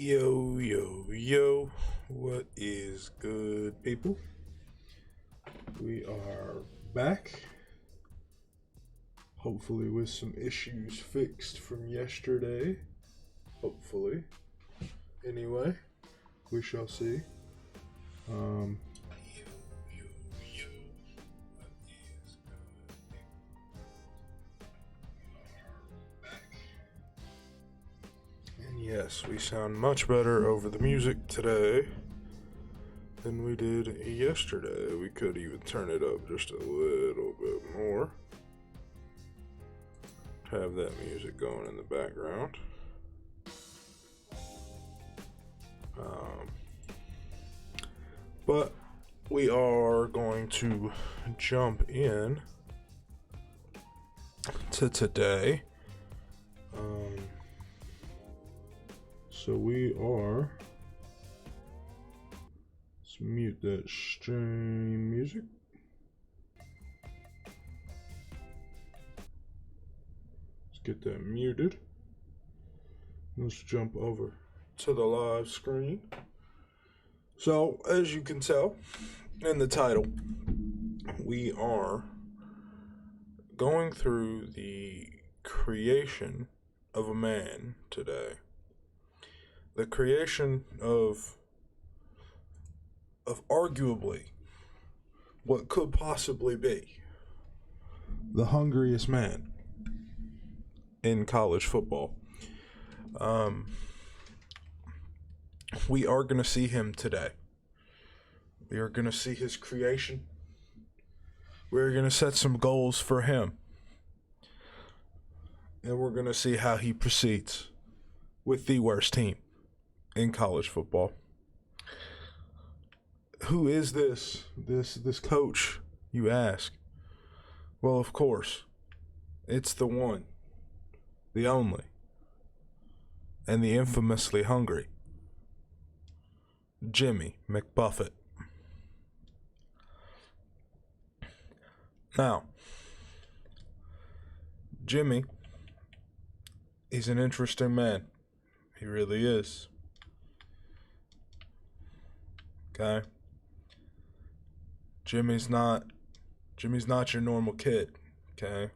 Yo, yo, yo, what is good, people? We are back, hopefully with some issues fixed from yesterday. Hopefully. Anyway, we shall see. And yes, we sound much better over the music today than we did yesterday. We could even turn it up just a little bit more. Have that music going in the background. But we are going to jump in to today. So we are. Let's mute that stream music. Let's get that muted. Let's jump over to the live screen. So, as you can tell in the title, we are going through the creation of a man today. The creation of arguably what could possibly be the hungriest man in college football. We are going to see him today. We are going to see his creation. We're going to set some goals for him. And we're going to see how he proceeds with the worst team in college football. Who is this coach, you ask? Well, of course, it's the one, the only, and the infamously hungry Jimmy McBuffet. Now, Jimmy, he's an interesting man. He really is. Okay? Jimmy's not your normal kid, okay?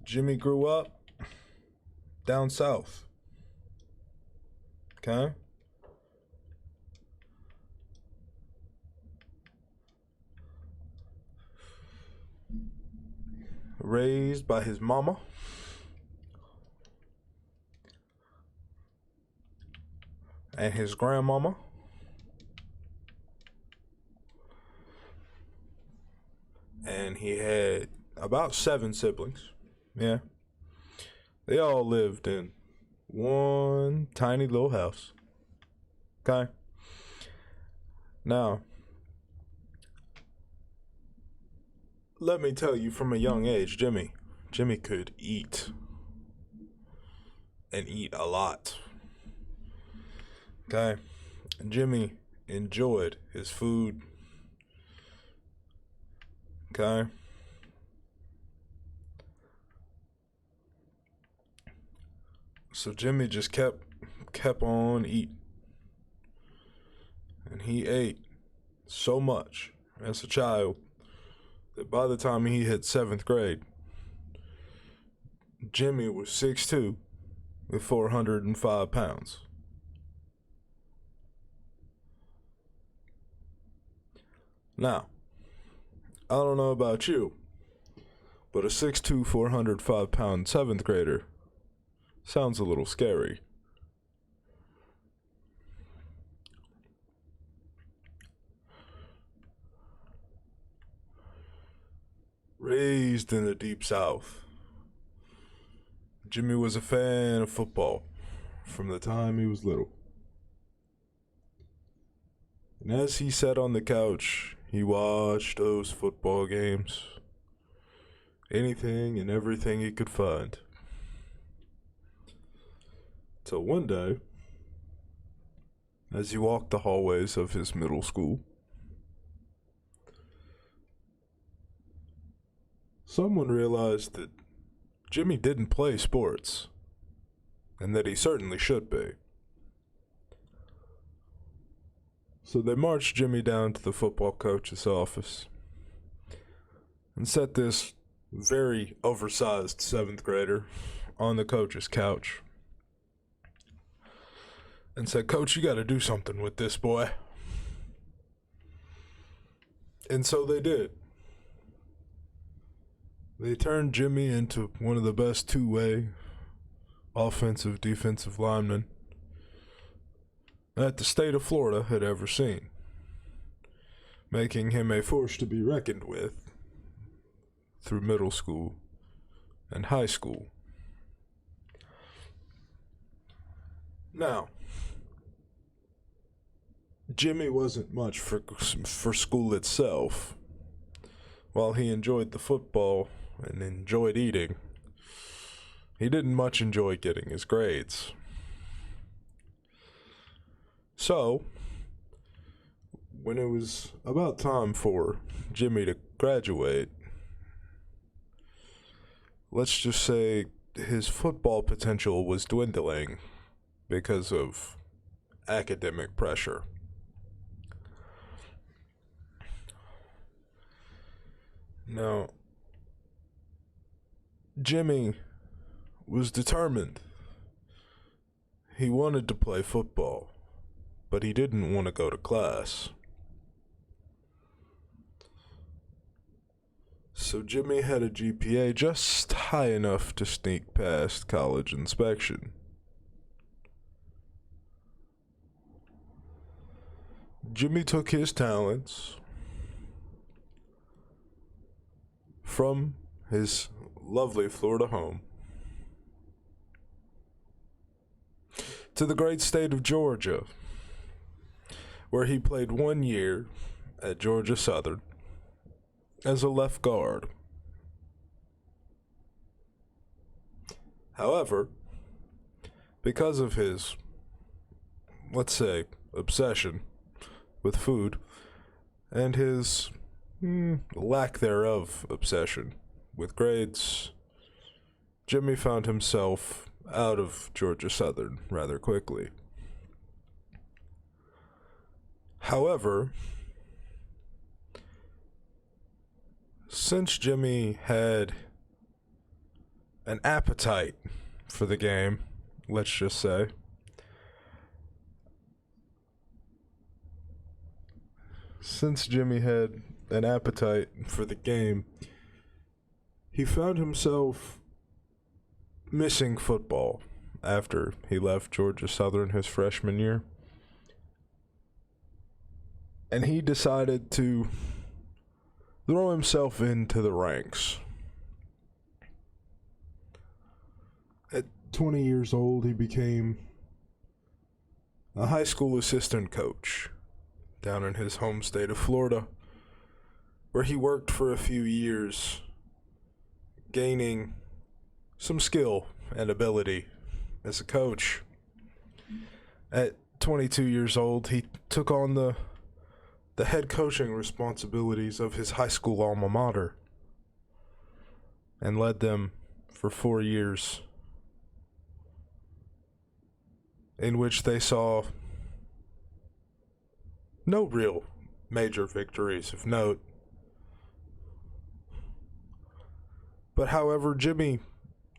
Jimmy grew up down south. Okay? Raised by his mama and his grandmama. And he had about 7 siblings. Yeah. They all lived in one tiny little house. Okay? Now, let me tell you, from a young age, Jimmy could eat. And eat a lot. Okay? Jimmy enjoyed his food. Okay? So Jimmy just kept on eating. And he ate so much as a child that by the time he hit 7th grade, Jimmy was 6'2" with 405 pounds. Now, I don't know about you, but a 6'2", 405-pound 7th grader sounds a little scary. Raised in the deep south, Jimmy was a fan of football from the time he was little. And as he sat on the couch, he watched those football games. Anything and everything he could find. Till one day, as he walked the hallways of his middle school. Someone realized that Jimmy didn't play sports, and that he certainly should be. So they marched Jimmy down to the football coach's office and set this very oversized 7th grader on the coach's couch and said, "Coach, you got to do something with this boy." And so they did. They turned Jimmy into one of the best two-way offensive, defensive linemen that the state of Florida had ever seen, making him a force to be reckoned with through middle school and high school. Now, Jimmy wasn't much for school itself. While he enjoyed the football and enjoyed eating, he didn't much enjoy getting his grades. So, when it was about time for Jimmy to graduate, let's just say his football potential was dwindling because of academic pressure. Now, Jimmy was determined. He wanted to play football, but he didn't want to go to class. So Jimmy had a GPA just high enough to sneak past college inspection. Jimmy took his talents from his lovely Florida home to the great state of Georgia, where he played 1 year at Georgia Southern as a left guard. However, because of his, let's say, obsession with food and his lack thereof obsession with grades, Jimmy found himself out of Georgia Southern rather quickly. However, since Jimmy had an appetite for the game, let's just say, he found himself missing football after he left Georgia Southern his freshman year. And he decided to throw himself into the ranks. At 20 years old, he became a high school assistant coach down in his home state of Florida, where he worked for a few years, gaining some skill and ability as a coach. At 22 years old, he took on the head coaching responsibilities of his high school alma mater and led them for 4 years, in which they saw no real major victories of note. But however, Jimmy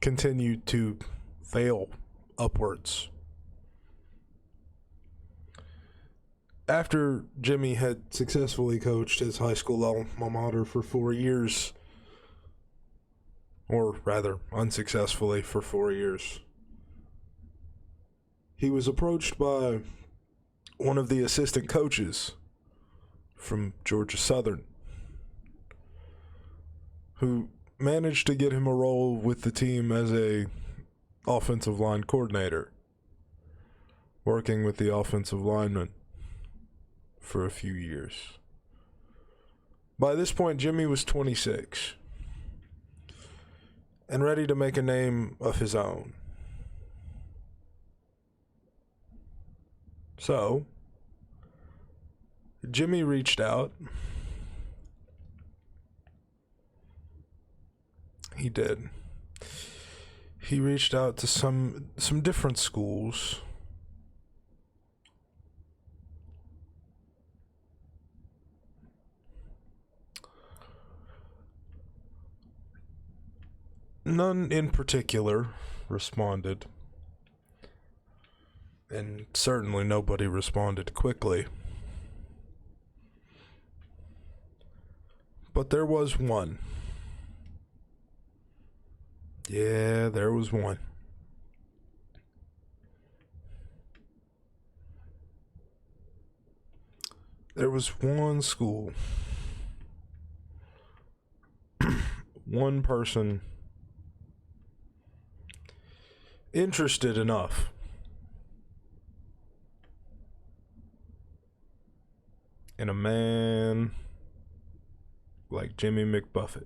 continued to fail upwards. After Jimmy had successfully coached his high school alma mater for 4 years, or rather, unsuccessfully for 4 years, he was approached by one of the assistant coaches from Georgia Southern, who managed to get him a role with the team as a offensive line coordinator, working with the offensive linemen for a few years. By this point, Jimmy was 26 and ready to make a name of his own. So, Jimmy reached out. He did. He reached out to some different schools. None in particular responded. And certainly nobody responded quickly. But there was one. Yeah, there was one. There was one school. One person interested enough in a man like Jimmy McBuffet.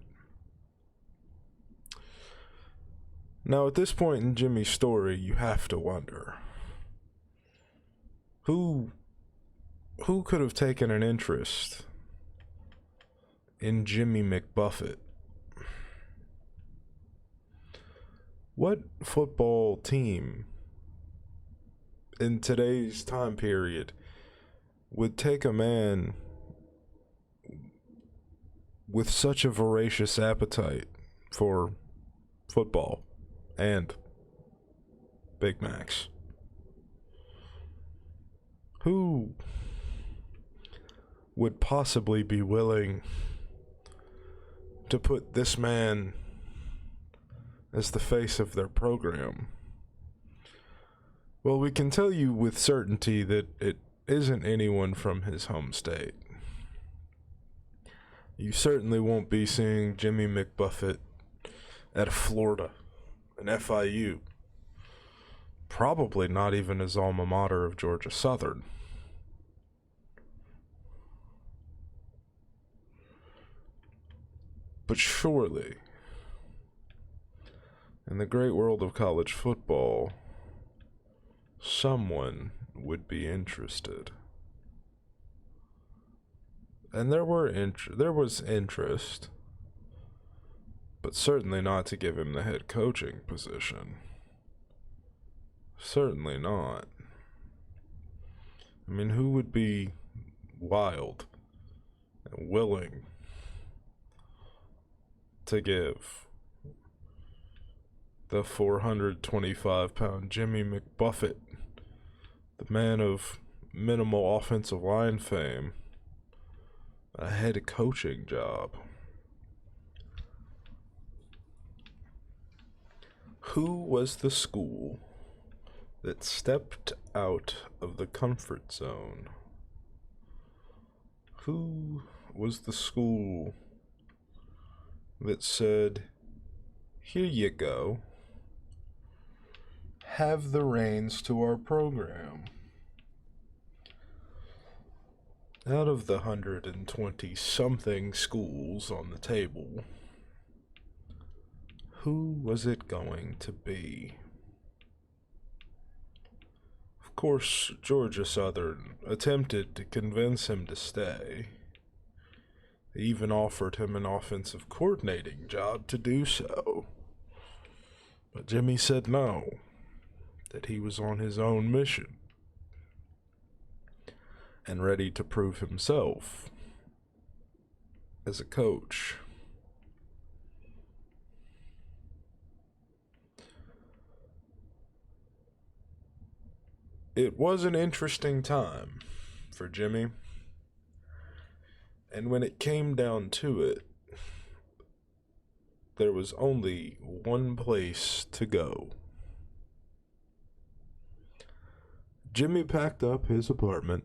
Now, at this point in Jimmy's story, you have to wonder, who could have taken an interest in Jimmy McBuffet? What football team in today's time period would take a man with such a voracious appetite for football and Big Macs? Who would possibly be willing to put this man as the face of their program? Well, we can tell you with certainty that it isn't anyone from his home state. You certainly won't be seeing Jimmy McBuffet at Florida, an FIU. Probably not even his alma mater of Georgia Southern. But surely, in the great world of college football, someone would be interested. And there was interest, but certainly not to give him the head coaching position. Certainly not. I mean, who would be wild and willing to give the 425-pound Jimmy McBuffet, the man of minimal offensive line fame, a head coaching job? Who was the school that stepped out of the comfort zone? Who was the school that said, here you go, have the reins to our program? Out of the 120-something schools on the table, who was it going to be? Of course, Georgia Southern attempted to convince him to stay. They even offered him an offensive coordinating job to do so. But Jimmy said no, that he was on his own mission and ready to prove himself as a coach. It was an interesting time for Jimmy, and when it came down to it, there was only one place to go. Jimmy packed up his apartment,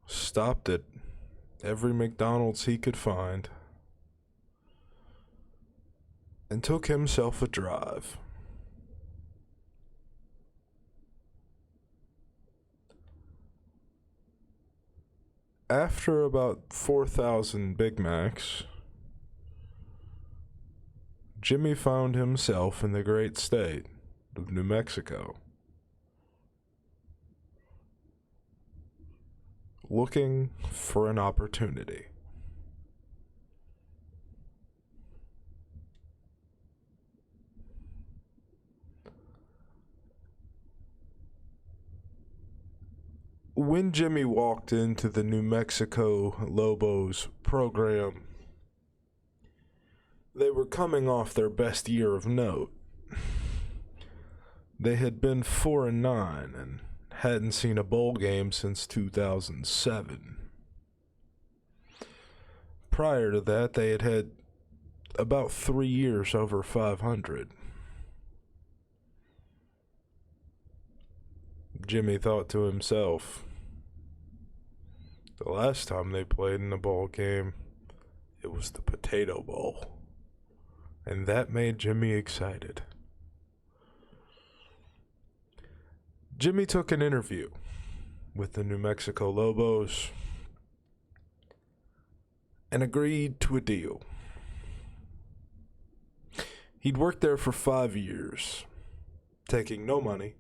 stopped at every McDonald's he could find, and took himself a drive. After about 4,000 Big Macs, Jimmy found himself in the great state of New Mexico. looking for an opportunity. When Jimmy walked into the New Mexico Lobos program, they were coming off their best year of note. They had been 4-9 and hadn't seen a bowl game since 2007. Prior to that, they had had about 3 years over 500. Jimmy thought to himself, the last time they played in a bowl game, it was the Potato Bowl. And that made Jimmy excited. Jimmy took an interview with the New Mexico Lobos and agreed to a deal. He'd worked there for 5 years, taking no money,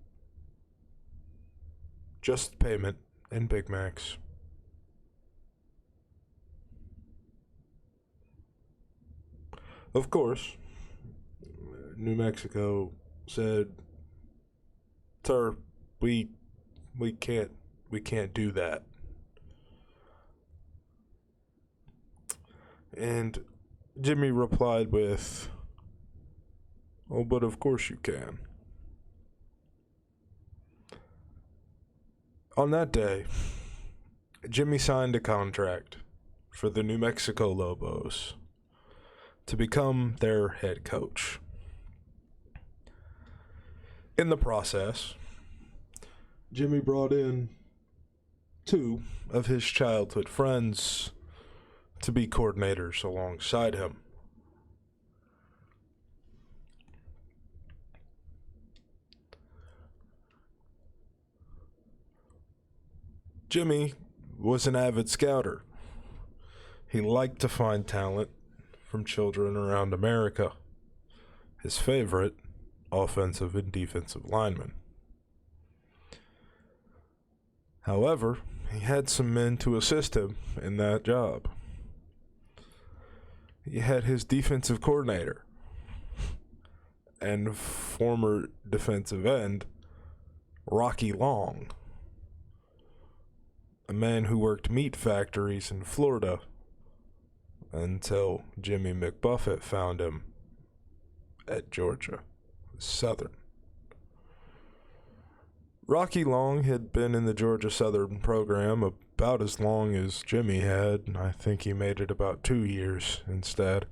just payment and Big Macs. Of course, New Mexico said, "Sir, we can't do that." And Jimmy replied with, "Oh, but of course you can." On that day, Jimmy signed a contract for the New Mexico Lobos to become their head coach. In the process, Jimmy brought in 2 of his childhood friends to be coordinators alongside him. Jimmy was an avid scouter. He liked to find talent from children around America. His favorite, offensive and defensive linemen. However, he had some men to assist him in that job. He had his defensive coordinator and former defensive end, Rocky Long, a man who worked meat factories in Florida until Jimmy McBuffet found him at Georgia Southern. Rocky Long had been in the Georgia Southern program about as long as Jimmy had, and I think he made it about 2 years instead.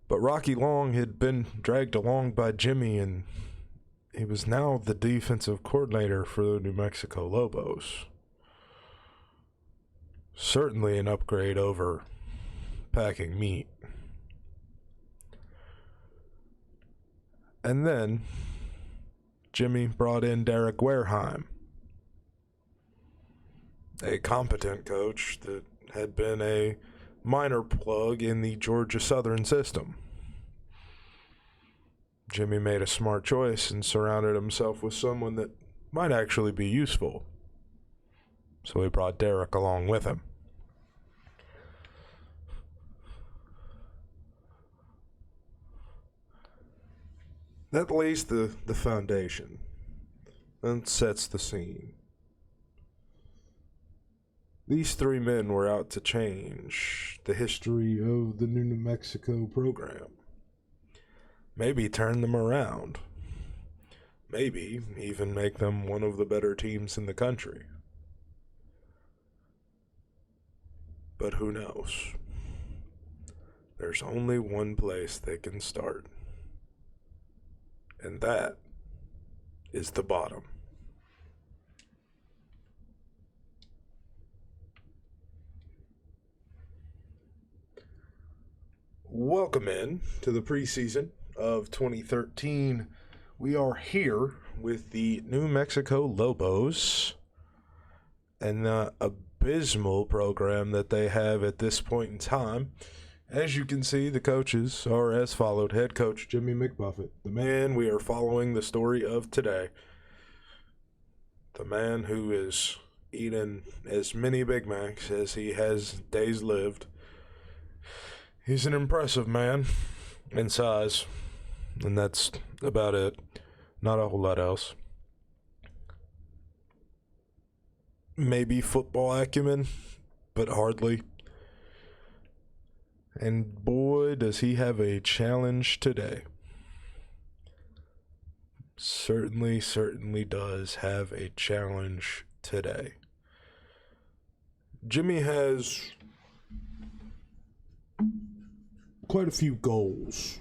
But Rocky Long had been dragged along by Jimmy, and he was now the defensive coordinator for the New Mexico Lobos. Certainly an upgrade over packing meat. And then Jimmy brought in Derek Wareheim, a competent coach that had been a minor plug in the Georgia Southern system. Jimmy made a smart choice and surrounded himself with someone that might actually be useful. So he brought Derek along with him. That lays the foundation and sets the scene. These 3 men were out to change the history of the New Mexico program. Maybe turn them around. Maybe even make them one of the better teams in the country. But who knows? There's only one place they can start. And that is the bottom. Welcome in to the preseason of 2013. We are here with the New Mexico Lobos and the abysmal program that they have at this point in time. As you can see, the coaches are as followed. Head coach Jimmy McBuffet, the man we are following the story of today. The man who is eating as many Big Macs as he has days lived. He's an impressive man in size, and that's about it. Not a whole lot else. Maybe football acumen, but hardly. And boy, does he have a challenge today. Certainly does have a challenge today. Jimmy has quite a few goals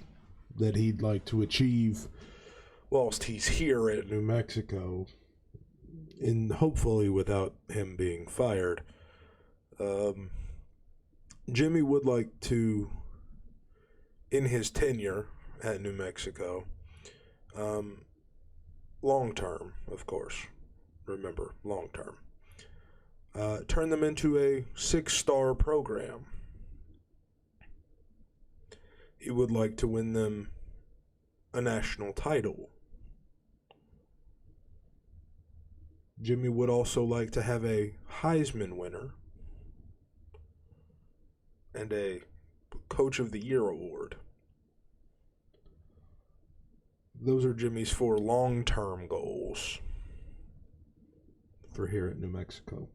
that he'd like to achieve whilst he's here at New Mexico, and hopefully without him being fired. Jimmy would like to, in his tenure at New Mexico, long term, of course, remember, long term, turn them into a 6-star program. He would like to win them a national title. Jimmy would also like to have a Heisman winner and a Coach of the Year award. Those are Jimmy's 4 long-term goals for here at New Mexico.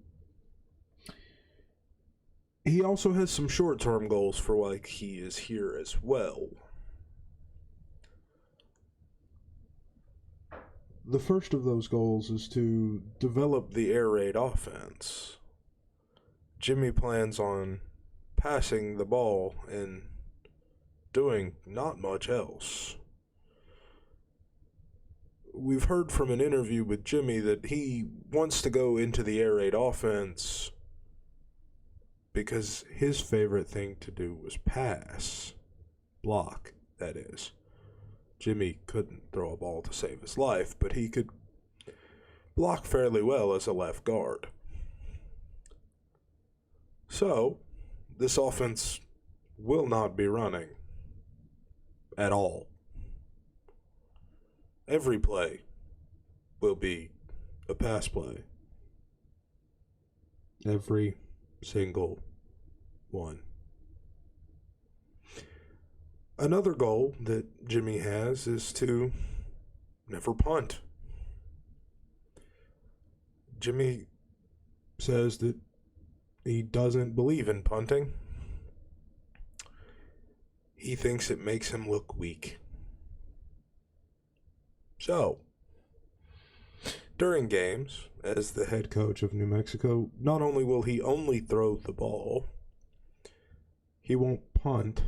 He also has some short-term goals for why he is here as well. The first of those goals is to develop the air raid offense. Jimmy plans on passing the ball and doing not much else. We've heard from an interview with Jimmy that he wants to go into the air raid offense because his favorite thing to do was pass. Block, that is. Jimmy couldn't throw a ball to save his life, but he could block fairly well as a left guard. So, this offense will not be running at all. Every play will be a pass play. Every single one. Another goal that Jimmy has is to never punt. Jimmy says that he doesn't believe in punting. He thinks it makes him look weak. So, during games, as the head coach of New Mexico, not only will he only throw the ball, he won't punt.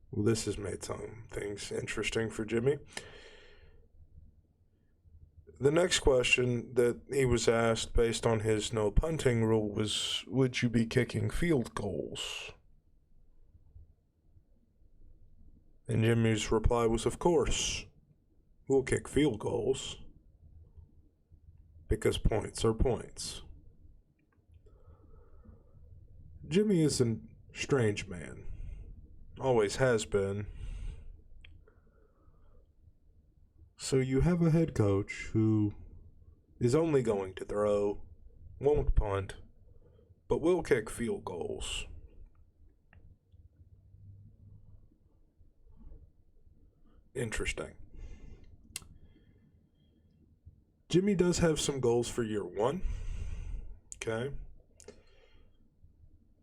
Well, this has made some things interesting for Jimmy. The next question that he was asked based on his no punting rule was, would you be kicking field goals? And Jimmy's reply was, of course, we'll kick field goals because points are points. Jimmy is a strange man. Always has been. So you have a head coach who is only going to throw, won't punt, but will kick field goals. Interesting. Jimmy does have some goals for year 1. Okay.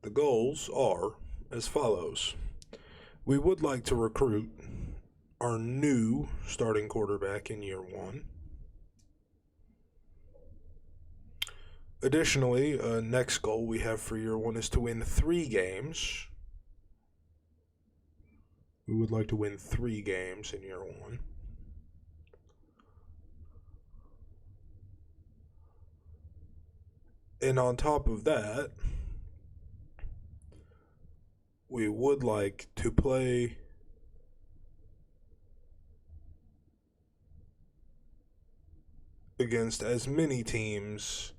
The goals are as follows. We would like to recruit our new starting quarterback in year 1. Additionally, next goal we have for year 1 is to win 3 games. We would like to win 3 games in year 1. And on top of that, we would like to play against as many teams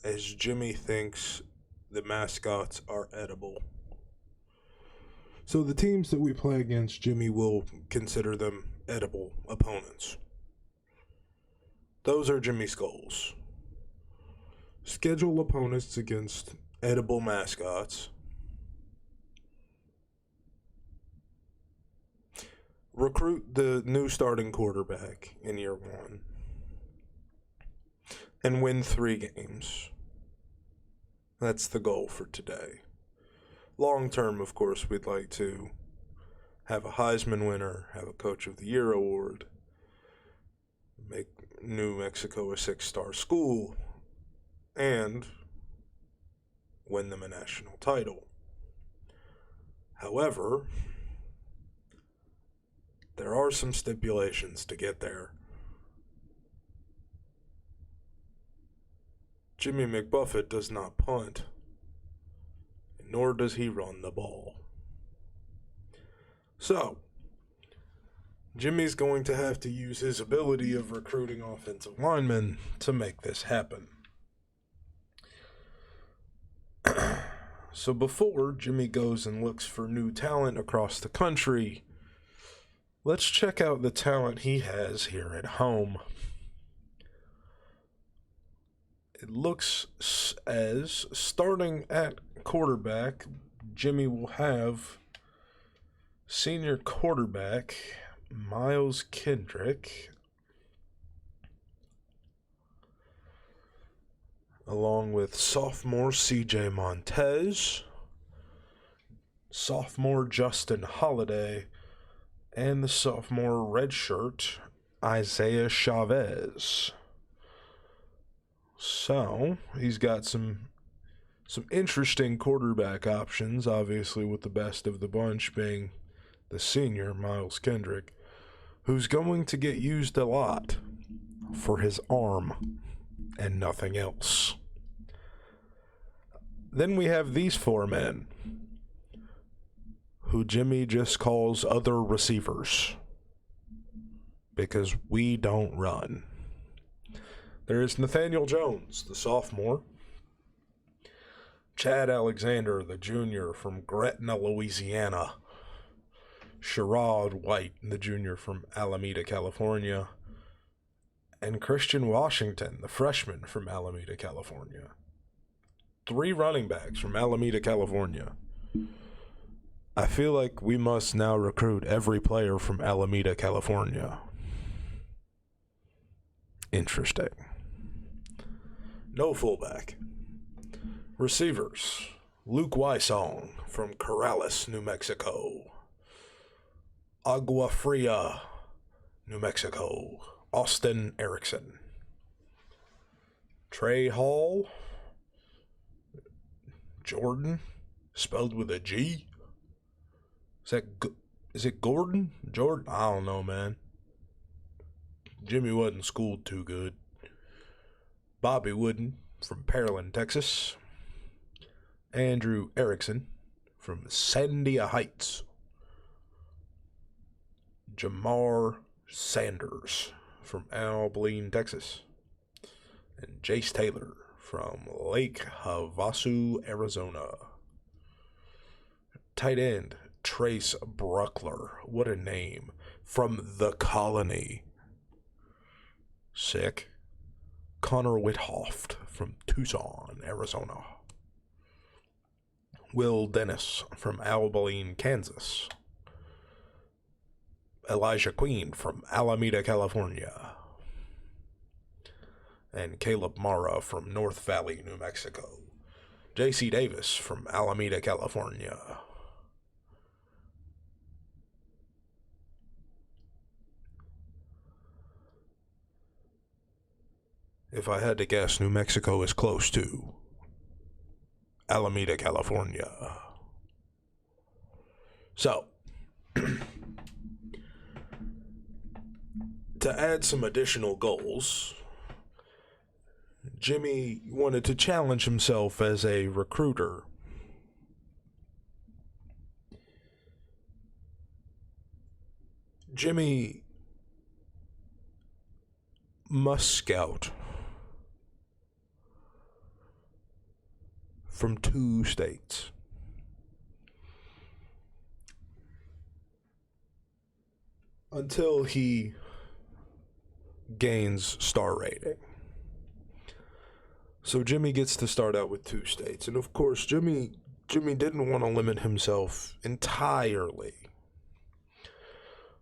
as Jimmy thinks the mascots are edible. So the teams that we play against, Jimmy will consider them edible opponents. Those are Jimmy's goals. Schedule opponents against edible mascots. Recruit the new starting quarterback in year one. And win 3 games. That's the goal for today. Long term, of course, we'd like to have a Heisman winner, have a Coach of the Year award, make New Mexico a 6-star school, and win them a national title. However, there are some stipulations to get there. Jimmy McBuffet does not punt, nor does he run the ball. So, Jimmy's going to have to use his ability of recruiting offensive linemen to make this happen. So before Jimmy goes and looks for new talent across the country, let's check out the talent he has here at home. It looks as, starting at quarterback, Jimmy will have senior quarterback Miles Kendrick, along with sophomore CJ Montez, sophomore Justin Holiday, and the sophomore redshirt Isaiah Chavez. So, he's got some interesting quarterback options, obviously with the best of the bunch being the senior Miles Kendrick, who's going to get used a lot for his arm and nothing else. Then we have these 4 men, who Jimmy just calls other receivers, because we don't run. There is Nathaniel Jones, the sophomore, Chad Alexander, the junior from Gretna, Louisiana, Sherrod White, the junior from Alameda, California, and Christian Washington, the freshman from Alameda, California. 3 running backs from Alameda, California. I feel like we must now recruit every player from Alameda, California. Interesting. No fullback. Receivers: Luke Wysong from Corrales, New Mexico. Agua Fria, New Mexico, Austin Erickson. Trey Hall, Jordan, spelled with a G. Is it Gordon? Jordan? I don't know, man. Jimmy wasn't schooled too good. Bobby Wooden from Pearland, Texas. Andrew Erickson from Sandia Heights. Jamar Sanders from Abilene, Texas. And Jace Taylor from Lake Havasu, Arizona. Tight end, Trace Bruckler. What a name. From The Colony. Sick. Connor Whithoft from Tucson, Arizona. Will Dennis from Abilene, Kansas. Elijah Queen from Alameda, California. And Caleb Mara from North Valley, New Mexico. J.C. Davis from Alameda, California. If I had to guess, New Mexico is close to Alameda, California. So, to add some additional goals, Jimmy wanted to challenge himself as a recruiter. Jimmy must scout from 2 states. Until he gains star rating. So Jimmy gets to start out with 2 states. And of course, Jimmy didn't want to limit himself entirely.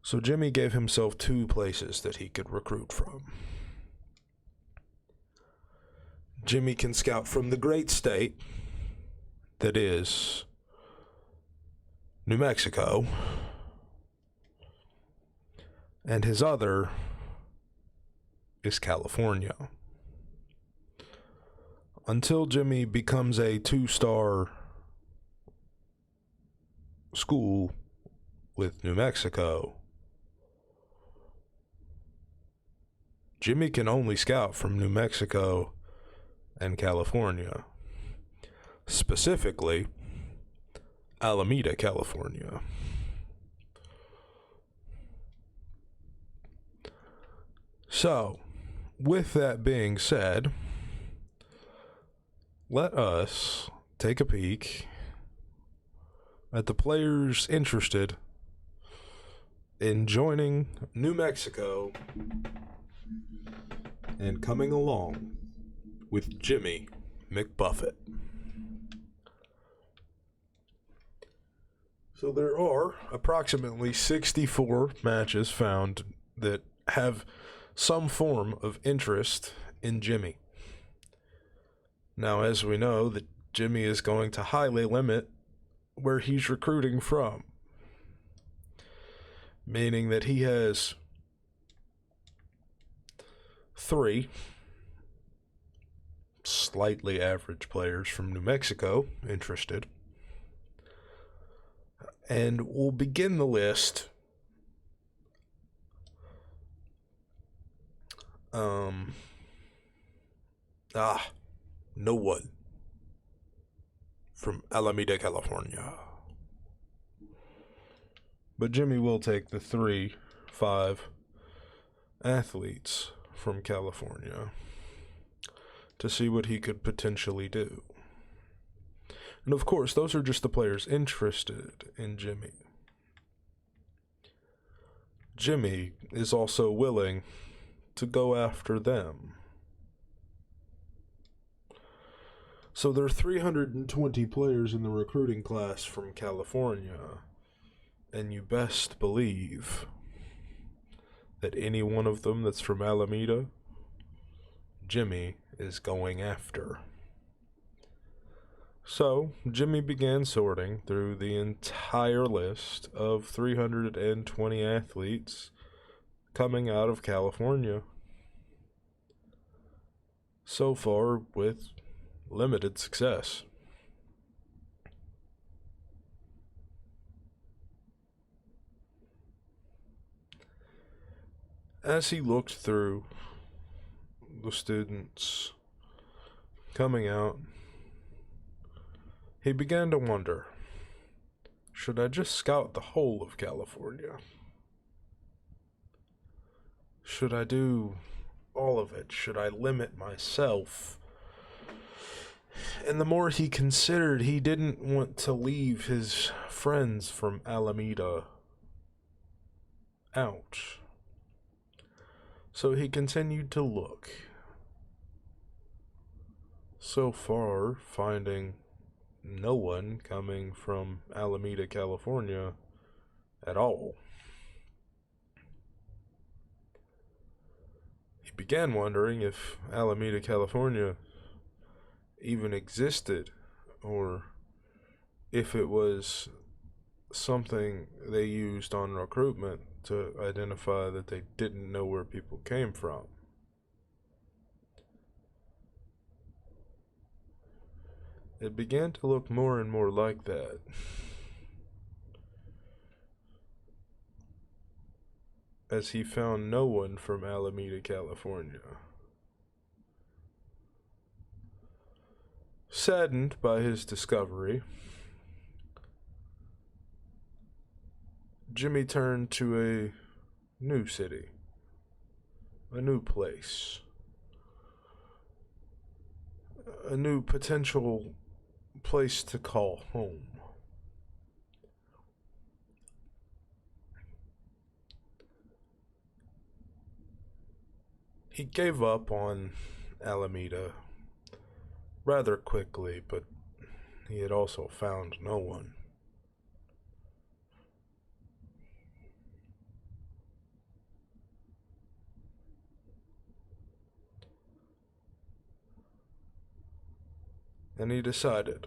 So Jimmy gave himself 2 places that he could recruit from. Jimmy can scout from the great state that is New Mexico, and his other is California. Until Jimmy becomes a 2-star school with New Mexico, Jimmy can only scout from New Mexico and California. Specifically, Alameda, California. So, with that being said, let us take a peek at the players interested in joining New Mexico and coming along with Jimmy McBuffet. So there are approximately 64 matches found that have some form of interest in Jimmy. Now, as we know, that Jimmy is going to highly limit where he's recruiting from, meaning that he has 3 slightly average players from New Mexico interested. And we'll begin the list no one from Alameda, California. But Jimmy will take the 5 athletes from California to see what he could potentially do. And of course, those are just the players interested in Jimmy. Jimmy is also willing to go after them. So there are 320 players in the recruiting class from California, and you best believe that any one of them that's from Alameda, Jimmy is going after. So, Jimmy began sorting through the entire list of 320 athletes coming out of California. So far, with limited success. As he looked through the students coming out, he began to wonder, should I just scout the whole of California? Should I do all of it? Should I limit myself? And the more he considered, he didn't want to leave his friends from Alameda out. So he continued to look. So far, finding no one coming from Alameda, California at all. He began wondering if Alameda, California even existed, or if it was something they used on recruitment to identify that they didn't know where people came from. It began to look more and more like that. As he found no one from Alameda, California. Saddened by his discovery, Jimmy turned to a new city, a new place, a new potential place to call home. He gave up on Alameda rather quickly, but he had also found no one. And he decided,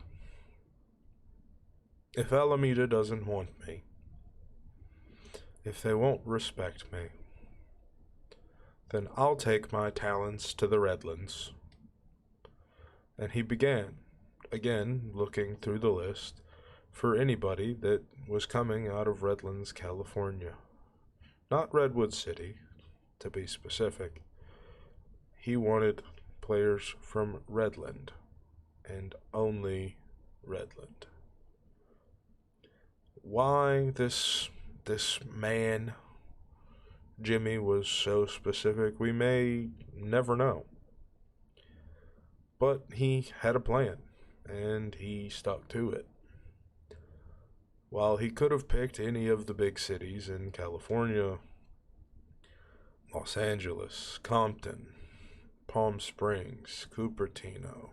if Alameda doesn't want me, if they won't respect me, then I'll take my talents to the Redlands. And he began, again, looking through the list for anybody that was coming out of Redlands, California. Not Redwood City, to be specific. He wanted players from Redland, and only Redland. Why this man, Jimmy, was so specific, we may never know. But he had a plan, and he stuck to it. While he could have picked any of the big cities in California, Los Angeles, Compton, Palm Springs, Cupertino,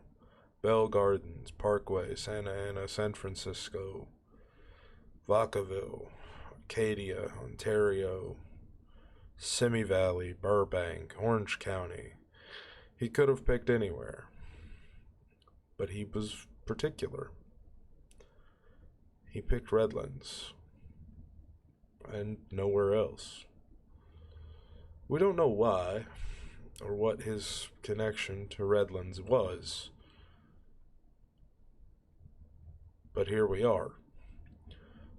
Bell Gardens, Parkway, Santa Ana, San Francisco, Vacaville, Acadia, Ontario, Simi Valley, Burbank, Orange County. He could have picked anywhere, but he was particular. He picked Redlands, and nowhere else. We don't know why, or what his connection to Redlands was, but here we are,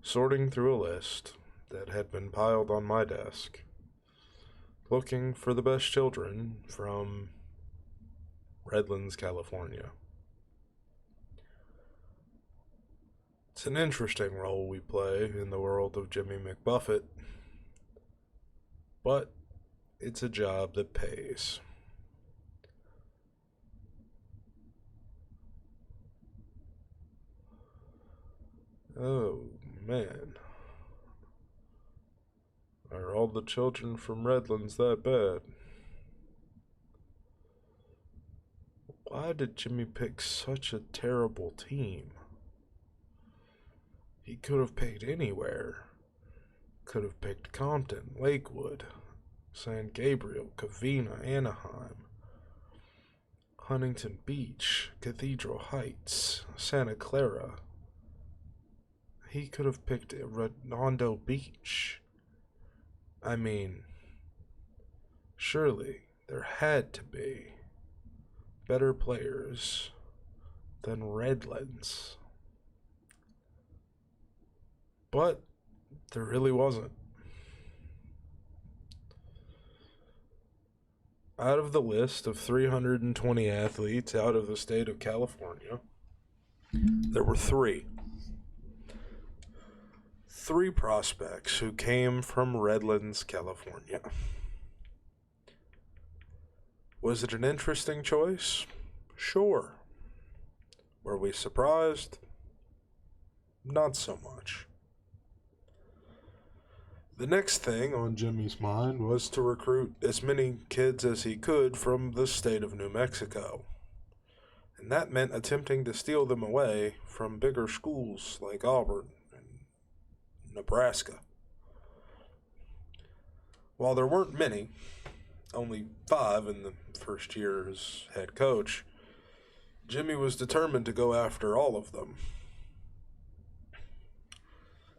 sorting through a list that had been piled on my desk, looking for the best children from Redlands, California. It's an interesting role we play in the world of Jimmy McBuffet, but it's a job that pays. Oh, man. Are all the children from Redlands that bad? Why did Jimmy pick such a terrible team? He could have picked anywhere. Could have picked Compton, Lakewood, San Gabriel, Covina, Anaheim, Huntington Beach, Cathedral Heights, Santa Clara. He could have picked Redondo Beach. I mean, surely there had to be better players than Redlands. But there really wasn't. Out of the list of 320 athletes out of the state of California, there were three prospects who came from Redlands, California. Was it an interesting choice? Sure. Were we surprised? Not so much. The next thing on Jimmy's mind was to recruit as many kids as he could from the state of New Mexico. And that meant attempting to steal them away from bigger schools like Auburn and Nebraska. While there weren't many, only 5 in the first year as head coach, Jimmy was determined to go after all of them.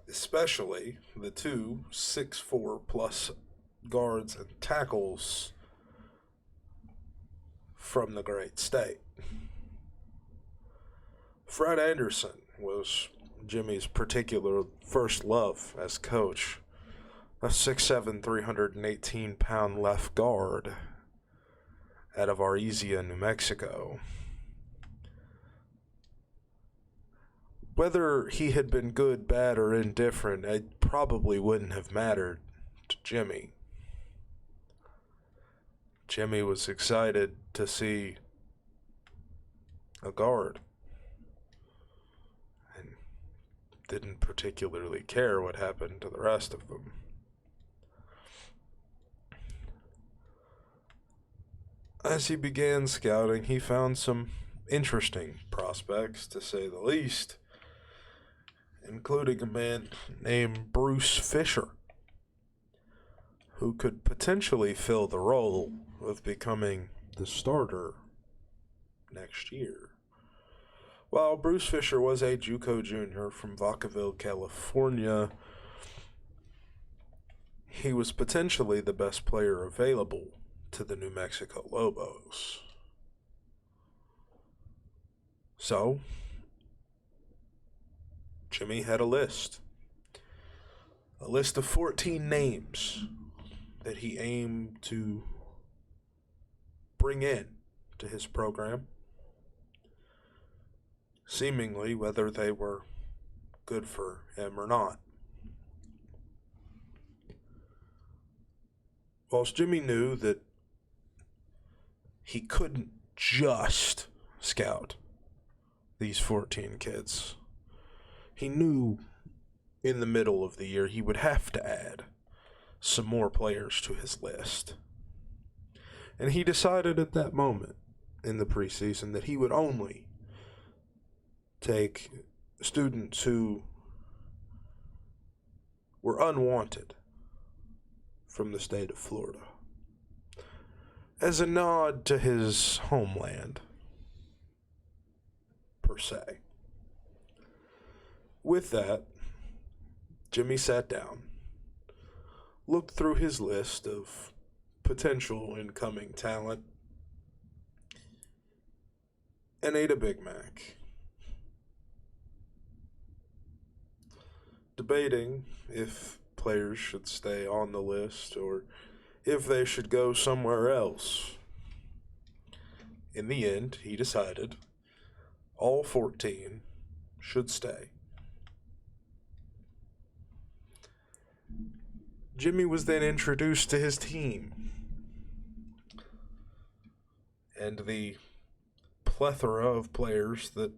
Especially the 2 6'4+ guards and tackles from the great state. Fred Anderson was Jimmy's particular first love as coach, a 6'7", 318-pound left guard out of Artesia, New Mexico. Whether he had been good, bad, or indifferent, it probably wouldn't have mattered to Jimmy. Jimmy was excited to see a guard and didn't particularly care what happened to the rest of them. As he began scouting, he found some interesting prospects, to say the least, including a man named Bruce Fisher, who could potentially fill the role of becoming the starter next year. While Bruce Fisher was a JUCO junior from Vacaville, California, he was potentially the best player available to the New Mexico Lobos. So, Jimmy had a list of 14 names that he aimed to bring in to his program, seemingly whether they were good for him or not. Whilst Jimmy knew that he couldn't just scout these 14 kids, he knew in the middle of the year he would have to add some more players to his list. And he decided at that moment in the preseason that he would only take students who were unwanted from the state of Florida, as a nod to his homeland, per se. With that, Jimmy sat down, looked through his list of potential incoming talent, and ate a Big Mac, debating if players should stay on the list or if they should go somewhere else. In the end, he decided all 14 should stay. Jimmy was then introduced to his team and the plethora of players that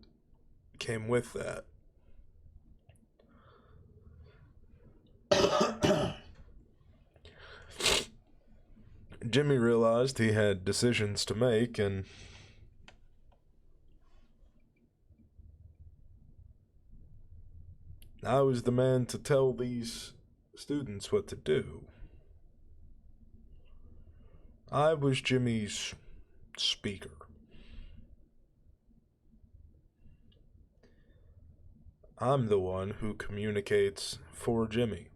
came with that. Jimmy realized he had decisions to make, and I was the man to tell these students what to do. I was Jimmy's speaker. I'm the one who communicates for Jimmy.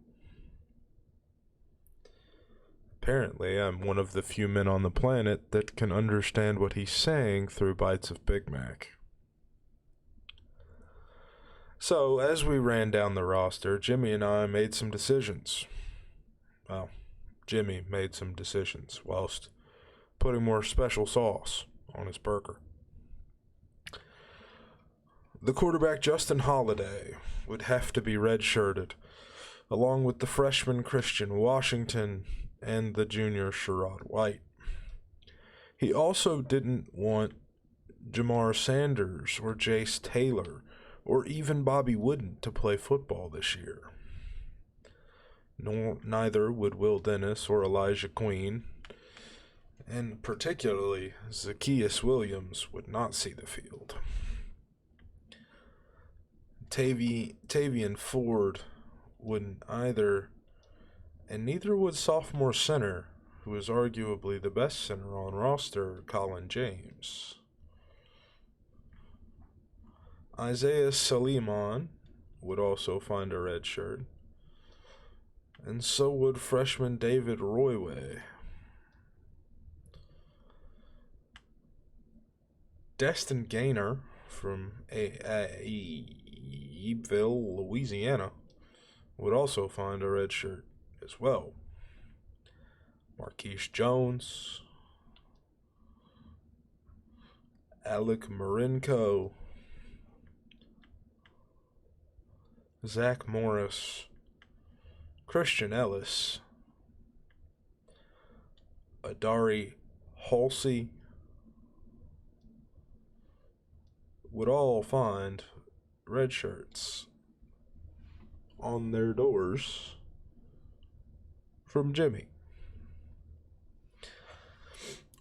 Apparently, I'm one of the few men on the planet that can understand what he's saying through bites of Big Mac. So, as we ran down the roster, Jimmy and I made some decisions. Well, Jimmy made some decisions whilst putting more special sauce on his burger. The quarterback, Justin Holiday, would have to be redshirted, along with the freshman Christian Washington and the junior Sherrod White. He also didn't want Jamar Sanders or Jace Taylor or even Bobby Wooden to play football this year. Neither would Will Dennis or Elijah Queen, and particularly Zacchaeus Williams would not see the field. Tavian Ford wouldn't either, and neither would sophomore center, who is arguably the best center on roster, Colin James. Isaiah Saliman would also find a red shirt, and so would freshman David Royway. Destin Gaynor from Ebeville, Louisiana, would also find a red shirt as well. Marquise Jones, Alec Marinko, Zach Morris, Christian Ellis, Adari Halsey would all find red shirts on their doors from Jimmy.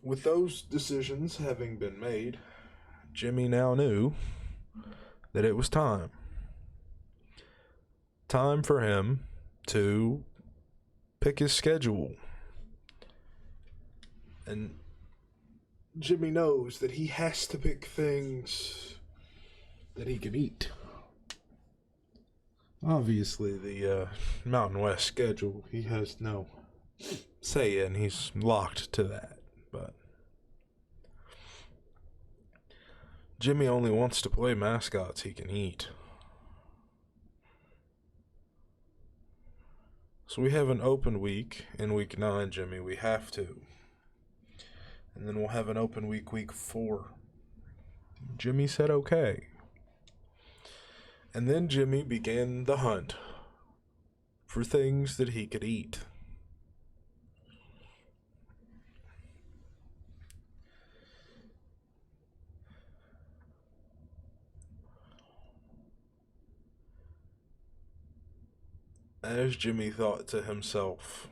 with those decisions having been made, Jimmy now knew that it was time. Time for him to pick his schedule. And Jimmy knows that he has to pick things that he can eat. Obviously, the Mountain West schedule, he has no say in. He's locked to that. But Jimmy only wants to play mascots he can eat. So we have an open week in week 9, Jimmy. We have to. And then we'll have an open week 4. Jimmy said okay. And then Jimmy began the hunt for things that he could eat. As Jimmy thought to himself,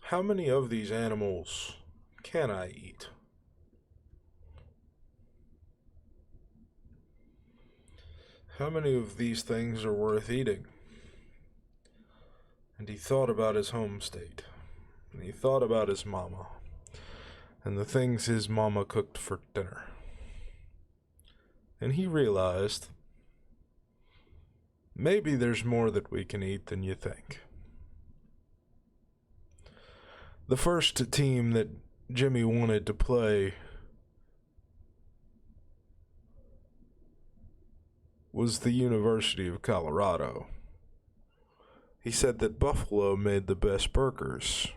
how many of these animals can I eat? How many of these things are worth eating? And he thought about his home state. And he thought about his mama. And the things his mama cooked for dinner. And he realized, maybe there's more that we can eat than you think. The first team that Jimmy wanted to play was the University of Colorado. He said that Buffalo made the best burgers.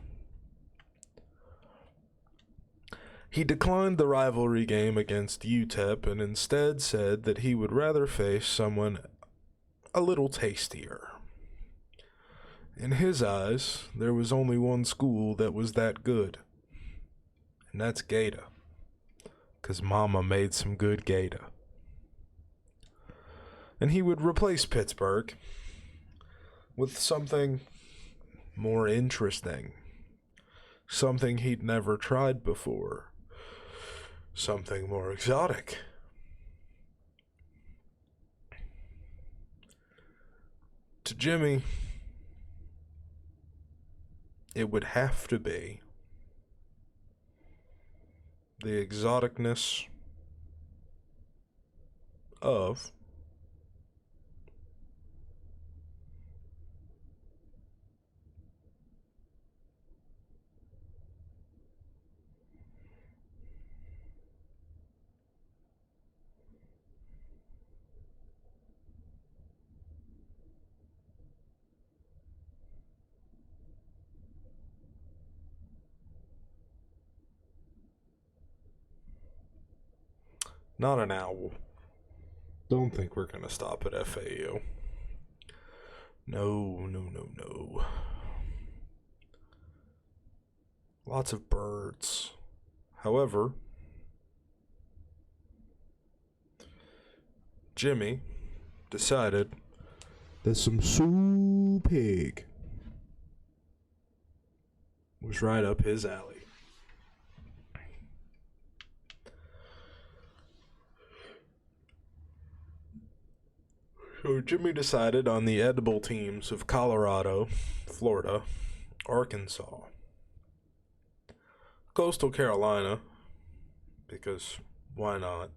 He declined the rivalry game against UTEP and instead said that he would rather face someone a little tastier. In his eyes, there was only one school that was that good, and that's Gator, 'cause Mama made some good Gator. And he would replace Pittsburgh with something more interesting, something he'd never tried before, something more exotic. To Jimmy, it would have to be the exoticness of not an owl. Don't think we're gonna stop at FAU. No. Lots of birds. However, Jimmy decided that some Sioux pig was right up his alley. So Jimmy decided on the edible teams of Colorado, Florida, Arkansas, Coastal Carolina, because why not?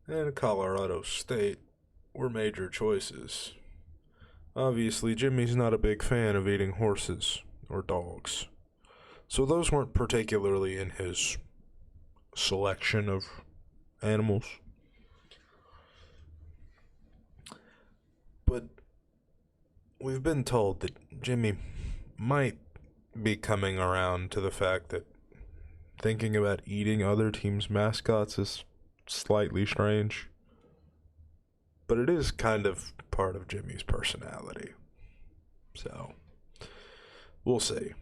And Colorado State were major choices. Obviously, Jimmy's not a big fan of eating horses or dogs, so those weren't particularly in his selection of animals. But we've been told that Jimmy might be coming around to the fact that thinking about eating other teams' mascots is slightly strange. But it is kind of part of Jimmy's personality. So, we'll see.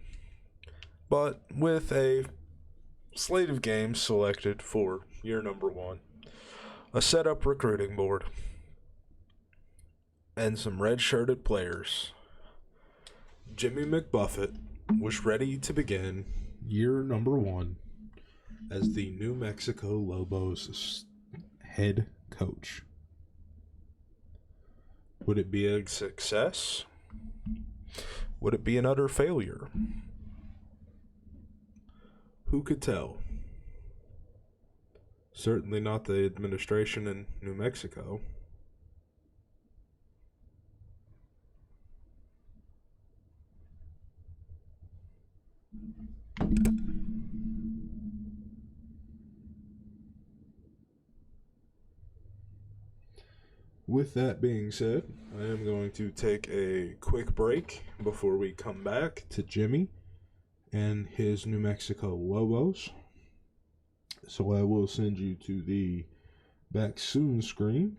But with a slate of games selected for year number 1, a set-up recruiting board, and some red-shirted players, Jimmy McBuffet was ready to begin year number 1 as the New Mexico Lobos head coach. Would it be a success? Would it be an utter failure? Who could tell? Certainly not the administration in New Mexico. With that being said, I am going to take a quick break before we come back to Jimmy and his New Mexico Lobos. So I will send you to the back soon screen.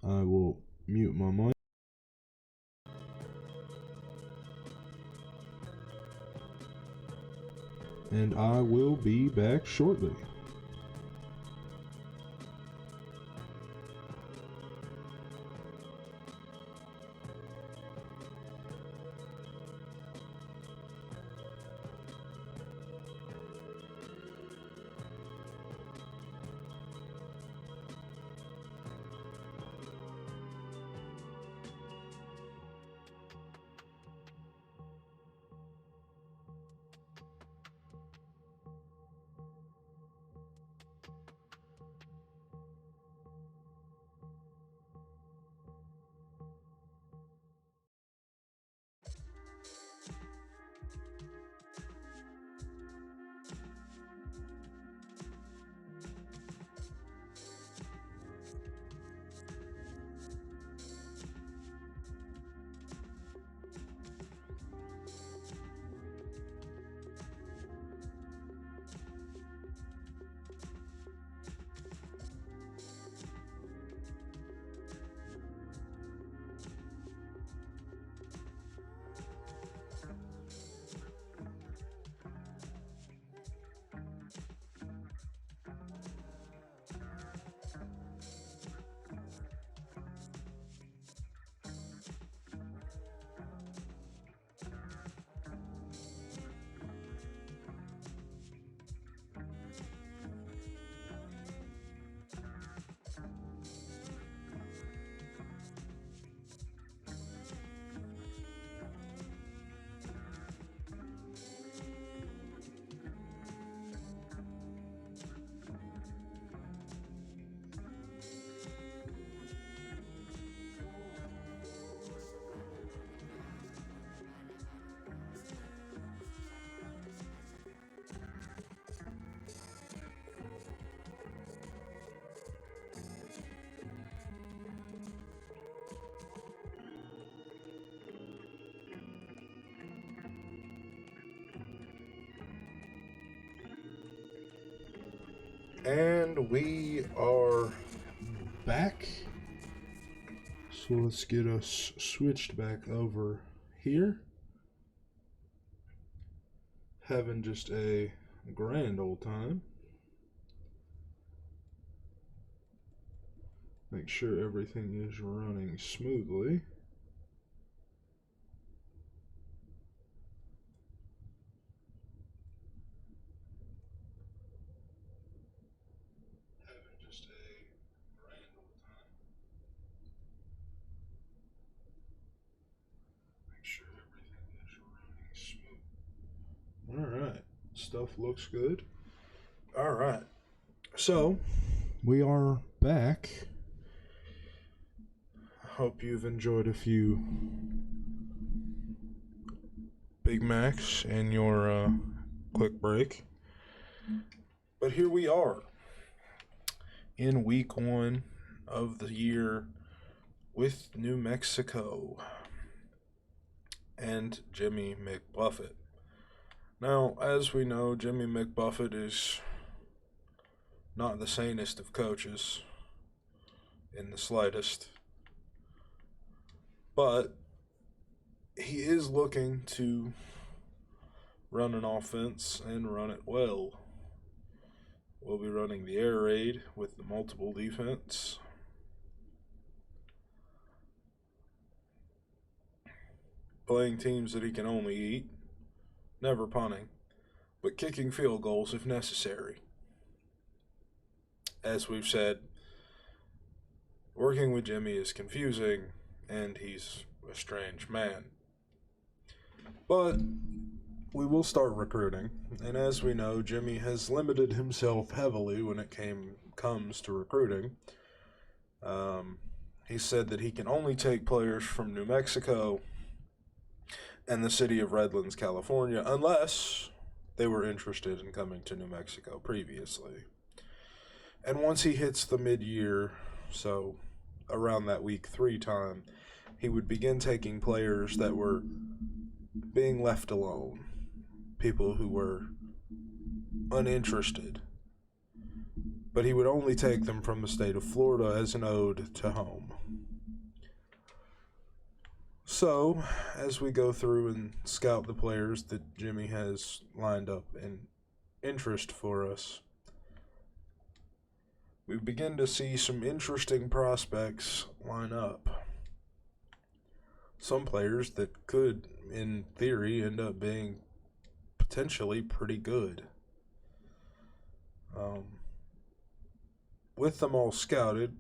I will mute my mic. And I will be back shortly. And we are back. So let's get us switched back over here. Having just a grand old time. Make sure everything is running smoothly. Alright, stuff looks good. Alright, so we are back. I hope you've enjoyed a few Big Macs and your quick break. But here we are in week 1 of the year with New Mexico and Jimmy McBuffet. Now, as we know, Jimmy McBuffet is not the sanest of coaches in the slightest, but he is looking to run an offense and run it well. We'll be running the air raid with the multiple defense. playing teams that he can only eat, never punting, but kicking field goals if necessary. As we've said, working with Jimmy is confusing, and he's a strange man. But we will start recruiting, and as we know, Jimmy has limited himself heavily when it comes to recruiting. He said that he can only take players from New Mexico and the city of Redlands, California, unless they were interested in coming to New Mexico previously. And once he hits the mid-year, so around that week 3 time, he would begin taking players that were being left alone, people who were uninterested. But he would only take them from the state of Florida as an ode to home. So, as we go through and scout the players that Jimmy has lined up in interest for us, we begin to see some interesting prospects line up. Some players that could, in theory, end up being potentially pretty good. With them all scouted,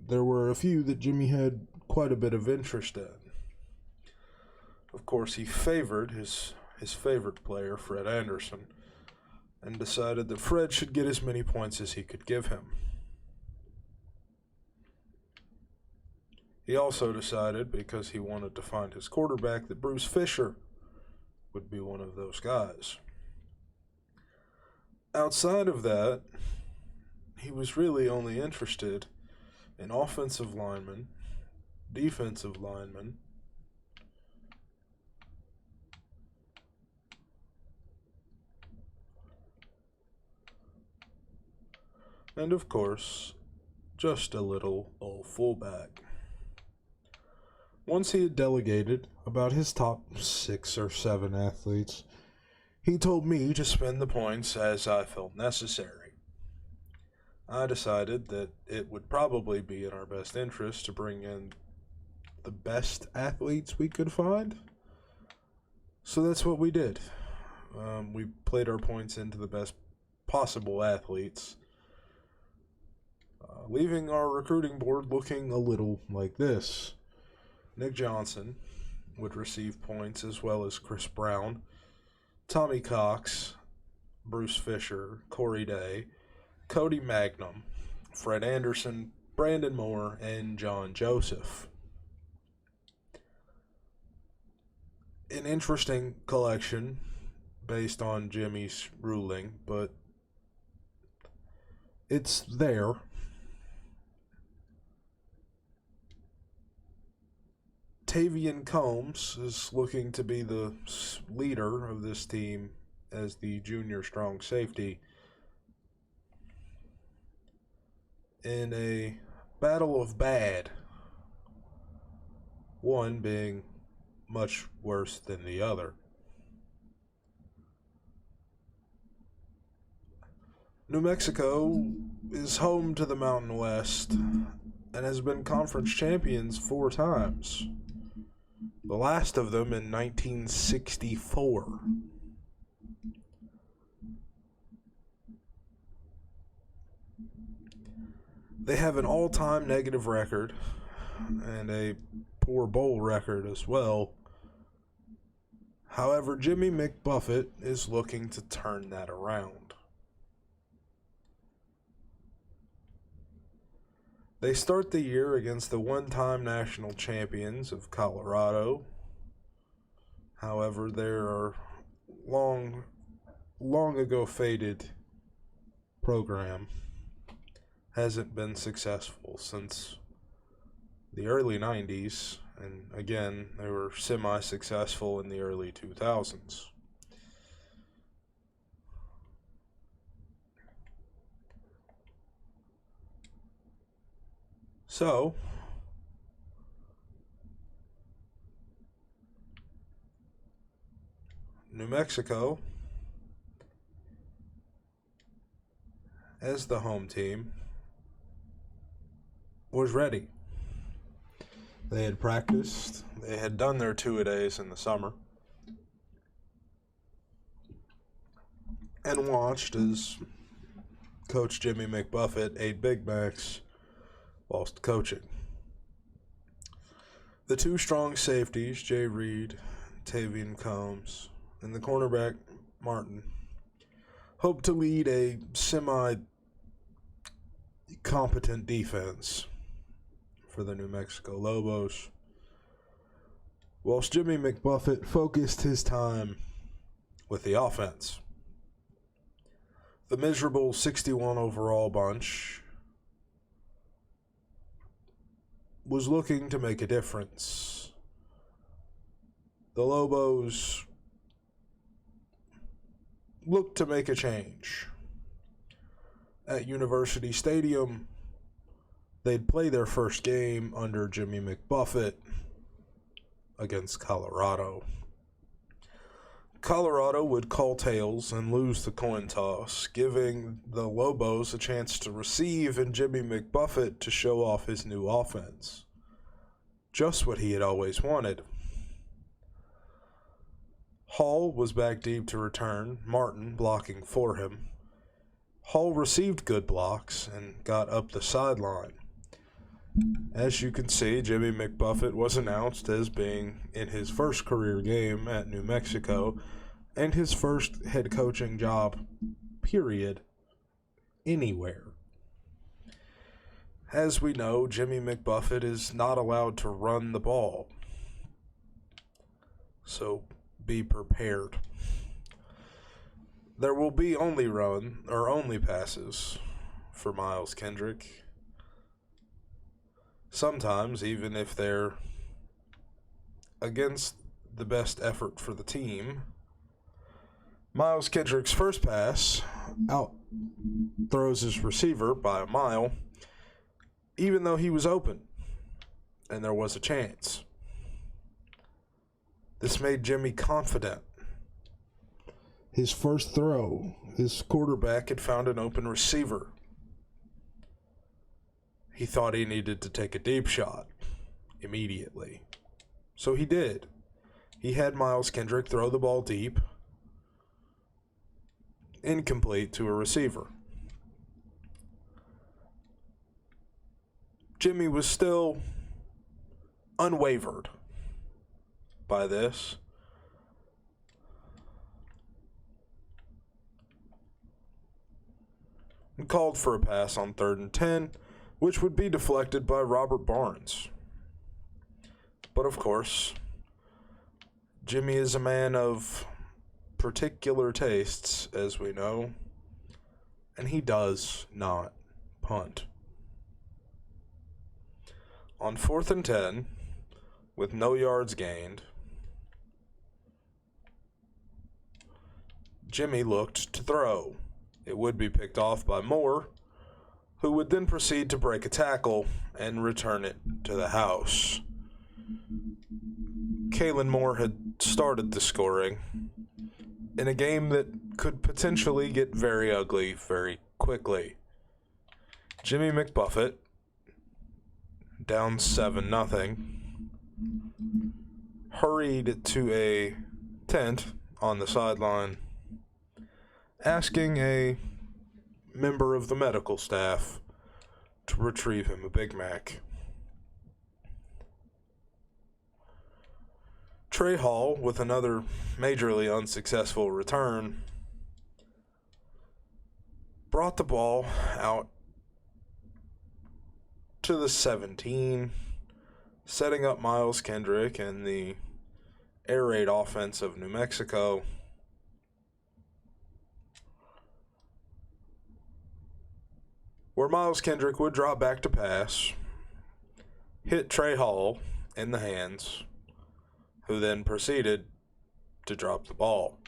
there were a few that Jimmy had quite a bit of interest in. Of course, he favored his favorite player, Fred Anderson, and decided that Fred should get as many points as he could give him. He also decided, because he wanted to find his quarterback, that Bruce Fisher would be one of those guys. Outside of that, he was really only interested in offensive linemen, defensive linemen, and of course, just a little old fullback. Once he had delegated about his top 6 or 7 athletes, he told me to spend the points as I felt necessary. I decided that it would probably be in our best interest to bring in the best athletes we could find. So that's what we did. We played our points into the best possible athletes, leaving our recruiting board looking a little like this. Nick Johnson would receive points, as well as Chris Brown, Tommy Cox, Bruce Fisher, Corey Day, Cody Magnum, Fred Anderson, Brandon Moore, and John Joseph. An interesting collection based on Jimmy's ruling, but it's there. Tavian Combs is looking to be the leader of this team as the junior strong safety in a battle of bad, one being much worse than the other. New Mexico is home to the Mountain West and has been conference champions 4 times. The last of them in 1964. They have an all-time negative record and a poor bowl record as well. However, Jimmy McBuffet is looking to turn that around. They start the year against the one-time national champions of Colorado. However, their long ago faded program hasn't been successful since the early 90s, and again, they were semi-successful in the early 2000s. So, New Mexico, as the home team, was ready. They had practiced. They had done their two-a-days in the summer. And watched as Coach Jimmy McBuffet ate Big Macs whilst coaching. The two strong safeties, Jay Reed, Tavian Combs, and the cornerback, Martin, hoped to lead a semi-competent defense for the New Mexico Lobos, whilst Jimmy McBuffet focused his time with the offense. The miserable 61 overall bunch was looking to make a difference. The Lobos looked to make a change. At University Stadium, they'd play their first game under Jimmy McBuffet against Colorado. Colorado would call tails and lose the coin toss, giving the Lobos a chance to receive and Jimmy McBuffet to show off his new offense. Just what he had always wanted. Hall was back deep to return, Martin blocking for him. Hall received good blocks and got up the sideline. As you can see, Jimmy McBuffet was announced as being in his first career game at New Mexico and his first head coaching job, period, anywhere. As we know, Jimmy McBuffet is not allowed to run the ball, so be prepared. There will be only passes for Miles Kendrick. Sometimes, even if they're against the best effort for the team. Miles Kendrick's first pass out throws his receiver by a mile, even though he was open and there was a chance. This made Jimmy confident. His first throw, his quarterback had found an open receiver. He thought he needed to take a deep shot immediately. So he did. He had Miles Kendrick throw the ball deep, incomplete to a receiver. Jimmy was still unwavered by this. And called for a pass on 3rd and 10, which would be deflected by Robert Barnes. But of course, Jimmy is a man of particular tastes, as we know, and he does not punt. On 4th and 10, with no yards gained, Jimmy looked to throw. It would be picked off by Moore, who would then proceed to break a tackle and return it to the house. Kalen Moore had started the scoring in a game that could potentially get very ugly very quickly. Jimmy McBuffet, down 7-0, hurried to a tent on the sideline, asking a member of the medical staff to retrieve him a Big Mac. Trey Hall, with another majorly unsuccessful return, brought the ball out to the 17, setting up Miles Kendrick and the air raid offense of New Mexico. Where Miles Kendrick would drop back to pass, hit Trey Hall in the hands, who then proceeded to drop the ball.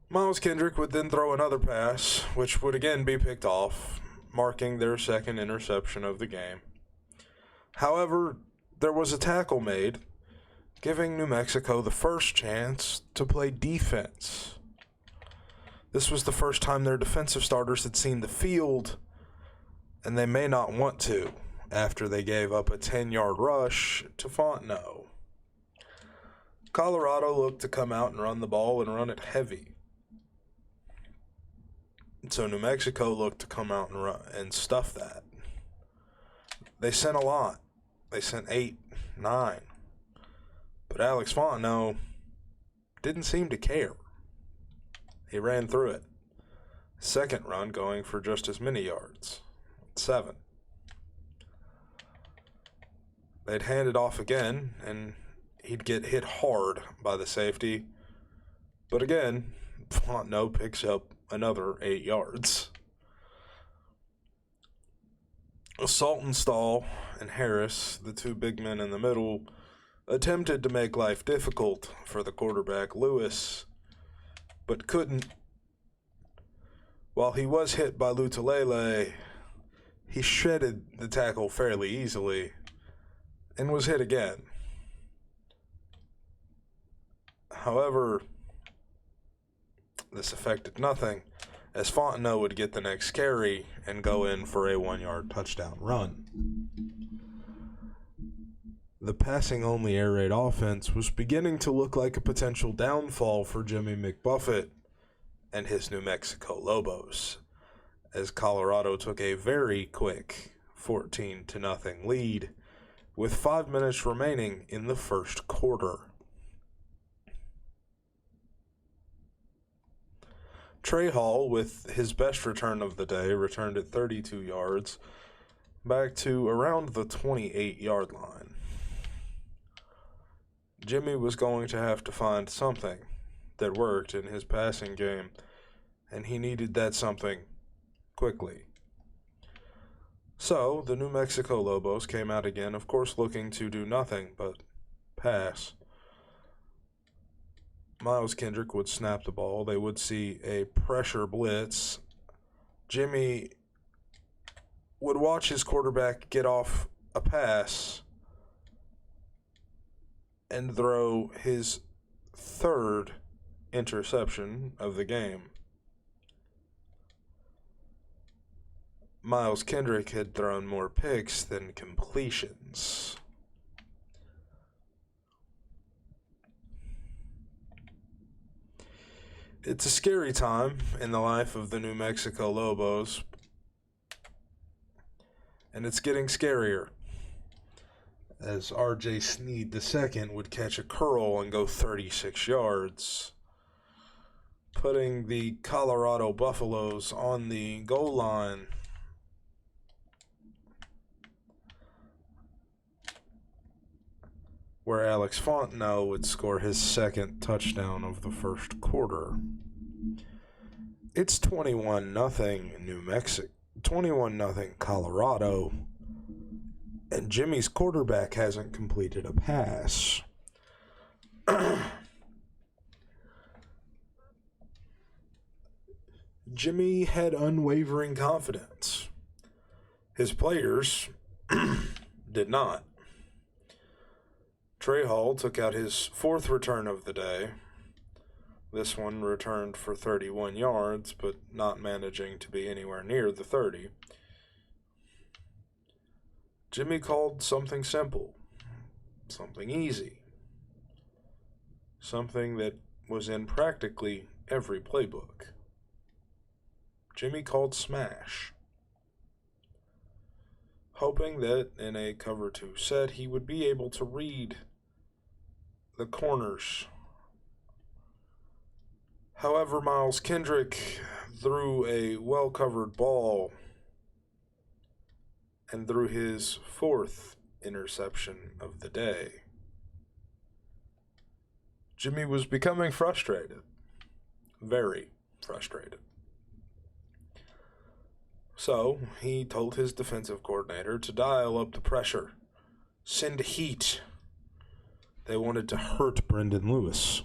Miles Kendrick would then throw another pass, which would again be picked off, marking their second interception of the game. However, there was a tackle made, giving New Mexico the first chance to play defense. This was the first time their defensive starters had seen the field, and they may not want to after they gave up a 10-yard rush to Fontenot. Colorado looked to come out and run the ball and run it heavy. So New Mexico looked to come out and run and stuff that. They sent a lot. They sent 8, 9. But Alex Fontenot didn't seem to care. He ran through it. Second run going for just as many yards. 7. They'd hand it off again, and he'd get hit hard by the safety. But again, Fontenot picks up another 8 yards. Saltonstall and Harris, the two big men in the middle, attempted to make life difficult for the quarterback, Lewis, but couldn't. While he was hit by Lutulele, he shredded the tackle fairly easily and was hit again. However, this affected nothing, as Fontenot would get the next carry and go in for a 1-yard touchdown run. The passing-only air raid offense was beginning to look like a potential downfall for Jimmy McBuffet and his New Mexico Lobos, as Colorado took a very quick 14-0 lead with 5 minutes remaining in the first quarter. Trey Hall, with his best return of the day, returned at 32 yards, back to around the 28-yard line. Jimmy was going to have to find something that worked in his passing game, and he needed that something quickly. So, the New Mexico Lobos came out again, of course looking to do nothing but pass. Miles Kendrick would snap the ball. They would see a pressure blitz. Jimmy would watch his quarterback get off a pass and throw his third interception of the game. Miles Kendrick had thrown more picks than completions. It's a scary time in the life of the New Mexico Lobos, and it's getting scarier as R.J. Sneed II would catch a curl and go 36 yards, putting the Colorado Buffaloes on the goal line. Where Alex Fontenot would score his second touchdown of the first quarter. It's 21-0 New Mexico, 21-0 Colorado, and Jimmy's quarterback hasn't completed a pass. Jimmy had unwavering confidence. His players did not. Trey Hall took out his fourth return of the day. This one returned for 31 yards, but not managing to be anywhere near the 30. Jimmy called something simple, something easy, something that was in practically every playbook. Jimmy called smash, hoping that in a cover 2 set he would be able to read the corners. However, Miles Kendrick threw a well-covered ball and threw his fourth interception of the day. Jimmy was becoming frustrated, very frustrated. So, he told his defensive coordinator to dial up the pressure, send heat. They wanted to hurt Brendan Lewis.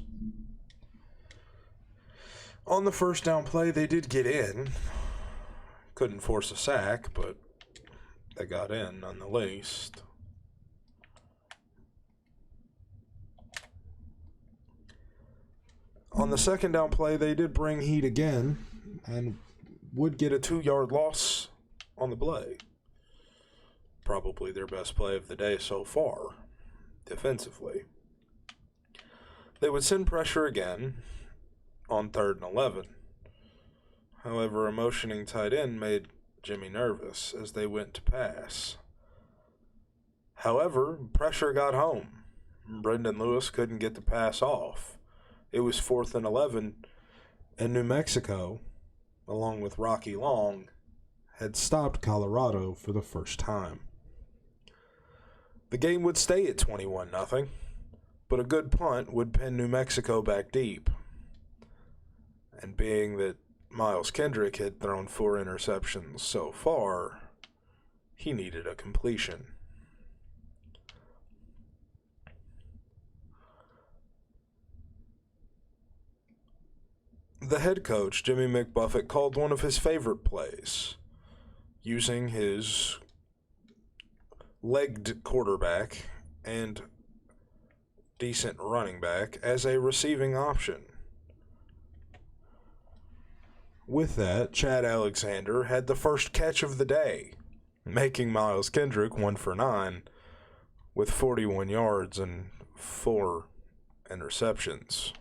On the first down play, they did get in. Couldn't force a sack, but they got in nonetheless. On the second down play, they did bring heat again and would get a 2-yard loss on the play. Probably their best play of the day so far, defensively. They would send pressure again on 3rd and 11. However, a motioning tight end made Jimmy nervous as they went to pass. However, pressure got home. Brendan Lewis couldn't get the pass off. It was 4th and 11, and New Mexico, along with Rocky Long, had stopped Colorado for the first time. The game would stay at 21-0, but a good punt would pin New Mexico back deep. And being that Miles Kendrick had thrown 4 interceptions so far, he needed a completion. The head coach, Jimmy McBuffet, called one of his favorite plays, using his legged quarterback and decent running back as a receiving option. With that, Chad Alexander had the first catch of the day, making Miles Kendrick 1 for 9 with 41 yards and 4 interceptions.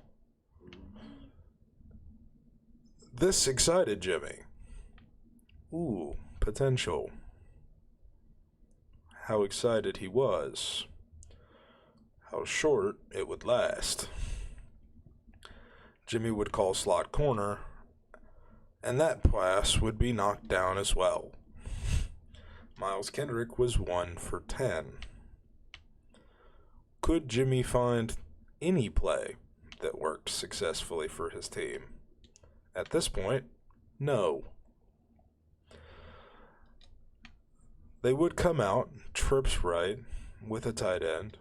This excited Jimmy. Ooh, potential. How excited he was. How short it would last. Jimmy would call slot corner, and that pass would be knocked down as well. Miles Kendrick was 1 for 10. Could Jimmy find any play that worked successfully for his team? At this point, no. They would come out, trips right, with a tight end,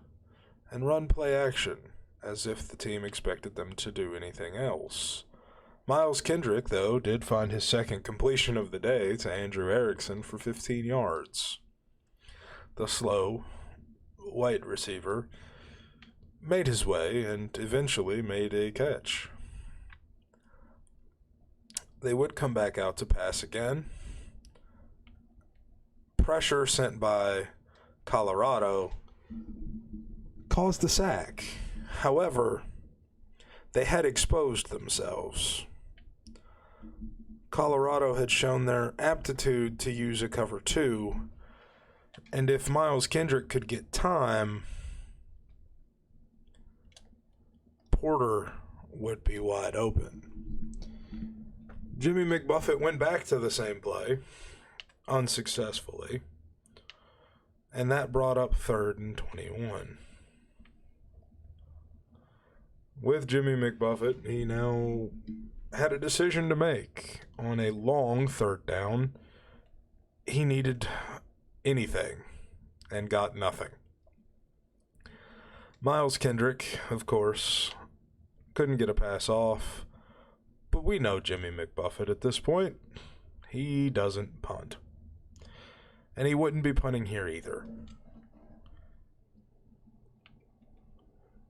and run play action, as if the team expected them to do anything else. Miles Kendrick, though, did find his second completion of the day to Andrew Erickson for 15 yards. The slow, white receiver made his way and eventually made a catch. They would come back out to pass again. Pressure sent by Colorado caused the sack. However, they had exposed themselves. Colorado had shown their aptitude to use a cover 2, and if Miles Kendrick could get time, Porter would be wide open. Jimmy McBuffet went back to the same play, unsuccessfully, and that brought up 3rd and 21. With Jimmy McBuffet, he now had a decision to make. On a long 3rd down, he needed anything and got nothing. Miles Kendrick, of course, couldn't get a pass off. But we know Jimmy McBuffet at this point. He doesn't punt. And he wouldn't be punting here either.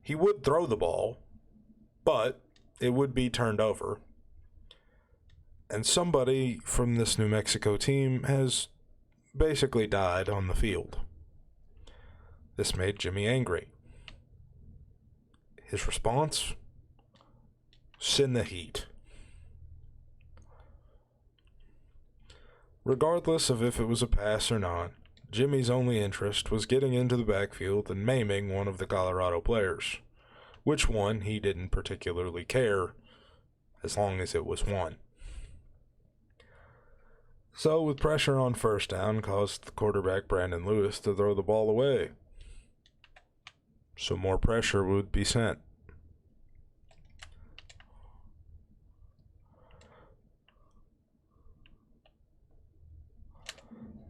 He would throw the ball, but it would be turned over. And somebody from this New Mexico team has basically died on the field. This made Jimmy angry. His response? Send the heat. Regardless of if it was a pass or not, Jimmy's only interest was getting into the backfield and maiming one of the Colorado players. Which one, he didn't particularly care, as long as it was one. So, with pressure on 1st down, caused the quarterback Brandon Lewis to throw the ball away. So more pressure would be sent.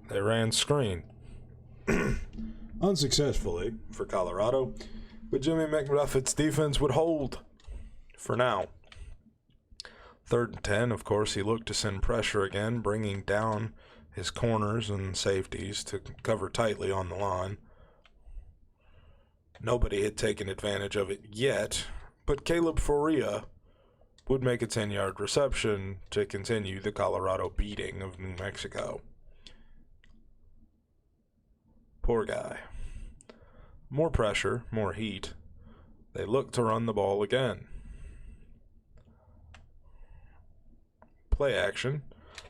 They ran screen. Unsuccessfully for Colorado, but Jimmy McBuffet's defense would hold for now. 3rd and 10, of course, he looked to send pressure again, bringing down his corners and safeties to cover tightly on the line. Nobody had taken advantage of it yet, but Caleb Faria would make a 10-yard reception to continue the Colorado beating of New Mexico. Poor guy. More pressure, more heat. They look to run the ball again. Play action.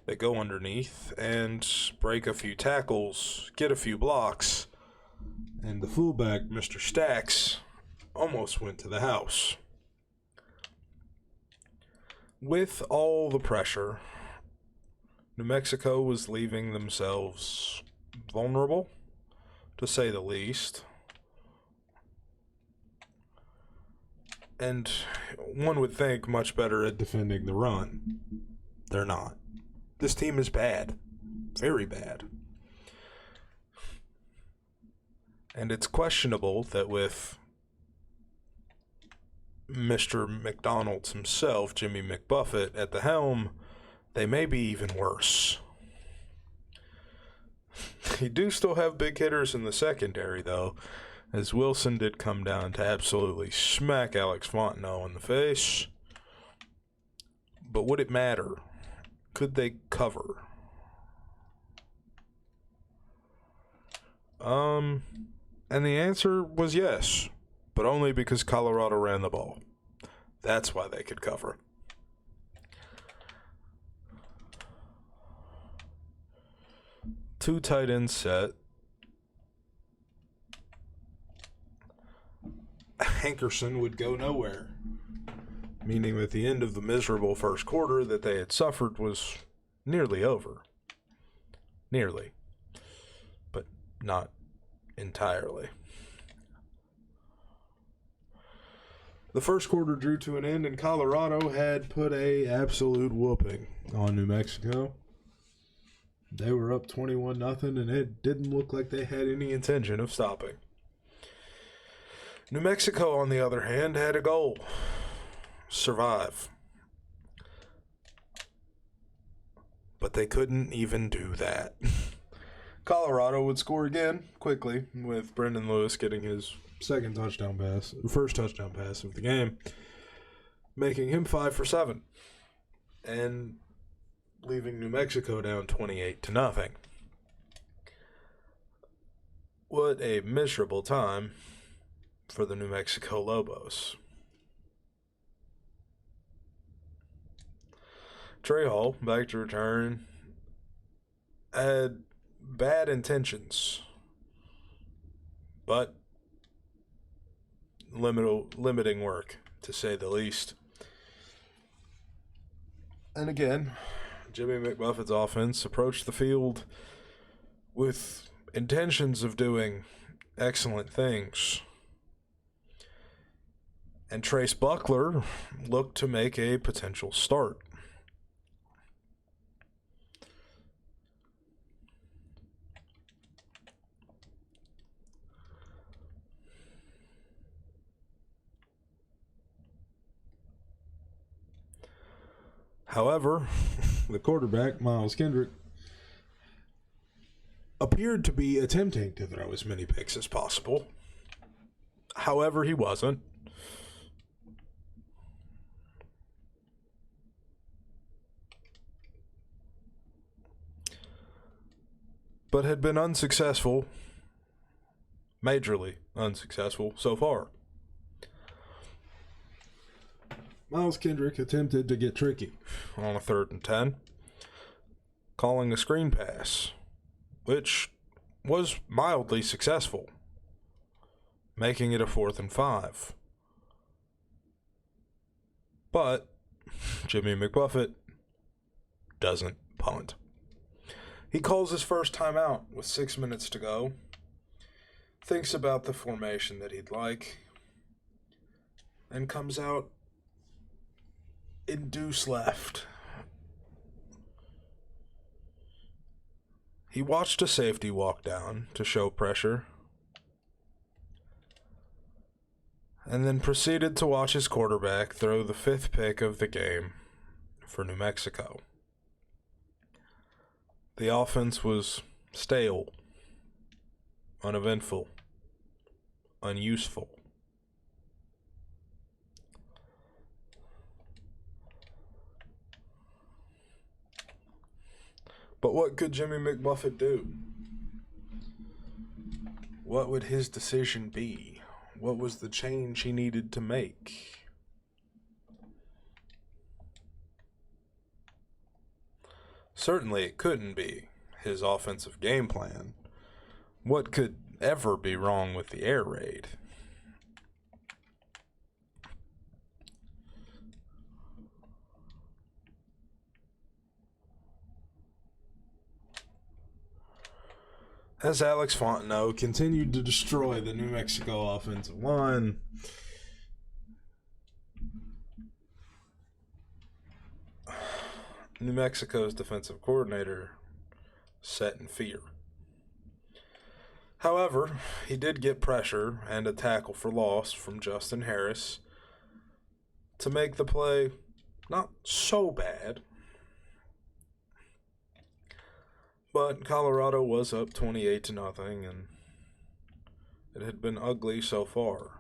They go underneath and break a few tackles, get a few blocks, and the fullback, Mr. Stacks, almost went to the house. With all the pressure, New Mexico was leaving themselves vulnerable, to say the least. And one would think much better at defending the run. They're not. This team is bad. Very bad. And it's questionable that with Mr. McDonald's himself, Jimmy McBuffet, at the helm, they may be even worse. You do still have big hitters in the secondary, though, as Wilson did come down to absolutely smack Alex Fontenot in the face. But would it matter? Could they cover? And the answer was yes, but only because Colorado ran the ball. That's why they could cover. Two tight end set. Hankerson would go nowhere, meaning that the end of the miserable first quarter that they had suffered was nearly over. Nearly. But not entirely. The first quarter drew to an end, and Colorado had put a absolute whooping on New Mexico. They were up 21-0, and it didn't look like they had any intention of stopping. New Mexico, on the other hand, had a goal. Survive. But they couldn't even do that. Colorado would score again, quickly, with Brendan Lewis getting his first touchdown pass of the game, making him 5 for 7, and leaving New Mexico down 28-0. What a miserable time for the New Mexico Lobos. Trey Hall, back to return, had bad intentions, but limiting work, to say the least. And again, Jimmy McBuffet's offense approached the field with intentions of doing excellent things. And Trace Buckler looked to make a potential start. However, the quarterback, Miles Kendrick, appeared to be attempting to throw as many picks as possible. However, he wasn't. But had been unsuccessful, majorly unsuccessful so far. Miles Kendrick attempted to get tricky on a 3rd and 10, calling a screen pass, which was mildly successful, making it a 4th and 5. But Jimmy McBuffet doesn't punt. He calls his first timeout with 6 minutes to go, thinks about the formation that he'd like, and comes out in deuce left. He watched a safety walk down to show pressure, and then proceeded to watch his quarterback throw the 5th pick of the game for New Mexico. The offense was stale, uneventful, unuseful. But what could Jimmy McBuffet do? What would his decision be? What was the change he needed to make? Certainly it couldn't be his offensive game plan. What could ever be wrong with the air raid? As Alex Fontenot continued to destroy the New Mexico offensive line, New Mexico's defensive coordinator sat in fear. However, he did get pressure and a tackle for loss from Justin Harris to make the play not so bad. But Colorado was up 28-0, and it had been ugly so far.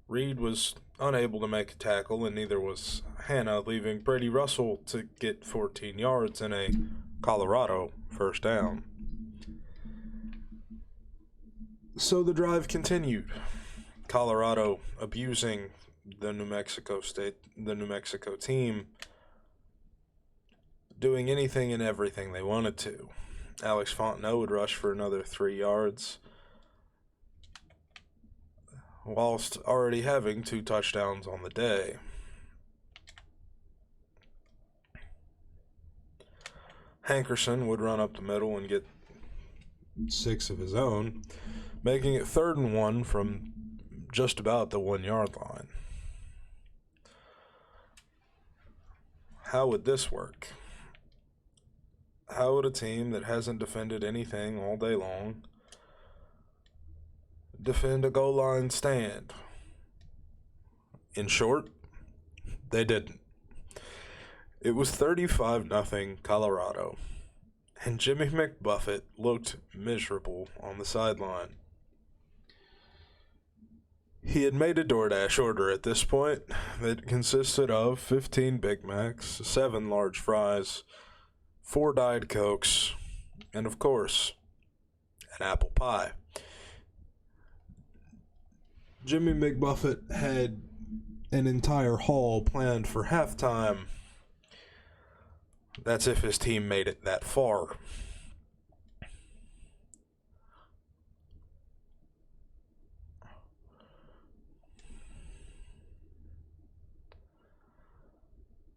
Reed was unable to make a tackle, and neither was Hanna, leaving Brady Russell to get 14 yards in a Colorado first down. So the drive continued. Colorado abusing the New Mexico team, doing anything and everything they wanted to. Alex Fontenot would rush for another 3 yards, whilst already having 2 touchdowns on the day. Hankerson would run up the middle and get 6 of his own, making it 3rd and 1 from just about the 1-yard line. How would this work? How would a team that hasn't defended anything all day long defend a goal line stand? In short, they didn't. It was 35-0 Colorado, and Jimmy McBuffet looked miserable on the sideline. He had made a DoorDash order at this point that consisted of 15 Big Macs, 7 large fries, 4 Diet Cokes, and of course, an apple pie. Jimmy McBuffet had an entire haul planned for halftime. That's if his team made it that far.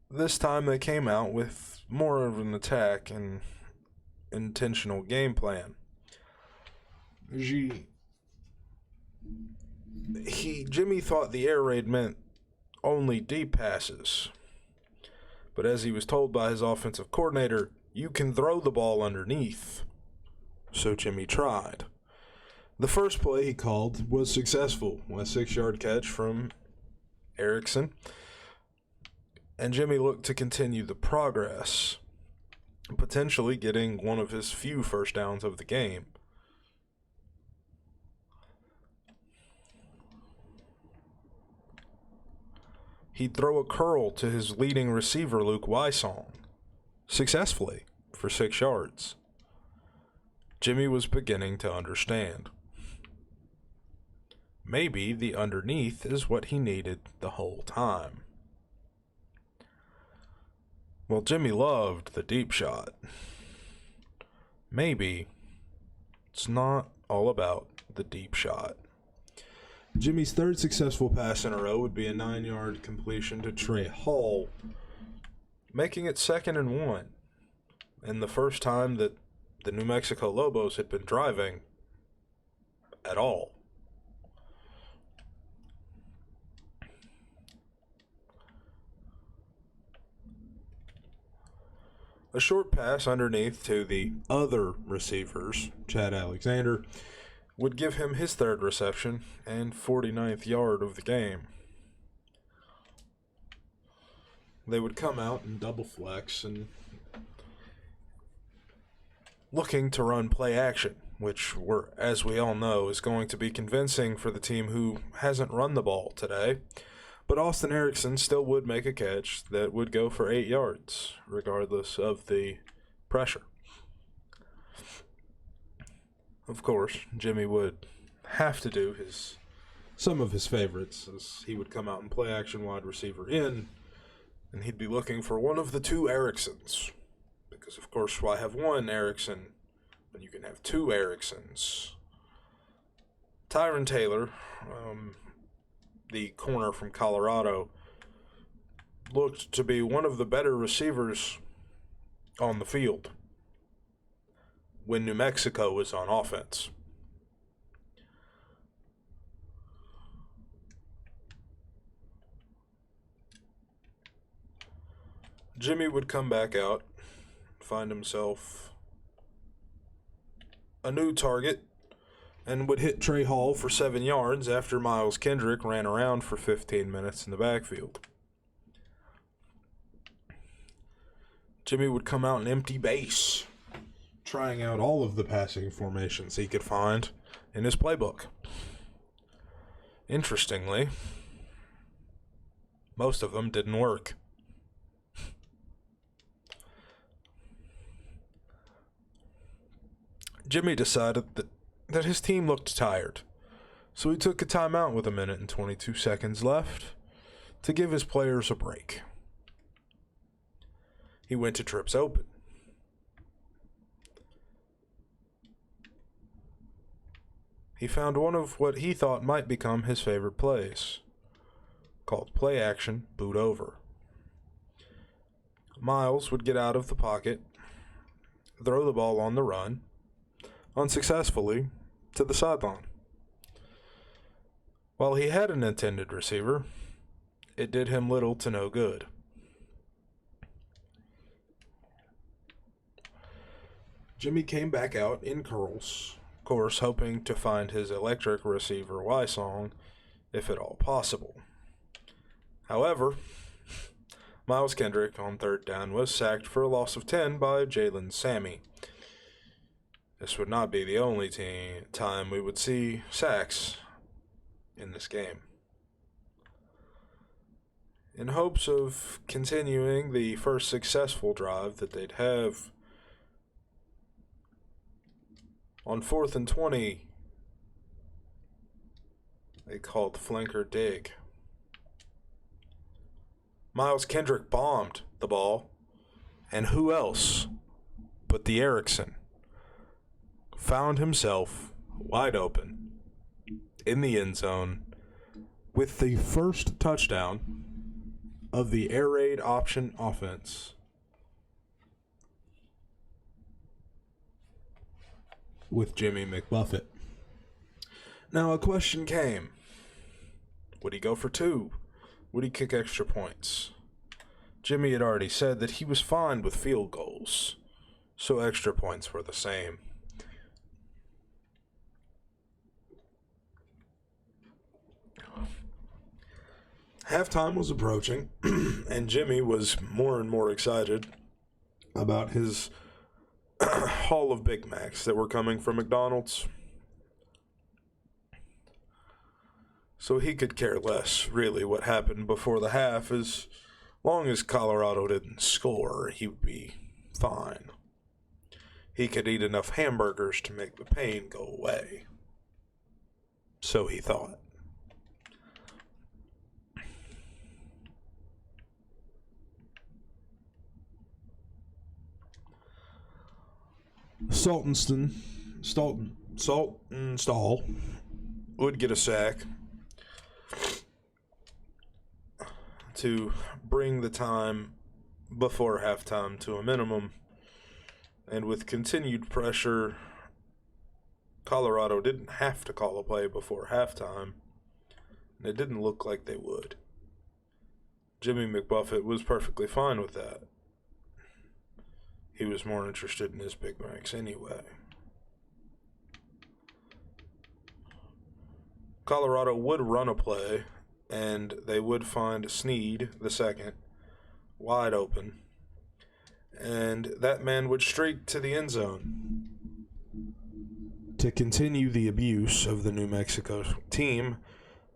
This time they came out with more of an attack and intentional game plan. Jimmy thought the air raid meant only deep passes, but as he was told by his offensive coordinator, you can throw the ball underneath. So Jimmy tried. The first play he called was successful, a 6-yard catch from Erickson, and Jimmy looked to continue the progress, potentially getting one of his few first downs of the game. He'd throw a curl to his leading receiver, Luke Wysong, successfully for 6 yards. Jimmy was beginning to understand. Maybe the underneath is what he needed the whole time. Well, Jimmy loved the deep shot. Maybe it's not all about the deep shot. Jimmy's 3rd successful pass in a row would be a 9-yard completion to Trey Hall, making it 2nd and 1, and the first time that the New Mexico Lobos had been driving at all. A short pass underneath to the other receivers, Chad Alexander, would give him his 3rd reception and 49th yard of the game. They would come out and double flex and looking to run play action, which, as we all know, is going to be convincing for the team who hasn't run the ball today. But Austin Erickson still would make a catch that would go for 8 yards, regardless of the pressure. Of course, Jimmy would have to do some of his favorites, as he would come out and play action wide receiver in, and he'd be looking for one of the two Ericksons. Because, of course, why have one Erickson when you can have two Ericksons? Tyron Taylor, the corner from Colorado, looked to be one of the better receivers on the field when New Mexico was on offense. Jimmy would come back out, find himself a new target, and would hit Trey Hall for 7 yards after Miles Kendrick ran around for 15 minutes in the backfield. Jimmy would come out and empty base, trying out all of the passing formations he could find in his playbook. Interestingly, most of them didn't work. Jimmy decided that his team looked tired, so he took a timeout with 1 minute and 22 seconds left to give his players a break. He went to trips open. He found one of what he thought might become his favorite plays, called play action boot over. Miles would get out of the pocket, throw the ball on the run, unsuccessfully, to the sideline. While he had an intended receiver, it did him little to no good. Jimmy came back out in curls, of course, hoping to find his electric receiver Y-Song, if at all possible. However, Miles Kendrick on third down was sacked for a loss of 10 by Jalen Sammy. This would not be the only time we would see sacks in this game. In hopes of continuing the first successful drive that they'd have, on 4th and 20, they called flanker dig. Miles Kendrick bombed the ball, and who else but the Erickson found himself wide open in the end zone with the first touchdown of the air raid option offense. With Jimmy McBuffet. Now a question came. Would he go for 2? Would he kick extra points? Jimmy had already said that he was fine with field goals, so extra points were the same. Halftime was approaching, and Jimmy was more and more excited about his haul of Big Macs that were coming from McDonald's. So he could care less, really, what happened before the half. As long as Colorado didn't score, he would be fine. He could eat enough hamburgers to make the pain go away. So he thought. Saltonstall would get a sack to bring the time before halftime to a minimum, and with continued pressure, Colorado didn't have to call a play before halftime, and it didn't look like they would. Jimmy McBuffet was perfectly fine with that. He was more interested in his Big Macs anyway. Colorado would run a play, and they would find Snead, the second, wide open. And that man would streak to the end zone to continue the abuse of the New Mexico team,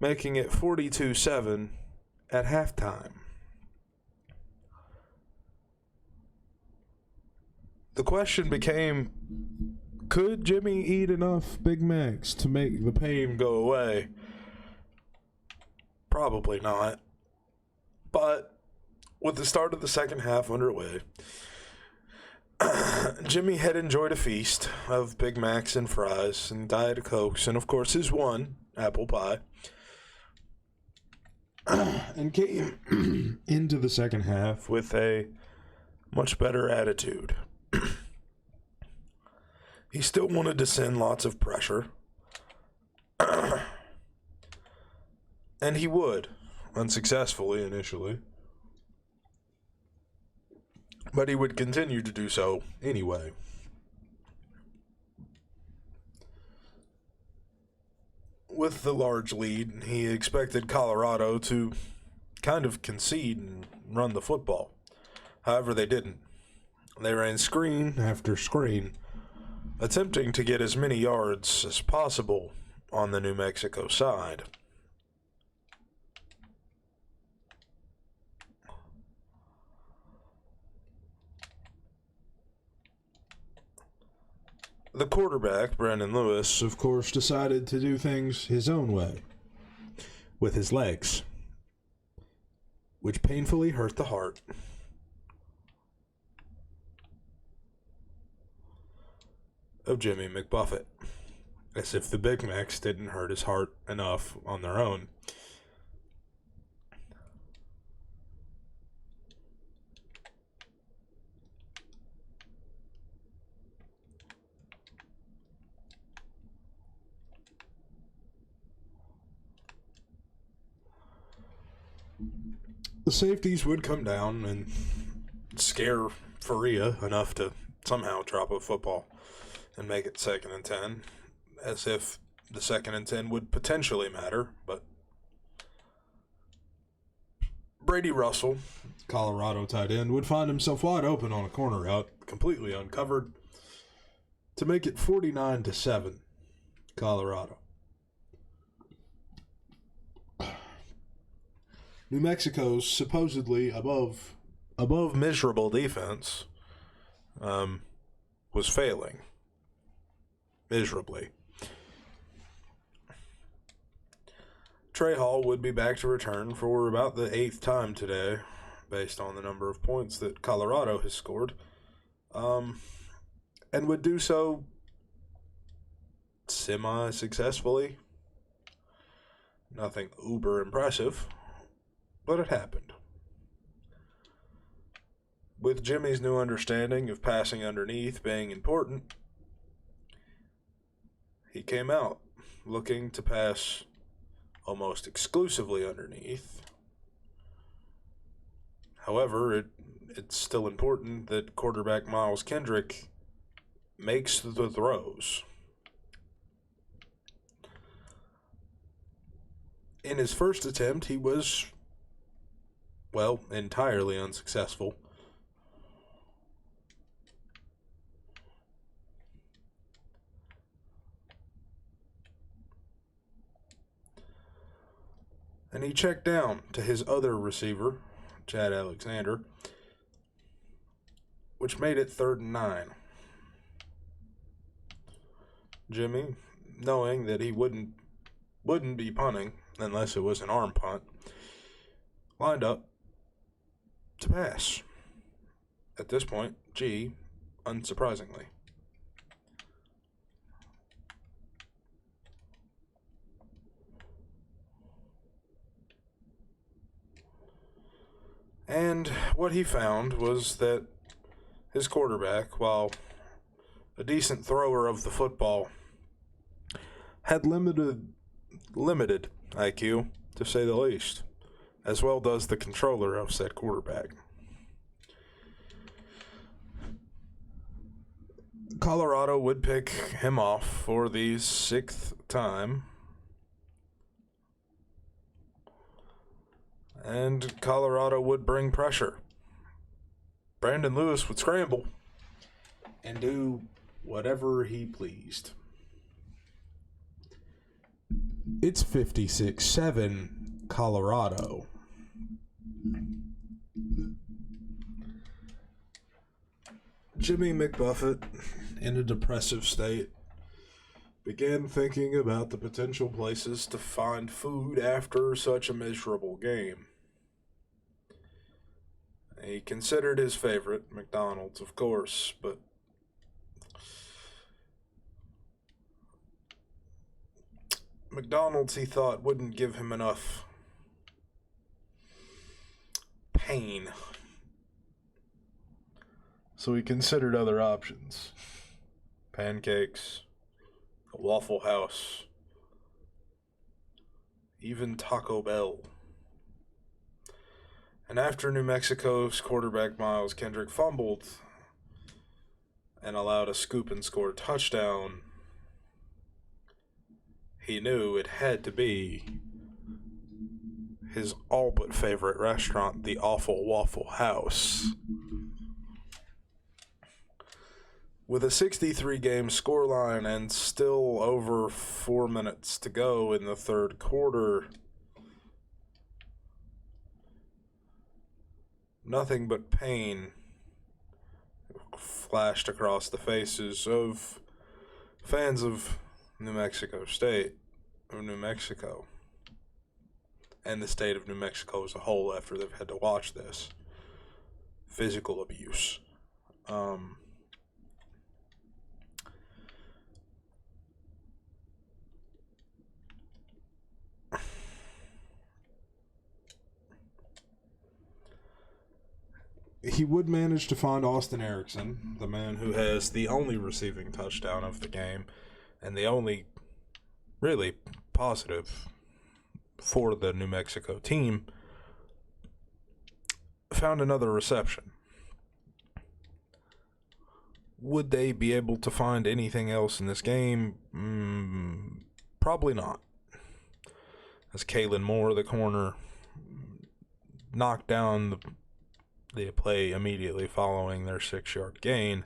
making it 42-7 at halftime. The question became, could Jimmy eat enough Big Macs to make the pain go away? Probably not. But with the start of the second half underway, Jimmy had enjoyed a feast of Big Macs and fries and Diet Cokes and, of course, his one apple pie. And came into the second half with a much better attitude. He still wanted to send lots of pressure. And he would, unsuccessfully initially. But he would continue to do so anyway. With the large lead, he expected Colorado to kind of concede and run the football. However, they didn't. They ran screen after screen, attempting to get as many yards as possible on the New Mexico side. The quarterback, Brandon Lewis, of course, decided to do things his own way, with his legs, which painfully hurt the heart of Jimmy McBuffet, as if the Big Macs didn't hurt his heart enough on their own. The safeties would come down and scare Faria enough to somehow drop a football and make it 2nd and 10, as if the 2nd and 10 would potentially matter. But Brady Russell, Colorado tight end, would find himself wide open on a corner route, completely uncovered, to make it 49-7, Colorado. New Mexico's supposedly above miserable defense was failing miserably. Trey Hall would be back to return for about the 8th time today, based on the number of points that Colorado has scored, and would do so semi-successfully. Nothing uber impressive, but it happened. With Jimmy's new understanding of passing underneath being important, he came out looking to pass almost exclusively underneath. However, it's still important that quarterback Miles Kendrick makes the throws. In his first attempt, he was, entirely unsuccessful. And he checked down to his other receiver, Chad Alexander, which made it 3rd and 9. Jimmy, knowing that he wouldn't be punting unless it was an arm punt, lined up to pass. At this point, unsurprisingly. And what he found was that his quarterback, while a decent thrower of the football, had limited IQ, to say the least, as well does the controller of said quarterback. Colorado would pick him off for the 6th time. And Colorado would bring pressure. Brandon Lewis would scramble and do whatever he pleased. It's 56-7 Colorado. Jimmy McBuffet, in a depressive state, began thinking about the potential places to find food after such a miserable game. He considered his favorite, McDonald's, of course, but McDonald's, he thought, wouldn't give him enough pain. So he considered other options. Pancakes, a Waffle House, even Taco Bell. And after New Mexico's quarterback Miles Kendrick fumbled and allowed a scoop and score touchdown, he knew it had to be his all but favorite restaurant, the Awful Waffle House. With a 63-game scoreline and still over 4 minutes to go in the third quarter, nothing but pain flashed across the faces of fans of New Mexico State, or New Mexico, and the state of New Mexico as a whole after they've had to watch this. Physical abuse. He would manage to find Austin Erickson, the man who has the only receiving touchdown of the game, and the only really positive for the New Mexico team, found another reception. Would they be able to find anything else in this game? Probably not. As Kalen Moore, the corner, knocked down the play immediately following their 6-yard gain,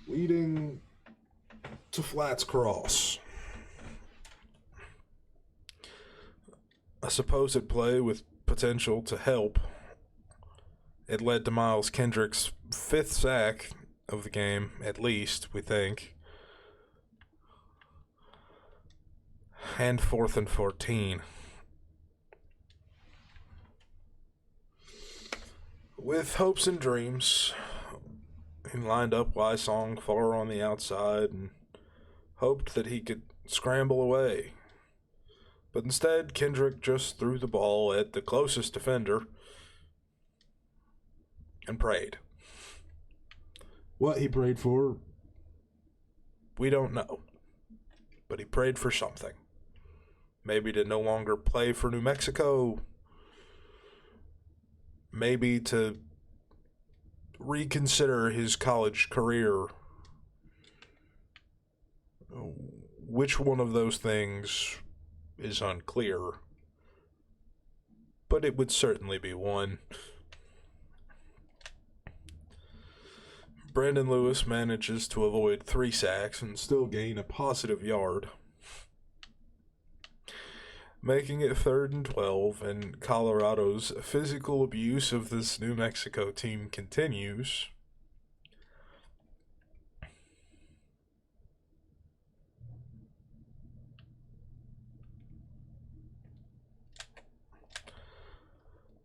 leading to Flats Cross. A supposed play with potential to help. It led to Miles Kendrick's 5th sack of the game, at least, we think. And 4th and 14. With hopes and dreams, he lined up Wysong far on the outside and hoped that he could scramble away. But instead, Kendrick just threw the ball at the closest defender and prayed. What he prayed for, we don't know. But he prayed for something. Maybe to no longer play for New Mexico. Maybe to reconsider his college career. Which one of those things is unclear, but it would certainly be one. Brandon Lewis manages to avoid 3 sacks and still gain a positive yard, making it 3rd and 12, and Colorado's physical abuse of this New Mexico team continues.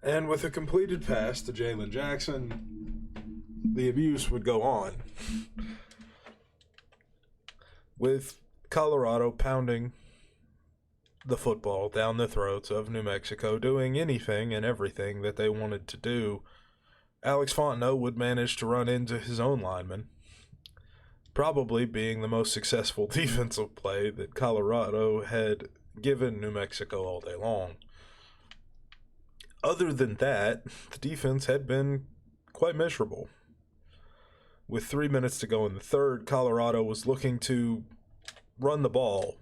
And with a completed pass to Jalen Jackson, the abuse would go on, with Colorado pounding the football down the throats of New Mexico, doing anything and everything that they wanted to do. Alex Fontenot would manage to run into his own lineman, probably being the most successful defensive play that Colorado had given New Mexico all day long. Other than that, the defense had been quite miserable. With 3 minutes to go in the third, Colorado was looking to run the ball.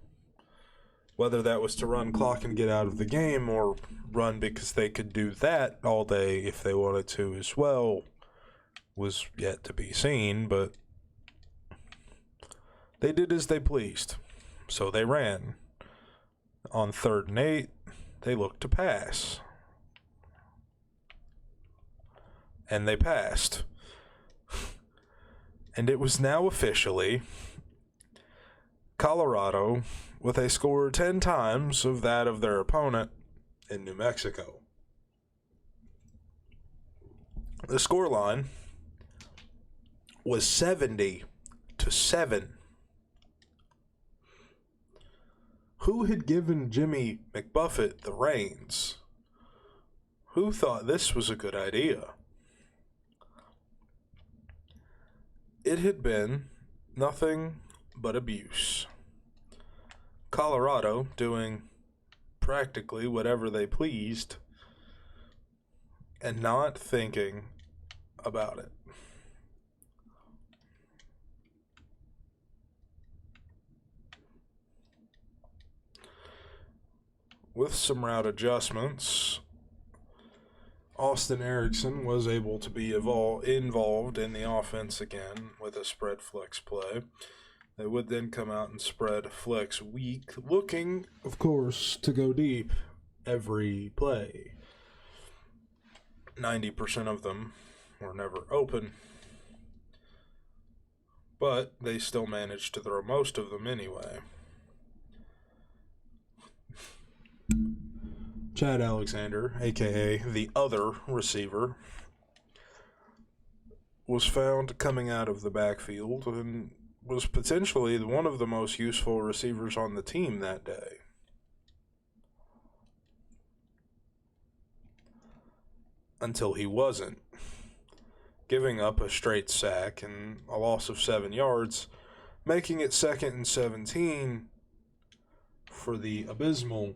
Whether that was to run clock and get out of the game, or run because they could do that all day if they wanted to as well, was yet to be seen, but they did as they pleased. So they ran. On 3rd and 8, they looked to pass. and they passed. And it was now officially Colorado with a score 10 times of that of their opponent in New Mexico. The scoreline was 70-7. Who had given Jimmy McBuffet the reins? Who thought this was a good idea? It had been nothing but abuse. Colorado doing practically whatever they pleased and not thinking about it. With some route adjustments, Austin Erickson was able to be involved in the offense again with a spread flex play. They would then come out and spread flex weak, looking, of course, to go deep every play. 90% of them were never open, but they still managed to throw most of them anyway. Chad Alexander, a.k.a. the other receiver, was found coming out of the backfield and was potentially one of the most useful receivers on the team that day. Until he wasn't, giving up a straight sack and a loss of 7 yards, making it 2nd and 17 for the abysmal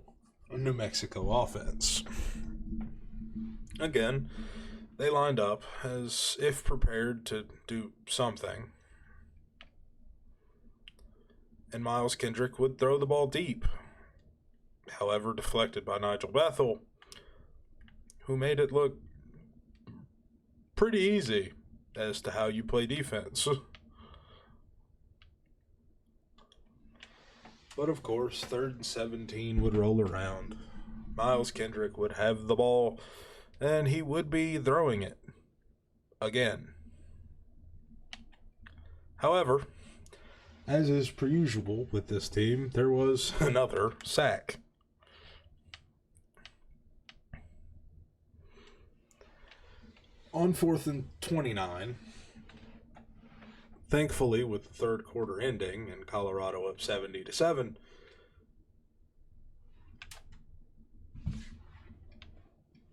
New Mexico offense. Again, they lined up as if prepared to do something. And Miles Kendrick would throw the ball deep. However, deflected by Nigel Bethel, who made it look pretty easy as to how you play defense. But of course, 3rd and 17 would roll around. Miles Kendrick would have the ball, and he would be throwing it again. However, as is per usual with this team, there was another sack. On 4th and 29, thankfully, with the third quarter ending and Colorado up 70-7,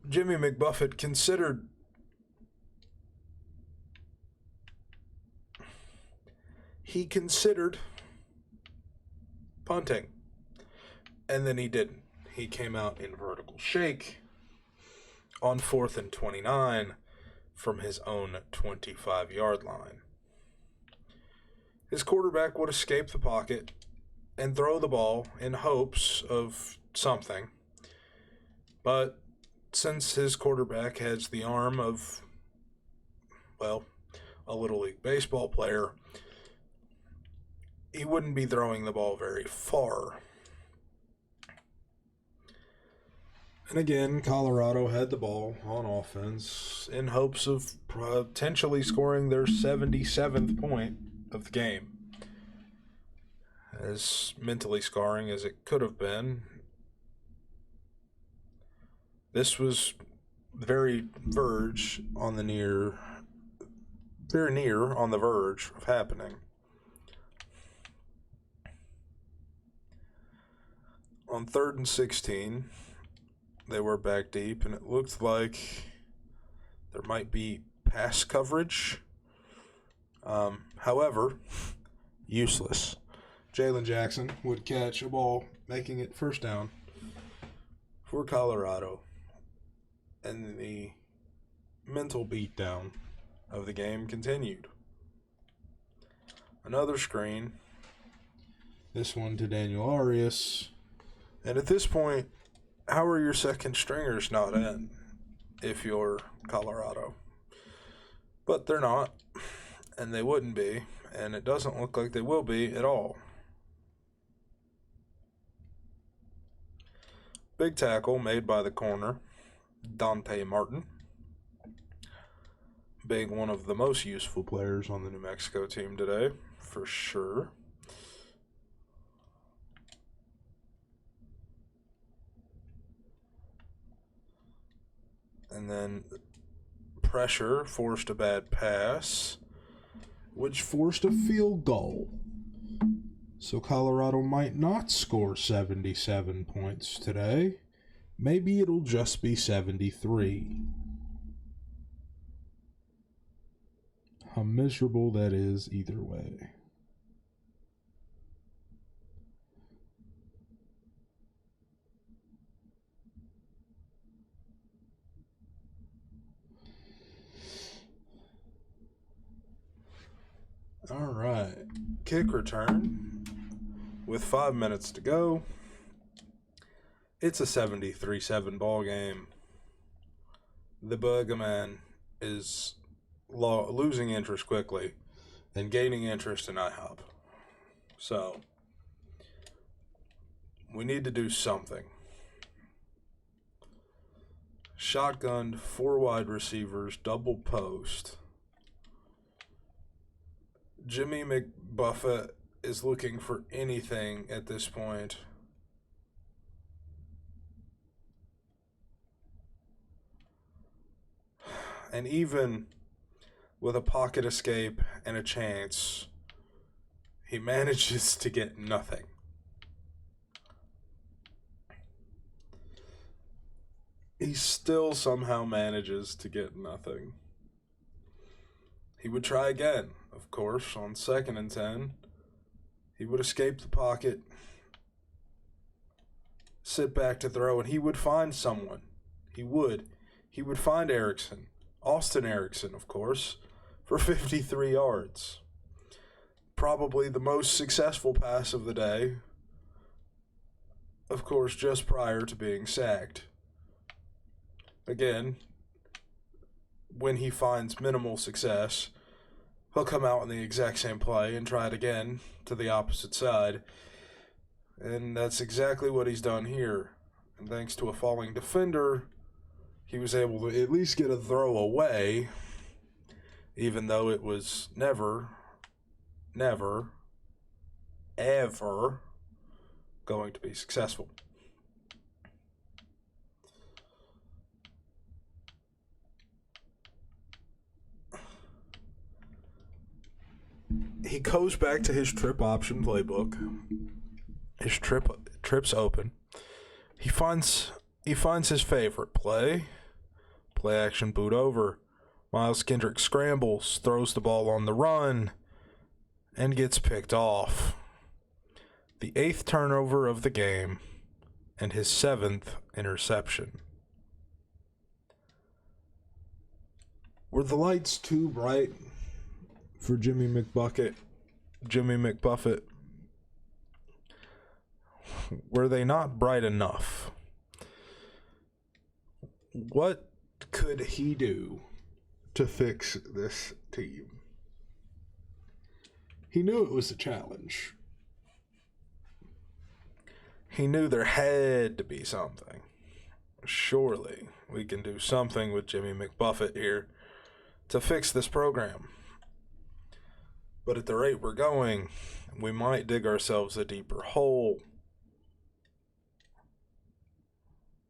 Jimmy McBuffet considered punting, and then he didn't. He came out in vertical shake on 4th and 29 from his own 25-yard line. His quarterback would escape the pocket and throw the ball in hopes of something. But since his quarterback has the arm of, well, a Little League baseball player, he wouldn't be throwing the ball very far. And again, Colorado had the ball on offense in hopes of potentially scoring their 77th point of the game. As mentally scarring as it could have been, this was very near on the verge of happening. On 3rd and 16, they were back deep, and it looked like there might be pass coverage. However, useless. Jalen Jackson would catch a ball, making it first down for Colorado. And the mental beatdown of the game continued. Another screen. This one to Daniel Arias. And at this point, how are your second stringers not in if you're Colorado? But they're not, and they wouldn't be, and it doesn't look like they will be at all. Big tackle made by the corner, Dante Martin. being one of the most useful players on the New Mexico team today, for sure. And then pressure forced a bad pass, which forced a field goal. So Colorado might not score 77 points today. Maybe it'll just be 73. How miserable that is either way. All right. Kick return with 5 minutes to go. It's a 73-7 ball game. The Buggerman is losing interest quickly and gaining interest in IHOP. So, we need to do something. Shotgunned, 4 wide receivers, double post. Jimmy McBuffet is looking for anything at this point. And even with a pocket escape and a chance, he manages to get nothing. He still somehow manages to get nothing. He would try again, of course, on 2nd and 10. He would escape the pocket, sit back to throw, and he would find someone. He would find Erickson. Austin Erickson, of course, for 53 yards. Probably the most successful pass of the day. Of course, just prior to being sacked. Again, when he finds minimal success, he'll come out in the exact same play and try it again to the opposite side. And that's exactly what he's done here. And thanks to a falling defender, he was able to at least get a throw away, even though it was never, ever going to be successful. He goes back to his trip option playbook. His trip's open. He finds his favorite play. Play action boot over. Miles Kendrick scrambles, throws the ball on the run, and gets picked off. The 8th turnover of the game, and his 7th interception. Were the lights too bright for Jimmy McBuffet? Were they not bright enough? What could he do to fix this team? He knew it was a challenge. He knew there had to be something. Surely we can do something with Jimmy McBuffet here to fix this program. But at the rate we're going, we might dig ourselves a deeper hole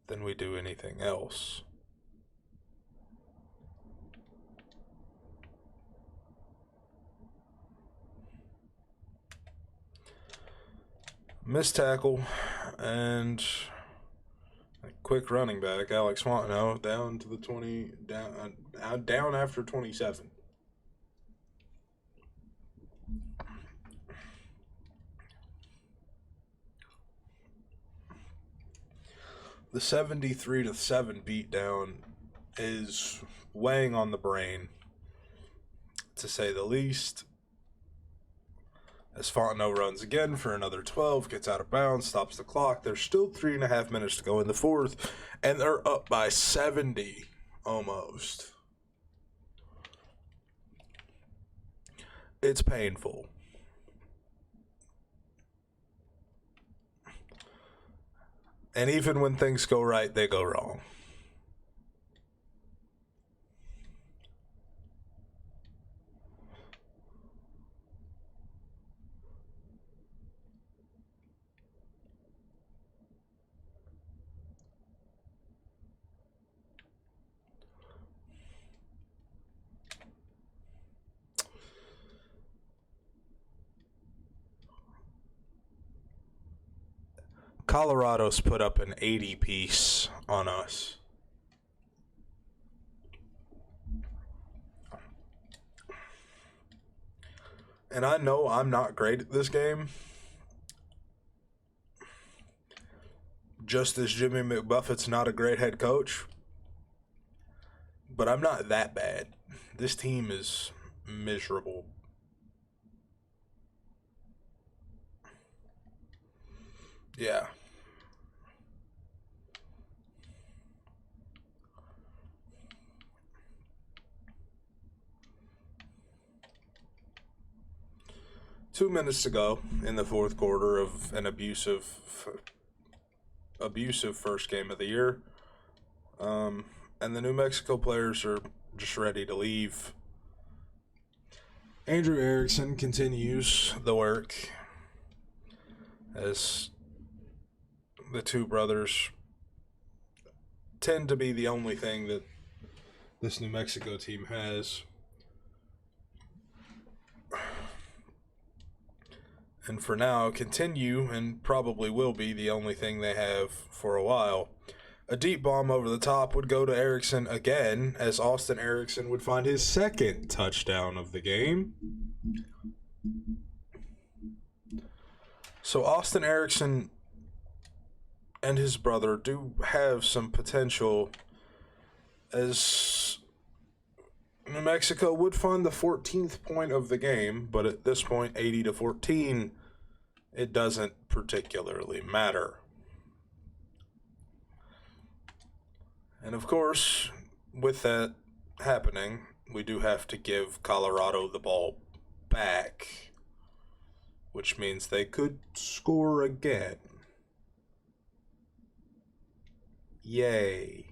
than we do anything else. Missed tackle and a quick running back, Alex Swantenow, down to the 20, down after 27. The 73-7 beatdown is weighing on the brain, to say the least. As Fontenot runs again for another 12, gets out of bounds, stops the clock. There's still 3.5 minutes to go in the 4th, and they're up by 70 almost. It's painful. And even when things go right, they go wrong. Colorado's put up an 80 piece on us. And I know I'm not great at this game. Just as Jimmy McBuffet's not a great head coach. But I'm not that bad. This team is miserable. Yeah. Two minutes to go in the fourth quarter of an abusive first game of the year. And the New Mexico players are just ready to leave. Andrew Erickson continues the work as the two brothers tend to be the only thing that this New Mexico team has. And for now, continue and probably will be the only thing they have for a while. A deep bomb over the top would go to Erickson again, as Austin Erickson would find his second touchdown of the game. So Austin Erickson and his brother do have some potential, as New Mexico would find the 14th point of the game, but at this point, 80-14, it doesn't particularly matter. And of course, with that happening, we do have to give Colorado the ball back, which means they could score again. Yay.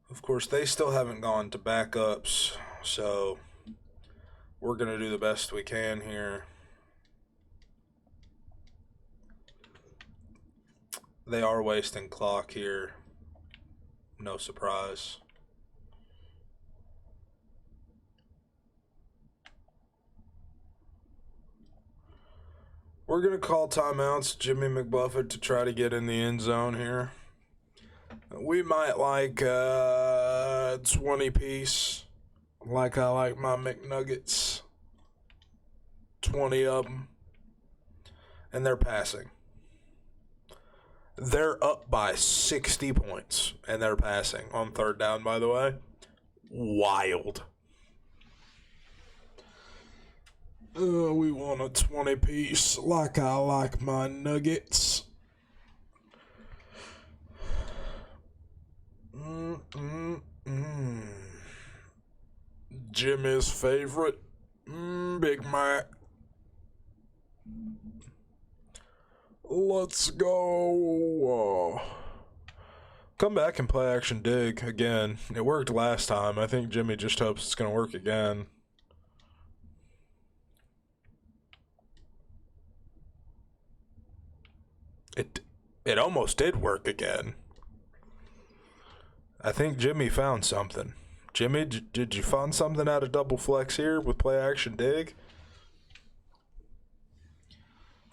Of course, they still haven't gone to backups, so we're going to do the best we can here. They are wasting clock here. No surprise. We're going to call timeouts, Jimmy McBuffet, to try to get in the end zone here. We might like 20 piece, like I like my McNuggets. 20 of them. And they're passing. They're up by 60 points, and they're passing on third down, by the way. Wild. We want a 20 piece, like I like my nuggets. Jimmy's favorite, Big Mac. Let's go. Come back and play action dig again. It worked last time. I think Jimmy just hopes it's going to work again. It almost did work again. I think Jimmy found something. Jimmy, did you find something out of double flex here with play action dig?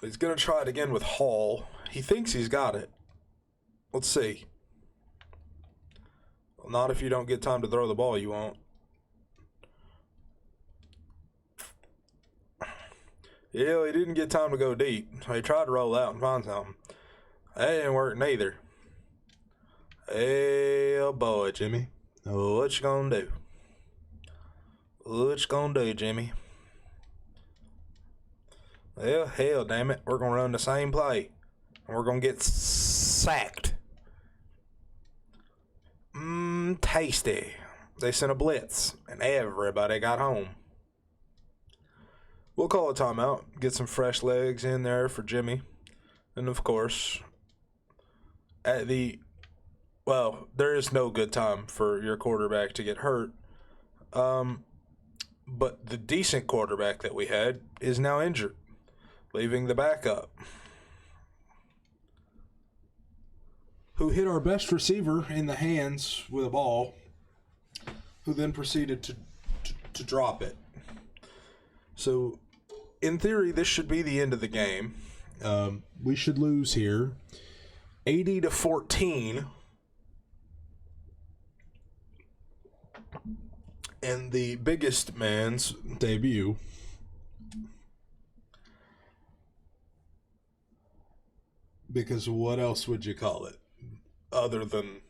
He's going to try it again with Hall. He thinks he's got it. Let's see. Well, not if you don't get time to throw the ball, you won't. Yeah, he didn't get time to go deep. So he tried to roll out and find something. That didn't work neither. Hey, boy, Jimmy. What you gonna do? What you gonna do, Jimmy? Well, hell, damn it. We're gonna run the same play. And we're gonna get sacked. Tasty. They sent a blitz, and everybody got home. We'll call a timeout. Get some fresh legs in there for Jimmy. And, of course, there is no good time for your quarterback to get hurt. But the decent quarterback that we had is now injured, leaving the backup, who hit our best receiver in the hands with a ball, who then proceeded to drop it. So in theory, this should be the end of the game. We should lose here 80-14 in the biggest man's debut. Because what else would you call it other than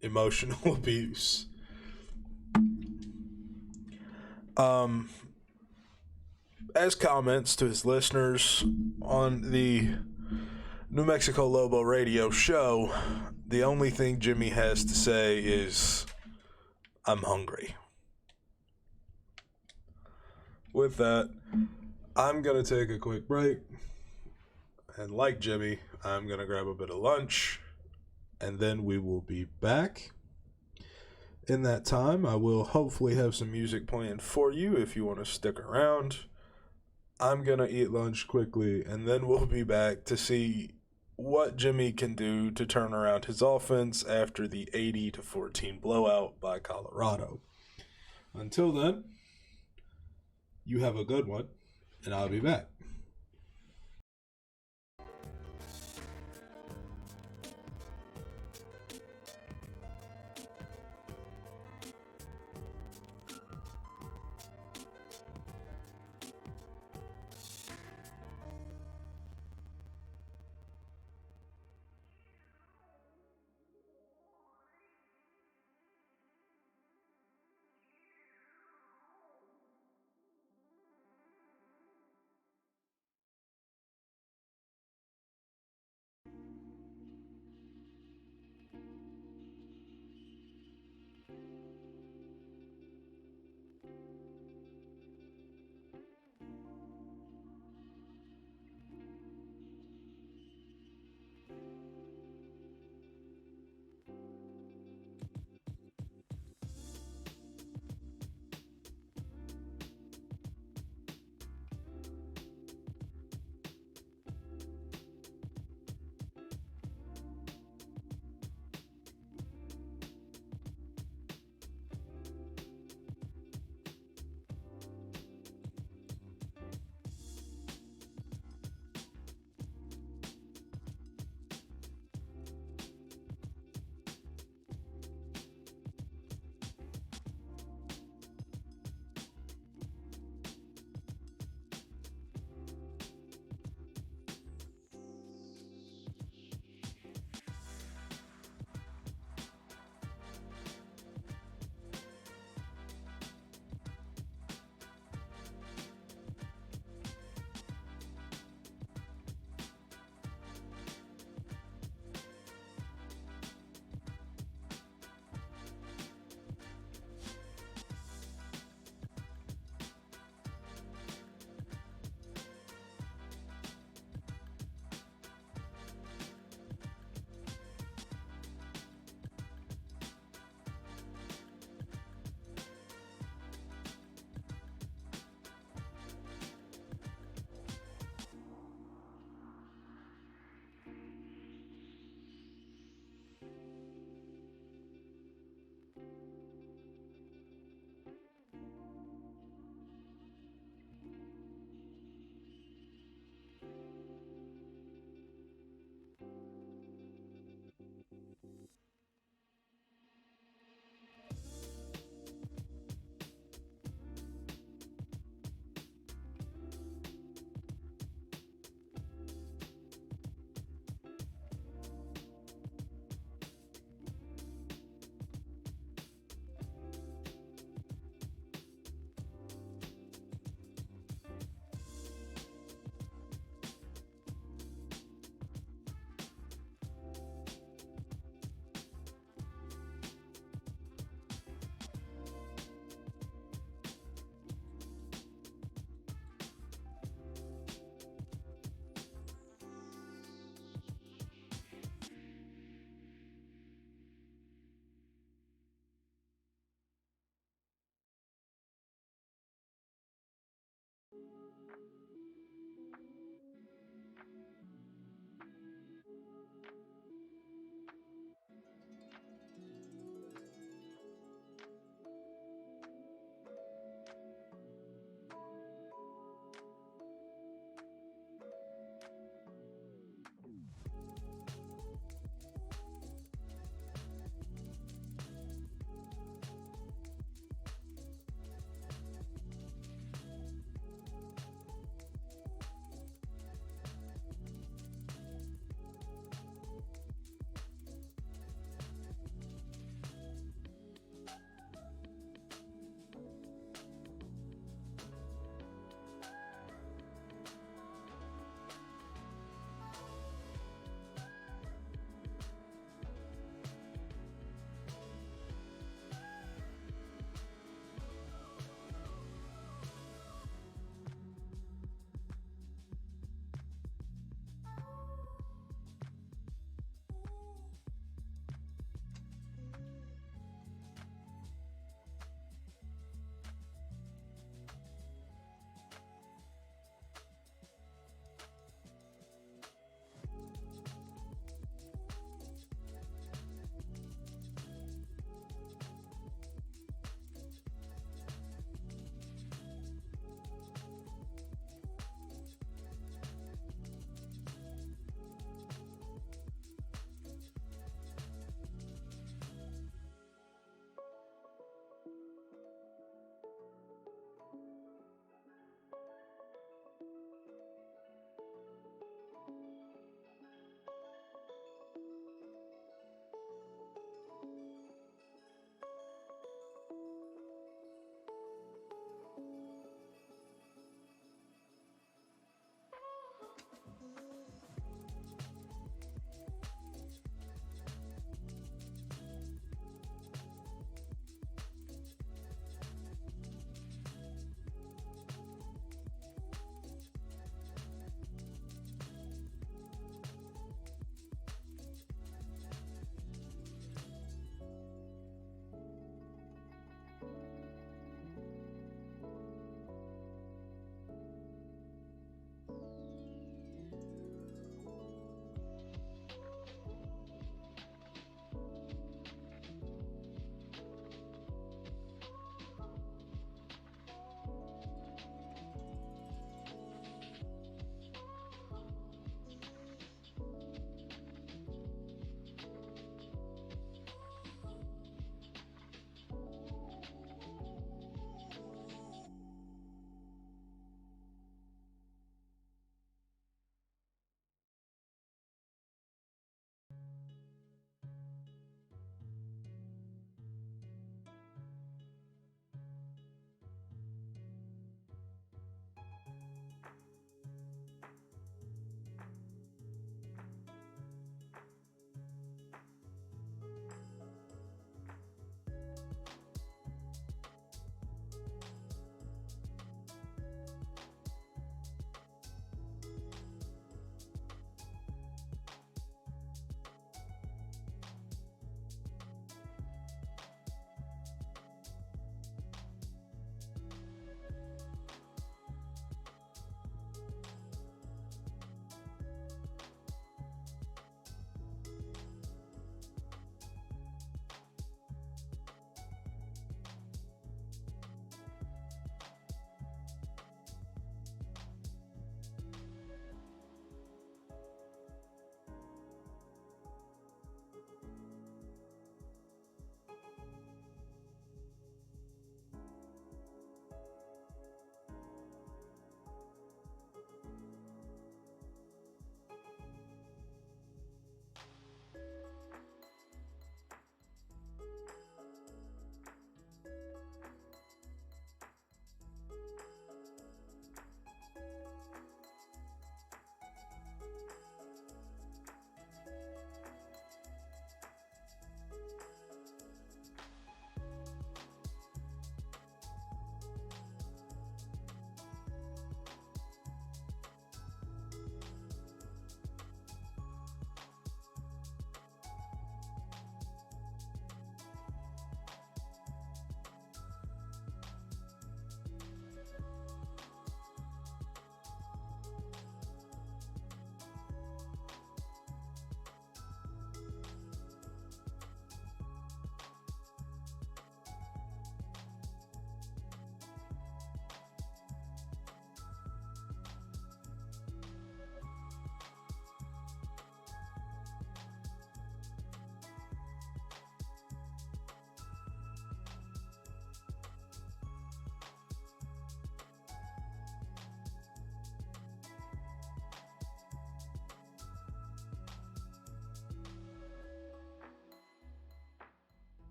emotional abuse? As comments to his listeners on the New Mexico Lobo radio show, the only thing Jimmy has to say is, I'm hungry. With that, I'm going to take a quick break. And like Jimmy, I'm going to grab a bit of lunch. And then we will be back. In that time, I will hopefully have some music playing for you if you want to stick around. I'm going to eat lunch quickly, and then we'll be back to see what Jimmy can do to turn around his offense after the 80-14 blowout by Colorado. Until then, you have a good one, and I'll be back.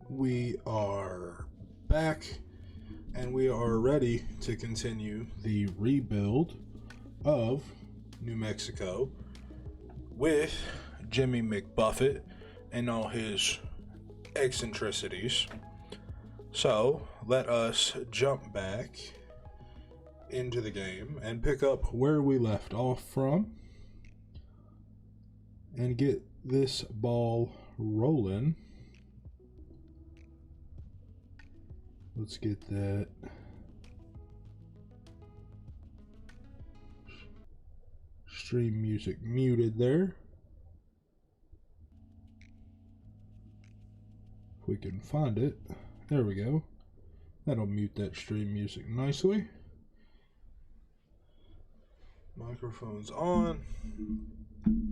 We are back and we are ready to continue the rebuild of New Mexico with Jimmy McBuffet and all his eccentricities. So let us jump back into the game and pick up where we left off from and get this ball rolling. Let's get that stream music muted there. If we can find it. There we go. That'll mute that stream music nicely. Microphone's on.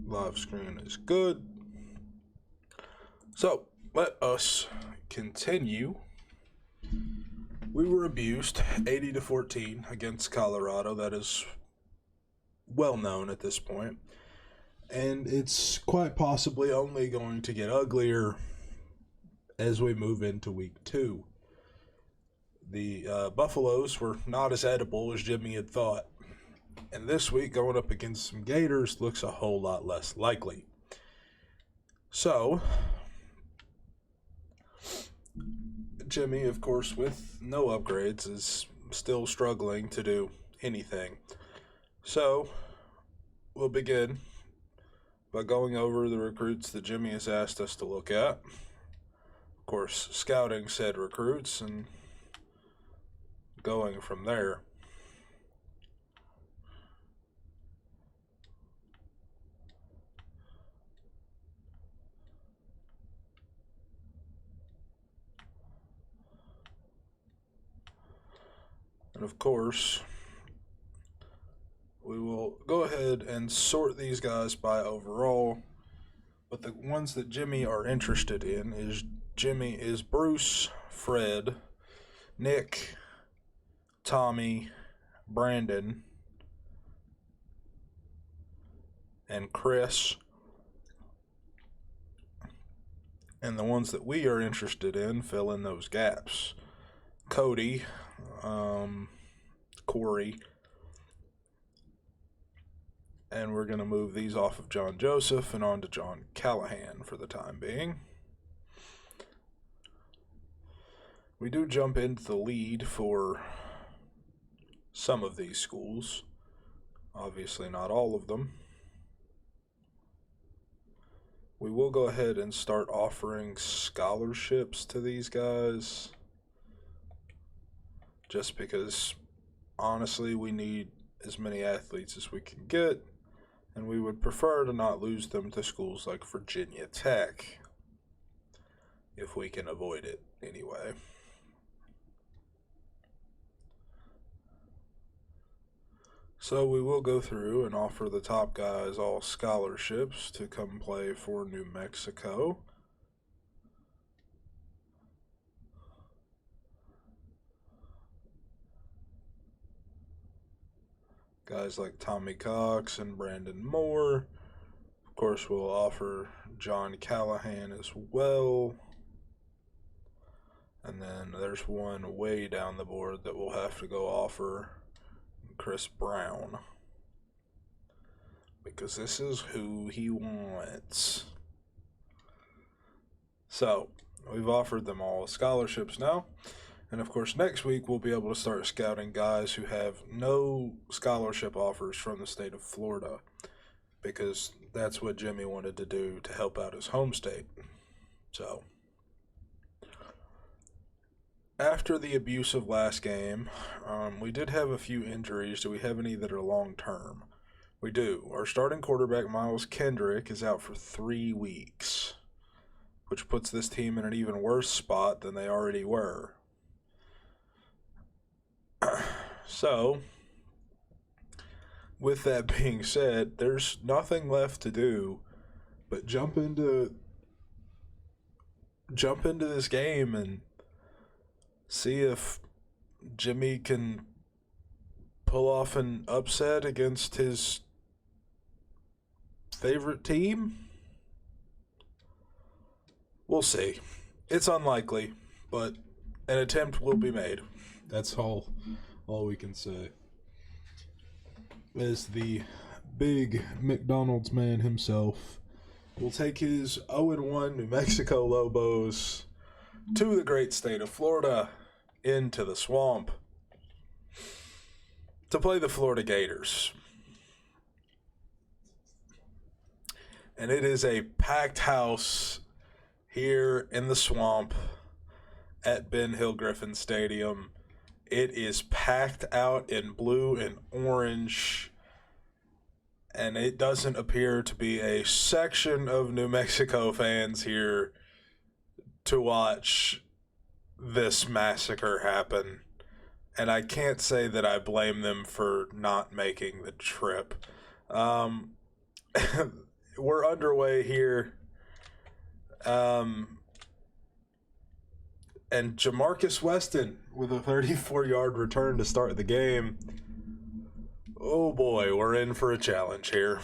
Live screen is good. So, let us continue. We were abused 80-14 against Colorado. That is well known at this point. And it's quite possibly only going to get uglier as we move into week 2. The Buffaloes were not as edible as Jimmy had thought. And this week, going up against some Gators looks a whole lot less likely. So, Jimmy, of course, with no upgrades, is still struggling to do anything. So, we'll begin by going over the recruits that Jimmy has asked us to look at. Of course, scouting said recruits and going from there. And of course, we will go ahead and sort these guys by overall. But the ones that Jimmy are interested in is Bruce, Fred, Nick, Tommy, Brandon, and Chris. And the ones that we are interested in fill in those gaps. Cody, Corey, and we're going to move these off of John Joseph and onto John Callahan for the time being. We do jump into the lead for some of these schools. Obviously not all of them. We will go ahead and start offering scholarships to these guys. Just because, honestly, we need as many athletes as we can get, and we would prefer to not lose them to schools like Virginia Tech, if we can avoid it anyway. So we will go through and offer the top guys all scholarships to come play for New Mexico. Guys like Tommy Cox and Brandon Moore. Of course, we'll offer John Callahan as well. And then there's one way down the board that we'll have to go offer Chris Brown. Because this is who he wants. So, we've offered them all scholarships now. And of course, next week we'll be able to start scouting guys who have no scholarship offers from the state of Florida, because that's what Jimmy wanted to do to help out his home state. So, after the abuse of last game, we did have a few injuries. Do we have any that are long-term? We do. Our starting quarterback, Miles Kendrick, is out for 3 weeks, which puts this team in an even worse spot than they already were. So, with that being said, there's nothing left to do but jump into this game and see if Jimmy can pull off an upset against his favorite team? We'll see. It's unlikely, but an attempt will be made. That's all we can say. As the big McDonald's man himself will take his 0-1 New Mexico Lobos to the great state of Florida, into the swamp, to play the Florida Gators. And it is a packed house here in the swamp at Ben Hill Griffin Stadium. It is packed out in blue and orange, and it doesn't appear to be a section of New Mexico fans here to watch this massacre happen. And I can't say that I blame them for not making the trip. We're underway here. And Jamarcus Weston with a 34-yard return to start the game. Oh boy, we're in for a challenge here.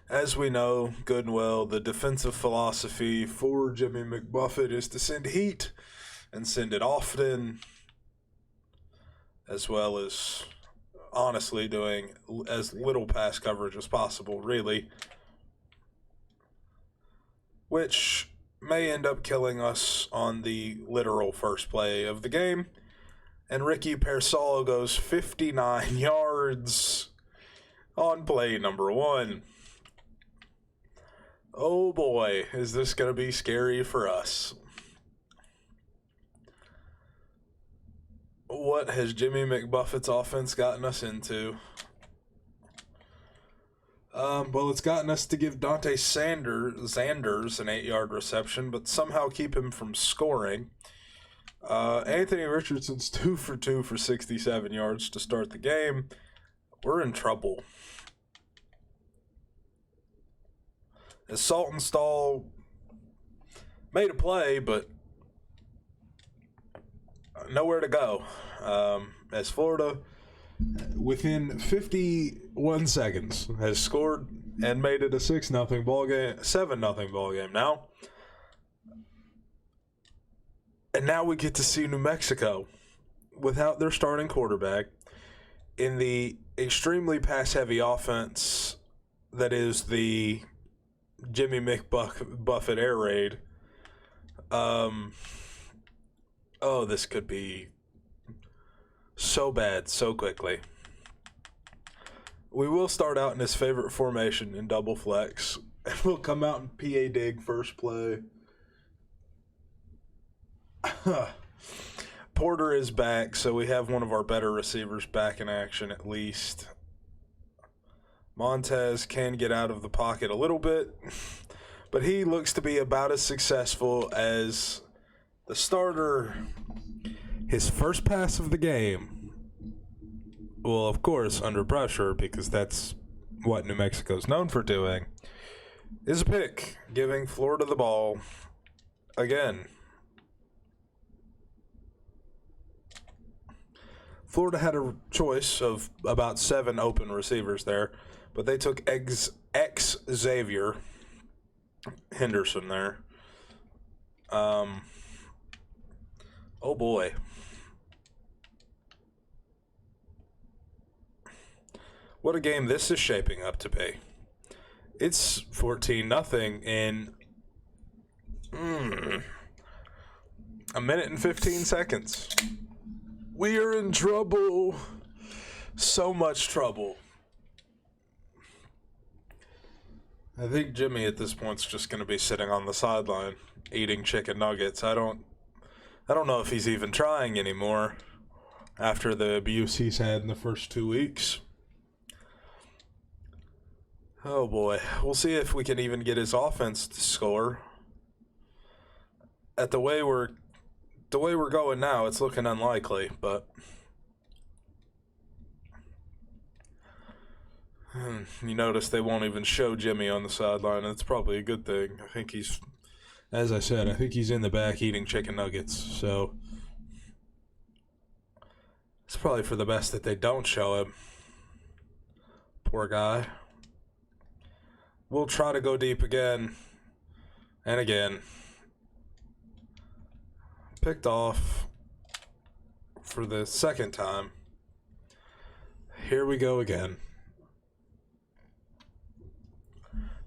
As we know good and well, the defensive philosophy for Jimmy McBuffet is to send heat and send it often, as well as honestly doing as little pass coverage as possible, really, which may end up killing us on the literal first play of the game. And Ricky Pearsall goes 59 yards on play number 1. Oh boy, is this going to be scary for us. What has Jimmy McBuffet's offense gotten us into? Well, it's gotten us to give Dante Sanders an 8-yard reception, but somehow keep him from scoring. Anthony Richardson's 2 for 2 for 67 yards to start the game. We're in trouble. As Saltonstall made a play, but nowhere to go. As Florida, within 51 seconds, has scored and made it a 6-0 ball game, 7-0 ball game now. And now we get to see New Mexico without their starting quarterback in the extremely pass-heavy offense that is the Jimmy McBuffet air raid. This could be so bad so quickly. We will start out in his favorite formation in double flex. And we'll come out in PA dig first play. Porter is back, so we have one of our better receivers back in action at least. Montez can get out of the pocket a little bit, but he looks to be about as successful as the starter. His first pass of the game, well, of course, under pressure, because that's what New Mexico's known for doing, is a pick, giving Florida the ball again. Florida had a choice of about 7 open receivers there, but they took Xavier Henderson there. Oh boy. What a game this is shaping up to be. It's 14-0 in a minute and 15 seconds. We are in trouble. So much trouble. I think Jimmy at this point is just going to be sitting on the sideline eating chicken nuggets. I don't know if he's even trying anymore after the abuse he's had in the first 2 weeks. Oh boy, we'll see if we can even get his offense to score. At the way we're going now, it's looking unlikely, but you notice they won't even show Jimmy on the sideline, and it's probably a good thing. I think he's, as I said, I think he's in the back eating chicken nuggets, so it's probably for the best that they don't show him. Poor guy. We'll try to go deep again and again. Picked off for the second time. Here we go again.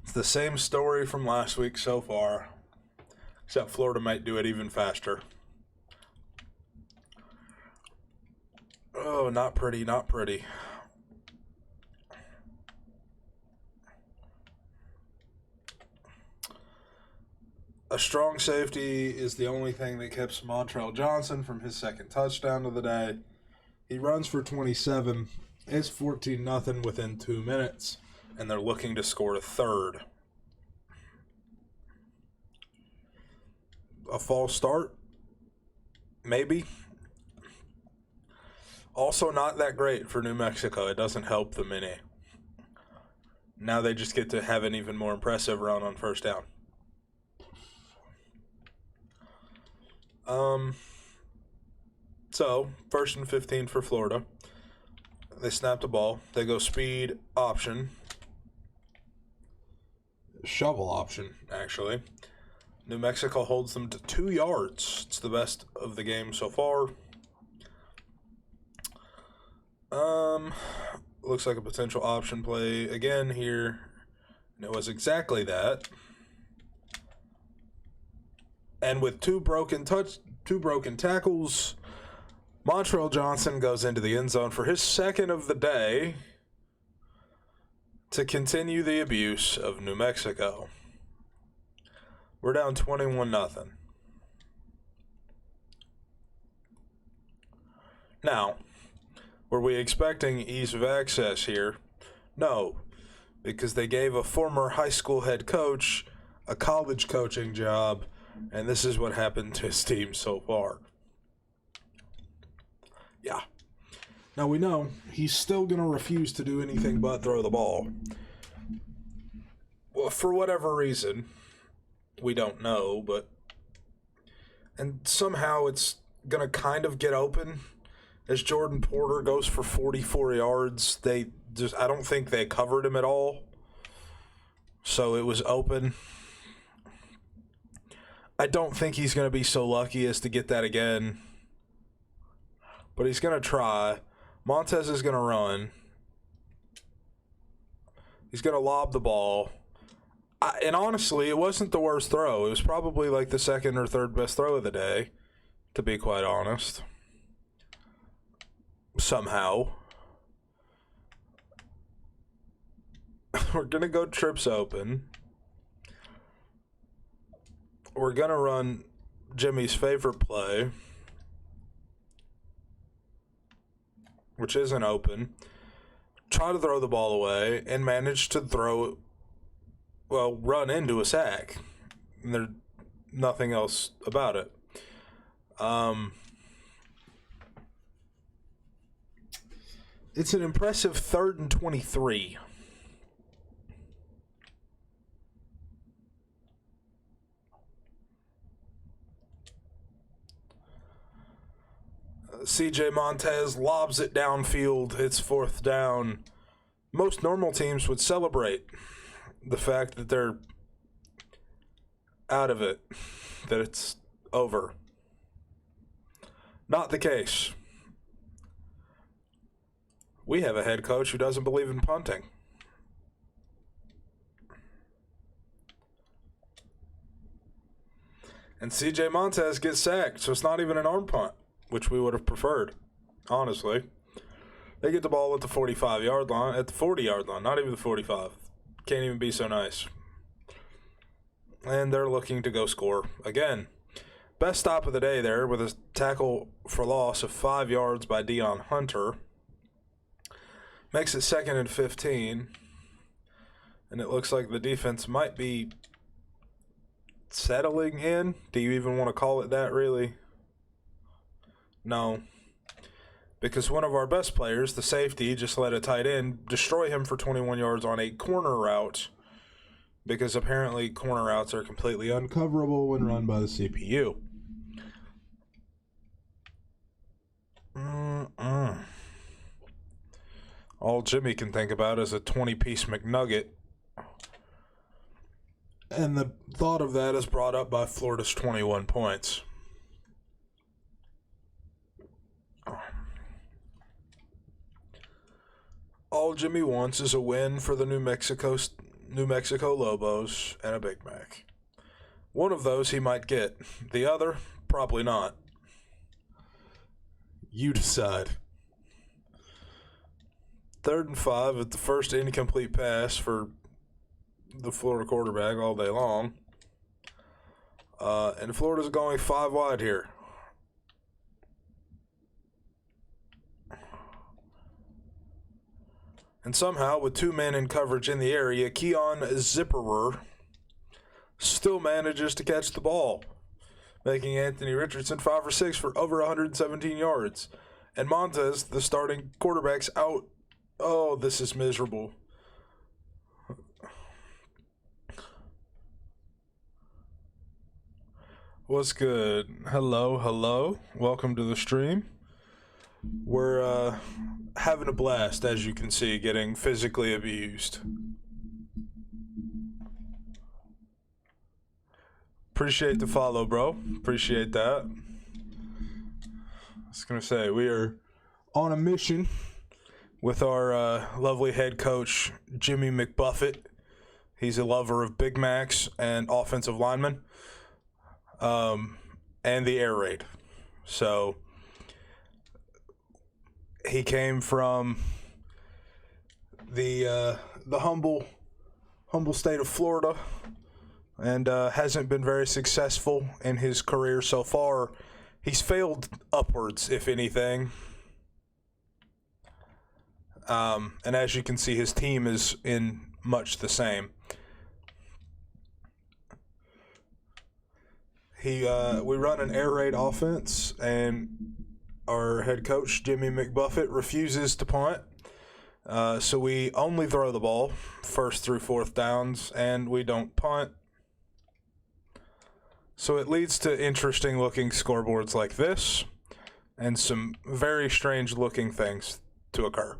It's the same story from last week so far, except Florida might do it even faster. Oh, not pretty, not pretty. A strong safety is the only thing that keeps Montrell Johnson from his second touchdown of the day. He runs for 27. It's 14-0 within 2 minutes, and they're looking to score a third. A false start? Maybe. Also not that great for New Mexico. It doesn't help them any. Now they just get to have an even more impressive run on first down. So, 1st and 15 for Florida. They snap the ball. They go speed option. Shovel option, actually. New Mexico holds them to 2 yards. It's the best of the game so far. Looks like a potential option play again here. And it was exactly that. And with two broken tackles, Montrell Johnson goes into the end zone for his second of the day to continue the abuse of New Mexico. We're down 21-0. Now, were we expecting ease of access here? No, because they gave a former high school head coach a college coaching job, and this is what happened to his team so far. Yeah. Now we know he's still going to refuse to do anything but throw the ball. Well, for whatever reason, we don't know, but... And somehow it's going to kind of get open as Jordan Porter goes for 44 yards. I don't think they covered him at all. So it was open. I don't think he's going to be so lucky as to get that again. But he's going to try. Montez is going to run. He's going to lob the ball. And honestly, it wasn't the worst throw. It was probably like the second or third best throw of the day, to be quite honest. Somehow. We're going to go trips open. We're going to run Jimmy's favorite play, which isn't open. Try to throw the ball away and manage to run into a sack. And there's nothing else about it. It's an impressive 3rd and 23. CJ Montez lobs it downfield. It's 4th down. Most normal teams would celebrate the fact that they're out of it, that it's over. Not the case. We have a head coach who doesn't believe in punting. And CJ Montez gets sacked, so it's not even an arm punt, which we would have preferred, honestly. They get the ball at the 45-yard line, at the 40-yard line, not even the 45. Can't even be so nice. And they're looking to go score again. Best stop of the day there with a tackle for loss of 5 yards by Deion Hunter. Makes it 2nd and 15. And it looks like the defense might be settling in. Do you even want to call it that, really? No. Because one of our best players, the safety, just let a tight end destroy him for 21 yards on a corner route. Because apparently corner routes are completely uncoverable when run by the CPU. All Jimmy can think about is a 20-piece McNugget And the thought of that is brought up by Florida's 21 points. All Jimmy wants is a win for the New Mexico Lobos and a Big Mac. One of those he might get. The other, probably not. You decide. 3rd and 5 at the first incomplete pass for the Florida quarterback all day long. And Florida's going 5 wide here. And somehow, with 2 men in coverage in the area, Keon Zipperer still manages to catch the ball, making Anthony Richardson 5 for 6 for over 117 yards. And Montez, the starting quarterback's out. Oh, this is miserable. What's good? Hello. Welcome to the stream. We're having a blast, as you can see, getting physically abused. Appreciate the follow, bro. Appreciate that. I was going to say, we are on a mission with our lovely head coach, Jimmy McBuffet. He's a lover of Big Macs and offensive linemen, and the air raid. So he came from the humble state of Florida, and hasn't been very successful in his career so far. He's failed upwards, if anything. And as you can see, his team is in much the same. We run an air raid offense, and our head coach, Jimmy McBuffet, refuses to punt. So we only throw the ball 1st through 4th downs, and we don't punt. So it leads to interesting looking scoreboards like this, and some very strange looking things to occur.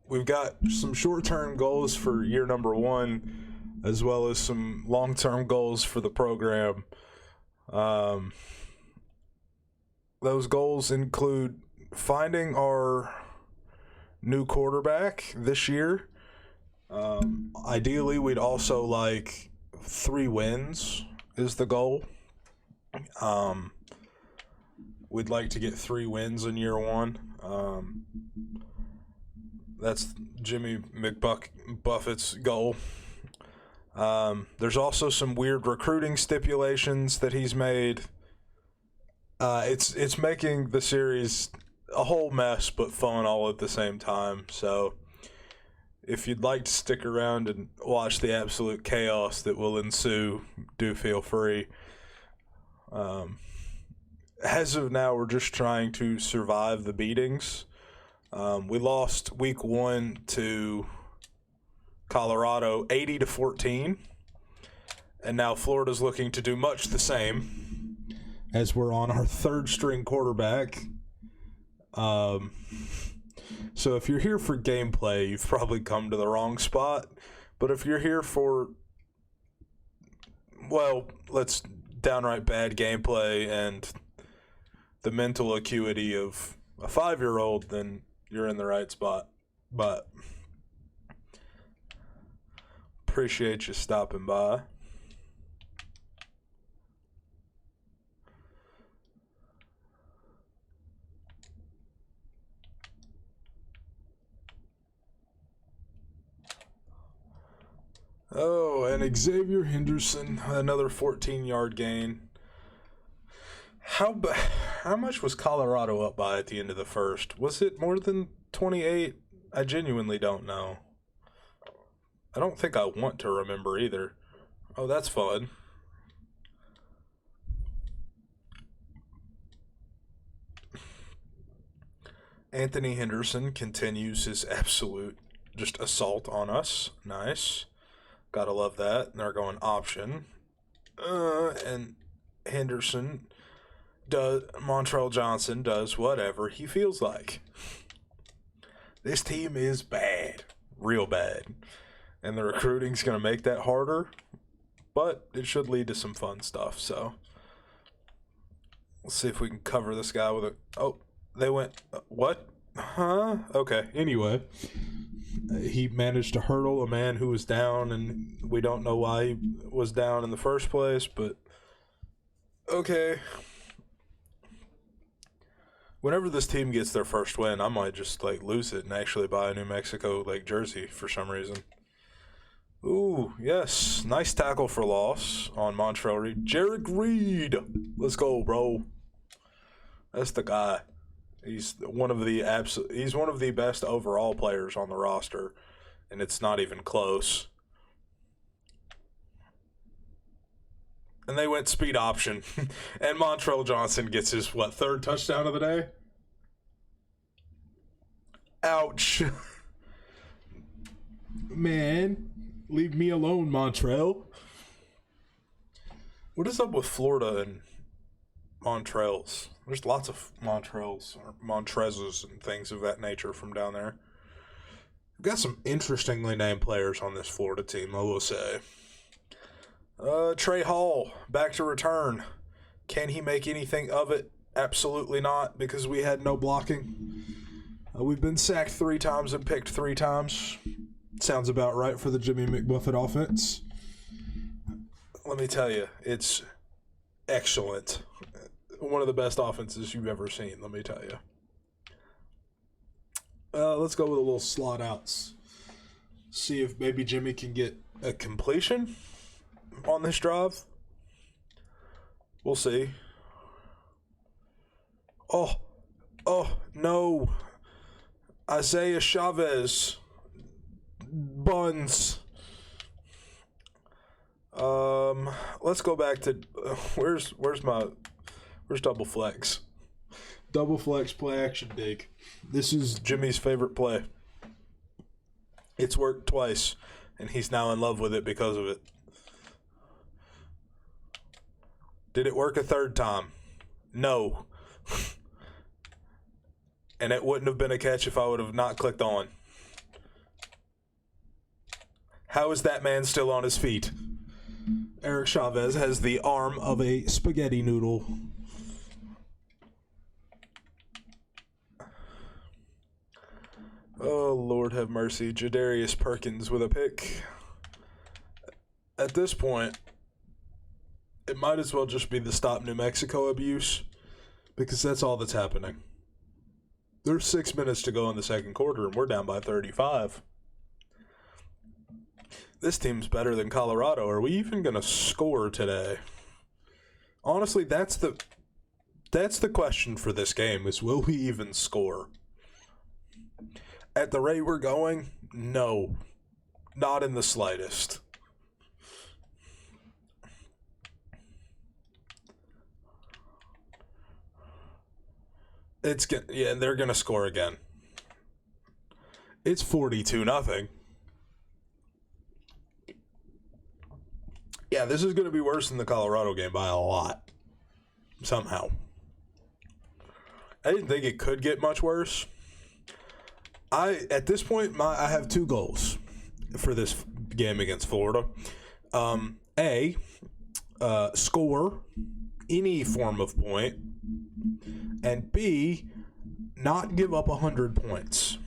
We've got some short-term goals for year number 1, as well as some long-term goals for the program. Those goals include finding our new quarterback this year. Ideally, we'd also like 3 wins is the goal. We'd like to get 3 wins in year 1. That's Jimmy McBuffet's goal. There's also some weird recruiting stipulations that he's made. It's making the series a whole mess, but fun all at the same time. So if you'd like to stick around and watch the absolute chaos that will ensue, do feel free. As of now, we're just trying to survive the beatings. We lost week 1 to Colorado 80-14, and now Florida's looking to do much the same, as we're on our 3rd string quarterback. So if you're here for gameplay, you've probably come to the wrong spot. But if you're here for, well, let's downright bad gameplay and the mental acuity of a 5-year-old, then you're in the right spot. But appreciate you stopping by. Oh, and Xavier Henderson, another 14-yard gain. How much was Colorado up by at the end of the first? Was it more than 28? I genuinely don't know. I don't think I want to remember either. Oh, that's fun. Anthony Henderson continues his absolute just assault on us. Nice. Gotta love that. They're going option. And Henderson does, Montrell Johnson does whatever he feels like. This team is bad. Real bad. and the recruiting's going to make that harder, but it should lead to some fun stuff. So let's see if we can cover this guy with a... Oh, they went... What? Huh? Okay. Anyway, he managed to hurdle a man who was down, and we don't know why he was down in the first place, but okay. Whenever this team gets their first win, I might just lose it and actually buy a New Mexico jersey for some reason. Ooh, yes. Nice tackle for loss on Montreal Reed. Jarek Reed. Let's go, bro. That's the guy. He's one of the best overall players on the roster, and it's not even close. And they went speed option. And Montrell Johnson gets his, third touchdown of the day? Ouch. Man, leave me alone, Montrell. What is up with Florida and Montrells? There's lots of Montrells or Montrezes and things of that nature from down there. We've got some interestingly named players on this Florida team, I will say. Trey Hall, back to return. Can he make anything of it? Absolutely not, because we had no blocking. We've been sacked 3 times and picked 3 times. Sounds about right for the Jimmy McBuffet offense. Let me tell you, it's excellent. One of the best offenses you've ever seen, let me tell you. Let's go with a little slot outs. See if maybe Jimmy can get a completion on this drive. We'll see. Oh, no. Isaiah Chavez. Buns. Let's go back to where's double flex? Double flex play action dig. This is Jimmy's favorite play. It's worked twice, and he's now in love with it because of it. Did it work a third time? No. And it wouldn't have been a catch if I would have not clicked on. How is that man still on his feet? Eric Chavez has the arm of a spaghetti noodle. Oh, Lord have mercy. Jadarius Perkins with a pick. At this point, it might as well just be the Stop New Mexico abuse, because that's all that's happening. There's 6 minutes to go in the second quarter, and we're down by 35. This team's better than Colorado. Are we even going to score today? Honestly, that's the question for this game, is will we even score? At the rate we're going, no. Not in the slightest. They're going to score again. It's 42-0. Yeah, this is going to be worse than the Colorado game by a lot. Somehow. I didn't think it could get much worse. At this point, I have 2 goals for this game against Florida. A, score any form of point. And B, not give up 100 points.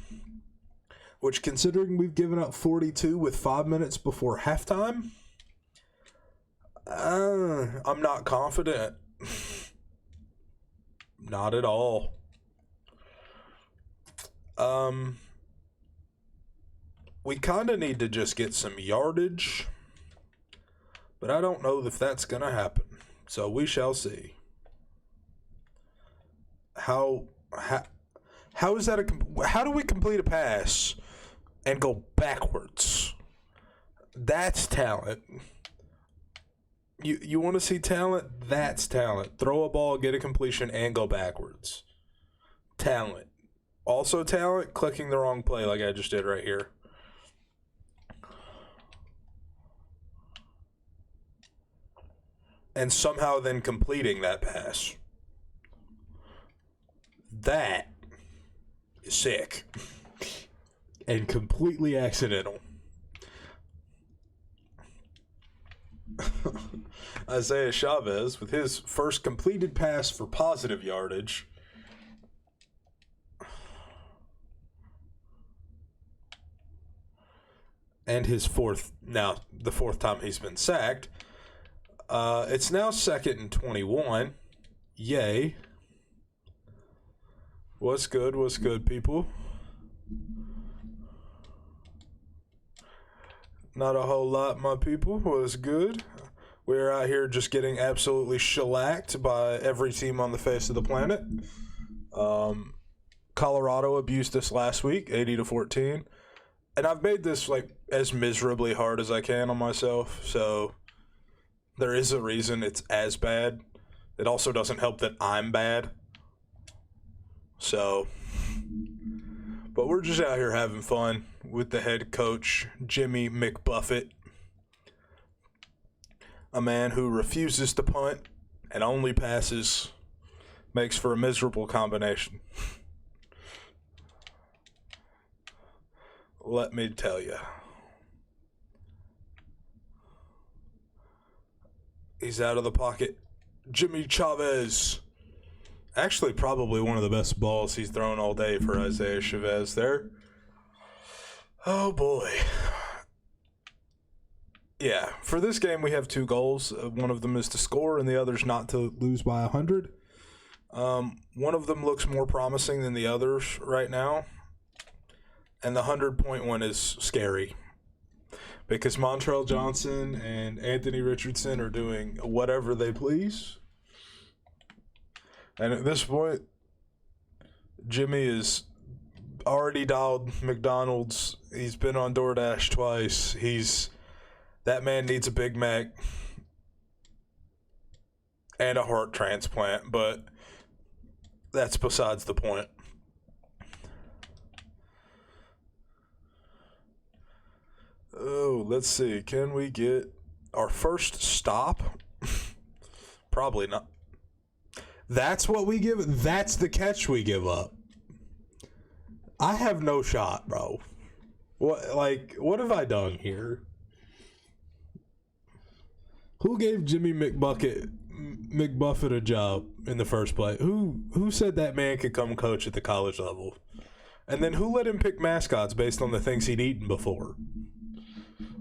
Which, considering we've given up 42 with 5 minutes before halftime, I'm not confident. Not at all. We kind of need to just get some yardage, but I don't know if that's going to happen. So we shall see. How is that how do we complete a pass and go backwards? That's talent. You want to see talent? That's talent. Throw a ball, get a completion, and go backwards. Talent. Also talent, clicking the wrong play like I just did right here. And somehow then completing that pass. That is sick. And completely accidental. Isaiah Chavez with his first completed pass for positive yardage. And his the fourth time he's been sacked. It's now 2nd and 21. Yay. What's good, people? Not a whole lot, my people. What's good? We're out here just getting absolutely shellacked by every team on the face of the planet. Colorado abused us last week, 80-14. And I've made this like as miserably hard as I can on myself, so there is a reason it's as bad. It also doesn't help that I'm bad. So, but we're just out here having fun with the head coach, Jimmy McBuffet, a man who refuses to punt and only passes, makes for a miserable combination. Let me tell you. He's out of the pocket. Jimmy Chavez. Actually, probably one of the best balls he's thrown all day for Isaiah Chavez there. Oh, boy. Yeah, for this game we have 2 goals. One of them is to score and the other's not to lose by 100. One of them looks more promising than the others right now. And the 100-point one is scary. Because Montrell Johnson and Anthony Richardson are doing whatever they please. And at this point, Jimmy is already dialed McDonald's. He's been on DoorDash twice. That man needs a Big Mac and a heart transplant, but that's besides the point. Oh, let's see. Can we get our first stop? Probably not. That's what we give. That's the catch we give up. I have no shot, bro. What have I done here? Who gave Jimmy McBuffet a job in the first place? Who said that man could come coach at the college level? And then who let him pick mascots based on the things he'd eaten before?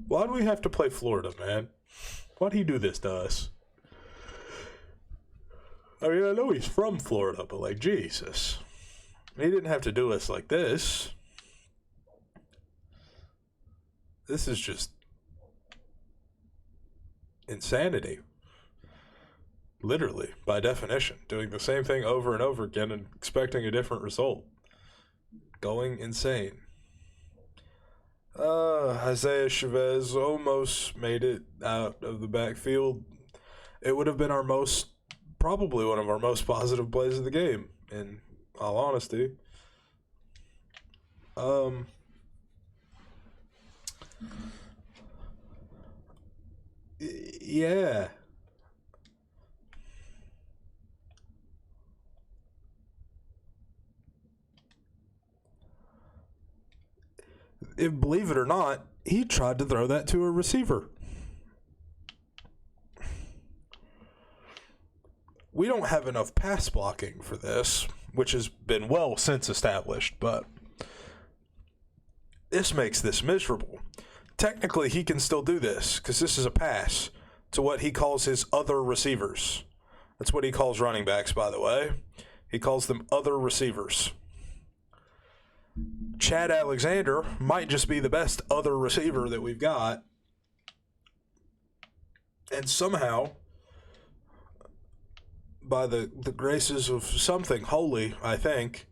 Why do we have to play Florida, man? Why'd he do this to us? I mean, I know he's from Florida, but like, Jesus. He didn't have to do us like this. This is just insanity. Literally, by definition. Doing the same thing over and over again and expecting a different result. Going insane. Isaiah Chavez almost made it out of the backfield. It would have been probably one of our most positive plays of the game, in all honesty. Yeah. Believe it or not, he tried to throw that to a receiver. We don't have enough pass blocking for this, which has been well since established, but this makes this miserable. Technically, he can still do this, because this is a pass to what he calls his other receivers. That's what he calls running backs, by the way. He calls them other receivers. Chad Alexander might just be the best other receiver that we've got. And somehow, by the graces of something holy, I think,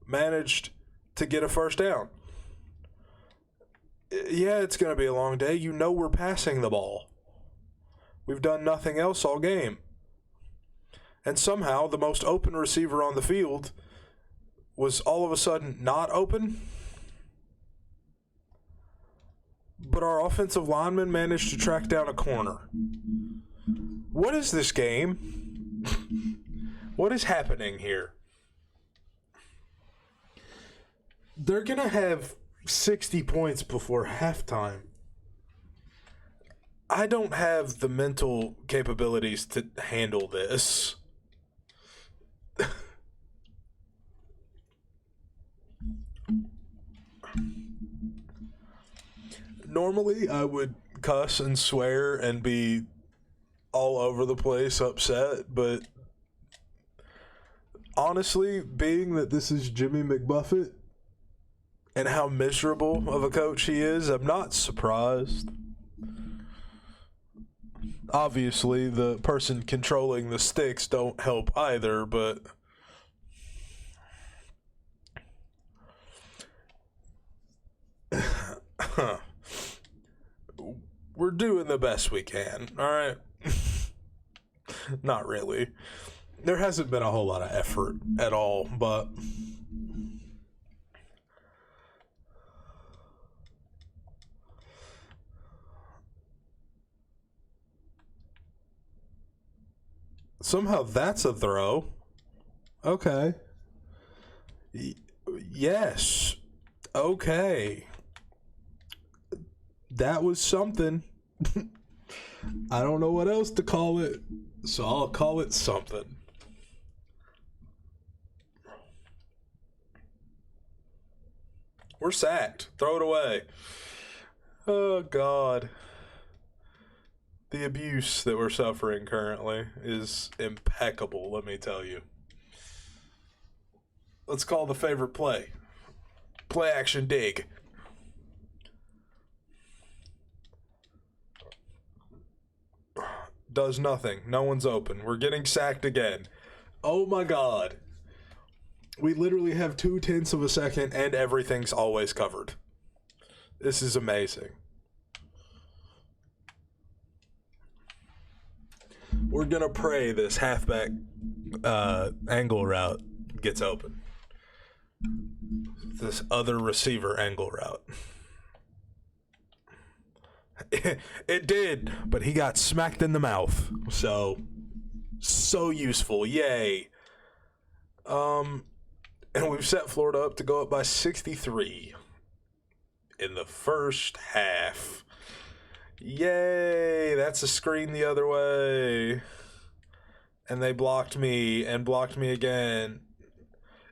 managed to get a first down. Yeah, it's going to be a long day. You know we're passing the ball. We've done nothing else all game. And somehow the most open receiver on the field was all of a sudden not open. But our offensive lineman managed to track down a corner. What is this game? What is happening here? They're going to have 60 points before halftime. I don't have the mental capabilities to handle this. Normally, I would cuss and swear and be all over the place upset, but honestly, being that this is Jimmy McBuffet and how miserable of a coach he is, I'm not surprised. Obviously, the person controlling the sticks don't help either, but we're doing the best we can, all right? Not really. There hasn't been a whole lot of effort at all, but somehow that's a throw. Okay. Yes. Okay. That was something. I don't know what else to call it, so I'll call it something. We're sacked. Throw it away. Oh, God. The abuse that we're suffering currently is impeccable, let me tell you. Let's call the favorite play. Play action dig. Does nothing. No one's open. We're getting sacked again. Oh my God. We literally have 0.2 of a second and everything's always covered. This is amazing. We're gonna pray this halfback angle route gets open. This other receiver angle route. It did, but he got smacked in the mouth. So useful. Yay. And we've set Florida up to go up by 63 in the first half. Yay, that's a screen the other way. And they blocked me and blocked me again.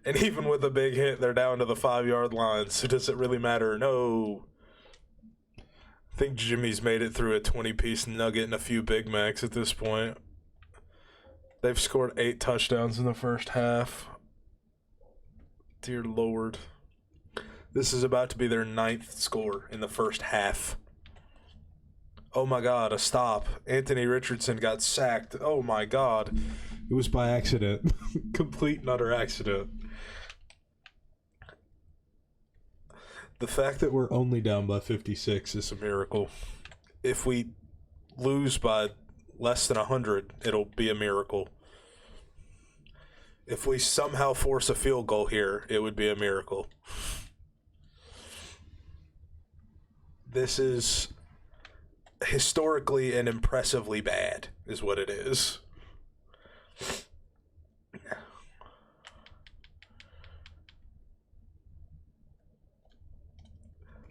And even with a big hit, they're down to the 5-yard line. So does it really matter? No. I think Jimmy's made it through a 20-piece nugget and a few Big Macs at this point. They've scored 8 touchdowns in the first half. Dear Lord. This is about to be their 9th score in the first half. Oh my God, a stop. Anthony Richardson got sacked. Oh my God. It was by accident. Complete and utter accident. The fact that we're only down by 56 is a miracle. If we lose by less than 100, it'll be a miracle. If we somehow force a field goal here, it would be a miracle. This is historically and impressively bad, is what it is.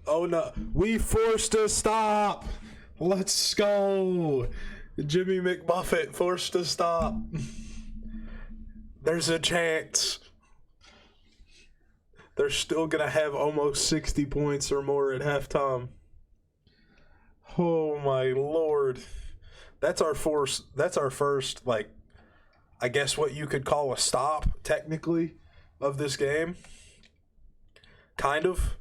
Oh no, we forced a stop. Let's go. Jimmy McBuffet forced a stop. There's a chance. They're still going to have almost 60 points or more at halftime. Oh my Lord. That's our first, like, I guess what you could call a stop, technically, of this game. Kind of.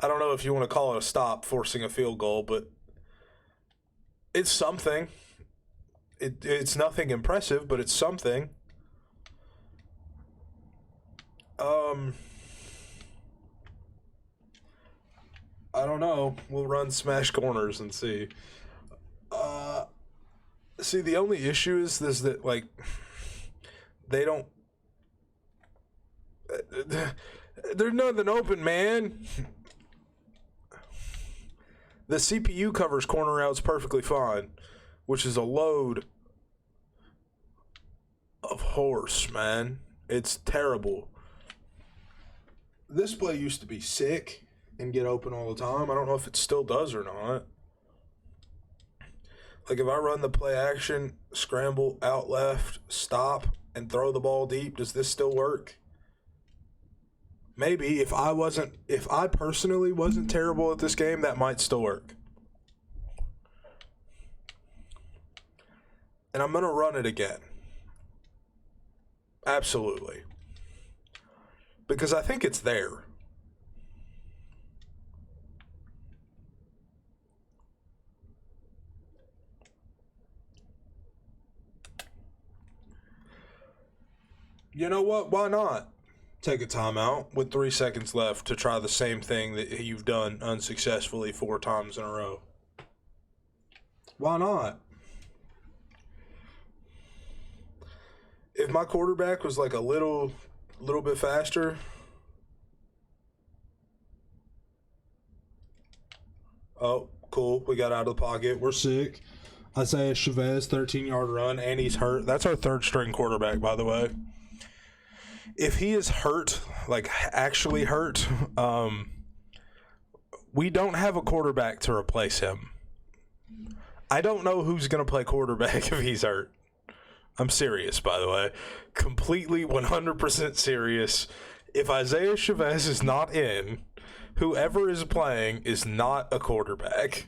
I don't know if you want to call it a stop, forcing a field goal, but it's something. It's nothing impressive, but it's something. I don't know. We'll run smash corners and see. See, the only issue is that, like, they don't... There's nothing open, man. The CPU covers corner routes perfectly fine, which is a load of horse, man. It's terrible. This play used to be sick and get open all the time. I don't know if it still does or not. Like, if I run the play action, scramble, out left, stop, and throw the ball deep, does this still work? Maybe if I personally wasn't terrible at this game, that might still work. And I'm going to run it again. Absolutely. Because I think it's there. You know what? Why not take a timeout with 3 seconds left to try the same thing that you've done unsuccessfully 4 times in a row? Why not? If my quarterback was like a little bit faster, oh, cool. We got out of the pocket. We're sick. Isaiah Chavez, 13-yard run, and he's hurt. That's our third string quarterback, by the way. If he is hurt, like actually hurt, we don't have a quarterback to replace him. I don't know who's going to play quarterback if he's hurt. I'm serious, by the way. Completely 100% serious. If Isaiah Chavez is not in, whoever is playing is not a quarterback.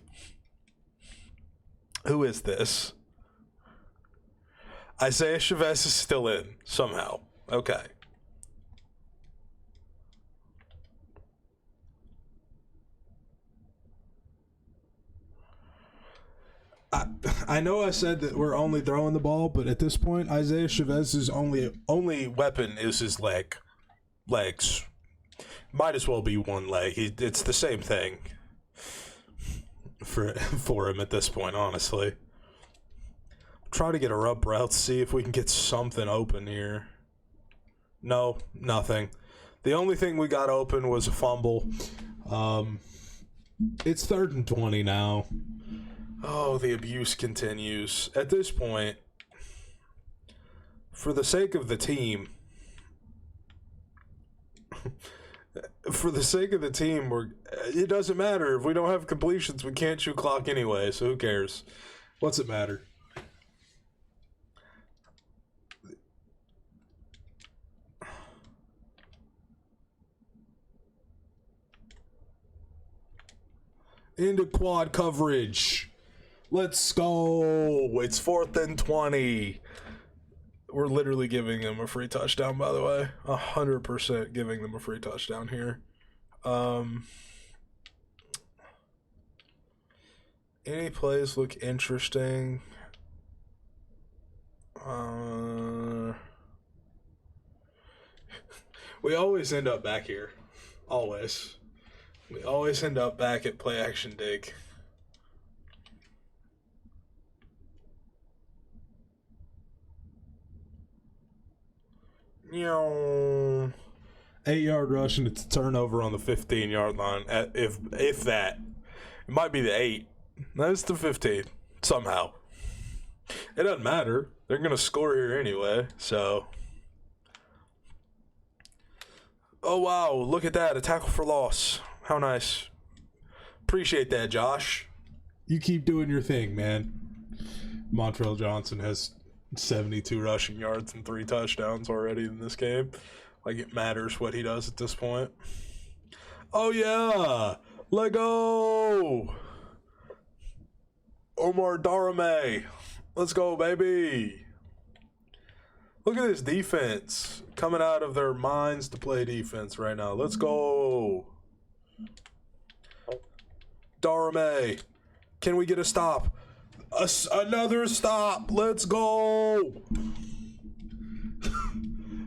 Who is this? Isaiah Chavez is still in, somehow. Okay. I know I said that we're only throwing the ball, but at this point, Isaiah Chavez's only weapon is his legs. Might as well be one leg. It's the same thing for him at this point, honestly. Try to get a rub route, see if we can get something open here. No, nothing. The only thing we got open was a fumble. It's 3rd and 20 now. Oh, the abuse continues. At this point, for the sake of the team, it doesn't matter. If we don't have completions, we can't shoot clock anyway, so who cares? What's it matter? Into quad coverage. Let's go. It's 4th and 20. We're literally giving them a free touchdown, by the way. 100% giving them a free touchdown here. Any plays look interesting? We always end up back here. Always. We always end up back at play action dig. You know, 8-yard rush and it's a turnover on the 15-yard line. If that, it might be the 8. That's the 15 somehow. It doesn't matter. They're gonna score here anyway. So, oh wow, look at that, a tackle for loss. How nice. Appreciate that, Josh. You keep doing your thing, man. Montrell Johnson has 72 rushing yards and 3 touchdowns already in this game. Like, it matters what he does at this point. Oh, yeah. Let go. Omar Darame. Let's go, baby. Look at this defense. Coming out of their minds to play defense right now. Let's go. Darame. Can we get a stop? Another stop. Let's go.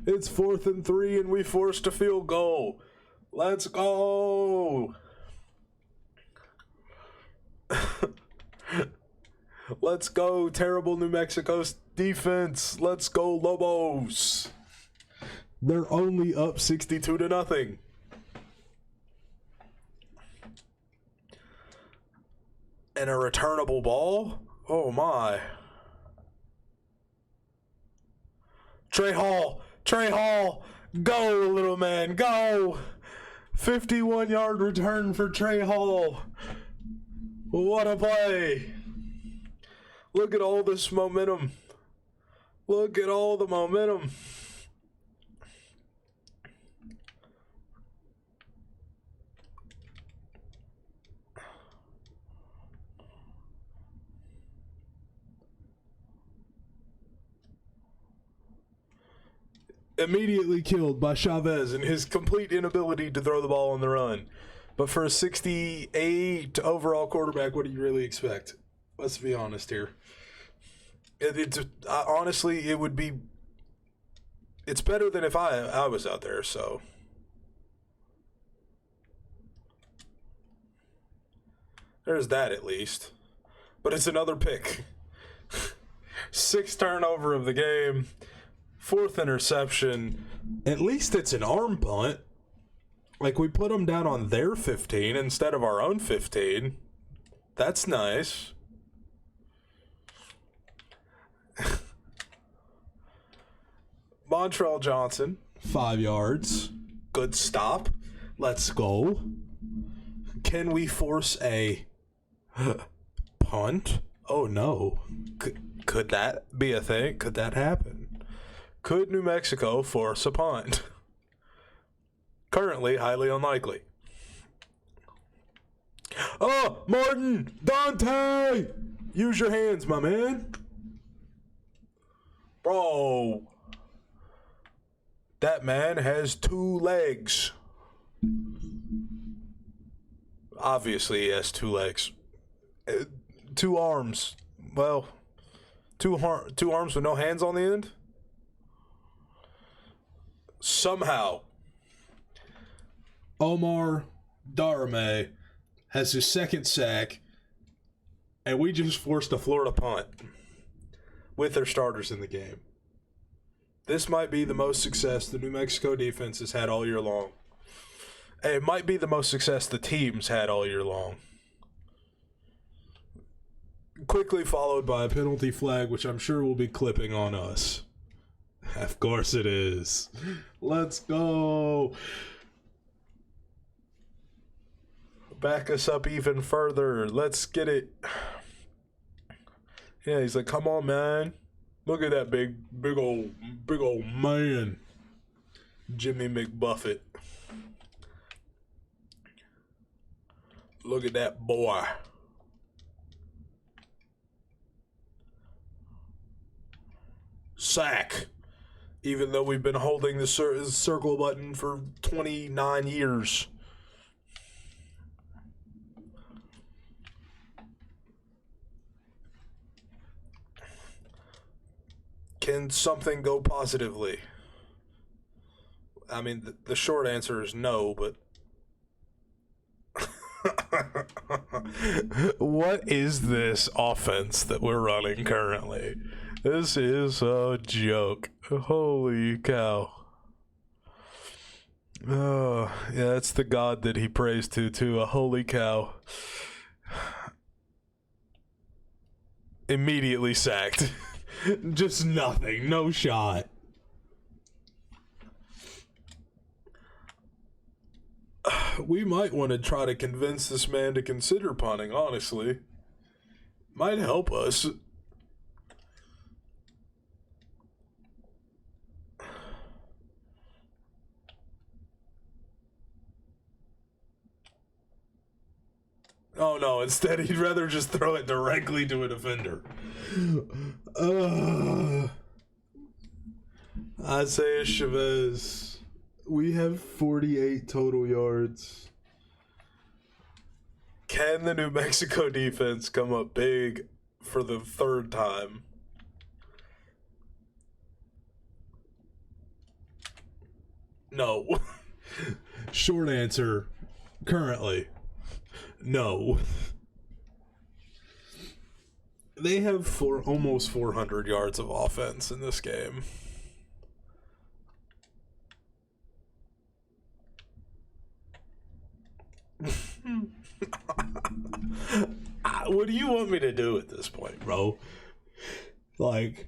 It's 4th and 3 and we forced a field goal. Let's go. Let's go, terrible New Mexico defense. Let's go, Lobos. They're only up 62-0. And a returnable ball? Oh, my. Trey Hall. Go, little man. Go. 51-yard return for Trey Hall. What a play. Look at all this momentum. Look at all the momentum. Immediately killed by Chavez and his complete inability to throw the ball on the run. But for a 68 overall quarterback, what do you really expect? Let's be honest here. Honestly, it would be... It's better than if I was out there, so... There's that at least. But it's another pick. 6th turnover of the game. 4th interception. At least it's an arm punt. Like, we put them down on their 15 instead of our own 15. That's nice. Montrell Johnson, 5 yards. Good stop. Let's go. Can we force a punt? Oh, no. Could that be a thing? Could that happen? Could New Mexico force a punt? Currently, highly unlikely. Oh, Martin! Dante! Use your hands, my man. Bro. That man has 2 legs. Obviously, he has 2 legs. 2 arms. Well, 2 arms with no hands on the end? Somehow, Omar Darame has his 2nd sack, and we just forced a Florida punt with their starters in the game. This might be the most success the New Mexico defense has had all year long. And it might be the most success the team's had all year long. Quickly followed by a penalty flag, which I'm sure will be clipping on us. Of course it is. Let's go. Back us up even further. Let's get it. Yeah, he's like, come on, man. Look at that big old man. Jimmy McBuffet. Look at that boy. Sack. Even though we've been holding the circle button for 29 years. Can something go positively? I mean, the short answer is no, but... What is this offense that we're running currently? This is a joke. Holy cow. Oh, yeah, that's the God that he prays to, too. A holy cow. Immediately sacked. Just nothing. No shot. We might want to try to convince this man to consider punting, honestly. Might help us. Oh no, instead he'd rather just throw it directly to a defender. Isaiah Chavez. We have 48 total yards. Can the New Mexico defense come up big for the 3rd time? No. Short answer, currently. No. They have almost 400 yards of offense in this game. What do you want me to do at this point, bro? Like,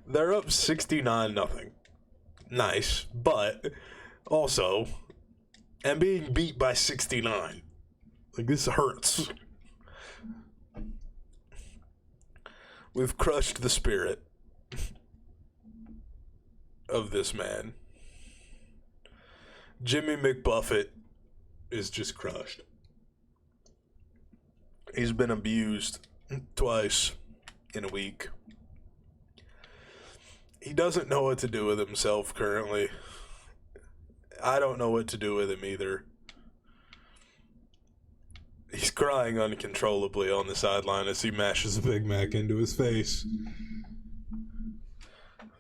they're up 69-0. Nice, but also, and being beat by 69. Like, this hurts. We've crushed the spirit of this man. Jimmy McBuffet is just crushed. He's been abused twice in a week. He doesn't know what to do with himself currently. I don't know what to do with him either. He's crying uncontrollably on the sideline as he mashes a Big Mac into his face.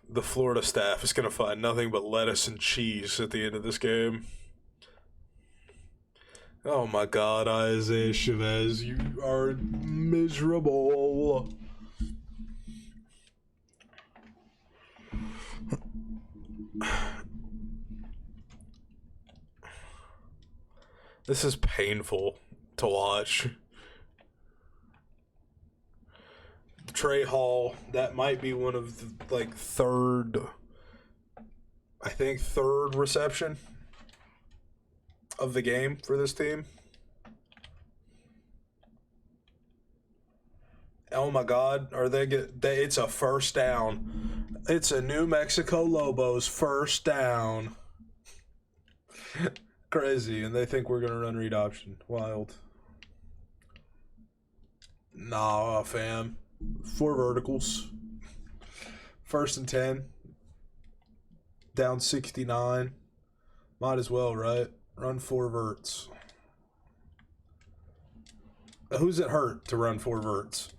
The Florida staff is going to find nothing but lettuce and cheese at the end of this game. Oh my God, Isaiah Chavez, you are miserable. This is painful to watch. Trey Hall, that might be one of the, like, third reception of the game for this team. Oh my God, it's a first down. It's a New Mexico Lobos first down. Crazy, and they think we're gonna run read option. Wild. Nah, fam. 4 verticals. 1st and 10. Down 69. Might as well, right? Run 4 verts. Who's it hurt to run 4 verts?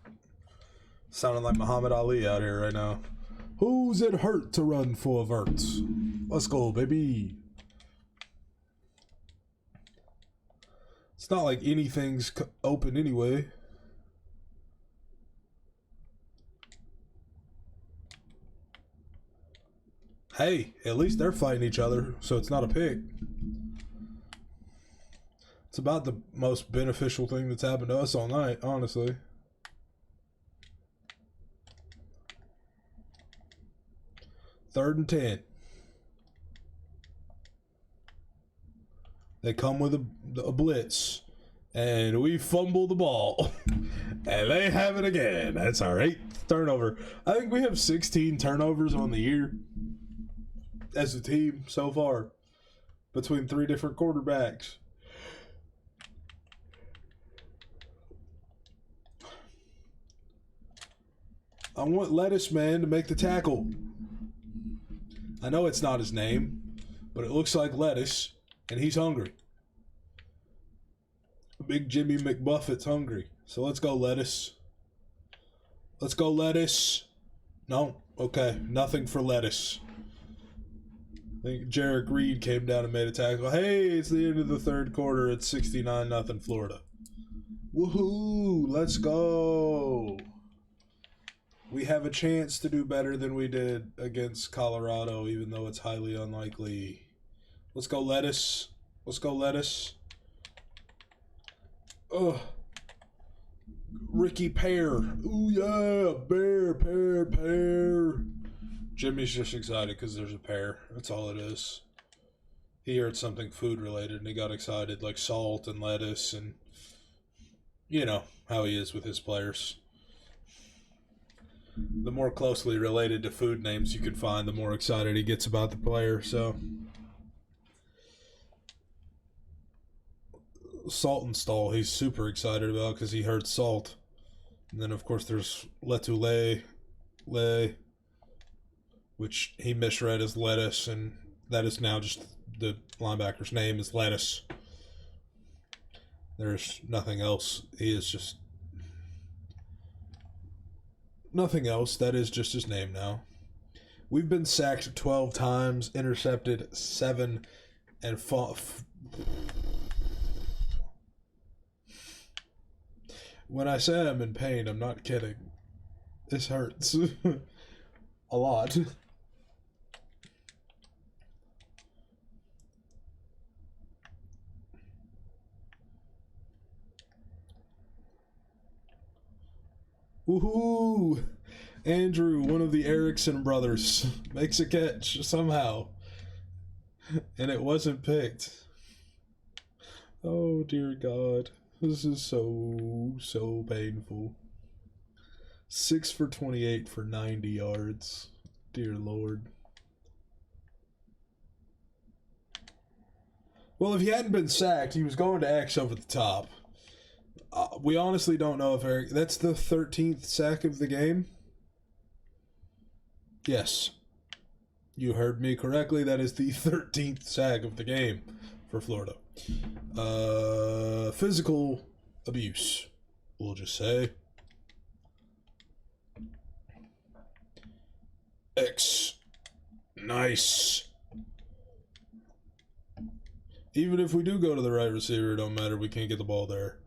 Sounding like Muhammad Ali out here right now. Who's it hurt to run 4 verts? Let's go, baby. It's not like anything's open anyway. Hey, at least they're fighting each other, so it's not a pick. It's about the most beneficial thing that's happened to us all night, honestly. Third and 10. They come with a blitz, and we fumble the ball, and they have it again. That's our 8th turnover. I think we have 16 turnovers on the year as a team so far between 3 different quarterbacks. I want Lettuce Man to make the tackle. I know it's not his name, but it looks like Lettuce, and he's hungry. Big Jimmy McBuffet's hungry. So let's go, Lettuce. Let's go, Lettuce. No? Okay, nothing for Lettuce. I think Jarek Reed came down and made a tackle. Hey, it's the end of the 3rd quarter. It's 69-0 Florida. Woohoo! Let's go! We have a chance to do better than we did against Colorado, even though it's highly unlikely. Let's go, Lettuce. Let's go, Lettuce. Ugh. Ricky Pear. Ooh, yeah. Bear, pear, pear. Jimmy's just excited because there's a pear. That's all it is. He heard something food-related, and he got excited, like salt and lettuce, and you know how he is with his players. The more closely related to food names you can find, the more excited he gets about the player, so... Salt and Stall, he's super excited about because he heard salt. And then, of course, there's Letule, which he misread as lettuce, and that is now just the linebacker's name is Lettuce. There's nothing else. He is just nothing else. That is just his name now. We've been sacked 12 times, intercepted 7, and when I say I'm in pain, I'm not kidding. This hurts. A lot. Woohoo! Andrew, one of the Erickson brothers, makes a catch somehow. And it wasn't picked. Oh, dear God. This is so painful. 6 for 28 for 90 yards. Dear Lord. Well, if he hadn't been sacked, he was going to X over the top. We honestly don't know if Eric... That's the 13th sack of the game? Yes. You heard me correctly. That is the 13th sack of the game for Florida. Physical abuse, we'll just say. X. Nice. Even if we do go to the right receiver, it don't matter. We can't get the ball there.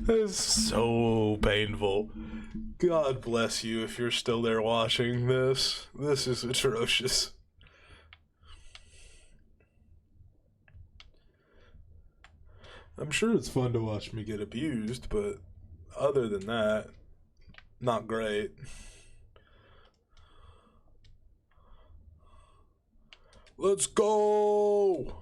It's so painful. God bless you if you're still there watching this. This is atrocious. I'm sure it's fun to watch me get abused, but other than that, not great. Let's go!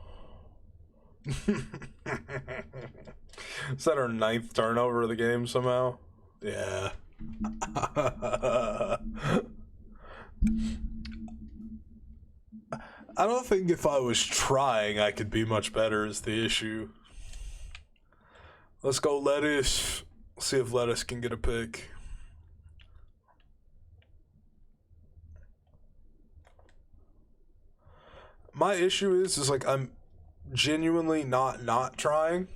Is that our 9th turnover of the game somehow? Yeah. I don't think if I was trying I could be much better is the issue. Let's go Lettuce. See if Lettuce can get a pick. My issue is like I'm genuinely not trying.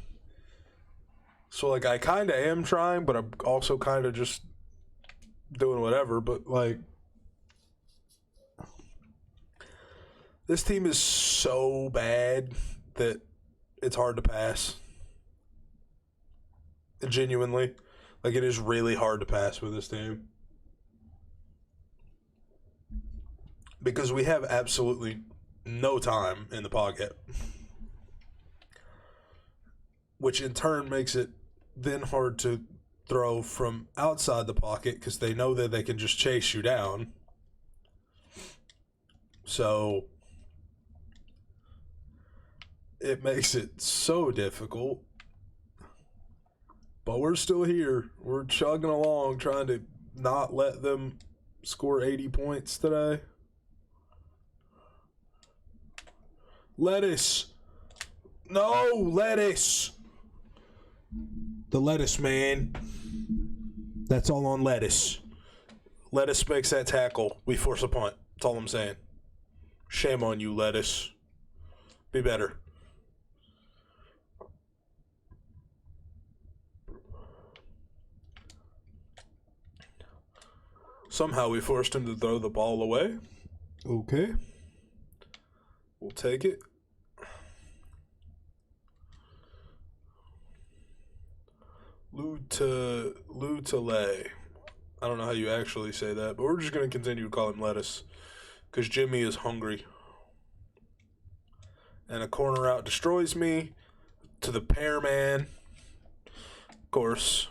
So like I kind of am trying, but I'm also kind of just doing whatever. But like this team is so bad that it's hard to pass. Genuinely, like it is really hard to pass with this team because we have absolutely no time in the pocket, which in turn makes it then hard to throw from outside the pocket because they know that they can just chase you down. So it makes it so difficult. But we're still here. We're chugging along, trying to not let them score 80 points today. Lettuce. No, Lettuce. The Lettuce, man. That's all on Lettuce. Lettuce makes that tackle. We force a punt. That's all I'm saying. Shame on you, Lettuce. Be better. Somehow we forced him to throw the ball away. Okay. We'll take it. Lutele. I don't know how you actually say that, but we're just going to continue to call him Lettuce because Jimmy is hungry. And a corner out destroys me to the pair man. Of course.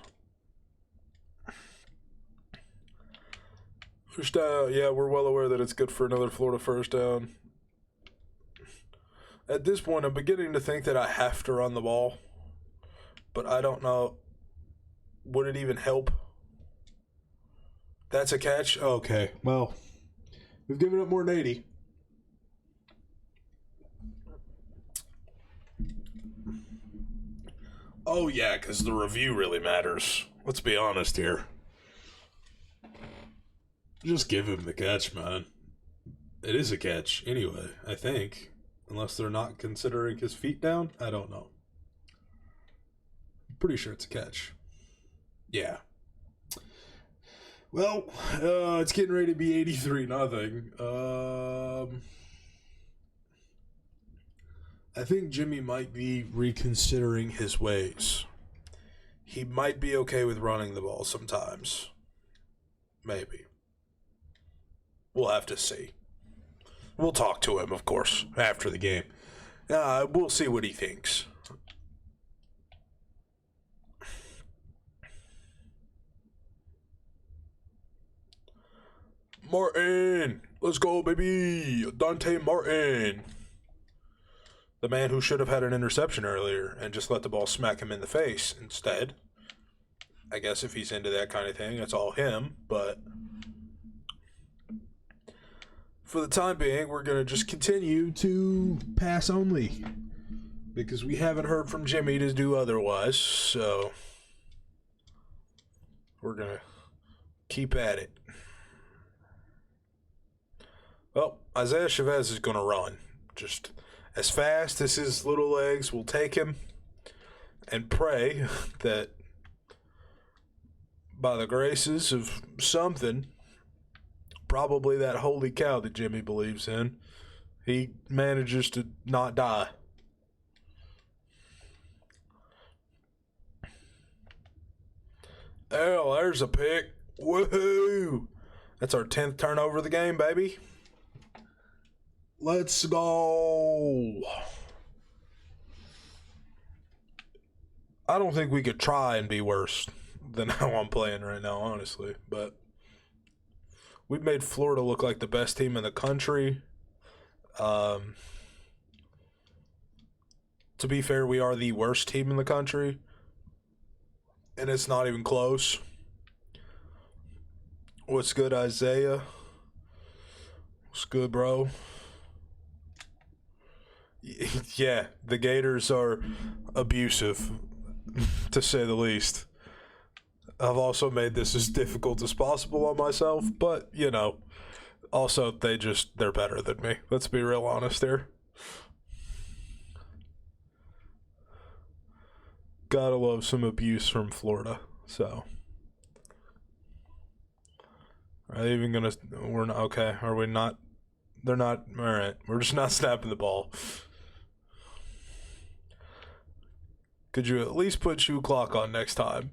First down, yeah, we're well aware that it's good for another Florida first down. At this point, I'm beginning to think that I have to run the ball, but I don't know. Would it even help? That's a catch? Okay, well, we've given up more than 80. Oh, yeah, because the review really matters. Let's be honest here. Just give him the catch, man. It is a catch, anyway, I think. Unless they're not considering his feet down. I don't know. I'm pretty sure it's a catch. Yeah. Well, it's getting ready to be 83-0. I think Jimmy might be reconsidering his ways. He might be okay with running the ball sometimes. Maybe. We'll have to see. We'll talk to him, of course, after the game. We'll see what he thinks. Martin, let's go, baby. Dante Martin. The man who should have had an interception earlier and just let the ball smack him in the face instead. I guess if he's into that kind of thing, it's all him. But for the time being, we're going to just continue to pass only. Because we haven't heard from Jimmy to do otherwise. So we're going to keep at it. Well, Isaiah Chavez is going to run. Just as fast as his little legs will take him, and pray that by the graces of something, probably that holy cow that Jimmy believes in, he manages to not die. Oh, there's a pick. Woohoo! That's our 10th turnover of the game, baby. Let's go. I don't think we could try and be worse than how I'm playing right now, honestly. But we've made Florida look like the best team in the country. To be fair, we are the worst team in the country. And it's not even close. What's good, Isaiah? What's good, bro? Yeah, the Gators are abusive, to say the least. I've also made this as difficult as possible on myself, but, you know, also they're better than me. Let's be real honest here. Gotta love some abuse from Florida, so. Are they even gonna, we're not, okay, are we not, they're not, alright, we're just not snapping the ball. Could you at least put shoe clock on next time?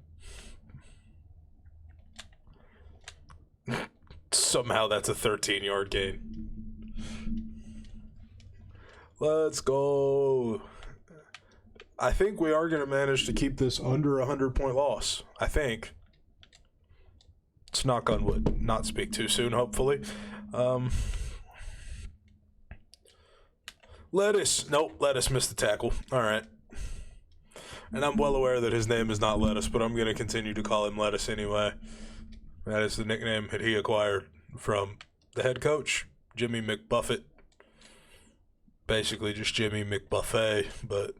Somehow that's a 13-yard gain. Let's go. I think we are going to manage to keep this under a 100-point loss. I think. Let's knock on wood. Not speak too soon, hopefully. Lettuce. Nope, Lettuce missed the tackle. All right. And I'm well aware that his name is not Lettuce, but I'm going to continue to call him Lettuce anyway. That is the nickname that he acquired from the head coach, Jimmy McBuffet. Basically just Jimmy McBuffet, but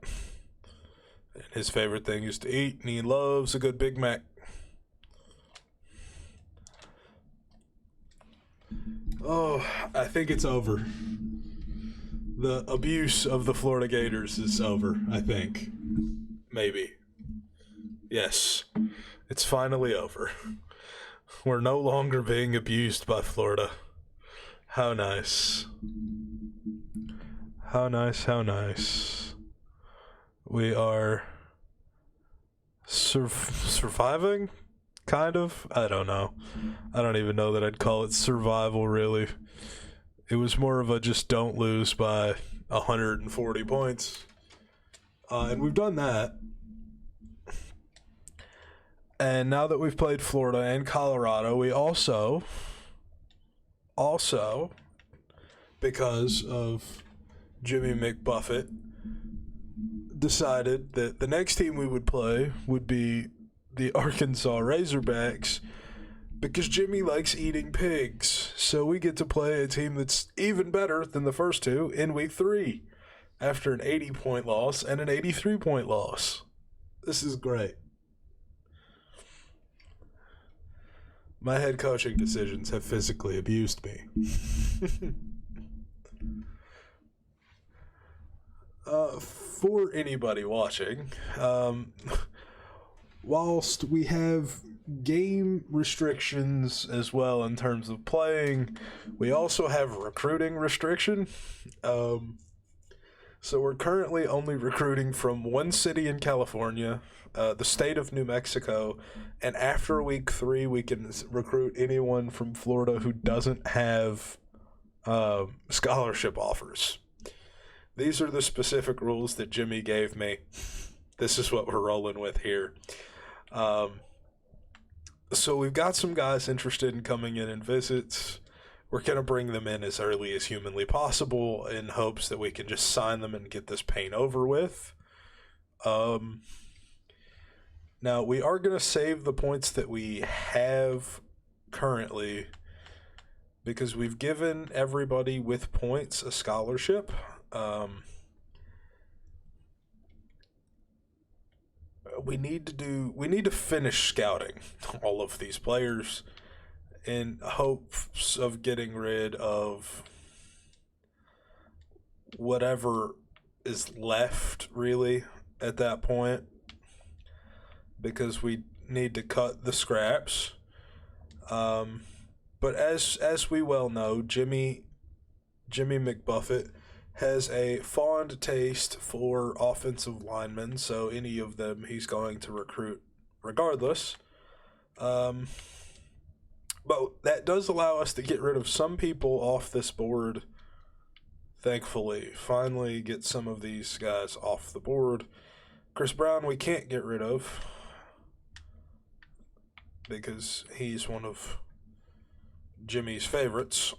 his favorite thing is to eat, and he loves a good Big Mac. Oh, I think it's over. The abuse of the Florida Gators is over, I think. Maybe. Yes. It's finally over. We're no longer being abused by Florida. How nice. How nice, how nice. We are surviving? Kind of? I don't know. I don't even know that I'd call it survival, really. It was more of a just don't lose by 140 points. And we've done that. And now that we've played Florida and Colorado, we also, because of Jimmy McBuffet, decided that the next team we would play would be the Arkansas Razorbacks, because Jimmy likes eating pigs. So we get to play a team that's even better than the first two in week 3 after an 80-point loss and an 83-point loss. This is great. My head coaching decisions have physically abused me. For anybody watching, whilst we have game restrictions as well in terms of playing, we also have recruiting restriction. So we're currently only recruiting from one city in California, the state of New Mexico, and after week 3 we can recruit anyone from Florida who doesn't have scholarship offers. These are the specific rules that Jimmy gave me. This is what we're rolling with here. So we've got some guys interested in coming in and visits. we're going to bring them in as early as humanly possible in hopes that we can just sign them and get this pain over with. Now, we are going to save the points that we have currently because we've given everybody with points a scholarship. We need to finish scouting all of these players in hopes of getting rid of whatever is left, really, at that point, because we need to cut the scraps. But as we well know, Jimmy McBuffet has a fond taste for offensive linemen, so any of them he's going to recruit regardless. But that does allow us to get rid of some people off this board, thankfully. Finally get some of these guys off the board. Chris Brown we can't get rid of because he's one of Jimmy's favorites,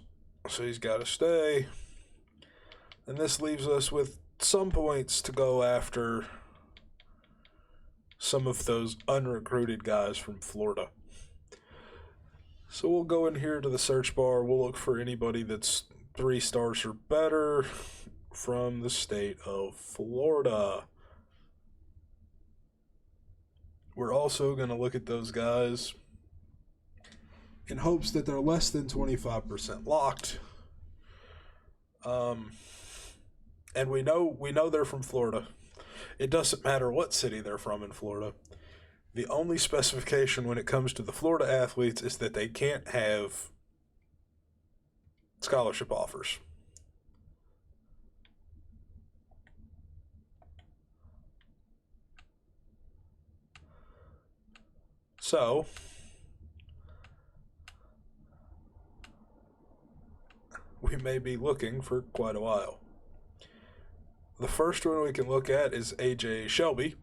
so he's got to stay. And this leaves us with some points to go after some of those unrecruited guys from Florida. So we'll go in here to the search bar. We'll look for anybody that's 3 stars or better from the state of Florida. We're also going to look at those guys in hopes that they're less than 25% locked. And we know they're from Florida. It doesn't matter what city they're from in Florida. The only specification when it comes to the Florida athletes is that they can't have scholarship offers. So, we may be looking for quite a while. The first one we can look at is AJ Shelby,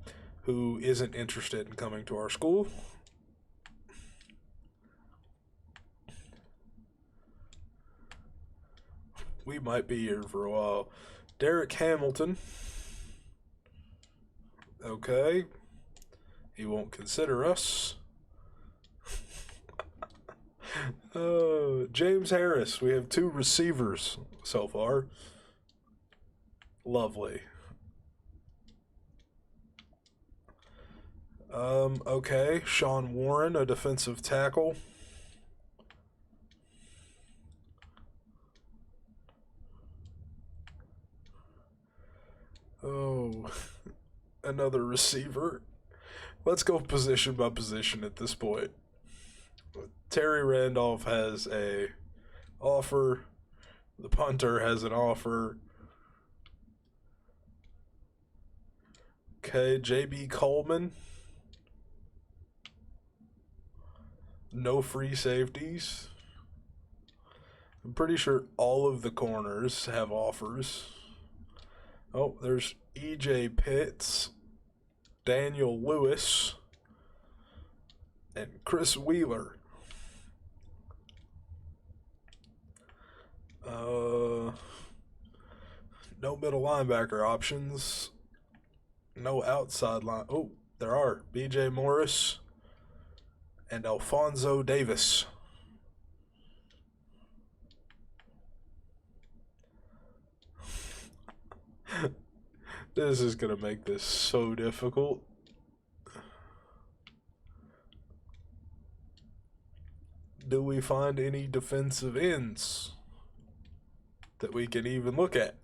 who isn't interested in coming to our school. We might be here for a while. Derek Hamilton. Okay. He won't consider us. James Harris. We have 2 receivers so far. Lovely. Okay. Sean Warren, a defensive tackle. Oh, another receiver. Let's go position by position at this point. Terry Randolph has a offer. The punter has an offer. Okay, J.B. Coleman. No free safeties. I'm pretty sure all of the corners have offers. Oh, there's E.J. Pitts, Daniel Lewis, and Chris Wheeler. No middle linebacker options. No outside line. Oh, there are. B.J. Morris and Alfonso Davis. This is going to make this so difficult. Do we find any defensive ends that we can even look at?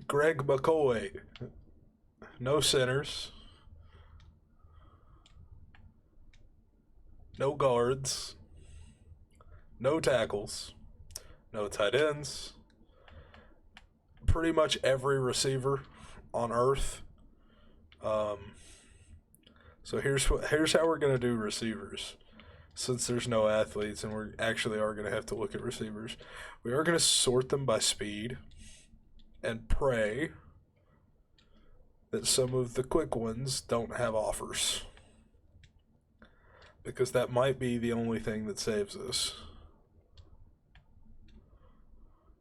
Greg McCoy. No centers. No guards. No tackles. No tight ends. Pretty much every receiver on earth. So here's how we're gonna do receivers. Since there's no athletes and we actually are gonna have to look at receivers, we are gonna sort them by speed and pray that some of the quick ones don't have offers. because that might be the only thing that saves us.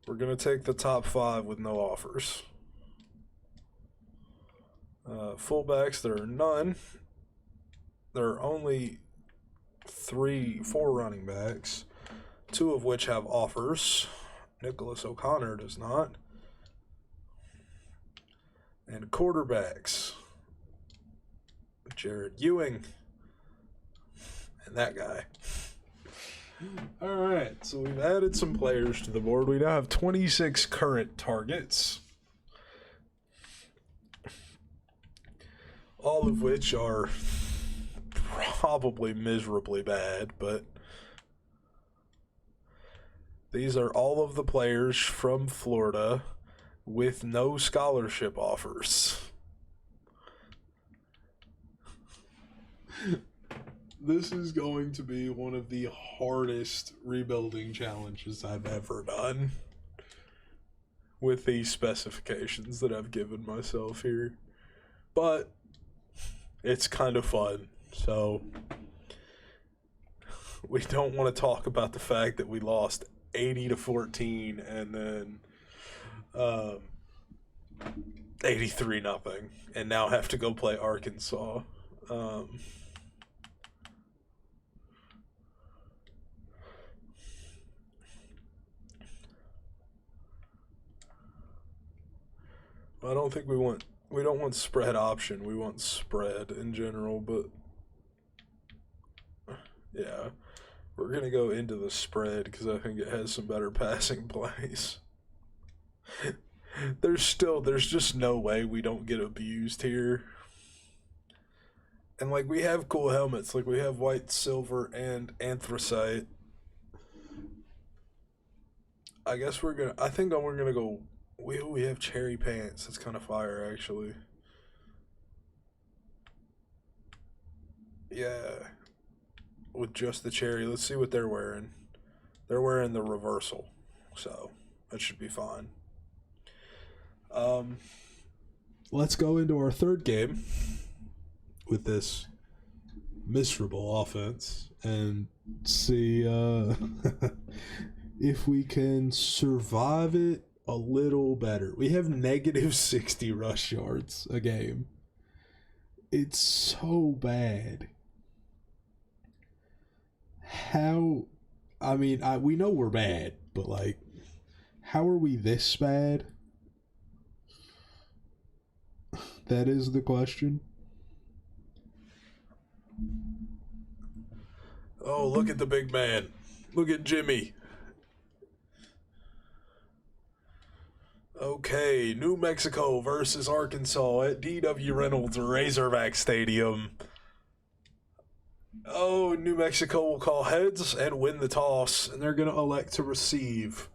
We're going to take the top 5 with no offers. Fullbacks, there are none. There are only 4 running backs, 2 of which have offers. Nicholas O'Connor does not. And quarterbacks, Jared Ewing and that guy. All right, so we've added some players to the board. We now have 26 current targets, all of which are probably miserably bad, but these are all of the players from Florida with no scholarship offers. This is going to be one of the hardest rebuilding challenges I've ever done with these specifications that I've given myself here. But it's kind of fun, so we don't want to talk about the fact that we lost 80-14 and then 83-0 and now have to go play Arkansas. I don't think we don't want spread option. We want spread in general, but yeah, we're going to go into the spread because I think it has some better passing plays. There's just no way we don't get abused here. And like, we have cool helmets, like we have white, silver, and anthracite. I think we're gonna go. We have cherry pants. That's kind of fire, actually. Yeah, with just the cherry. Let's see what they're wearing. They're wearing the reversal, so that should be fine. Let's go into our third game with this miserable offense and see if we can survive it a little better. We have negative 60 rush yards a game. It's so bad. We know we're bad, but like, how are we this bad? That is the question. Oh, look at the big man. Look at Jimmy. Okay, New Mexico versus Arkansas at D.W. Reynolds Razorback Stadium. Oh, New Mexico will call heads and win the toss, and they're going to elect to receive.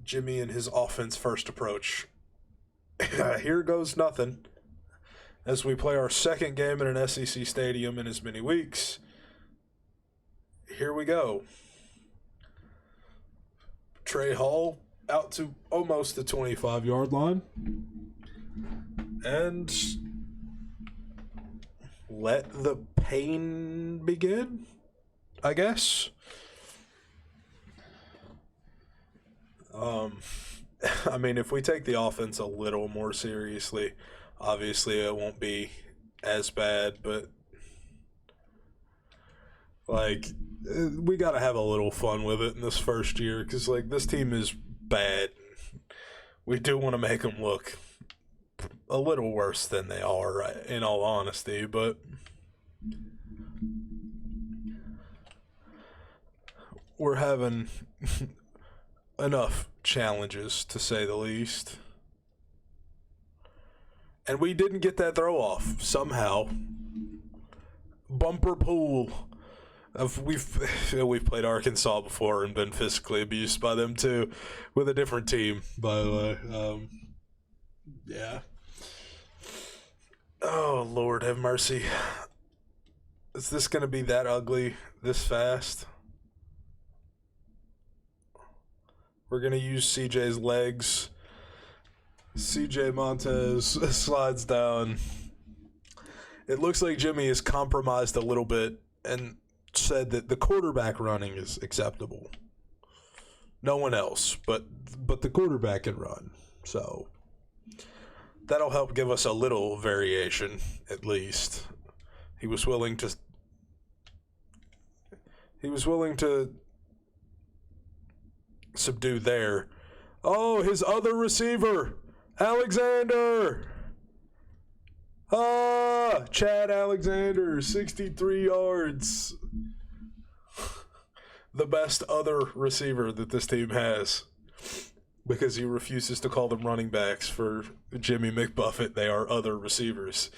Jimmy and his offense first approach. Here goes nothing as we play our second game in an SEC stadium in as many weeks. Here we go. Trey Hall out to almost the 25-yard line. And let the pain begin, I guess. If we take the offense a little more seriously, obviously it won't be as bad, but like, we got to have a little fun with it in this first year because, like, this team is bad. We do want to make them look a little worse than they are, in all honesty, but we're having enough challenges, to say the least. And we didn't get that throw off somehow. Bumper pool. We've played Arkansas before and been physically abused by them too, with a different team, by the way. Yeah. Oh, Lord have mercy. Is this going to be that ugly this fast? We're going to use CJ's legs. CJ Montez slides down. It looks like Jimmy is compromised a little bit and said that the quarterback running is acceptable. No one else, but the quarterback can run. So that'll help give us a little variation, at least. He was willing to subdue there. Oh, his other receiver, Alexander. Chad Alexander, 63 yards. The best other receiver that this team has, because he refuses to call them running backs for Jimmy McBuffet. They are other receivers.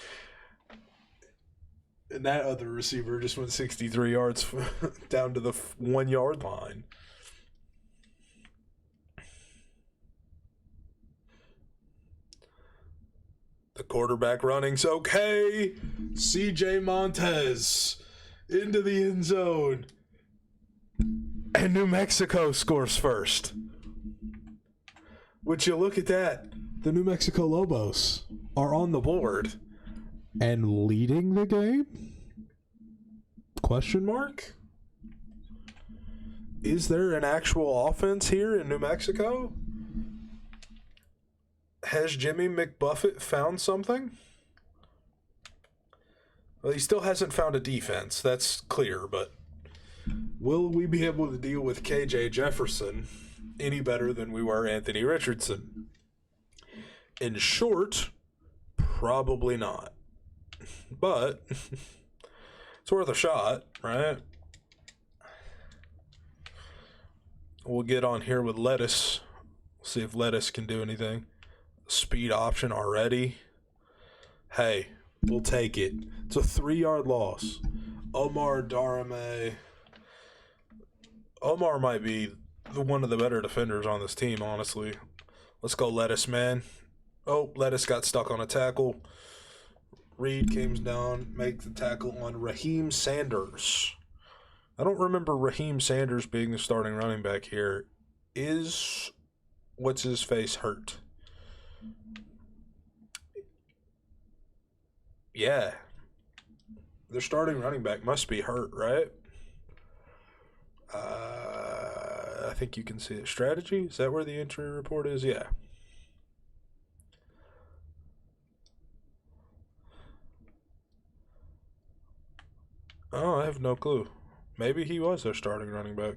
And that other receiver just went 63 yards down to the 1 yard line. The quarterback running's okay. CJ Montez into the end zone. And New Mexico scores first. Would you look at that? The New Mexico Lobos are on the board and leading the game? Question mark? Is there an actual offense here in New Mexico? Has Jimmy McBuffet found something? Well, he still hasn't found a defense. That's clear, but will we be able to deal with KJ Jefferson any better than we were Anthony Richardson? In short, probably not. But it's worth a shot, right? We'll get on here with Lettuce. See if Lettuce can do anything. Speed option already. Hey, we'll take it. It's a 3-yard loss. Omar Darame. Omar might be one of the better defenders on this team, honestly. Let's go, Lettuce, man. Oh, Lettuce got stuck on a tackle. Reed came down, make the tackle on Raheem Sanders. I don't remember Raheem Sanders being the starting running back here. Is what's-his-face hurt? Yeah. Their starting running back must be hurt, right? I think you can see it. Strategy? Is that where the injury report is? Yeah. Oh, I have no clue. Maybe he was their starting running back.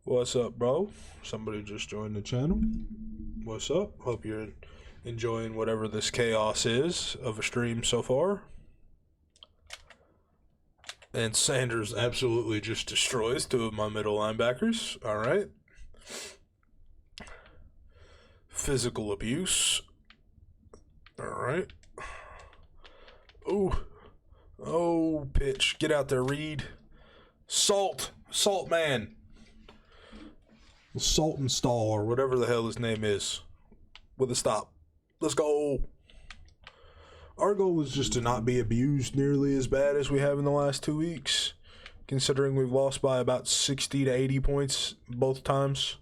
What's up, bro? Somebody just joined the channel. What's up? Hope you're enjoying whatever this chaos is of a stream so far. And Sanders absolutely just destroys 2 of my middle linebackers. All right. Physical abuse. All right. Ooh. Oh, pitch. Get out there, Reed. Salt man. Salt and Stall, or whatever the hell his name is. With a stop. Let's go. Our goal is just to not be abused nearly as bad as we have in the last 2 weeks, considering we've lost by about 60 to 80 points both times.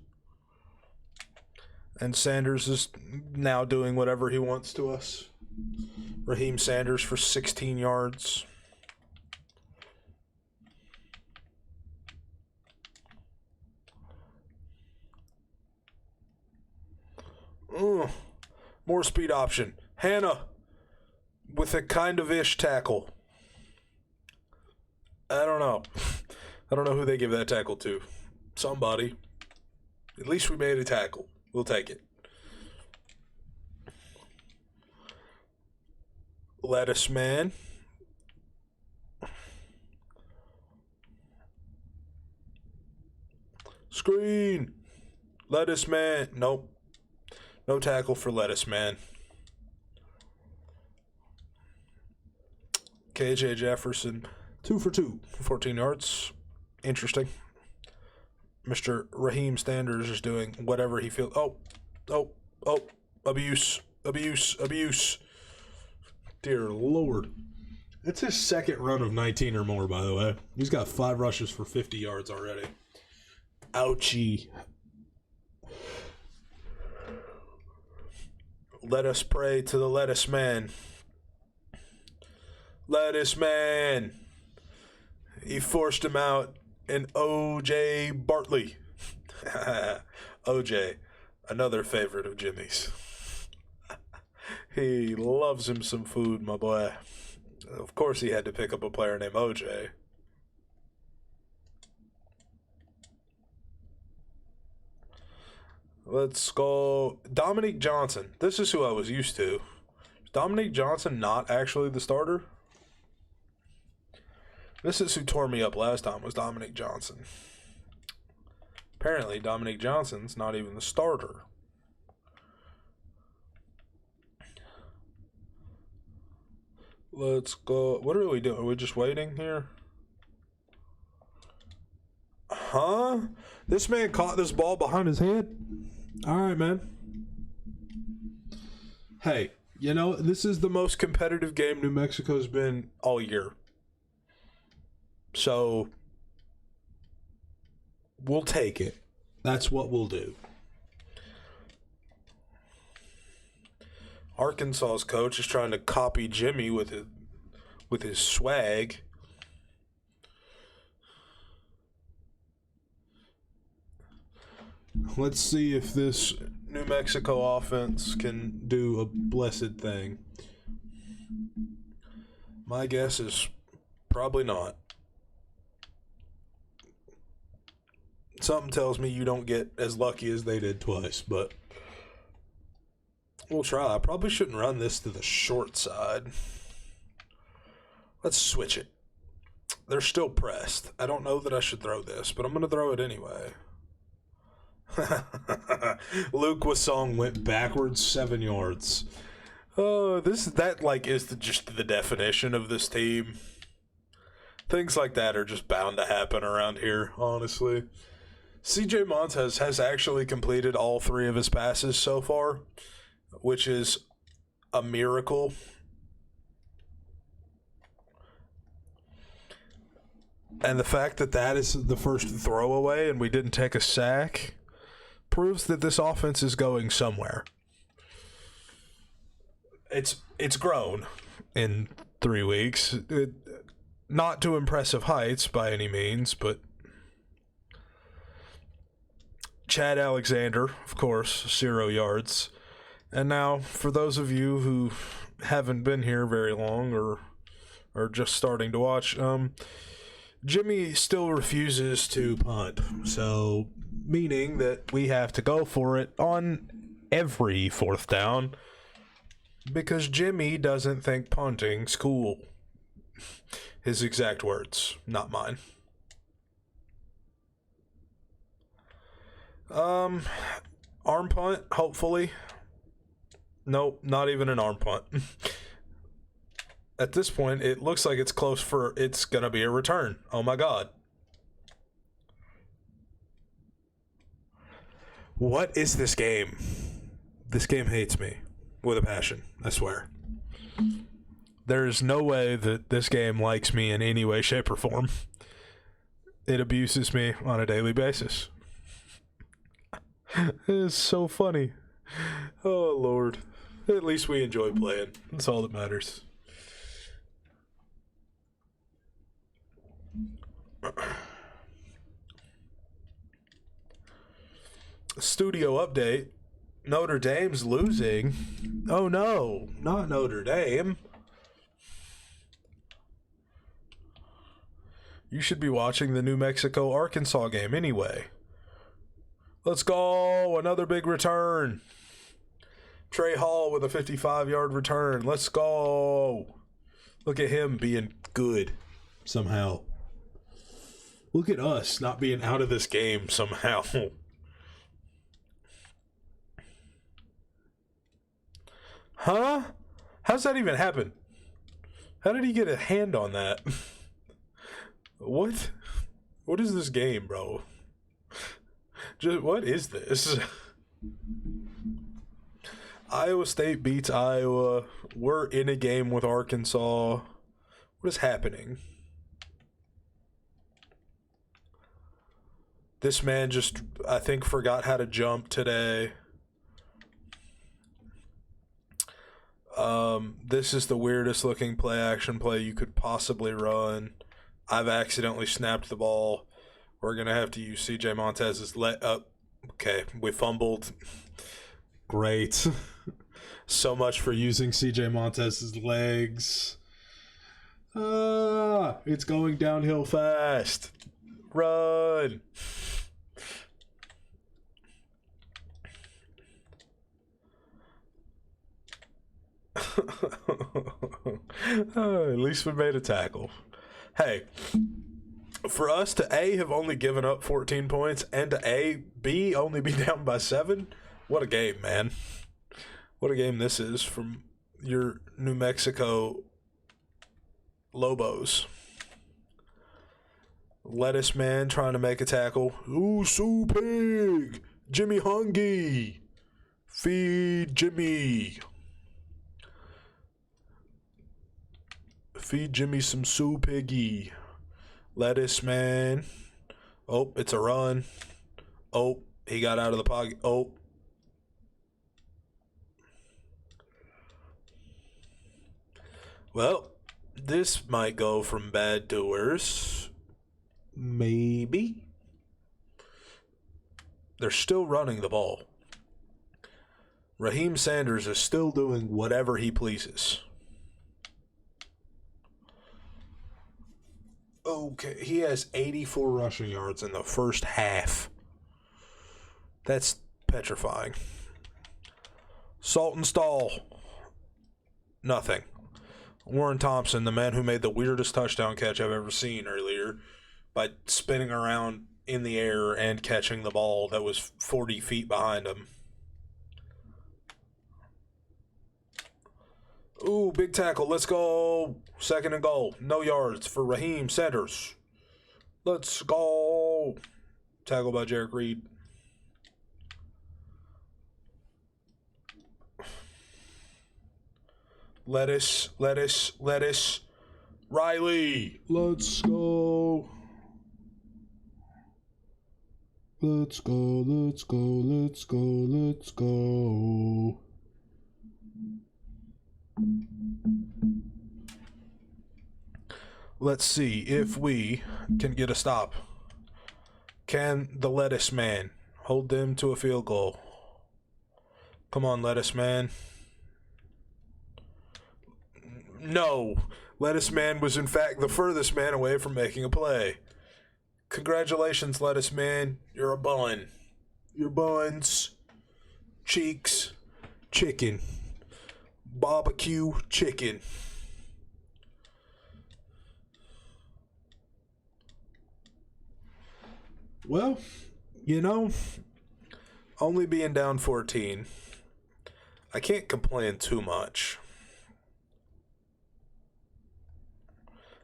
And Sanders is now doing whatever he wants to us. Raheem Sanders for 16 yards. More speed option. Hannah with a kind of ish tackle. I don't know. I don't know who they give that tackle to. Somebody. At least we made a tackle. We'll take it. Lettuce man. Screen. Lettuce man. Nope. No tackle for Lettuce man. KJ Jefferson, 2 for 2, 14 yards. Interesting. Mr. Raheem Sanders is doing whatever he feels. Oh. Abuse. Dear Lord. It's his second run of 19 or more, by the way. He's got 5 rushes for 50 yards already. Ouchie. Let us pray to the lettuce man. Lettuce man. He forced him out in O.J. Bartley. O.J., another favorite of Jimmy's. He loves him some food, my boy. Of course he had to pick up a player named O.J. Let's go. Dominique Johnson. This is who I was used to. Is Dominique Johnson not actually the starter? This is who tore me up last time, was Dominique Johnson. Apparently, Dominique Johnson's not even the starter. Let's go. What are we doing? Are we just waiting here? Huh? This man caught this ball behind his head? All right, man. Hey, you know, this is the most competitive game New Mexico's been all year. So, we'll take it. That's what we'll do. Arkansas's coach is trying to copy Jimmy with his swag. Let's see if this New Mexico offense can do a blessed thing. My guess is probably not. Something tells me you don't get as lucky as they did twice, but we'll try. I probably shouldn't run this to the short side. Let's switch it. They're still pressed. I don't know that I should throw this, but I'm going to throw it anyway. Luke Wasong went backwards 7 yards. Oh, that is just the definition of this team. Things like that are just bound to happen around here, honestly. CJ Montez has actually completed all 3 of his passes so far, which is a miracle. And the fact that is the first throwaway and we didn't take a sack proves that this offense is going somewhere. It's grown in 3 weeks. Not to impressive heights by any means, but Chad Alexander, of course, 0 yards. And now, for those of you who haven't been here very long or are just starting to watch, Jimmy still refuses to punt. So, meaning that we have to go for it on every 4th down because Jimmy doesn't think punting's cool. His exact words, not mine. Arm punt, hopefully. Nope, not even an arm punt. At this point, it looks like it's close it's going to be a return. Oh my God. What is this game? This game hates me with a passion, I swear. There's no way that this game likes me in any way, shape, or form. It abuses me on a daily basis. It is so funny. Oh, Lord. At least we enjoy playing. That's all that matters. Studio update. Notre Dame's losing. Oh, no. Not Notre Dame. You should be watching the New Mexico-Arkansas game anyway. Let's go. Another big return. Trey Hall with a 55-yard return. Let's go. Look at him being good somehow. Look at us not being out of this game somehow. Huh? How's that even happen? How did he get a hand on that? What? What is this game, bro? What is this? Iowa State beats Iowa. We're in a game with Arkansas. What is happening? This man just, I think, forgot how to jump today. This is the weirdest looking play action play you could possibly run. I've accidentally snapped the ball. We're going to have to use CJ Montez's let up. Okay, we fumbled. Great. So much for using CJ Montez's legs. It's going downhill fast. Run. At least we made a tackle. Hey, for us to A, have only given up 14 points, and to B, only be down by 7, what a game, man. What a game this is from your New Mexico Lobos. Lettuce man trying to make a tackle. Ooh, Sue Pig. Jimmy Hungy. Feed Jimmy. Feed Jimmy some Sue Piggy. Lettuce man. Oh, it's a run. Oh, he got out of the pocket. Oh. Well, this might go from bad to worse. Maybe. They're still running the ball. Raheem Sanders is still doing whatever he pleases. Okay, he has 84 rushing yards in the first half. That's petrifying. Saltonstall. Nothing. Warren Thompson, the man who made the weirdest touchdown catch I've ever seen earlier by spinning around in the air and catching the ball that was 40 feet behind him. Ooh, big tackle. Let's go. 2nd and goal. No yards for Raheem Sanders. Let's go. Tackle by Jarek Reed. Lettuce. Riley. Let's go. Let's go. Let's see if we can get a stop. Can the lettuce man hold them to a field goal? Come on, lettuce man. No. Lettuce man was in fact the furthest man away from making a play. Congratulations, lettuce man. You're a bun. Your buns, cheeks, chicken. Barbecue chicken. Well, only being down 14, I can't complain too much.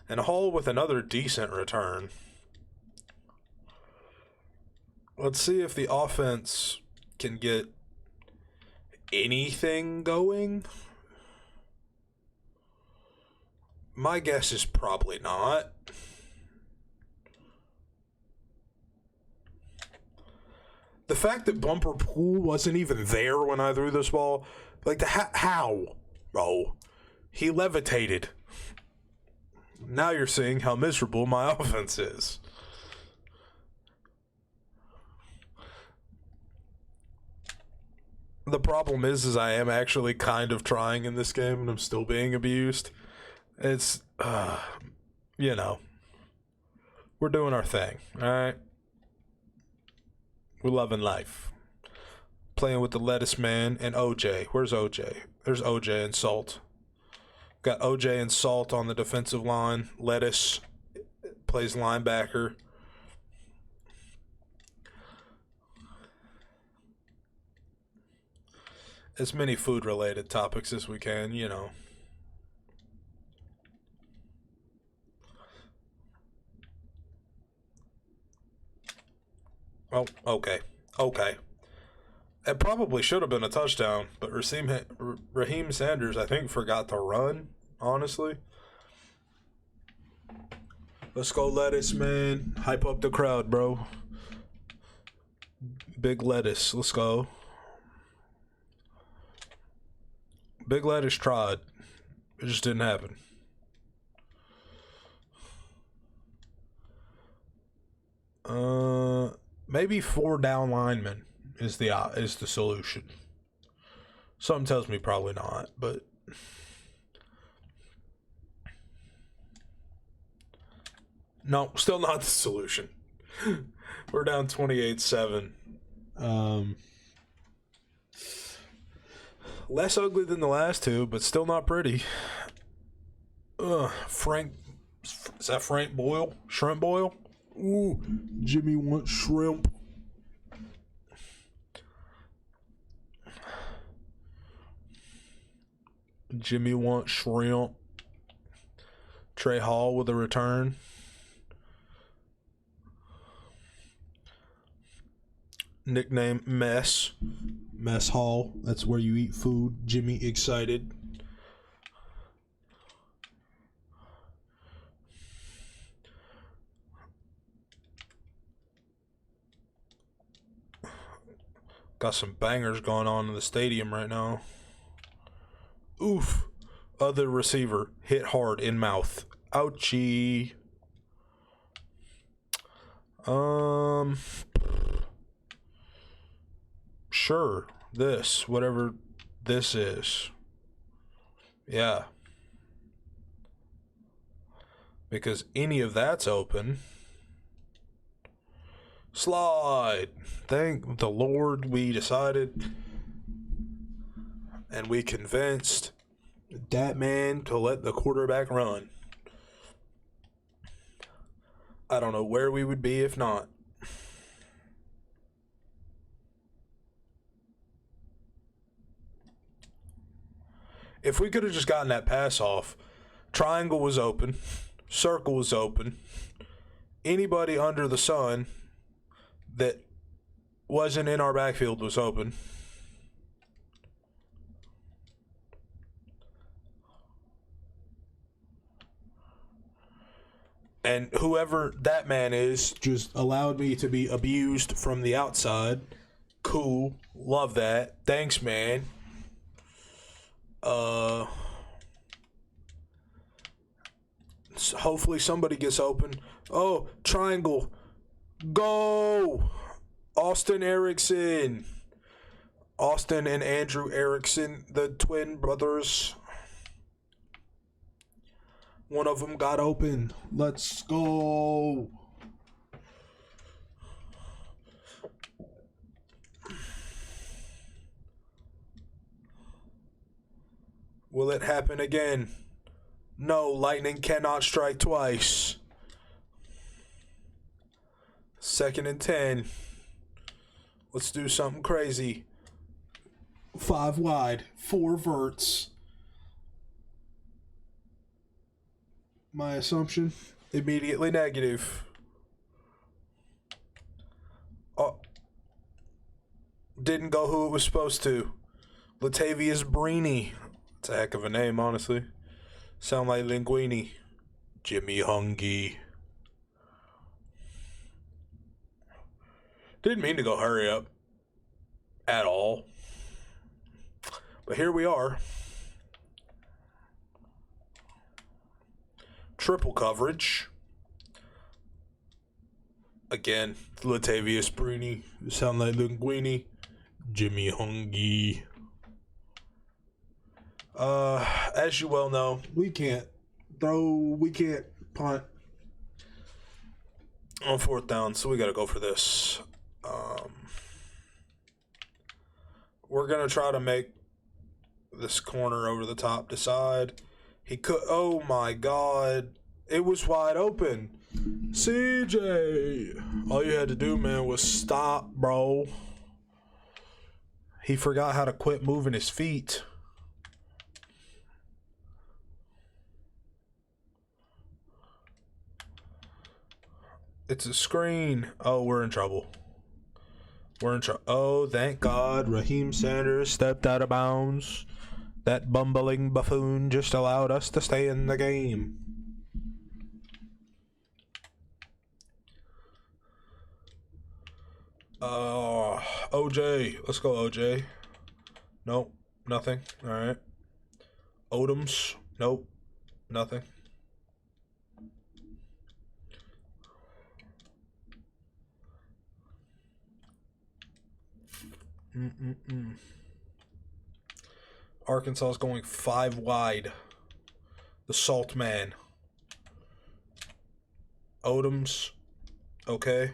And Hall with another decent return. Let's see if the offense can get anything going. My guess is probably not. The fact that Bumper Pool wasn't even there when I threw this ball, like how, bro? He levitated. Now you're seeing how miserable my offense is. The problem is I am actually kind of trying in this game, and I'm still being abused. It's, we're doing our thing, all right? We're loving life. Playing with the lettuce man and OJ. Where's OJ? There's OJ and Salt. Got OJ and Salt on the defensive line. Lettuce plays linebacker. As many food-related topics as we can, Oh, okay. It probably should have been a touchdown, but Raheem Sanders, I think, forgot to run, honestly. Let's go, lettuce, man. Hype up the crowd, bro. Big lettuce. Let's go. Big lettuce tried. It just didn't happen. Maybe 4 down linemen is the solution. Something tells me probably not, but no, still not the solution. We're down 28-7. Less ugly than the last two, but still not pretty. Frank, is that Frank Boyle? Shrimp Boyle? Ooh, Jimmy wants shrimp. Jimmy wants shrimp. Trey Hall with a return. Nickname Mess. Mess Hall. That's where you eat food. Jimmy excited. Got some bangers going on in the stadium right now. Oof. Other receiver hit hard in mouth. Ouchie. Sure. This, whatever this is. Yeah. Because any of that's open. Slide. Thank the Lord we decided and we convinced that man to let the quarterback run. I don't know where we would be if not. If we could have just gotten that pass off, triangle was open, circle was open, anybody under the sun that wasn't in our backfield was open. And whoever that man is just allowed me to be abused from the outside. Cool. Love that. Thanks, man. Hopefully somebody gets open. Oh, triangle. Go! Austin Erickson. Austin and Andrew Erickson, the twin brothers. One of them got open. Let's go. Will it happen again? No, lightning cannot strike twice. 2nd and 10. Let's do something crazy. 5 wide, 4 verts. My assumption, immediately negative. Oh, didn't go who it was supposed to. Latavius Brini. It's a heck of a name, honestly. Sound like Linguini. Jimmy Hungy. Didn't mean to go hurry up at all. But here we are. Triple coverage. Again, Latavius Brini. Sound like Linguini. Jimmy Hungy. As you well know, we can't punt on 4th down, so we got to go for this. We're going to try to make this corner over the top decide. He could, oh my God, it was wide open. CJ, all you had to do, man, was stop, bro. He forgot how to quit moving his feet. It's a screen. Oh, we're in trouble. Oh, thank God. Raheem Sanders stepped out of bounds. That bumbling buffoon just allowed us to stay in the game. OJ. Let's go, OJ. Nope. Nothing. All right. Odoms. Nope. Nothing. Arkansas is going 5 wide. The Salt Man. Odoms. Okay.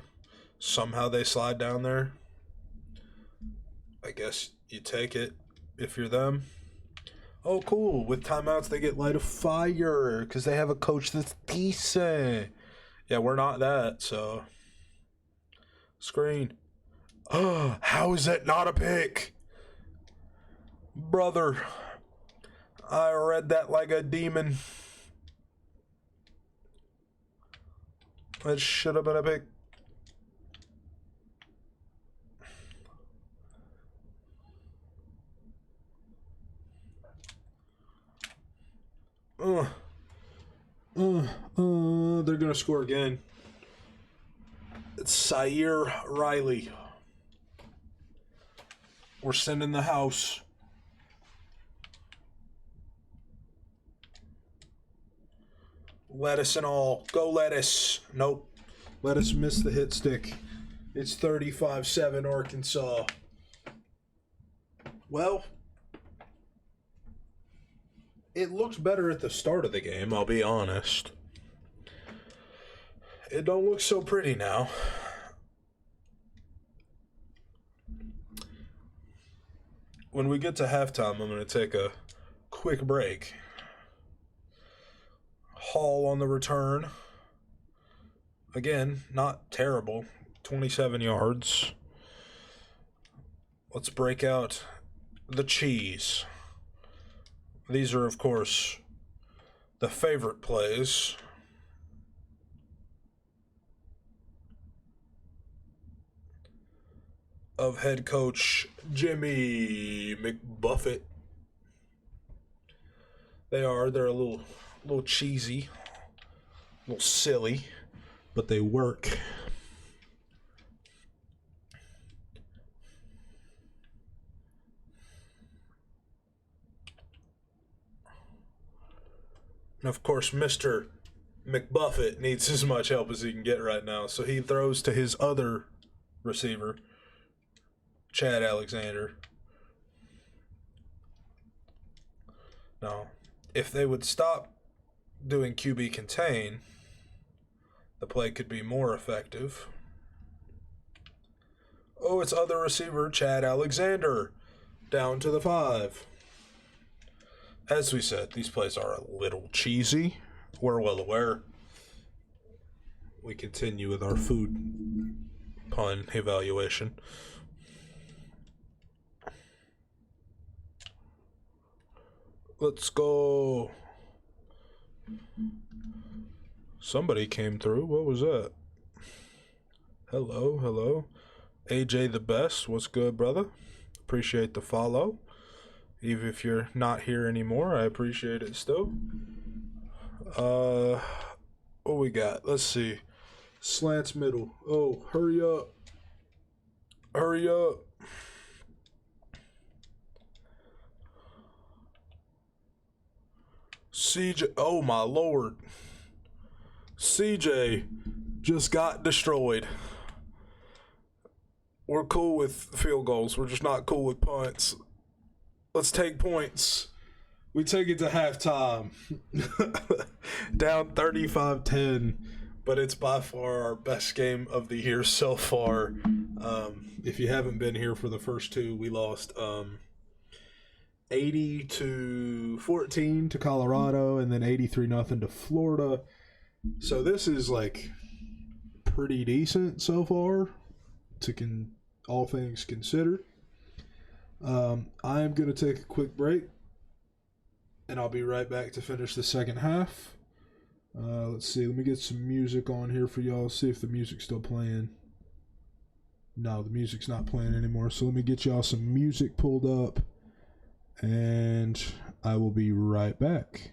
Somehow they slide down there. I guess you take it if you're them. Oh, cool. With timeouts, they get light of fire because they have a coach that's decent. Yeah, we're not that, so. Screen. Oh, how is that not a pick? Brother, I read that like a demon. That should have been a pick. They're going to score again. It's Sire Riley. We're sending the house. Lettuce and all. Go lettuce. Nope. Lettuce missed the hit stick. It's 35-7 Arkansas. Well, it looks better at the start of the game, I'll be honest. It don't look so pretty now. When we get to halftime, I'm going to take a quick break. Hall on the return. Again, not terrible. 27 yards. Let's break out the cheese. These are, of course, the favorite plays. Of head coach Jimmy McBuffet. They're a little cheesy, a little silly, but they work. And of course, Mr. McBuffet needs as much help as he can get right now, so he throws to his other receiver, Chad Alexander. Now, if they would stop doing QB contain, the play could be more effective. Oh, it's other receiver, Chad Alexander, down to the 5. As we said, these plays are a little cheesy. We're well aware. We continue with our food pun evaluation. Let's go. Somebody came through. What was that? Hello. AJ the Best. What's good, brother? Appreciate the follow. Even if you're not here anymore, I appreciate it still. What we got? Let's see. Slants middle. Oh, hurry up. CJ. Oh, my Lord. CJ just got destroyed. We're cool with field goals. We're just not cool with punts. Let's take points. We take it to halftime. Down 35-10, but it's by far our best game of the year so far. If you haven't been here for the first two, we lost 80-14 to Colorado and then 83-0 to Florida. So this is like pretty decent so far, all things considered. I'm going to take a quick break, and I'll be right back to finish the second half. Let's see. Let me get some music on here for y'all. See if the music's still playing. No, the music's not playing anymore. So let me get y'all some music pulled up, and I will be right back.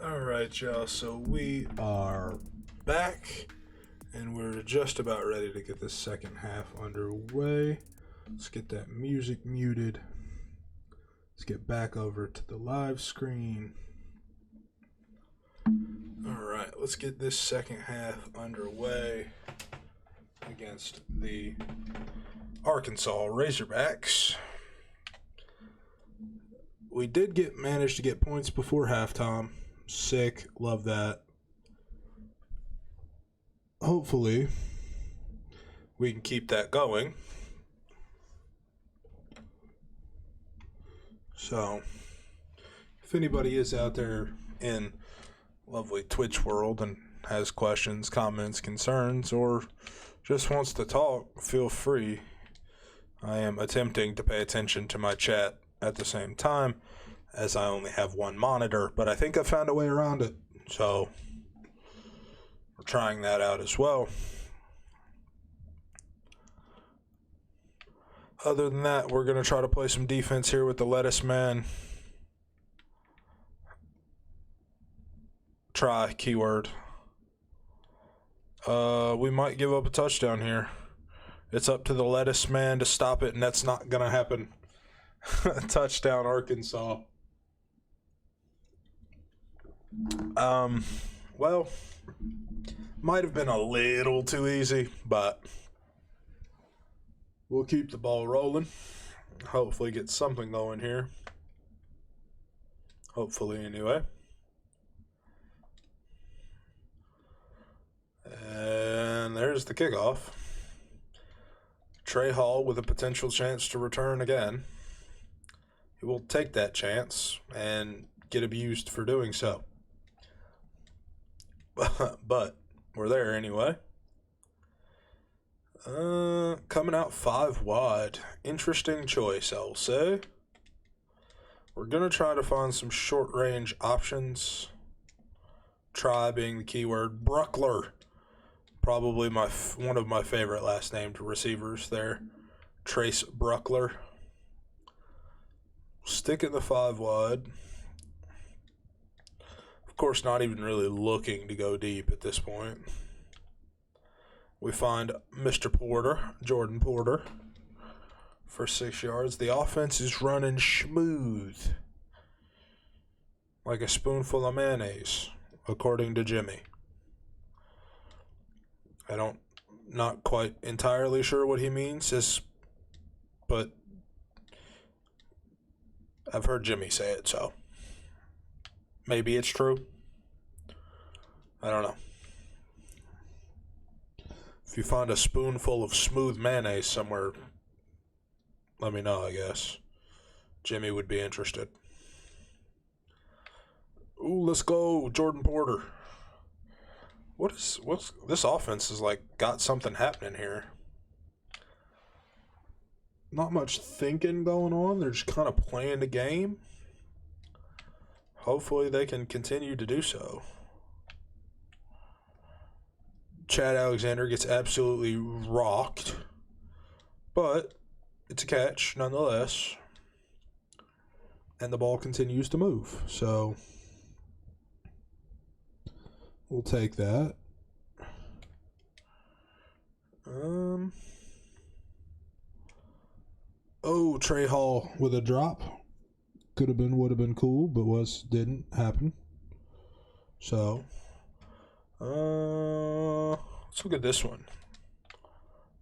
All right, y'all. So we are back, and we're just about ready to get the second half underway. Let's get that music muted. Let's get back over to the live screen. All right, let's get this second half underway against the Arkansas Razorbacks. We did manage to get points before halftime. Sick, love that. Hopefully, we can keep that going. So, if anybody is out there in lovely Twitch world and has questions, comments, concerns, or just wants to talk, feel free. I am attempting to pay attention to my chat at the same time, as I only have one monitor, but I think I found a way around it, so we're trying that out as well. Other than that, we're going to try to play some defense here with the lettuce man. Try, keyword. We might give up a touchdown here. It's up to the lettuce man to stop it, and that's not going to happen. Touchdown, Arkansas. Well, might have been a little too easy, but we'll keep the ball rolling. Hopefully get something going here. Hopefully, anyway. And there's the kickoff. Trey Hall with a potential chance to return again. He will take that chance and get abused for doing so. But we're there anyway. Coming out 5 wide. Interesting choice, I'll say. We're going to try to find some short-range options. Try being the keyword. Bruckler. Probably one of my favorite last-named receivers there. Trace Bruckler. Stick in the 5 wide. Of course, not even really looking to go deep at this point. We find Mr. Porter, Jordan Porter, for 6 yards. The offense is running smooth, like a spoonful of mayonnaise, according to Jimmy. Not quite entirely sure what he means, but I've heard Jimmy say it, so maybe it's true. I don't know. If you find a spoonful of smooth mayonnaise somewhere, let me know, I guess. Jimmy would be interested. Ooh, let's go, Jordan Porter. What's this offense is like got something happening here. Not much thinking going on. They're just kind of playing the game. Hopefully they can continue to do so. Chad Alexander gets absolutely rocked, but it's a catch nonetheless. And the ball continues to move, so we'll take that. Oh, Trey Hall with a drop. Would have been cool, but didn't happen. So, let's look at this one.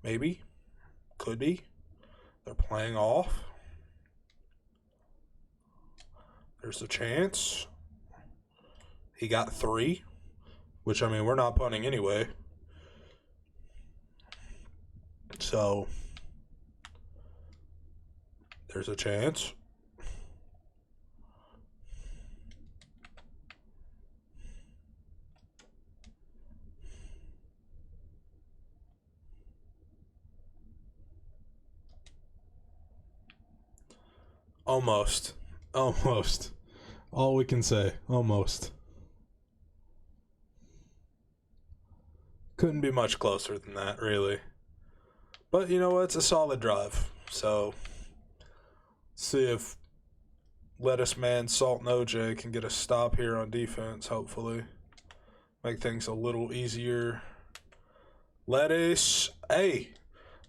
Maybe. Could be. They're playing off. There's a chance. He got 3, which, I mean, we're not punting anyway. So, there's a chance. Almost. All we can say. Almost. Couldn't be much closer than that, really. But you know what? It's a solid drive. So, see if Lettuce Man, Salt, and OJ can get a stop here on defense, hopefully. Make things a little easier. Lettuce. Hey,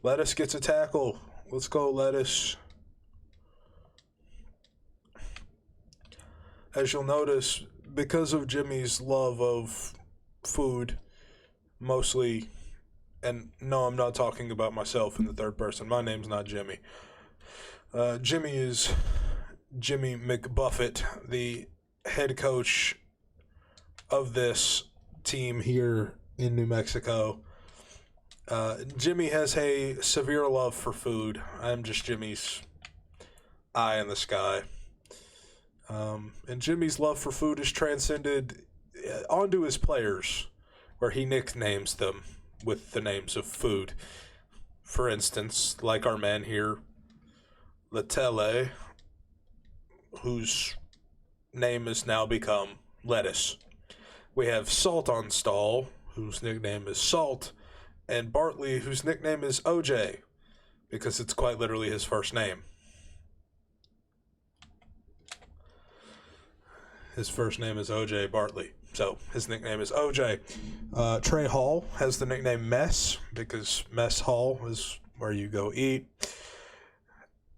Lettuce gets a tackle. Let's go, Lettuce. As you'll notice, because of Jimmy's love of food, mostly, and no, I'm not talking about myself in the third person. My name's not Jimmy. Jimmy is Jimmy McBuffet, the head coach of this team here in New Mexico. Jimmy has a severe love for food. I'm just Jimmy's eye in the sky. And Jimmy's love for food is transcended onto his players, where he nicknames them with the names of food. For instance, like our man here, Letele, whose name has now become Lettuce. We have Salt on Stall, whose nickname is Salt, and Bartley, whose nickname is OJ, because it's quite literally his first name. His first name is OJ Bartley, so his nickname is OJ. Trey Hall has the nickname Mess, because Mess Hall is where you go eat.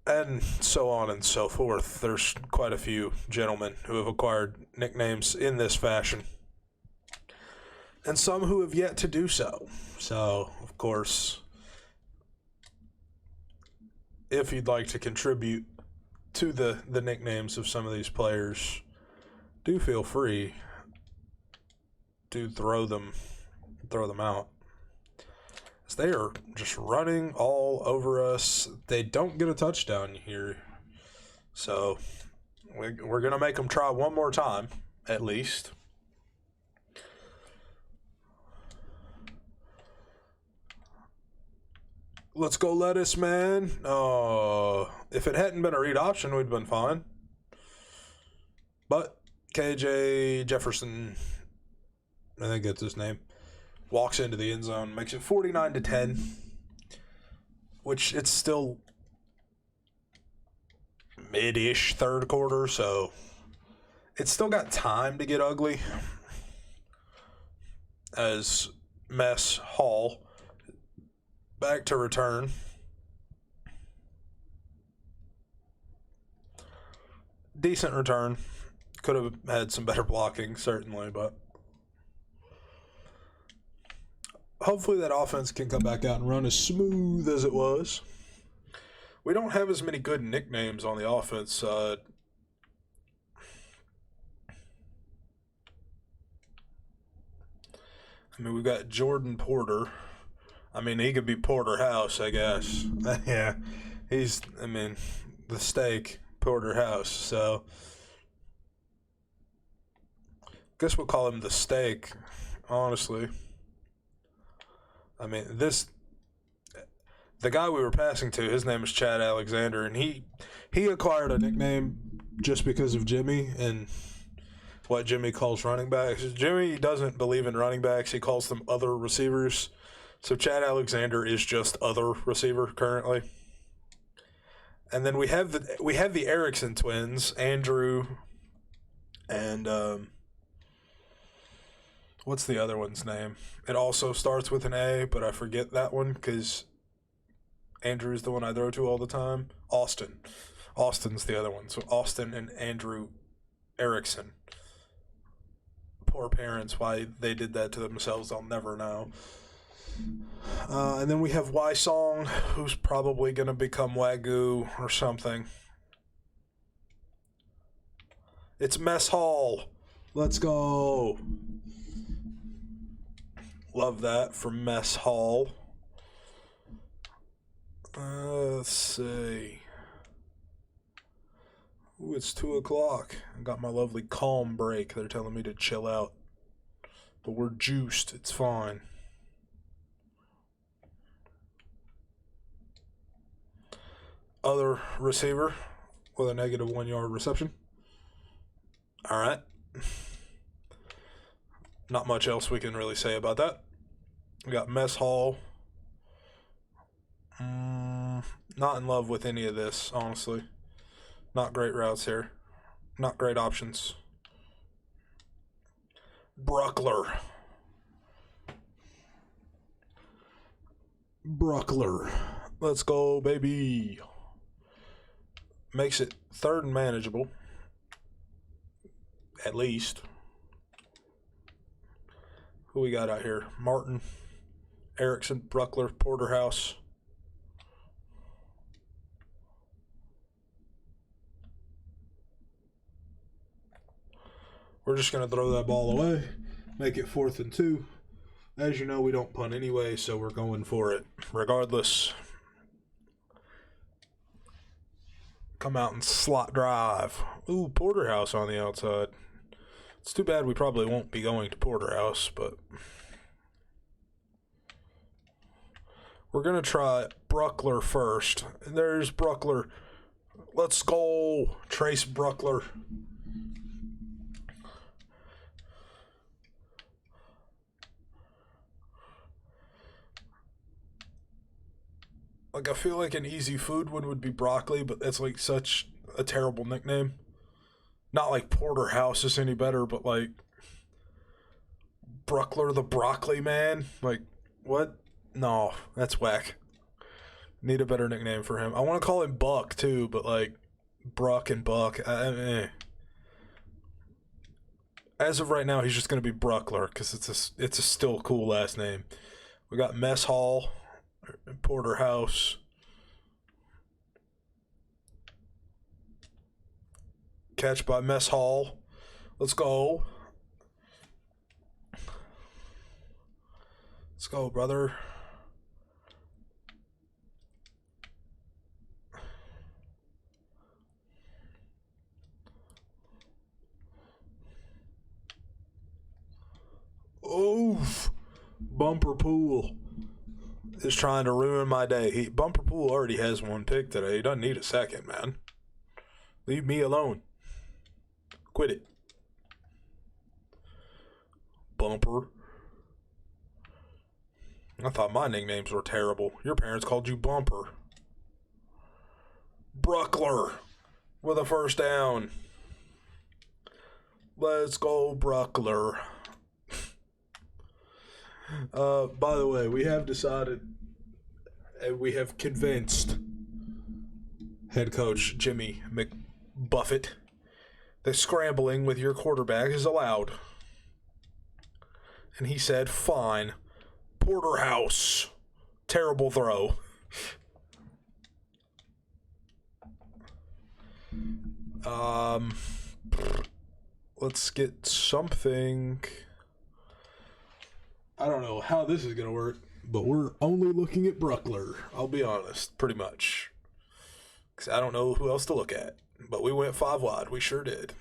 And so on and so forth. There's quite a few gentlemen who have acquired nicknames in this fashion, and some who have yet to do so. So, of course, if you'd like to contribute to the nicknames of some of these players, do feel free to throw them out. As they are just running all over us. They don't get a touchdown here. So we're going to make them try one more time, at least. Let's go, Lettuce Man. If it hadn't been a read option, we'd been fine. But KJ Jefferson, I think that's his name, walks into the end zone, makes it 49-10, which it's still mid-ish third quarter, so it's still got time to get ugly, as Mess Hall back to return. Decent return. Could have had some better blocking, certainly, but hopefully that offense can come back out and run as smooth as it was. We don't have as many good nicknames on the offense side. I mean, we've got Jordan Porter. I mean, he could be Porterhouse, I guess. Yeah, he's, I mean, the steak, Porterhouse, so guess we'll call him the steak, honestly. I mean, the guy we were passing to, his name is Chad Alexander, and he acquired a nickname just because of Jimmy and what Jimmy calls running backs. Jimmy doesn't believe in running backs. He calls them other receivers. So Chad Alexander is just other receiver currently. And then we have the Erickson twins, Andrew and what's the other one's name? It also starts with an A, but I forget that one because Andrew's the one I throw to all the time. Austin. Austin's the other one. So Austin and Andrew Erickson. Poor parents, why they did that to themselves, I'll never know. And then we have Y Song, who's probably going to become Wagyu or something. It's Mess Hall. Let's go. Love that from Mess Hall. Let's see. Ooh, it's 2 o'clock. I got my lovely calm break. They're telling me to chill out. But we're juiced. It's fine. Other receiver with a negative 1 yard reception. All right. Not much else we can really say about that. We got Mess Hall. Not in love with any of this, honestly. Not great routes here. Not great options. Bruckler. Let's go, baby. Makes it third and manageable. At least. Who we got out here? Martin, Erickson, Bruckler, Porterhouse. We're just going to throw that ball away, make it 4th and 2. As you know, we don't punt anyway, so we're going for it regardless. Come out and slot drive. Ooh, Porterhouse on the outside. It's too bad we probably won't be going to Porterhouse, but we're going to try Bruckler first. There's Bruckler. Let's go, Trace Bruckler. Like, I feel like an easy food one would be broccoli, but that's like such a terrible nickname. Not like Porterhouse is any better, but like Bruckler the broccoli man. Like, what? No, that's whack. Need a better nickname for him. I want to call him Buck too, but like Bruck and Buck. As of right now, he's just gonna be Bruckler because it's a still cool last name. We got Mess Hall, Porterhouse. Catch by Mess Hall. Let's go. Let's go, brother. Oof. Bumper Pool is trying to ruin my day. Bumper Pool already has one pick today. He doesn't need a second, man. Leave me alone. Quit it. Bumper. I thought my nicknames were terrible. Your parents called you Bumper. Bruckler with a first down. Let's go, Bruckler. By the way, we have decided and we have convinced head coach Jimmy McBuffet that scrambling with your quarterback is allowed. And he said, fine. Porterhouse. Terrible throw. Let's get something. I don't know how this is going to work, but we're only looking at Bruckler. I'll be honest, pretty much. Because I don't know who else to look at. But we went 5 wide. We sure did.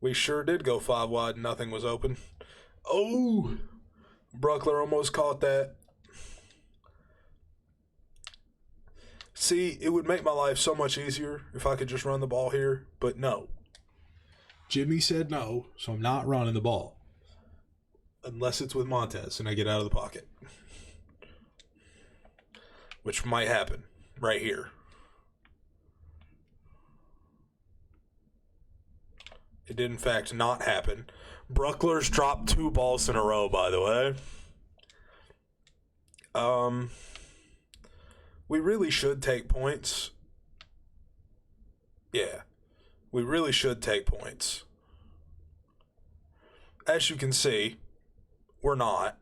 We sure did go 5 wide and nothing was open. Oh! Bruckler almost caught that. See, it would make my life so much easier if I could just run the ball here, but no. Jimmy said no, so I'm not running the ball. Unless it's with Montez and I get out of the pocket. Which might happen right here. It did, in fact, not happen. Bruckler's dropped 2 balls in a row, by the way. We really should take points. Yeah. We really should take points. As you can see, we're not.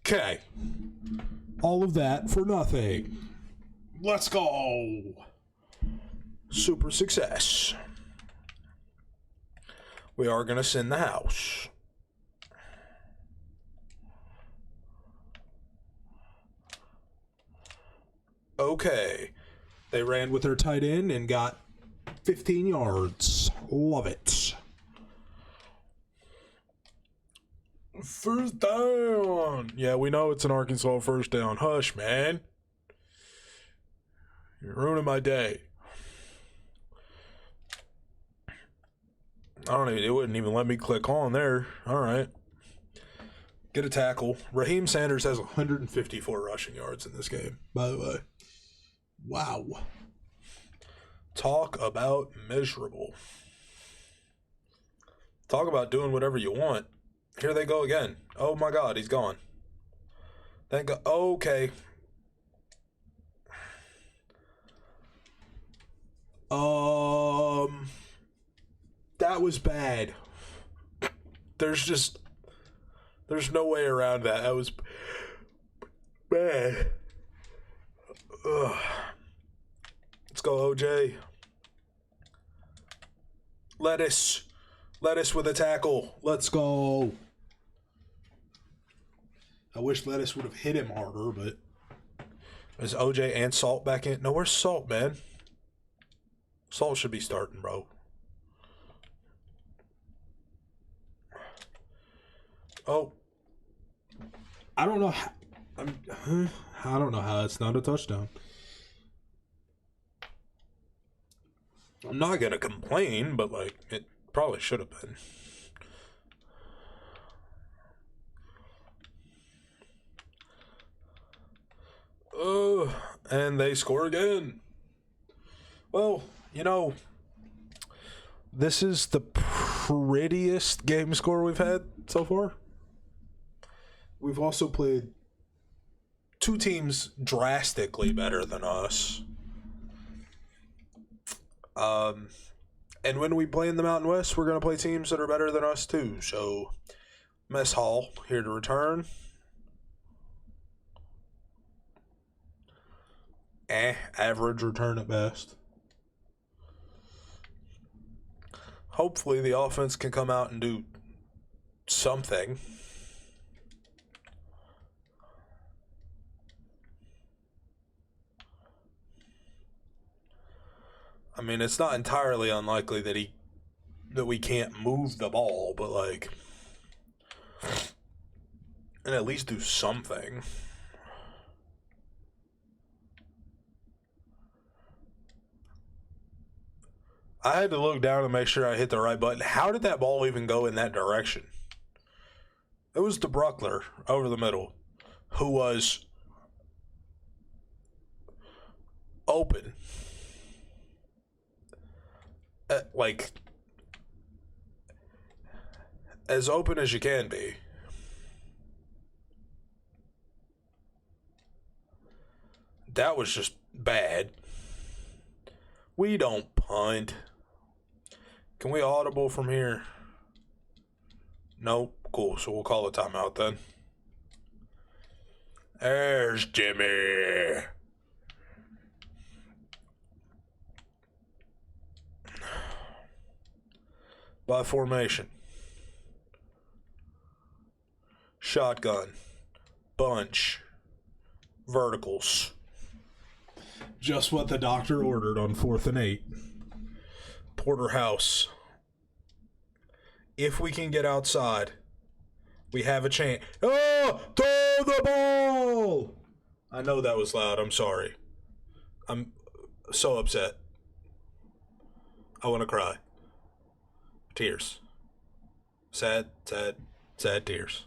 Okay. All of that for nothing. Let's go. Super success. We are going to send the house. Okay. They ran with their tight end and got 15 yards. Love it. First down. Yeah, we know it's an Arkansas first down. Hush, man. You're ruining my day. It wouldn't even let me click on there. All right. Get a tackle. Raheem Sanders has 154 rushing yards in this game, by the way. Wow. Talk about miserable. Talk about doing whatever you want. Here they go again. Oh my God, he's gone. Thank God. Okay. That was bad. There's no way around that. That was bad. Ugh. Let's go, OJ. Lettuce with a tackle. Let's go. I wish Lettuce would have hit him harder, but is OJ and Salt back in? No, where's Salt, man? Salt should be starting, bro. Oh, I don't know how. I don't know how it's not a touchdown. I'm not gonna complain, but like it probably should have been. Oh, and they score again. Well, this is the prettiest game score we've had so far. We've also played two teams drastically better than us. And when we play in the Mountain West, we're going to play teams that are better than us too. So, Mess Hall here to return. Average return at best. Hopefully the offense can come out and do something. I mean, it's not entirely unlikely that we can't move the ball, but like, and at least do something. I had to look down and make sure I hit the right button. How did that ball even go in that direction? It was DeBruckler over the middle, who was open. Like, as open as you can be. That was just bad. We don't punt. Can we audible from here? Nope. Cool. So we'll call a timeout then. There's Jimmy. By formation. Shotgun. Bunch. Verticals. Just what the doctor ordered on 4th and 8. Porterhouse. If we can get outside, we have a chance. Oh, throw the ball! I know that was loud. I'm sorry. I'm so upset. I want to cry. Tears. Sad tears.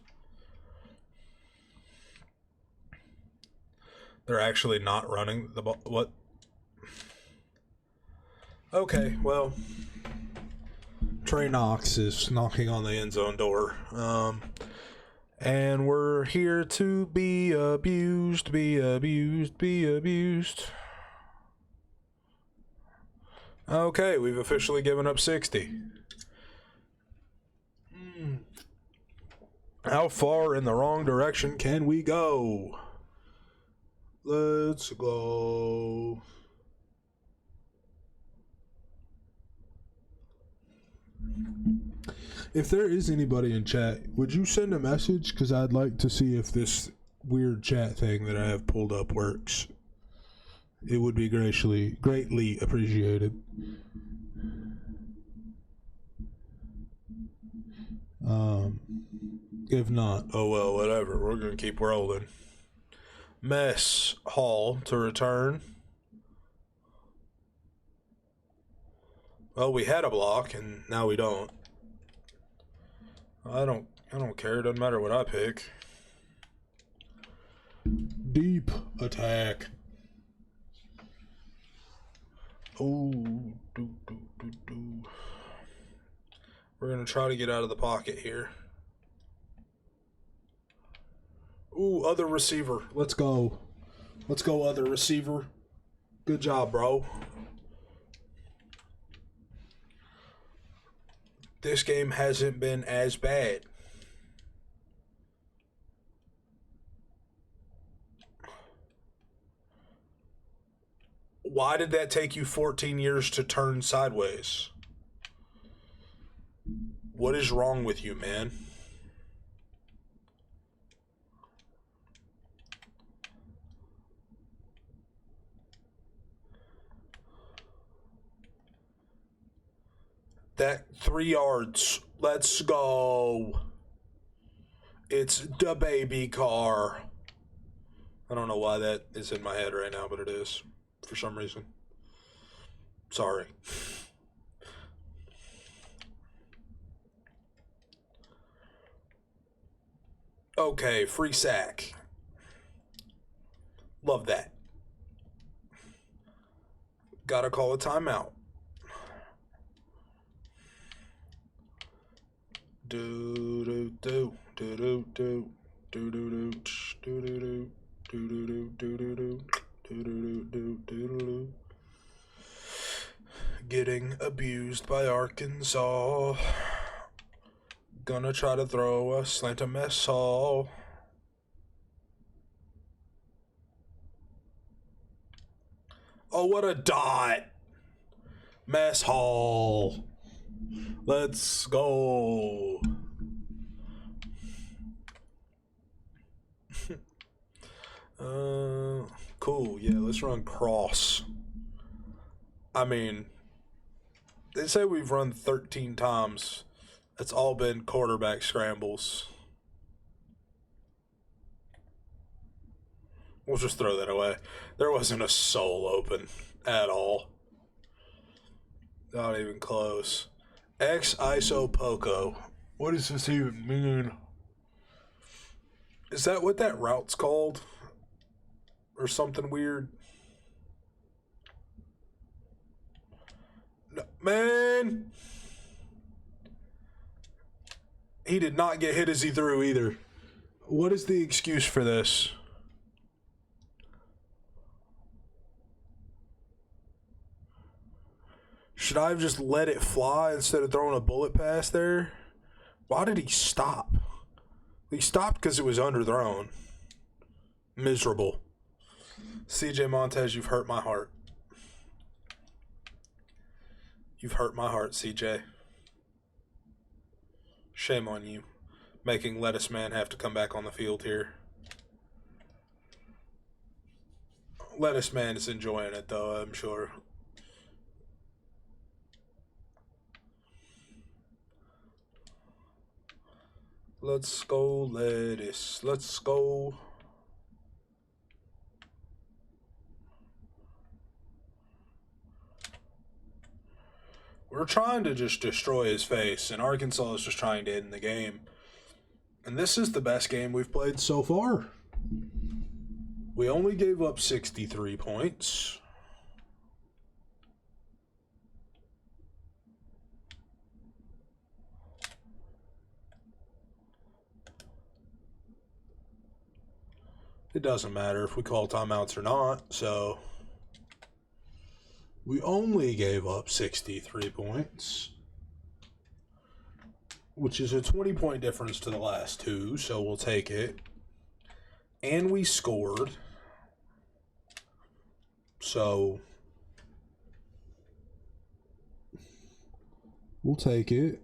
They're actually not running the ball. What? Okay, well, Trey Knox is knocking on the end zone door. And we're here to be abused. Okay, we've officially given up 60. How far in the wrong direction can we go? Let's go. If there is anybody in chat, would you send a message? Because I'd like to see if this weird chat thing that I have pulled up works. It would be greatly appreciated. If not, oh well, whatever. We're going to keep rolling. Mess Hall to return. Well, we had a block, and now we don't. I don't care. It doesn't matter what I pick. Deep attack. Oh, we're gonna try to get out of the pocket here. Ooh, other receiver. Let's go. Let's go, other receiver. Good job, bro. This game hasn't been as bad. Why did that take you 14 years to turn sideways? What is wrong with you, man? That 3 yards. Let's go. It's the baby car. I don't know why that is in my head right now, but it is for some reason. Sorry. Okay, free sack. Love that. Gotta call a timeout. Do do do do do do do do do do do do do do do do. Getting abused by Arkansas. Gonna try to throw a slant to mess hall. Oh, what a dot! Mess hall. Let's go. Cool. Yeah, let's run cross. I mean, they say we've run 13 times. It's all been quarterback scrambles. We'll just throw that away. There wasn't a soul open at all. Not even close. X ISO Poco. What does this even mean? Is that what that route's called? Or something weird? No, man! He did not get hit as he threw either. What is the excuse for this? Should I have just let it fly instead of throwing a bullet pass there? Why did he stop? He stopped because it was underthrown. Miserable. CJ Montez, you've hurt my heart. You've hurt my heart, CJ. Shame on you. Making Lettuce Man have to come back on the field here. Lettuce Man is enjoying it, though, I'm sure. Let's go, Lettuce. Let's go. We're trying to just destroy his face, and Arkansas is just trying to end the game. And this is the best game we've played so far. We only gave up 63 points. It doesn't matter if we call timeouts or not, so we only gave up 63 points, which is a 20-point difference to the last two, so we'll take it. And we scored, so we'll take it.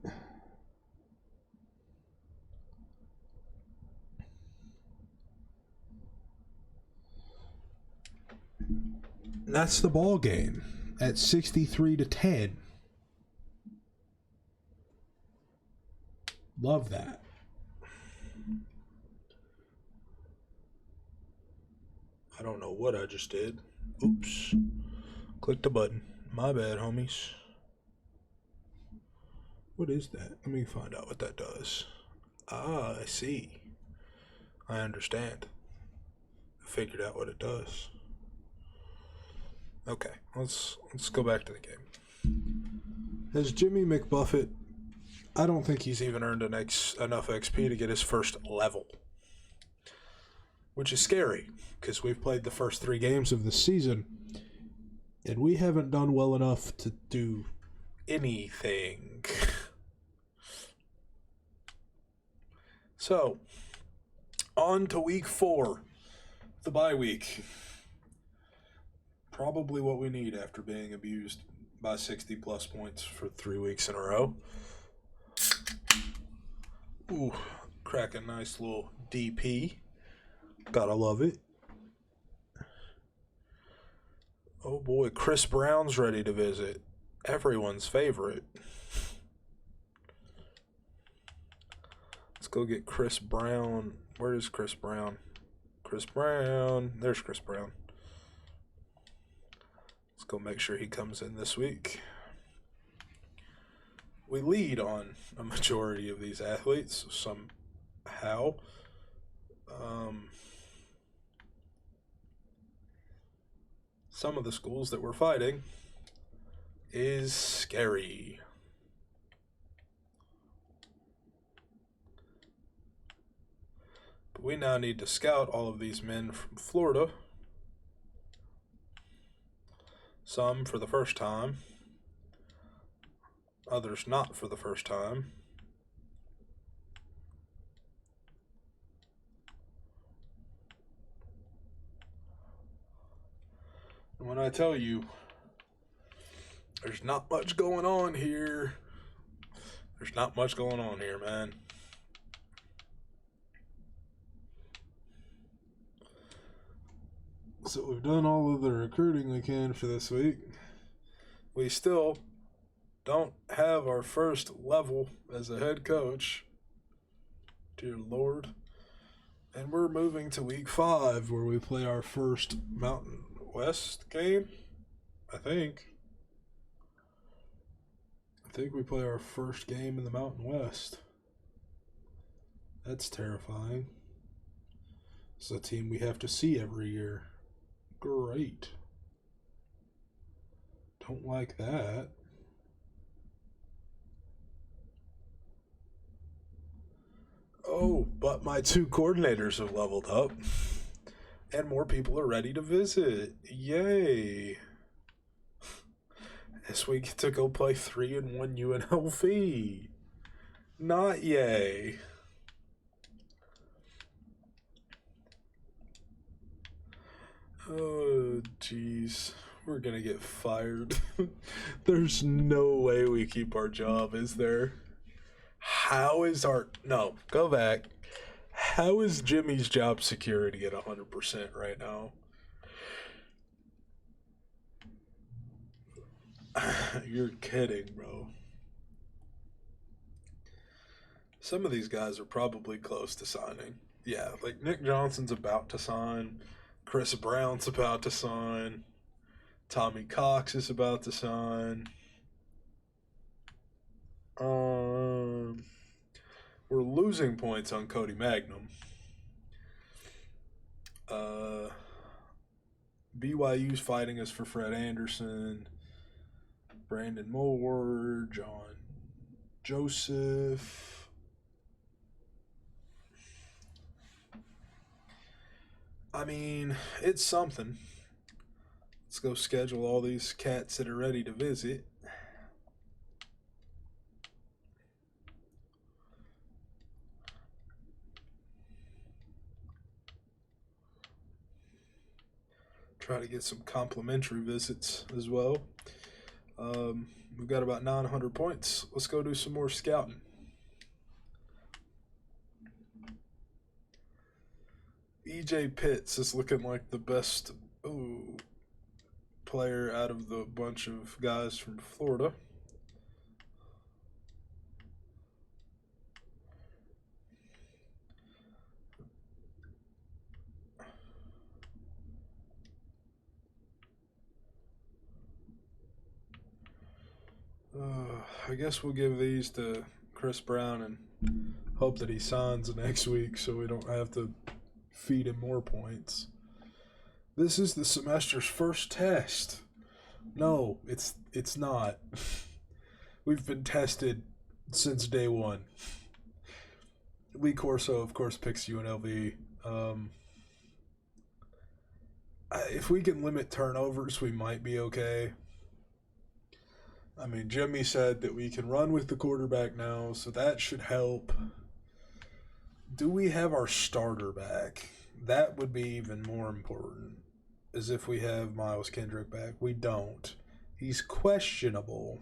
That's the ball game at 63-10. Love that. I don't know what I just did. Oops. Click the button. My bad, homies. What is that? Let me find out what that does. Ah, I see. I understand. I figured out what it does. Okay, let's go back to the game. As Jimmy McBuffet, I don't think he's even earned enough XP to get his first level. Which is scary, because we've played the first 3 games of the season, and we haven't done well enough to do anything. So, on to week 4, the bye week. Probably what we need after being abused by 60 plus points for 3 weeks in a row. Ooh, crack a nice little DP. Gotta love it. Oh boy, Chris Brown's ready to visit. Everyone's favorite. Let's go get Chris Brown. Where is Chris Brown? Chris Brown. There's Chris Brown. Let's go make sure he comes in this week. We lead on a majority of these athletes somehow. Some of the schools that we're fighting is scary. But we now need to scout all of these men from Florida. Some for the first time. Others not for the first time. And when I tell you there's not much going on here, there's not much going on here, man. So we've done all of the recruiting we can for this week. We still don't have our first level as a head coach. Dear Lord. And we're moving to week 5 where we play our first Mountain West game. I think we play our first game in the Mountain West. That's terrifying. It's a team we have to see every year. Great. Don't like that. Oh, but my 2 coordinators have leveled up. And more people are ready to visit. Yay. This week get to go play 3-1 UNLV. Not yay. Oh, jeez. We're gonna get fired. There's no way we keep our job, is there? How is our... No, go back. How is Jimmy's job security at 100% right now? You're kidding, bro. Some of these guys are probably close to signing. Yeah, like Nick Johnson's about to sign. Chris Brown's about to sign. Tommy Cox is about to sign. We're losing points on Cody Magnum. BYU's fighting us for Fred Anderson, Brandon Moore, John Joseph. I mean, it's something. Let's go schedule all these cats that are ready to visit. Try to get some complimentary visits as well. We've got about 900 points. Let's go do some more scouting. EJ Pitts is looking like the best player out of the bunch of guys from Florida. I guess we'll give these to Chris Brown and hope that he signs next week so we don't have to feed him more points. This is the semester's first test. No, it's not. We've been tested since day one. Lee Corso, of course, picks UNLV. If we can limit turnovers, we might be okay. I mean, Jimmy said that we can run with the quarterback now, so that should help. Do we have our starter back? That would be even more important, as if we have Miles Kendrick back. We don't. He's questionable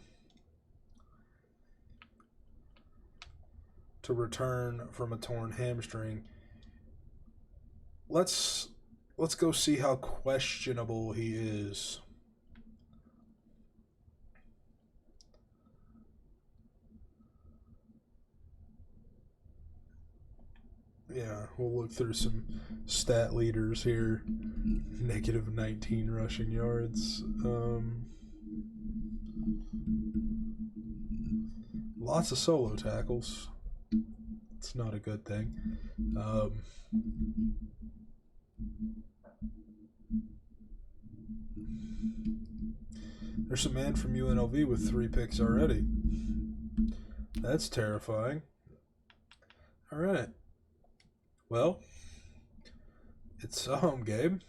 to return from a torn hamstring. Let's go see how questionable he is. Yeah, we'll look through some stat leaders here. Negative 19 rushing yards. Lots of solo tackles. It's not a good thing. There's a man from UNLV with 3 picks already. That's terrifying. All right. Well, it's a home game.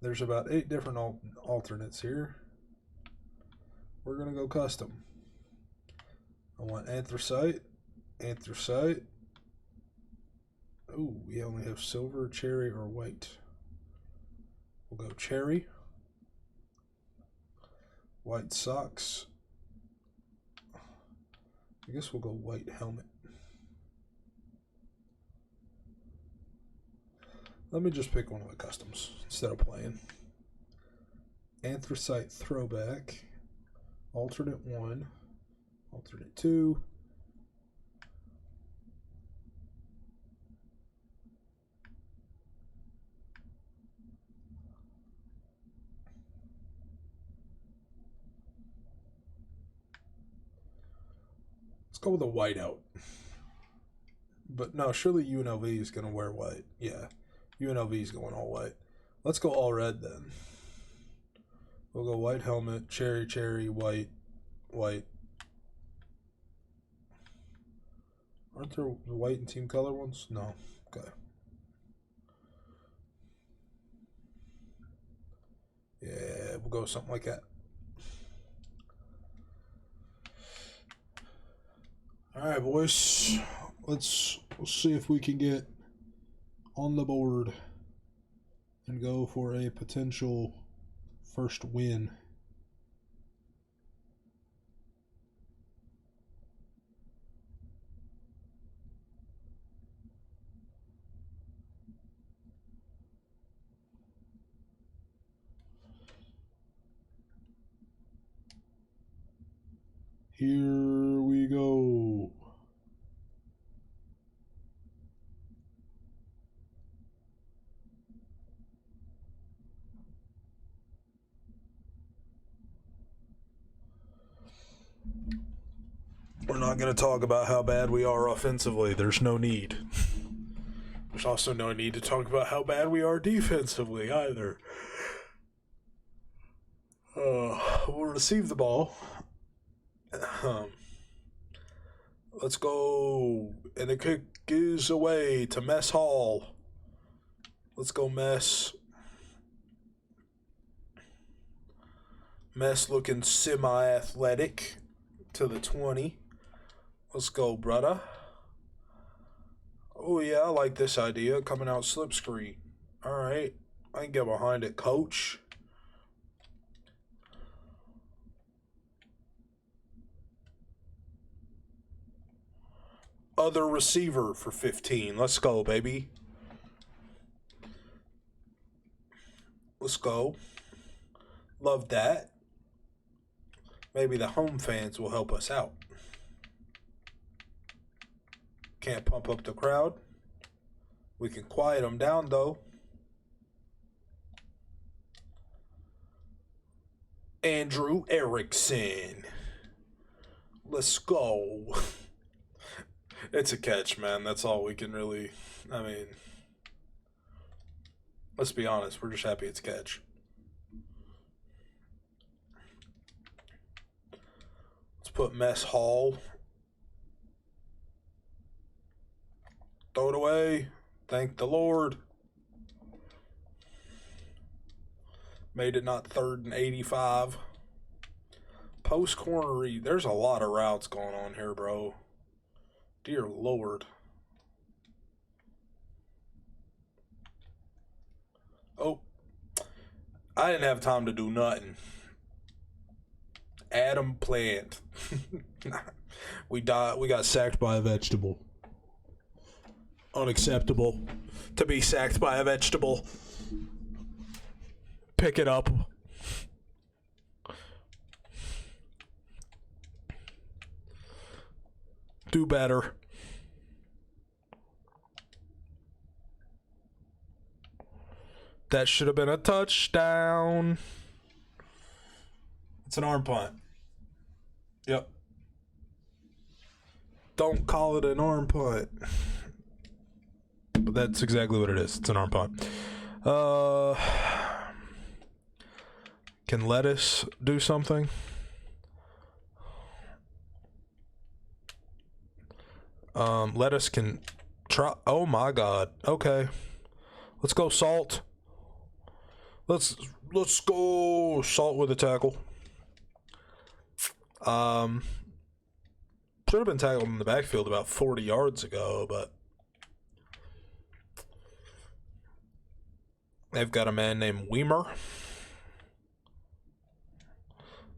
There's about 8 different alternates here. We're going to go custom. I want anthracite. Ooh, we only have silver, cherry, or white. We'll go cherry. White socks. I guess we'll go white helmet. Let me just pick one of the customs instead of playing. Anthracite throwback. Alternate 1. Alternate 2. Let's go with a whiteout. But no, surely UNLV is going to wear white. Yeah, UNLV is going all white. Let's go all red then. We'll go white helmet, cherry, white. Aren't there white and team color ones? No. Okay. Yeah, we'll go with something like that. All right, boys. Let's see if we can get on the board and go for a potential first win. Here we go. We're not going to talk about how bad we are offensively. There's no need. There's also no need to talk about how bad we are defensively either. We'll receive the ball. Let's go. And the kick is away to Mess Hall. Let's go, Mess. Mess looking semi-athletic to the 20. Let's go, brother. Oh, yeah, I like this idea. Coming out slip screen. All right. I can get behind it, coach. Other receiver for 15. Let's go, baby. Let's go. Love that. Maybe the home fans will help us out. Can't pump up the crowd. We can quiet them down, though. Andrew Erickson. Let's go. It's a catch, man. That's all we can really... I mean... Let's be honest. We're just happy it's a catch. Let's put Mess Hall. Throw it away. Thank the Lord. Made it not 3rd and 85. Post cornery. There's a lot of routes going on here, bro. Dear Lord. Oh. I didn't have time to do nothing. Adam Plant. We got sacked by a vegetable. Unacceptable to be sacked by a vegetable. Pick it up. Do better. That should have been a touchdown. It's an arm punt. Yep. Don't call it an arm punt. But that's exactly what it is. It's an arm punt. Can Lettuce do something? Lettuce can try. Oh my God. Okay. Let's go Salt. Let's go Salt with a tackle. Should have been tackled in the backfield about 40 yards ago, but they've got a man named Weimer.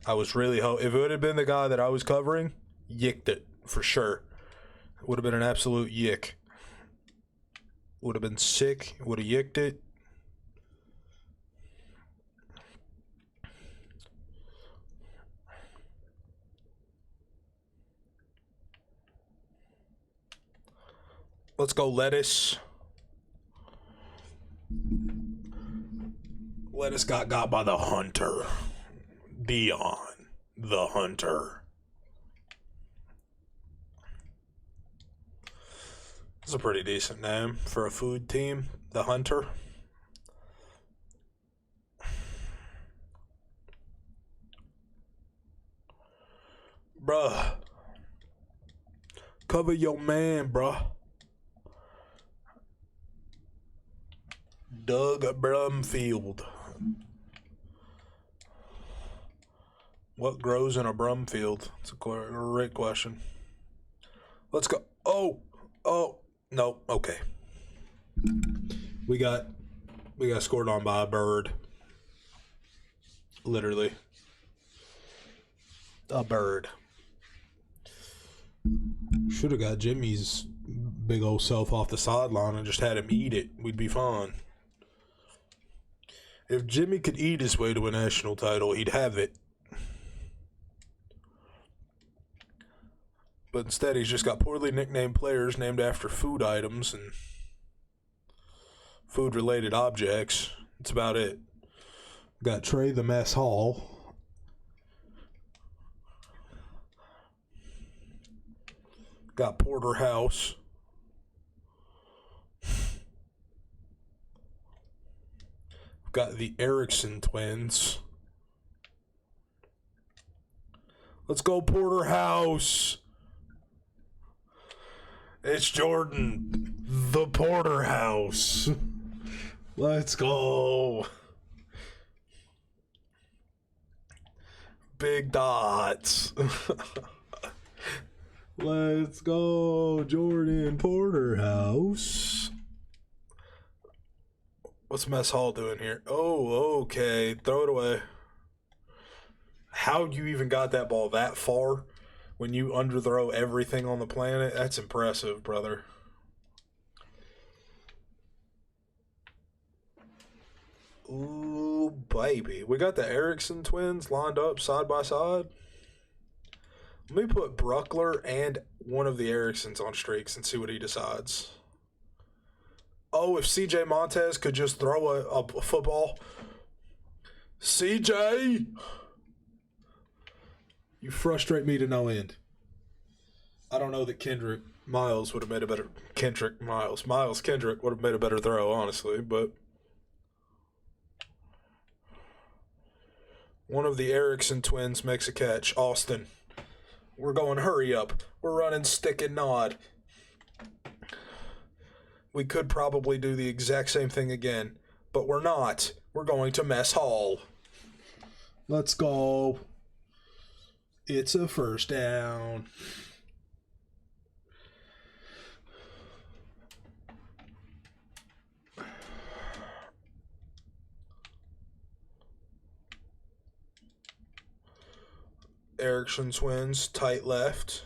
I was really if it would have been the guy that I was covering, yicked it for sure. It would have been an absolute yick. Would have been sick. Would have yicked it. Let's go Lettuce. Lettuce got by the Hunter. Dion, the Hunter. It's a pretty decent name for a food team, the Hunter. Bruh. Cover your man, bruh. Doug Brumfield. What grows in a Brumfield? It's a great question. Let's go. Oh, no. Okay. We got scored on by a bird. Literally. A bird. Should have got Jimmy's big old self off the sideline and just had him eat it. We'd be fine. If Jimmy could eat his way to a national title, he'd have it. But instead, he's just got poorly nicknamed players named after food items and food-related objects. That's about it. Got Trey the Mess Hall. Got Porterhouse. Got the Erickson twins. Let's go Porterhouse. It's Jordan, the Porterhouse. Let's go. Big dots. Let's go, Jordan Porterhouse. What's Mess Hall doing here? Oh, okay. Throw it away. How you even got that ball that far when you underthrow everything on the planet? That's impressive, brother. Ooh, baby. We got the Erickson twins lined up side by side. Let me put Bruckler and one of the Ericksons on streaks and see what he decides. Oh, if CJ Montez could just throw a football. CJ! You frustrate me to no end. I don't know that Miles would have made a better... Kendrick would have made a better throw, honestly, but... One of the Erickson twins makes a catch. Austin. We're going hurry up. We're running stick and nod. We could probably do the exact same thing again, but we're not. We're going to mess hall. Let's go. It's a first down. Erickson twins, tight left.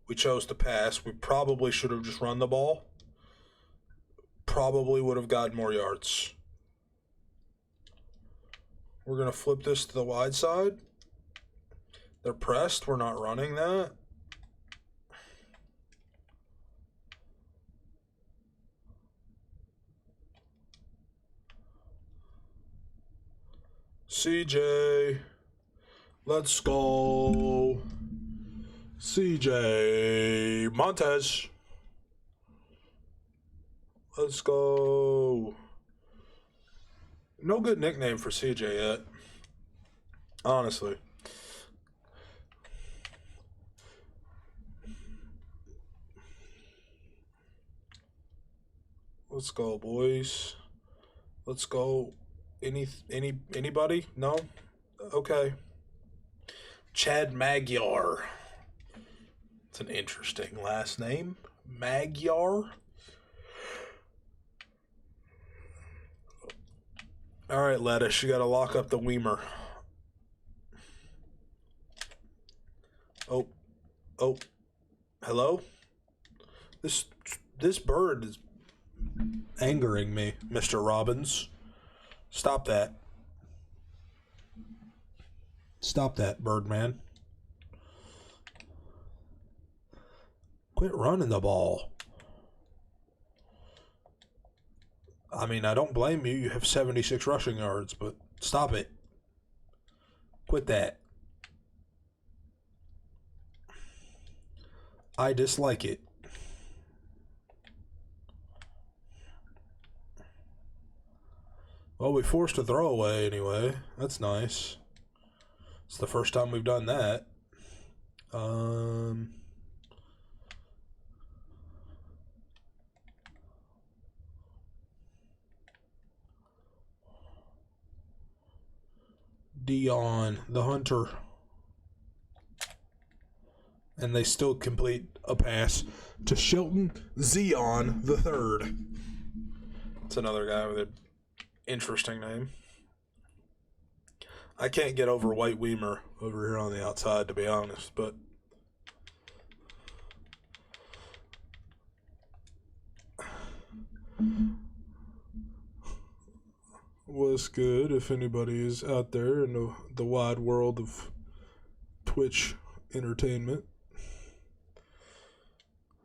We chose to pass. We probably should have just run the ball. Probably would have gotten more yards. We're going to flip this to the wide side. They're pressed. We're not running that. CJ, let's go. CJ Montez, let's go. No good nickname for CJ yet, honestly. Let's go, boys. Let's go. Anybody? No? Okay. Chad Magyar. It's an interesting last name. Magyar. All right, Lettuce, you got to lock up the Weimer. Oh. Hello? This bird is angering me, Mr. Robbins. Stop that. Stop that, Birdman. Quit running the ball. I mean, I don't blame you. You have 76 rushing yards, but stop it. Quit that. I dislike it. Well, we forced a throwaway anyway. That's nice. It's the first time we've done that. Dion, the hunter. And they still complete a pass to Shelton Zion the third. It's another guy with an interesting name. I can't get over White Weimer over here on the outside, to be honest, but what's good if anybody is out there in the wide world of Twitch entertainment.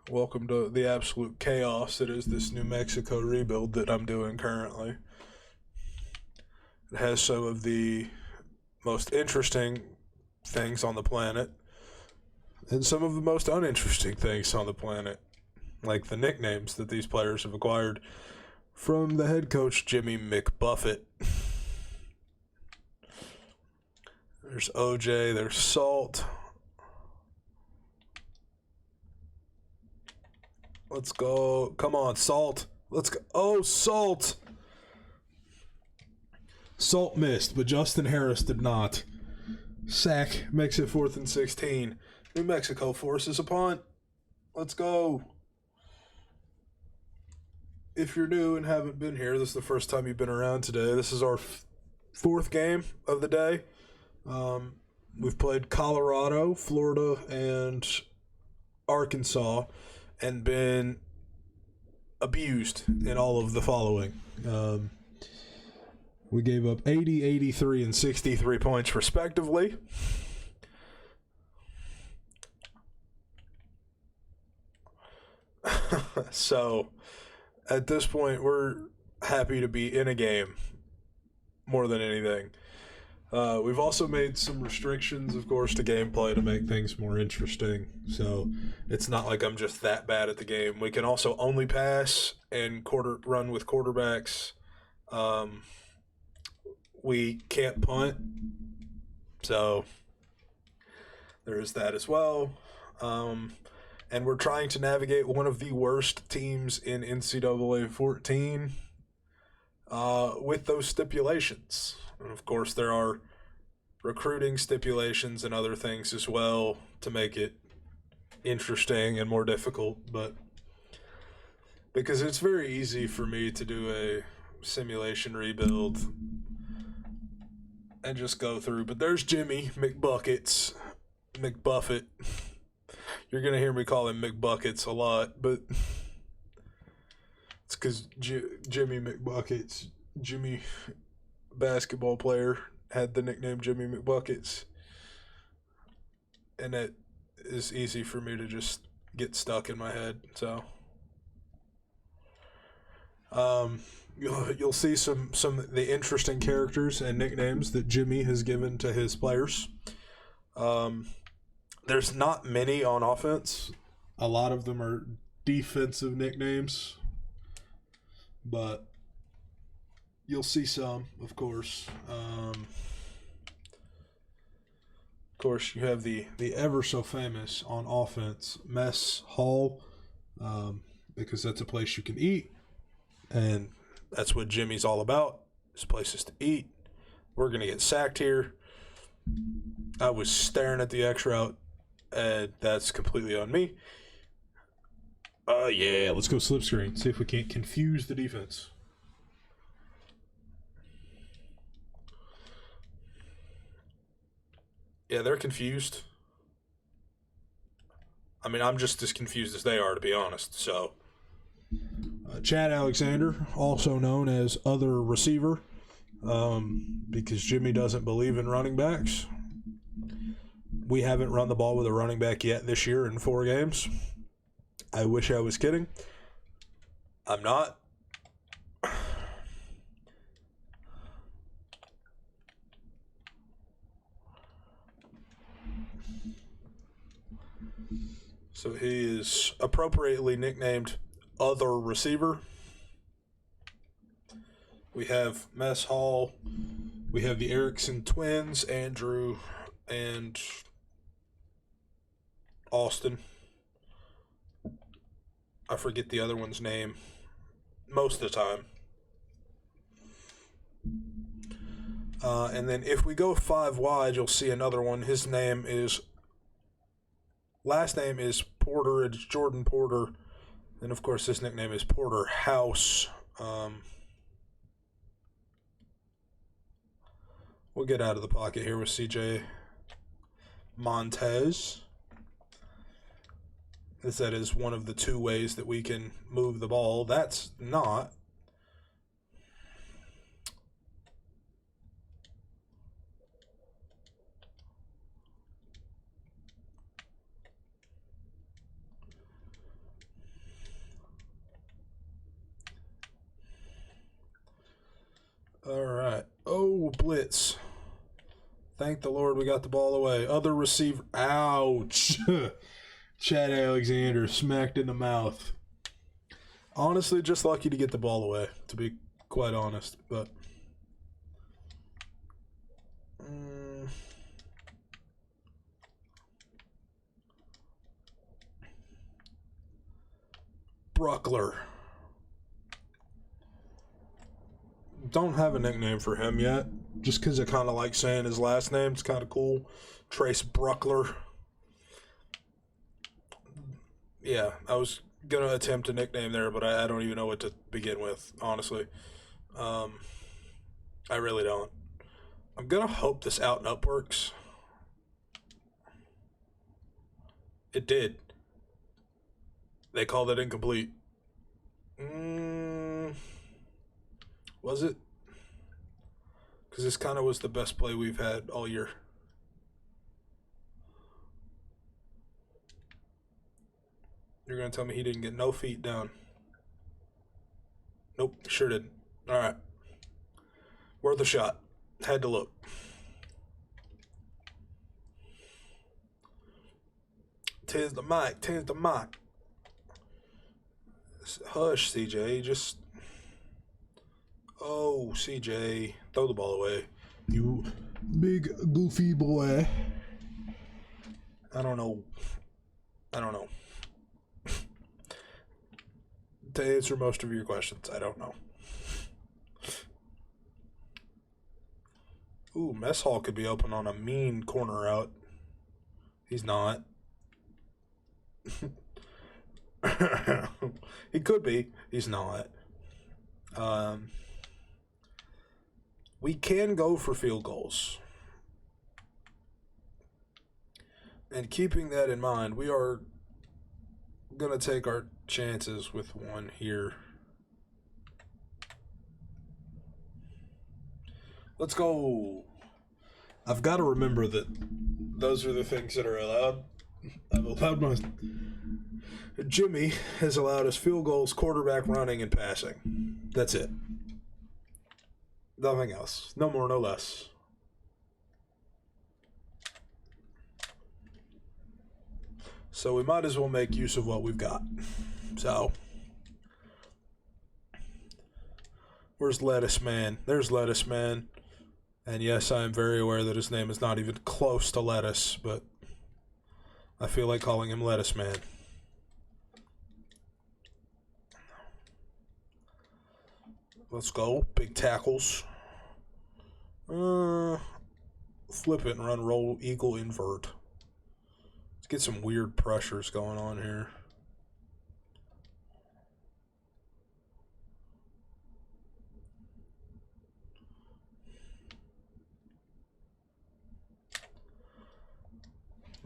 Welcome to the absolute chaos that is this New Mexico rebuild that I'm doing currently. It has some of the most interesting things on the planet and some of the most uninteresting things on the planet, like the nicknames that these players have acquired from the head coach, Jimmy McBuffet. There's OJ, there's Salt. Let's go. Come on, Salt. Let's go. Oh, Salt. Salt missed, but Justin Harris did not. Sack makes it 4th and 16. New Mexico forces a punt. Let's go. If you're new and haven't been here, this is the first time you've been around today. This is our fourth game of the day. We've played Colorado, Florida, and Arkansas, and been abused in all of the following. We gave up 80, 83, and 63 points respectively. So, at this point, we're happy to be in a game more than anything. We've also made some restrictions, of course, to gameplay to make things more interesting. So it's not like I'm just that bad at the game. We can also only pass and run with quarterbacks. We can't punt, so there is that as well. And we're trying to navigate one of the worst teams in NCAA 14 with those stipulations. And of course, there are recruiting stipulations and other things as well to make it interesting and more difficult. But because it's very easy for me to do a simulation rebuild and just go through. But there's Jimmy McBuffet. You're going to hear me call him McBuckets a lot, but it's because Jimmy McBuckets, Jimmy basketball player, had the nickname Jimmy McBuckets. And it is easy for me to just get stuck in my head. So you'll see some of the interesting characters and nicknames that Jimmy has given to his players. There's not many on offense. A lot of them are defensive nicknames. But you'll see some, of course. Of course, you have the ever so famous on offense mess hall, because that's a place you can eat, and that's what Jimmy's all about. This place is to eat. We're gonna get sacked here. I was staring at the X route, and that's completely on me. Yeah, let's go slip screen. See if we can't confuse the defense. Yeah, they're confused. I mean, I'm just as confused as they are, to be honest. So, Chad Alexander, also known as other receiver, because Jimmy doesn't believe in running backs. We haven't run the ball with a running back yet this year in 4 games. I wish I was kidding. I'm not. So he is appropriately nicknamed Other Receiver. We have Mess Hall. We have the Erickson twins, Andrew and Austin. I forget the other one's name most of the time. And then if we go 5 wide, you'll see another one. His last name is Porter. It's Jordan Porter. And of course, his nickname is Porter House. We'll get out of the pocket here with CJ Montez. That is one of the 2 ways that we can move the ball. That's not. All right. Oh, blitz. Thank the Lord we got the ball away. Other receiver. Ouch. Chad Alexander smacked in the mouth. Honestly, just lucky to get the ball away, to be quite honest. But Bruckler. Don't have a nickname for him yet, just because I kind of like saying his last name. It's kind of cool. Trace Bruckler. Yeah, I was going to attempt a nickname there, but I don't even know what to begin with, honestly. I really don't. I'm going to hope this out and up works. It did. They called it incomplete. Was it? Because this kind of was the best play we've had all year. You're going to tell me he didn't get no feet down. Nope, sure didn't. All right. Worth a shot. Had to look. Tis the mic. Tis the mic. Hush, CJ. Just... Oh, CJ. Throw the ball away. You big goofy boy. I don't know. To answer most of your questions, I don't know. Ooh, Mess Hall could be open on a mean corner route. He's not. He could be. He's not. We can go for field goals. And keeping that in mind, we are going to take our chances with one here. Let's go. I've got to remember that those are the things that are allowed. I've allowed my... Jimmy has allowed us field goals, quarterback running, and passing. That's it. Nothing else. No more, no less. So we might as well make use of what we've got. So, where's Lettuce Man? There's Lettuce Man. And yes, I am very aware that his name is not even close to Lettuce, but I feel like calling him Lettuce Man. Let's go. Big tackles. Flip it and run roll eagle invert. Let's get some weird pressures going on here.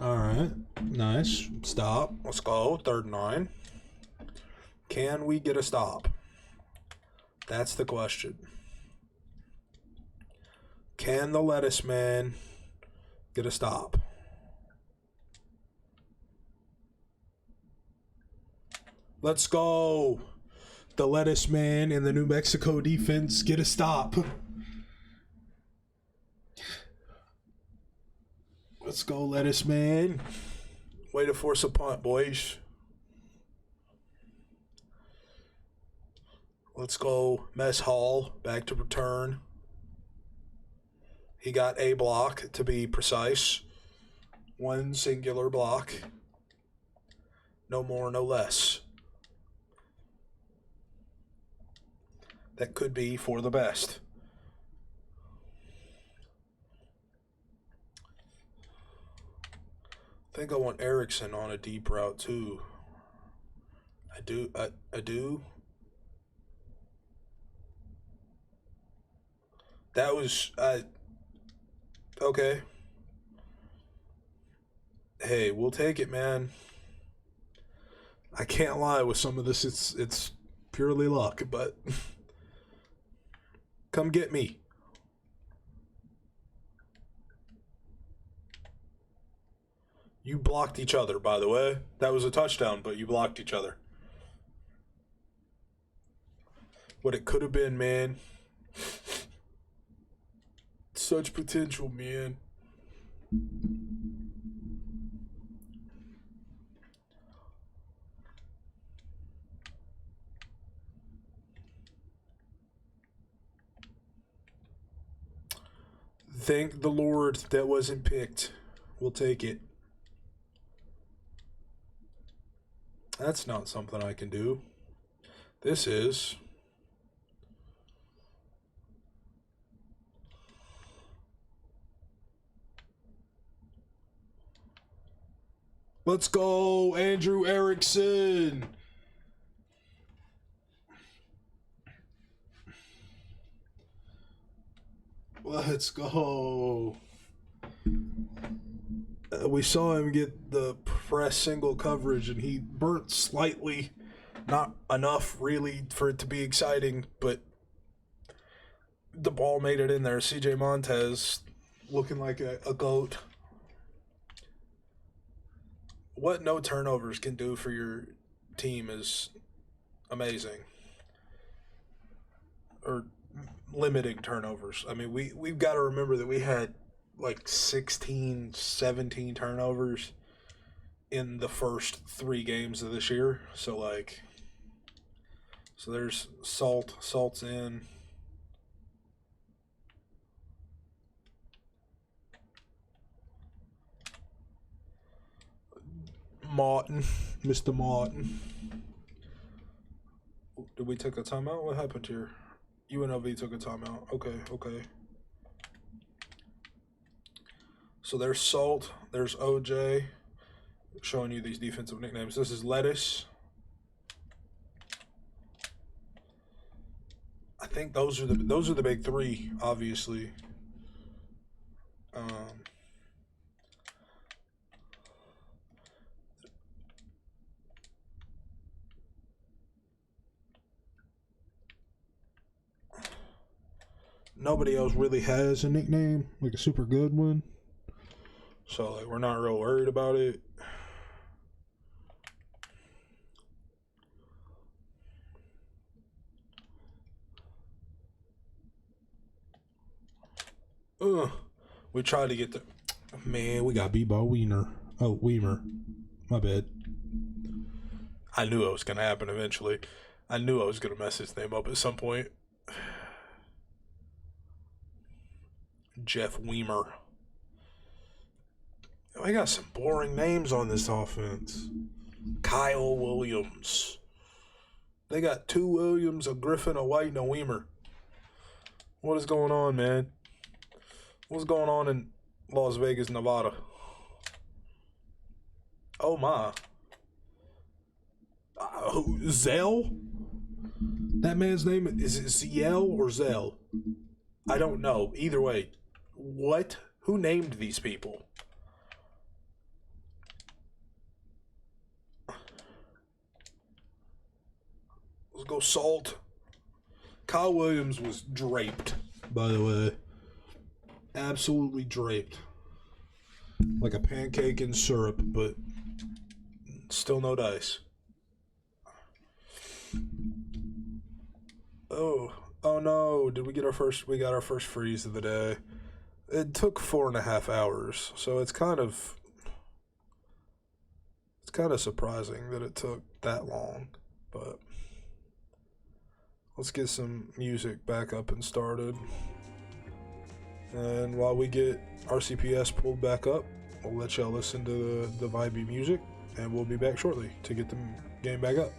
All right. Nice. Stop. Let's go. 3rd and 9. Can we get a stop? That's the question. Can the Lettuce Man get a stop? Let's go. The Lettuce Man and the New Mexico defense get a stop. Let's go, Lettuce Man. Way to force a punt, boys. Let's go, Mess Hall. Back to return. He got a block, to be precise. One singular block. No more, no less. That could be for the best. I think I want Erickson on a deep route too. I do. That was okay. Hey, we'll take it, man. I can't lie, with some of this it's purely luck, but come get me. You blocked each other, by the way. That was a touchdown, but you blocked each other. What it could have been, man. Such potential, man. Thank the Lord that wasn't picked. We'll take it. That's not something I can do. This is. Let's go, Andrew Erickson. Let's go. We saw him get the press single coverage, and he burnt slightly. Not enough, really, for it to be exciting, but the ball made it in there. CJ Montez looking like a goat. What no turnovers can do for your team is amazing. Or limiting turnovers. I mean, we've got to remember that we had like 16, 17 turnovers in the first 3 games of this year. So like, so there's Salt's in. Martin, Mr. Martin. Did we take a timeout? What happened here? UNLV took a timeout. Okay. So there's Salt, there's OJ, showing you these defensive nicknames. This is Lettuce. I think those are the big 3, obviously. Nobody else really has a nickname, like a super good one. So like we're not real worried about it. We tried to get the man. We got beat by Wiener. Oh, Weimer. My bad. I knew it was gonna happen eventually. I knew I was gonna mess his name up at some point. Jeff Weimer. I got some boring names on this offense. Kyle Williams. They got 2 Williams, a Griffin, a White, and a Weimer. What is going on, man? What's going on in Las Vegas, Nevada? Oh my. Zell? That man's name, is it Zell or Zell? I don't know. Either way. What? Who named these people? Let's go Salt. Kyle Williams was draped, by the way. Absolutely draped. Like a pancake in syrup, but still no dice. Oh no, did we get our first? We got our first freeze of the day. It took 4.5 hours, so it's kind of surprising that it took that long, but let's get some music back up and started. And while we get RCPS pulled back up, we'll let y'all listen to the vibey music, and we'll be back shortly to get the game back up.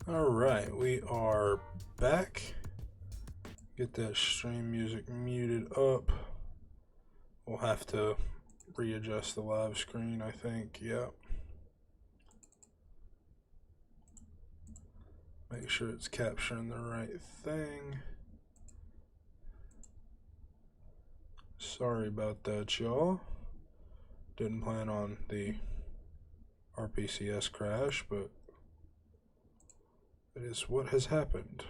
Alright, we are back. Get that stream music muted up. We'll have to readjust the live screen, I think. Yep. Make sure it's capturing the right thing. Sorry about that, y'all. Didn't plan on the RPCS crash, but it is what has happened.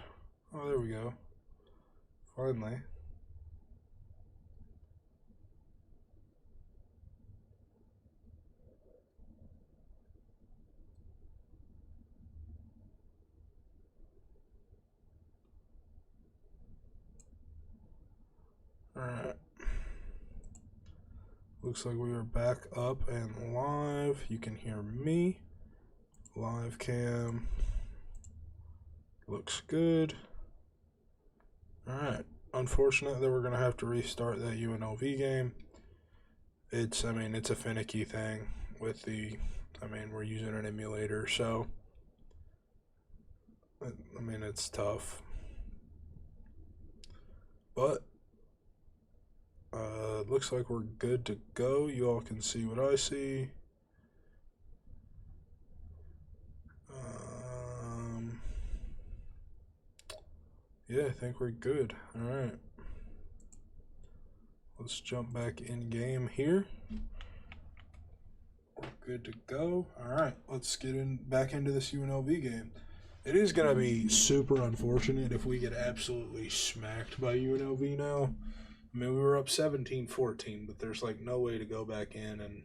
Oh, there we go. Finally. Alright. Looks like we are back up and live. You can hear me. Live cam. Looks good. Alright. Unfortunate that we're going to have to restart that UNLV game. It's a finicky thing with we're using an emulator, so it's tough. But looks like we're good to go. You all can see what I see. Yeah, I think we're good. Alright. Let's jump back in game here. We're good to go. Alright, let's get back into this UNLV game. It is going to be super unfortunate if we get absolutely smacked by UNLV now. I mean, we were up 17-14, but there's like no way to go back in and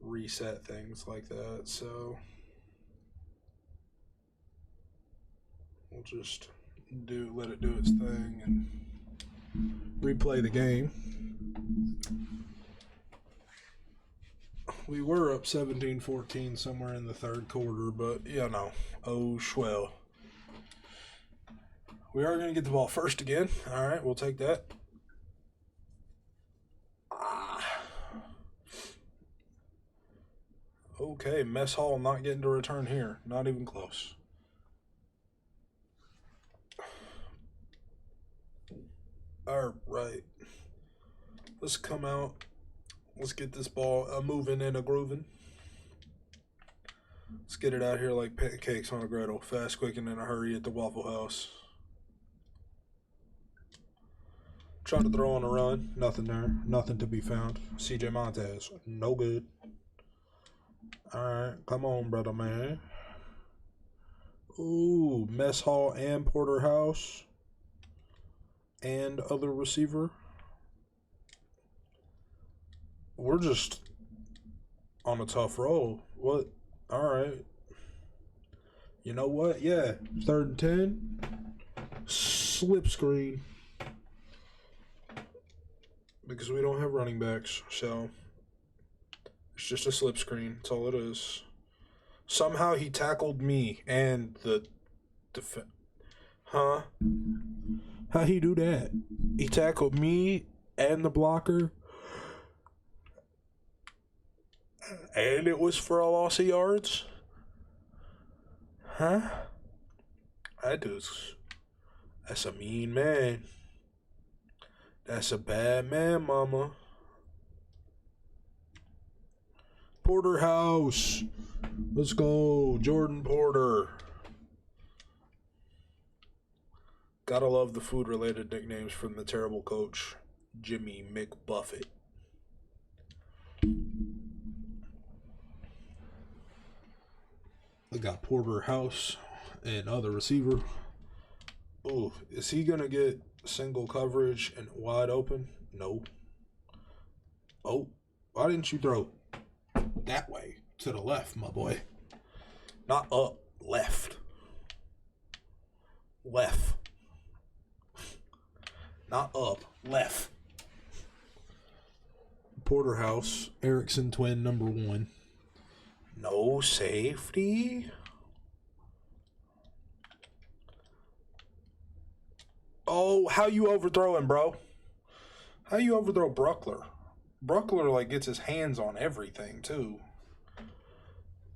reset things like that, so we'll just let it do its thing and replay the game. We were up 17-14 somewhere in the third quarter, but oh swell. We are going to get the ball first again. All right, we'll take that. Okay, Mess Hall not getting to return here. Not even close. All right. Let's come out. Let's get this ball moving and a grooving. Let's get it out here like pancakes on a griddle. Fast, quick, and in a hurry at the Waffle House. Trying to throw on a run. Nothing there. Nothing to be found. CJ Montez. No good. Alright. Come on, brother man. Ooh. Mess Hall and Porterhouse. And other receiver. We're just on a tough roll. What? Alright. You know what? Yeah. 3rd and 10. Slip screen. Because we don't have running backs, so it's just a slip screen. That's all it is. Somehow he tackled me and the defense. Huh? How'd he do that? He tackled me and the blocker, and it was for a loss of yards? Huh? That's a mean man. That's a bad man, mama. Porterhouse. Let's go. Jordan Porter. Gotta love the food-related nicknames from the terrible coach, Jimmy McBuffet. I got Porterhouse and other receiver. Oh, is he gonna get single coverage and wide open? No. Oh, why didn't you throw that way to the left, my boy? Not up, left. Left. Not up, left. Porterhouse, Erickson twin number 1. No safety. Oh, how you overthrowing, bro? How you overthrow Bruckler? Bruckler, like, gets his hands on everything, too.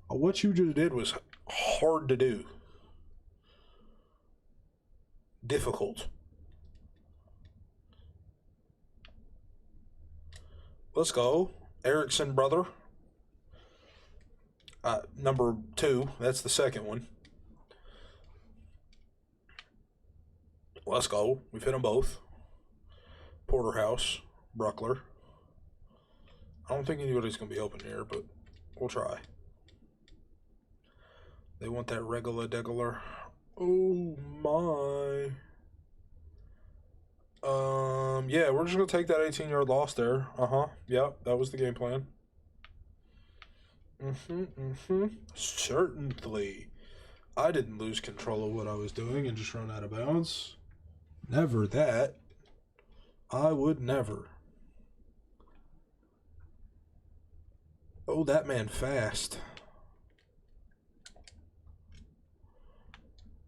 What you just did was hard to do. Difficult. Let's go. Erickson, brother. Number 2. That's the second one. Let's go. We've hit them both. Porterhouse, Bruckler. I don't think anybody's going to be open here, but we'll try. They want that regular degular. Oh, my. Yeah, we're just going to take that 18-yard loss there. Yep, that was the game plan. Certainly. I didn't lose control of what I was doing and just run out of bounds. Never that. I would never. Oh, that man fast.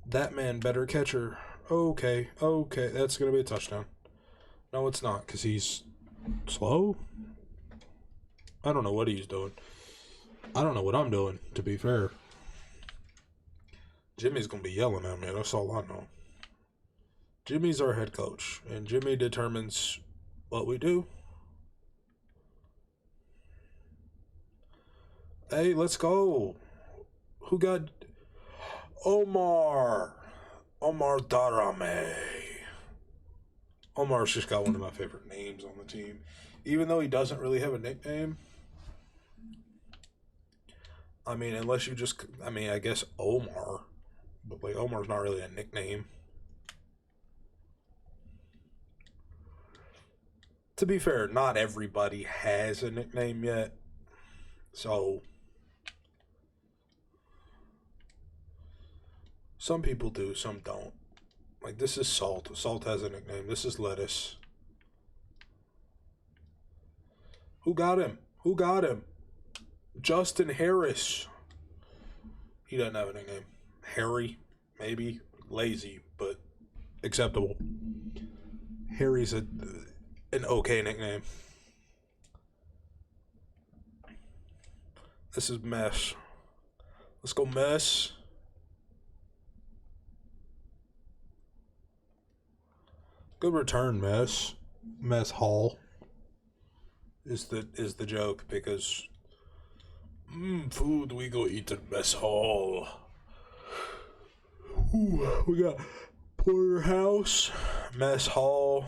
That man better catcher. Okay, that's going to be a touchdown. No, it's not, because he's slow? I don't know what he's doing. I don't know what I'm doing, to be fair. Jimmy's going to be yelling at me, that's all I know. Jimmy's our head coach, and Jimmy determines what we do. Hey, let's go. Who got... Omar Darame. Omar's just got one of my favorite names on the team. Even though he doesn't really have a nickname. I mean, unless you just... I mean, I guess Omar. But, like, Omar's not really a nickname. To be fair, not everybody has a nickname yet. So... some people do, some don't. Like, this is Salt. Salt has a nickname. This is Lettuce. Who got him? Justin Harris. He doesn't have a nickname. Harry, maybe. Lazy, but acceptable. Harry's an okay nickname. This is Mess. Let's go, Mess. Good return, Mess. Mess Hall is the joke, because food we go eat at Mess Hall. Ooh, we got Porterhouse, Mess Hall.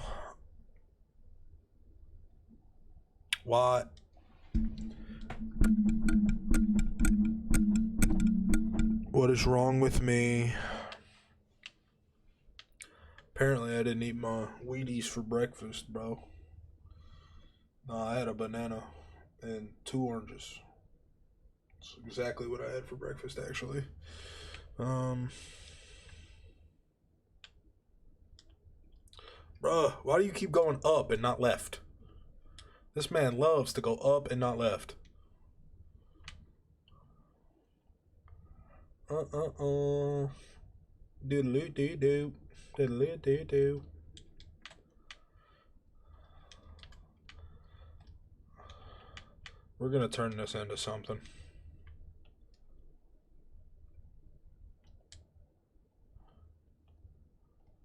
What? What is wrong with me? Apparently I didn't eat my Wheaties for breakfast, bro. No, I had a banana and 2 oranges. That's exactly what I had for breakfast, actually. Bruh, why do you keep going up and not left? This man loves to go up and not left. Doodle-doo-doo-doo. Diddle-doo-doo. We're gonna turn this into something.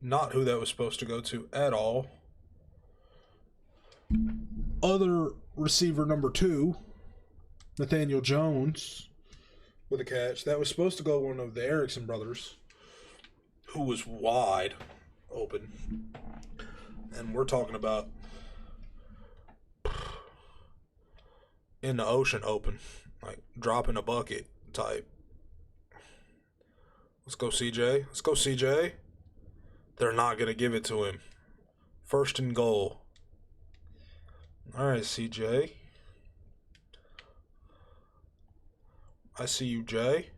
Not who that was supposed to go to at all. Other receiver number 2, Nathaniel Jones, with a catch. That was supposed to go one of the Erickson brothers, who was wide open. And we're talking about in the ocean open, like dropping a bucket type. Let's go, CJ. Let's go, CJ. They're not going to give it to him. 1st and goal. All right, CJ. I see you, Jay.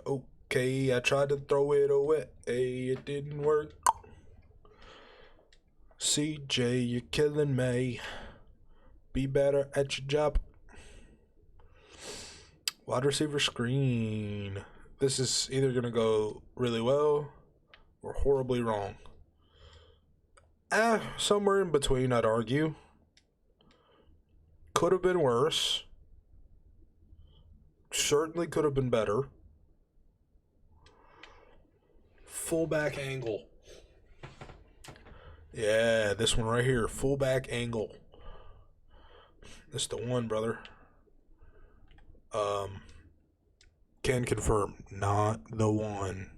Okay, I tried to throw it away. It didn't work. CJ, you're killing me. Be better at your job. Wide receiver screen. This is either going to go really well or horribly wrong. Somewhere in between, I'd argue. Could have been worse. Certainly could have been better. Fullback angle. Yeah, this one right here. Fullback angle. This the one, brother. Can confirm, not the one.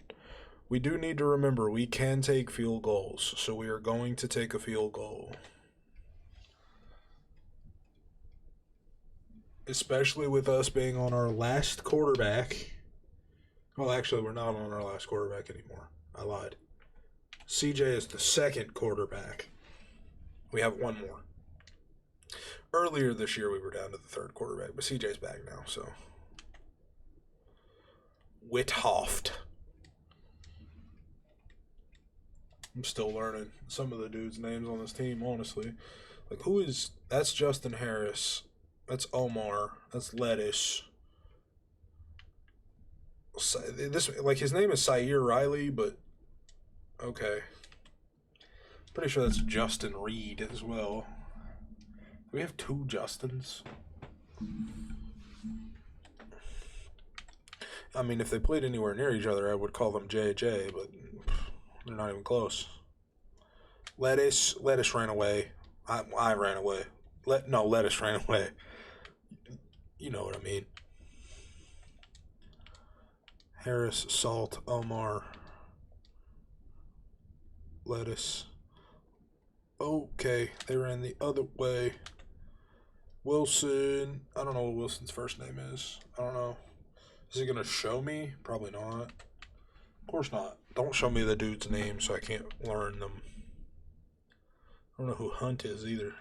We do need to remember we can take field goals, so we are going to take a field goal. Especially with us being on our last quarterback. Well, actually, we're not on our last quarterback anymore. I lied. CJ is the second quarterback. We have one more. Earlier this year, we were down to the third quarterback, but CJ's back now, so. Withoft. I'm still learning some of the dudes' names on this team, honestly. Like, who is... That's Justin Harris. That's Omar. That's Lettuce. This, like, his name is Sair Riley, but... Okay. Pretty sure that's Justin Reed as well. Do we have two Justins? I mean, if they played anywhere near each other, I would call them JJ, but they're not even close. Lettuce ran away. I ran away. Lettuce ran away. You know what I mean. Harris, Salt, Omar, Lettuce. Okay, they ran the other way. Wilson. I don't know what Wilson's first name is. I don't know. Is it going to show me? Probably not. Of course not. Don't show me the dude's name so I can't learn them. I don't know who Hunt is either.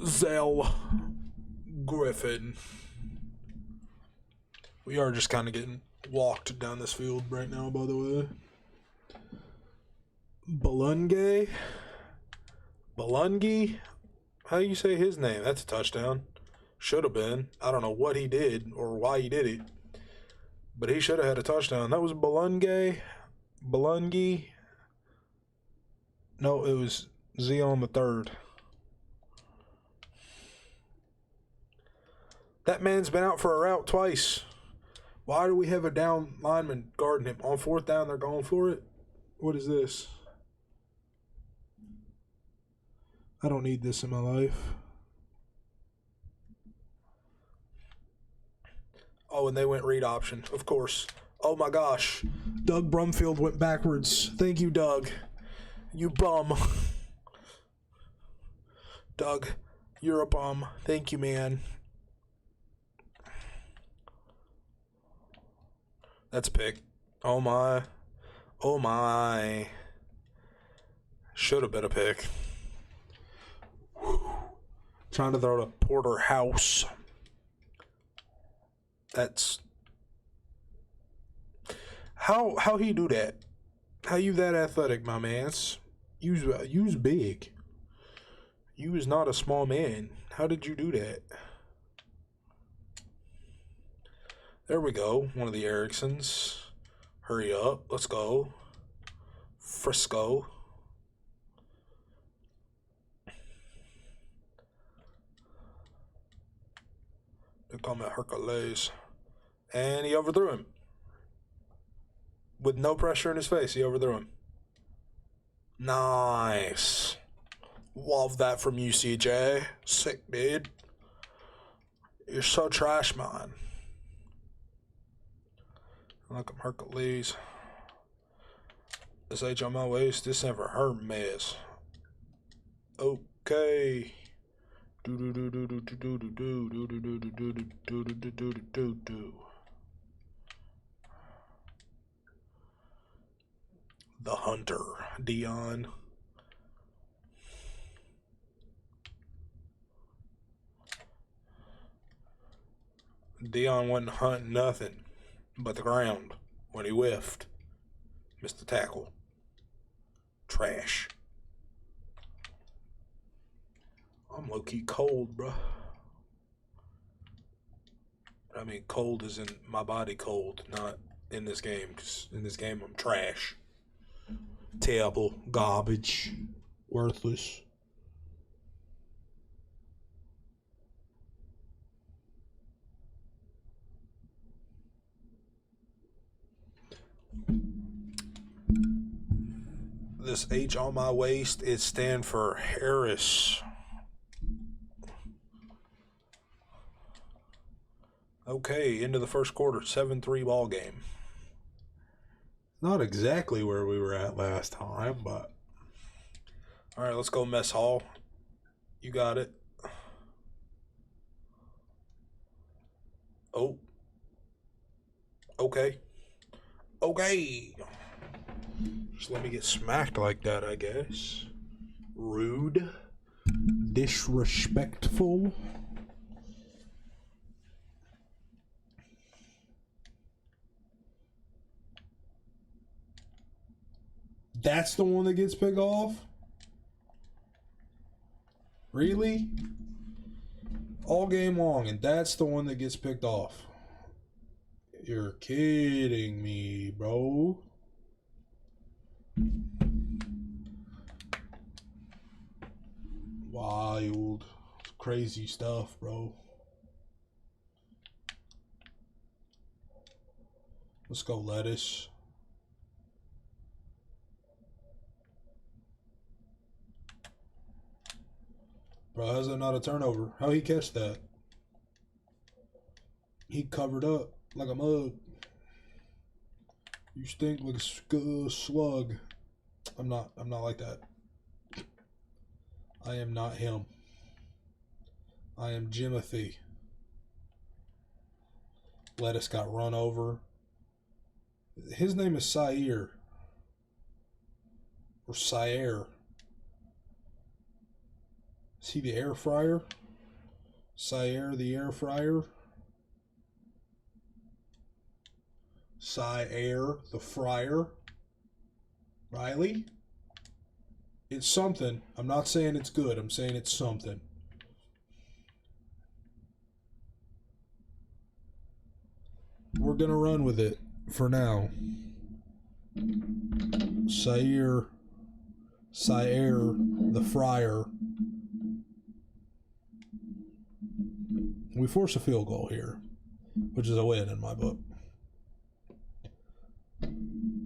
Zell Griffin. We are just kind of getting walked down this field right now, by the way. Balungi? How do you say his name? That's a touchdown. Should have been. I don't know what he did or why he did it. But he should have had a touchdown. That was Balungi. No, it was Zion the third. That man's been out for a route twice. Why do we have a down lineman guarding him? On fourth down, they're going for it? What is this? I don't need this in my life. Oh, and they went read option, of course. Oh my gosh. Doug Brumfield went backwards. Thank you, Doug. You bum. Doug, you're a bum. Thank you, man. That's a pick. Oh my. Oh my. Should have been a pick. Trying to throw to Porterhouse. That's how he do that? How you that athletic, my mans? You's big. You is not a small man. How did you do that? There we go. One of the Ericksons. Hurry up. Let's go. Frisco. They call me Hercules. And he overthrew him. With no pressure in his face, he overthrew him. Nice. Love that from you, CJ. Sick, dude. You're so trash, man. Look, I'm Hercules. This H on my waist, this never hurt mess. Okay. The Hunter, Dion. Dion wasn't hunting nothing but the ground when he whiffed. Missed the tackle. Trash. I'm low-key cold, bruh. I mean, cold is in my body cold, not in this game. Because in this game, I'm trash. Terrible. Garbage. Worthless. This H on my waist, it stands for Harris. Okay, into the first quarter, 7-3 ball game. Not exactly where we were at last time, but... All right, let's go mess hall. You got it. Oh. Okay. Okay. Just let me get smacked like that, I guess. Rude. Disrespectful. That's the one that gets picked off? Really? All game long, and that's the one that gets picked off. You're kidding me, bro. Wild. Crazy stuff, bro. Let's go, lettuce. Bro, how's that not a turnover? How he catch that? He covered up like a mug. You stink like a slug. I'm not like that. I am not him. I am Jimothy. Lettuce got run over. His name is Sire. Or Sire. Is he the air fryer? Sire the air fryer? Sire the fryer? Riley? It's something. I'm not saying it's good. I'm saying it's something. We're going to run with it for now. Sire the fryer. We force a field goal here, which is a win in my book.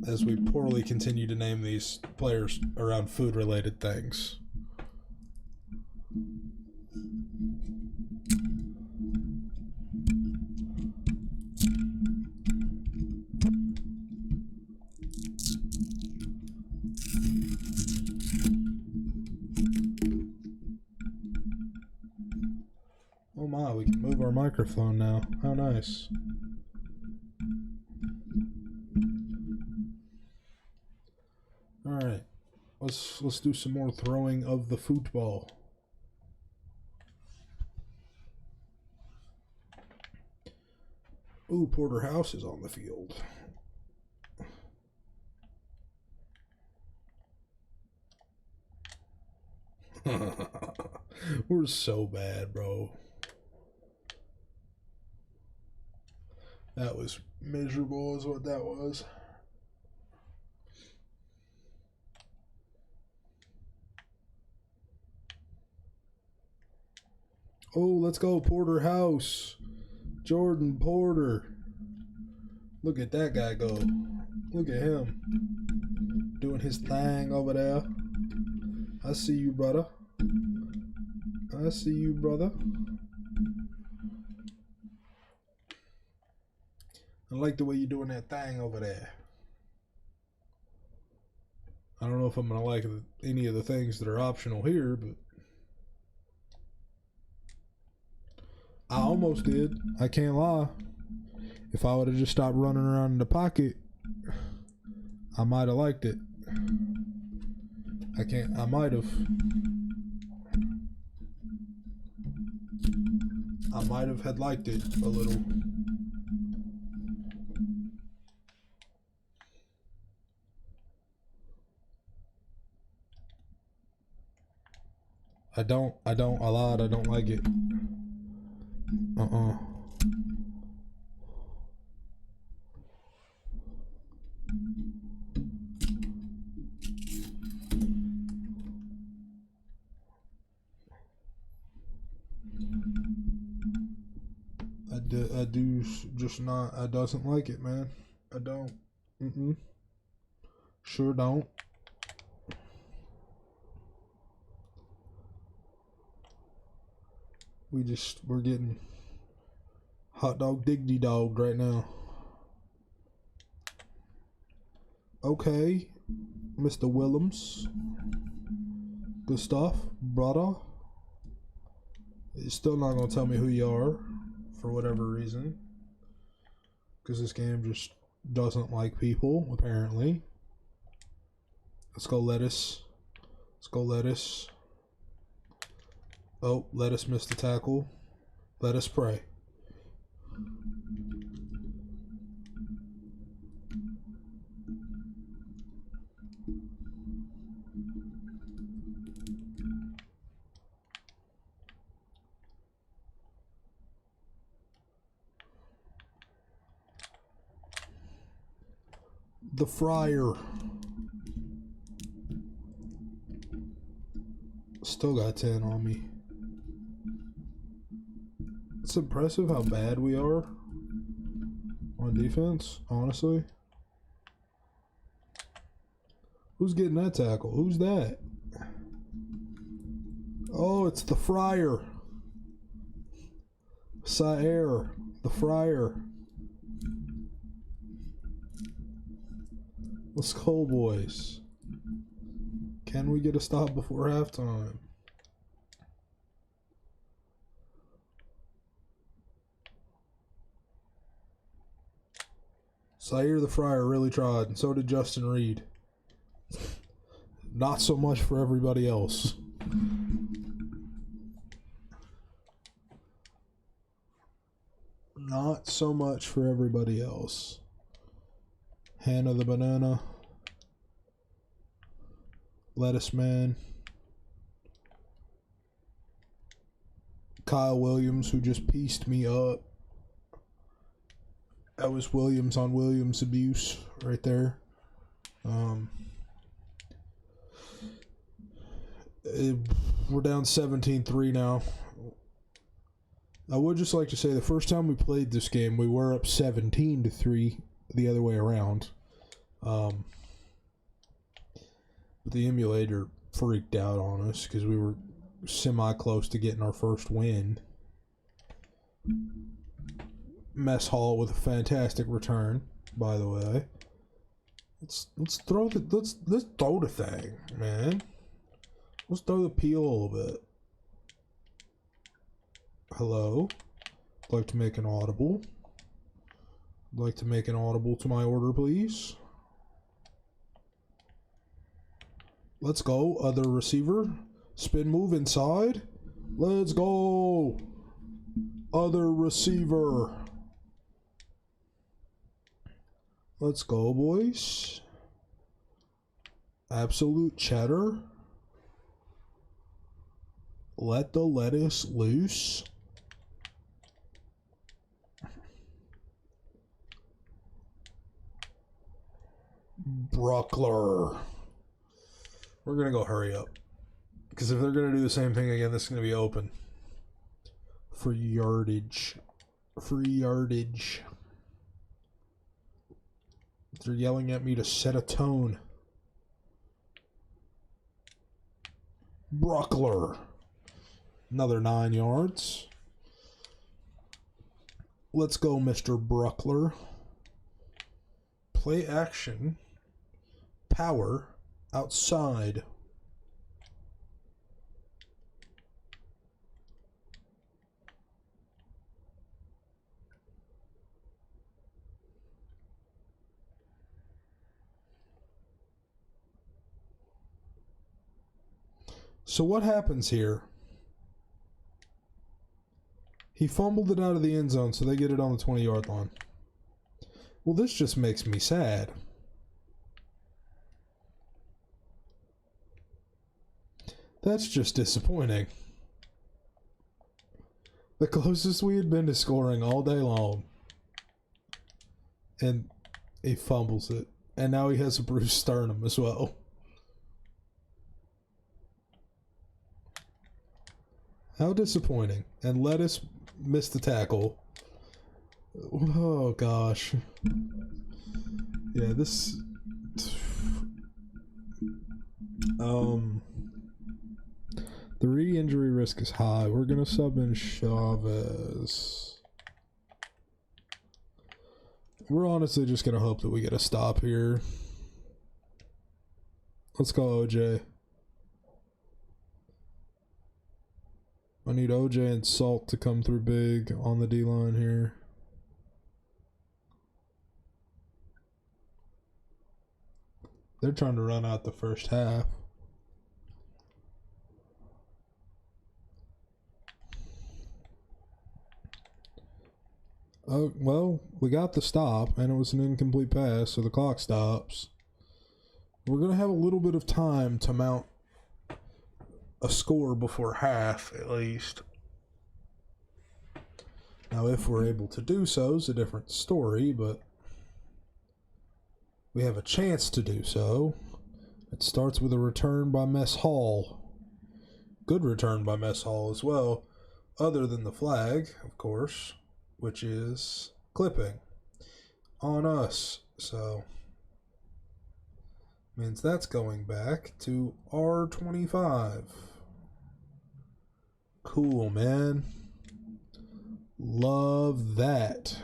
As we poorly continue to name these players around food-related things. Oh my, we can move our microphone now. How nice. Alright. Let's do some more throwing of the football. Ooh, Porterhouse is on the field. We're so bad, bro. That was miserable is what that was. Oh, let's go, Porterhouse. Jordan Porter. Look at that guy go. Look at him. Doing his thing over there. I see you, brother. I see you, brother. I like the way you're doing that thing over there. I don't know if I'm going to like any of the things that are optional here, but I almost did. I can't lie. If I would have just stopped running around in the pocket, I might have liked it. I might have. I might have had liked it a little. I don't like it. I do just not, I doesn't like it, man. I don't. Sure don't. We're getting Hot dog diggity dog right now. Okay, Mr. Willems. Good stuff, brother. You're still not gonna tell me who you are, for whatever reason. Because this game just doesn't like people, apparently. Let's go lettuce. Let's go lettuce. Oh, lettuce missed the tackle. Let us pray. The fryer. Still got 10 on me. It's impressive how bad we are on defense, honestly. Who's getting that tackle? Who's that? Oh, it's the fryer. Saer, the fryer. Let's go, boys. Can we get a stop before halftime? Saer the Fryer really tried, and so did Justin Reed. Not so much for everybody else. Not so much for everybody else. Hannah the Banana. Lettuce Man. Kyle Williams, who just pieced me up. That was Williams on Williams abuse right there. We're down 17-3 now. I would just like to say the first time we played this game, we were up 17-3 the other way around. But the emulator freaked out on us because we were semi-close to getting our first win. Mess Hall with a fantastic return, by the way. Let's throw the thing, man. Let's throw the peel a little bit. Hello. I'd like to make an audible. I'd like to make an audible to my order, please. Let's go. Other receiver. Spin move inside. Let's go. Other receiver. Let's go, boys. Absolute cheddar. Let the lettuce loose. Bruckler. We're going to go hurry up. Because if they're going to do the same thing again, this is going to be open. For yardage. Free yardage. They're yelling at me to set a tone. Bruckler. Another 9 yards. Let's go, Mr. Bruckler. Play action. Power. Outside. So what happens here? He fumbled it out of the end zone, so they get it on the 20-yard line. Well, this just makes me sad. That's just disappointing. The closest we had been to scoring all day long. And he fumbles it. And now he has a bruised sternum as well. How disappointing. And Lettuce missed the tackle. Oh, gosh. Yeah, this... The re-injury risk is high. We're going to sub in Chavez. We're honestly just going to hope that we get a stop here. Let's go OJ. I need OJ and Salt to come through big on the D-line here. They're trying to run out the first half. Oh, well, we got the stop, and it was an incomplete pass, so the clock stops. We're going to have a little bit of time to mount a score before half, at least. Now, if we're able to do so, is a different story, but we have a chance to do so. It starts with a return by Mess Hall. Good return by Mess Hall as well, other than the flag, of course, which is clipping on us. So, means that's going back to R25. Cool, man. Love that.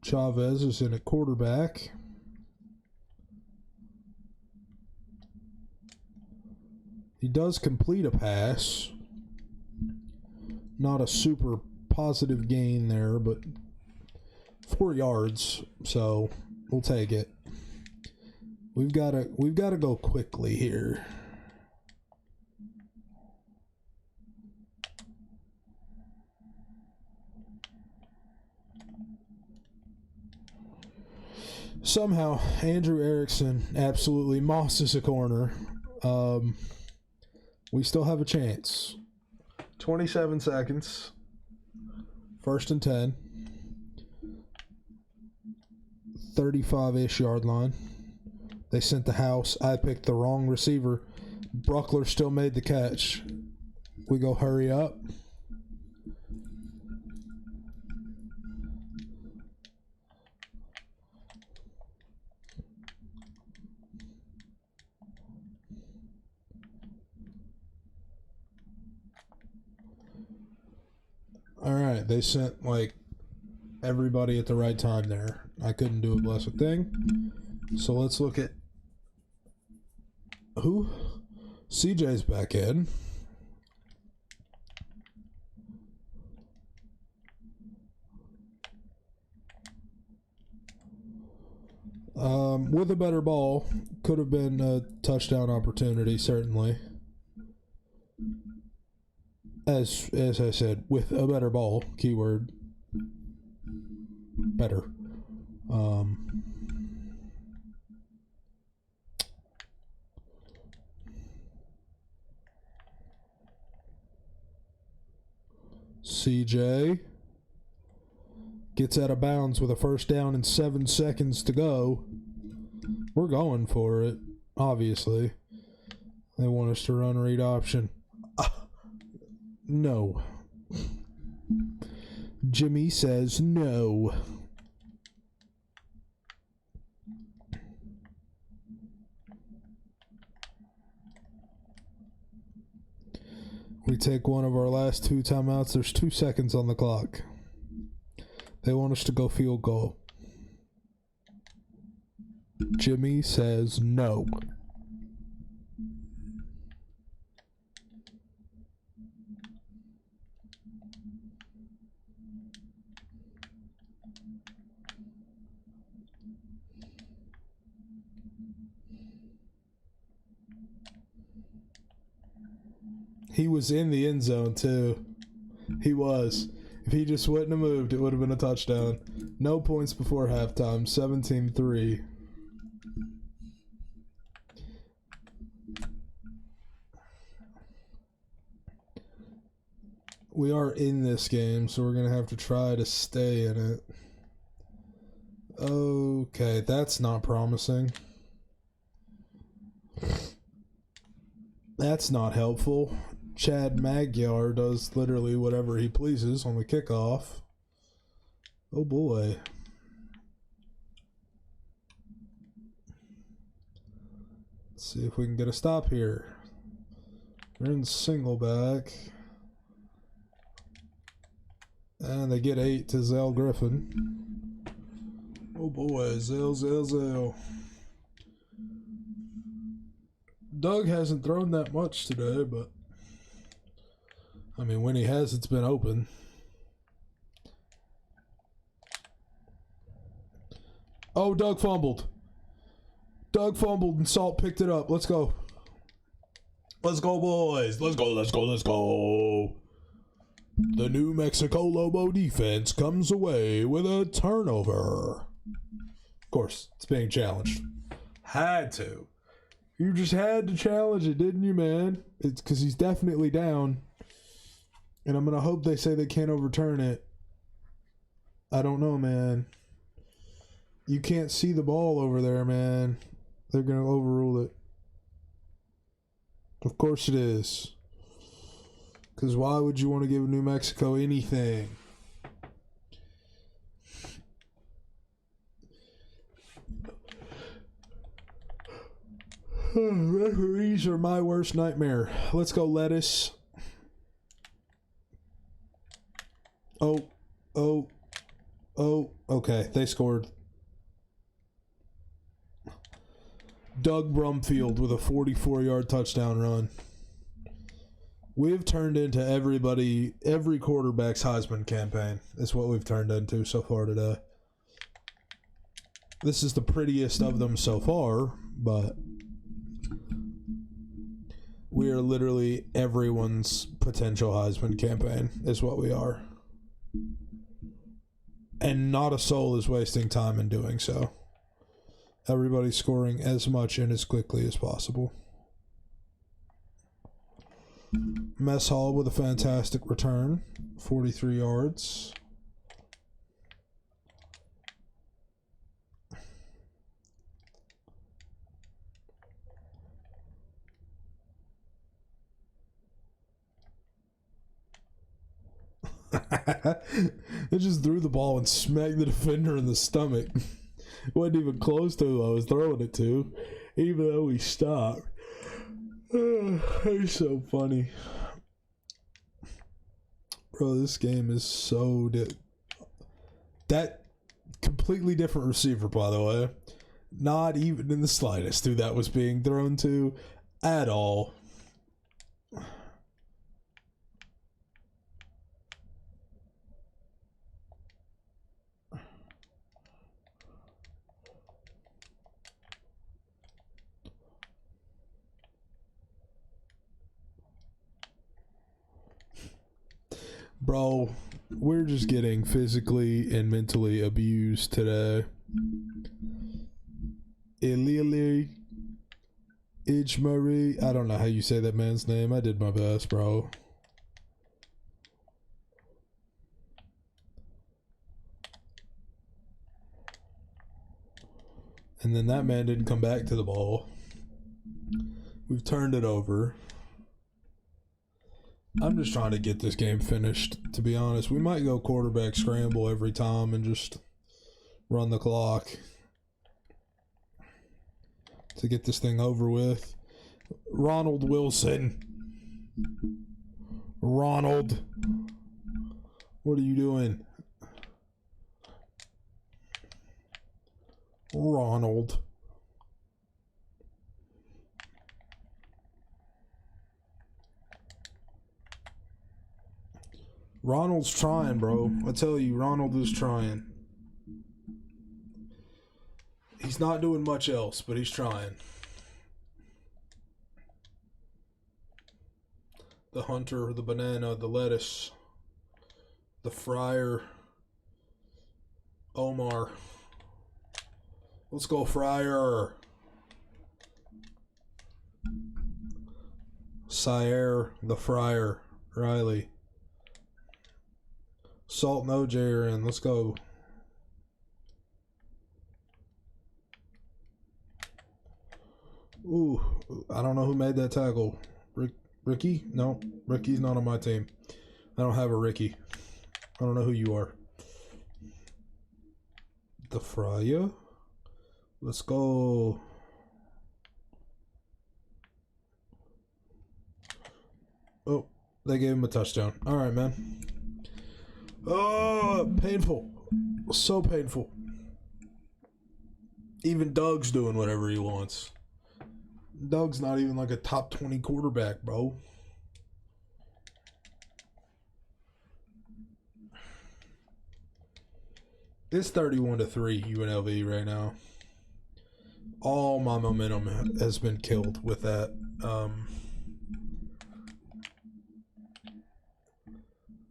Chavez is in at quarterback. He does complete a pass. Not a super positive gain there, but 4 yards, so we'll take it. We've got to go quickly here. Somehow, Andrew Erickson absolutely mosses a corner. We still have a chance. 27 seconds. 1st and 10. 35-ish yard line. They sent the house. I picked the wrong receiver. Bruckler still made the catch. We go hurry up. All right, they sent like everybody at the right time there. I couldn't do a blessed thing. So let's look at who? CJ's back in. With a better ball, could have been a touchdown opportunity, certainly. As I said, with a better ball, keyword, better. CJ gets out of bounds with a first down and 7 seconds to go. We're going for it, obviously. They want us to run read option. No. Jimmy says no. We take one of our last 2 timeouts. There's 2 seconds on the clock. They want us to go field goal. Jimmy says no. He was in the end zone, too. He was. If he just wouldn't have moved, it would have been a touchdown. No points before halftime. 17-3. We are in this game, so we're going to have to try to stay in it. Okay, that's not promising. That's not helpful. Chad Magyar does literally whatever he pleases on the kickoff. Oh boy. Let's see if we can get a stop here. We're in single back. And they get 8 to Zell Griffin. Oh boy, Zell. Doug hasn't thrown that much today, but I mean, when he has, it's been open. Oh, Doug fumbled. And Salt picked it up. Let's go. Let's go, boys. Let's go. The New Mexico Lobo defense comes away with a turnover. Of course, it's being challenged. Had to. You just had to challenge it, didn't you, man? It's because he's definitely down. And I'm going to hope they say they can't overturn it. I don't know, man. You can't see the ball over there, man. They're going to overrule it. Of course it is. Because why would you want to give New Mexico anything? Referees are my worst nightmare. Let's go, lettuce. Oh. Okay, they scored. Doug Brumfield with a 44-yard touchdown run. We've turned into every quarterback's Heisman campaign. Is what we've turned into so far today. This is the prettiest of them so far, but we are literally everyone's potential Heisman campaign is what we are. And not a soul is wasting time in doing so. Everybody's scoring as much and as quickly as possible. Mess Hall with a fantastic return. 43 yards. It just threw the ball and smacked the defender in the stomach. Wasn't even close to who I was throwing it to, even though he stopped. It's so funny. Bro, this game is so that completely different receiver, by the way. Not even in the slightest who that was being thrown to at all. Bro, we're just getting physically and mentally abused today. Ilili Ijmari. I don't know how you say that man's name. I did my best, bro. And then that man didn't come back to the ball. We've turned it over. I'm just trying to get this game finished, to be honest. We might go quarterback scramble every time and just run the clock to get this thing over with. Ronald Wilson. Ronald. What are you doing? Ronald. Ronald's trying, bro. I tell you, Ronald is trying. He's not doing much else, but he's trying. The hunter, the banana, the lettuce, the fryer, Omar. Let's go, fryer. Sire, the fryer, Riley. Salt and OJ are in. Let's go. Ooh, I don't know who made that tackle. Ricky? No, Ricky's not on my team. I don't have a Ricky. I don't know who you are. The Fryer. Let's go. Oh, they gave him a touchdown. All right, man. Oh, painful. So painful. Even Doug's doing whatever he wants. Doug's not even like a top 20 quarterback, bro. It's 31-3 UNLV right now. All my momentum has been killed with that.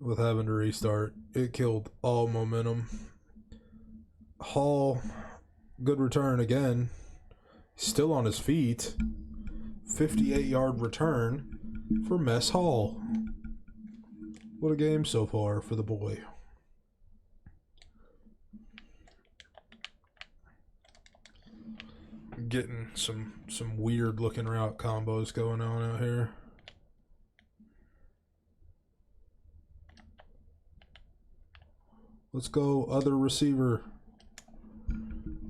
With having to restart. It killed all momentum. Hall, good return again. Still on his feet. 58-yard return for Mess Hall. What a game so far for the boy. Getting some weird looking route combos going on out here. Let's go, other receiver.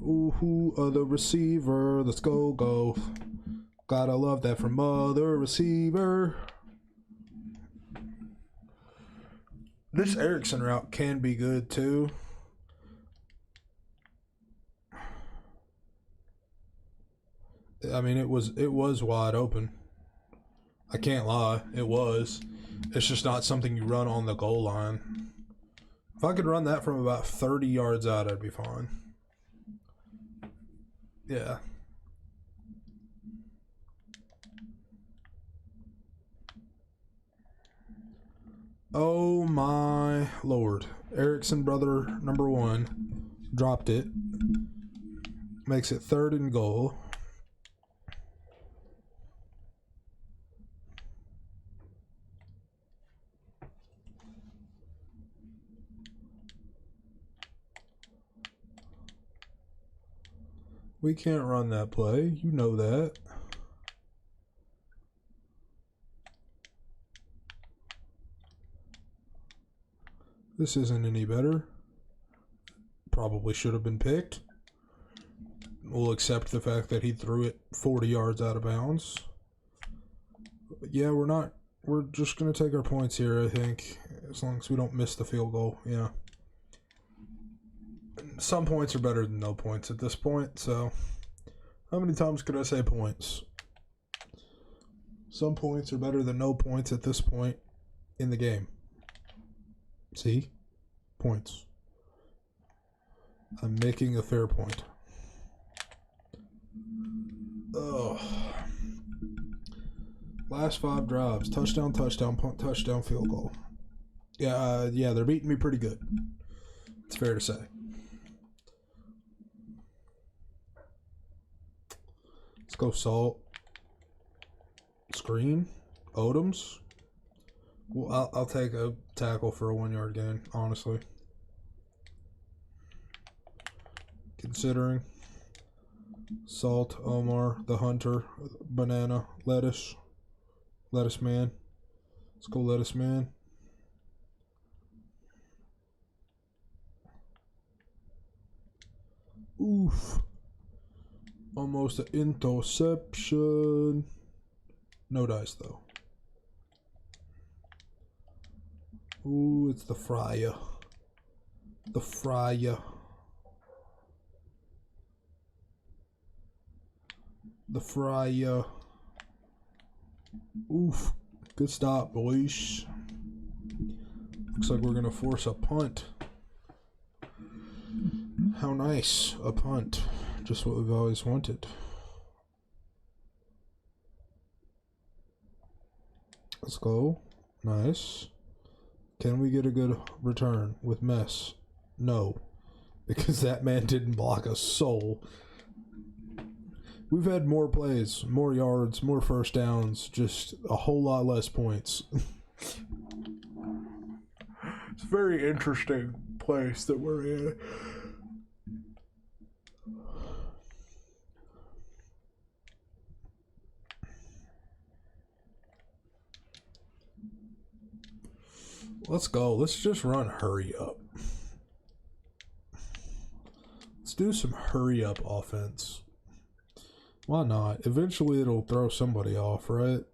Ooh, other receiver. Let's go, go. Gotta love that from other receiver. This Erickson route can be good too. I mean, it was wide open. I can't lie, it was. It's just not something you run on the goal line. If I could run that from about 30 yards out, I'd be fine. Yeah. Oh my Lord. Erickson brother number 1 dropped it. Makes it 3rd and goal. We can't run that play. You know that. This isn't any better. Probably should have been picked. We'll accept the fact that he threw it 40 yards out of bounds. Yeah, we're just going to take our points here, I think. As long as we don't miss the field goal. Yeah. Some points are better than no points at this point, so how many times could I say points? Some points are better than no points at this point in the game. See? Points. I'm making a fair point. Oh. Last 5 drives. Touchdown, touchdown, punt, touchdown, field goal. Yeah, they're beating me pretty good. It's fair to say. Let's go Salt. Screen. Odoms. Well, I'll take a tackle for a 1-yard gain, honestly. Considering. Salt, Omar, the Hunter, Banana, Lettuce. Lettuce Man. Let's go Lettuce Man. Oof. Almost an interception. No dice, though. Ooh, it's the fryer. The fryer. The fryer. Oof. Good stop, boys. Looks like we're going to force a punt. How nice. A punt. Just what we've always wanted. Let's go. Nice. Can we get a good return with Mess? No. Because that man didn't block a soul. We've had more plays, more yards, more first downs, just a whole lot less points. It's a very interesting place that we're in. Let's go. Let's just run hurry up. Let's do some hurry up offense. Why not? Eventually it'll throw somebody off, right?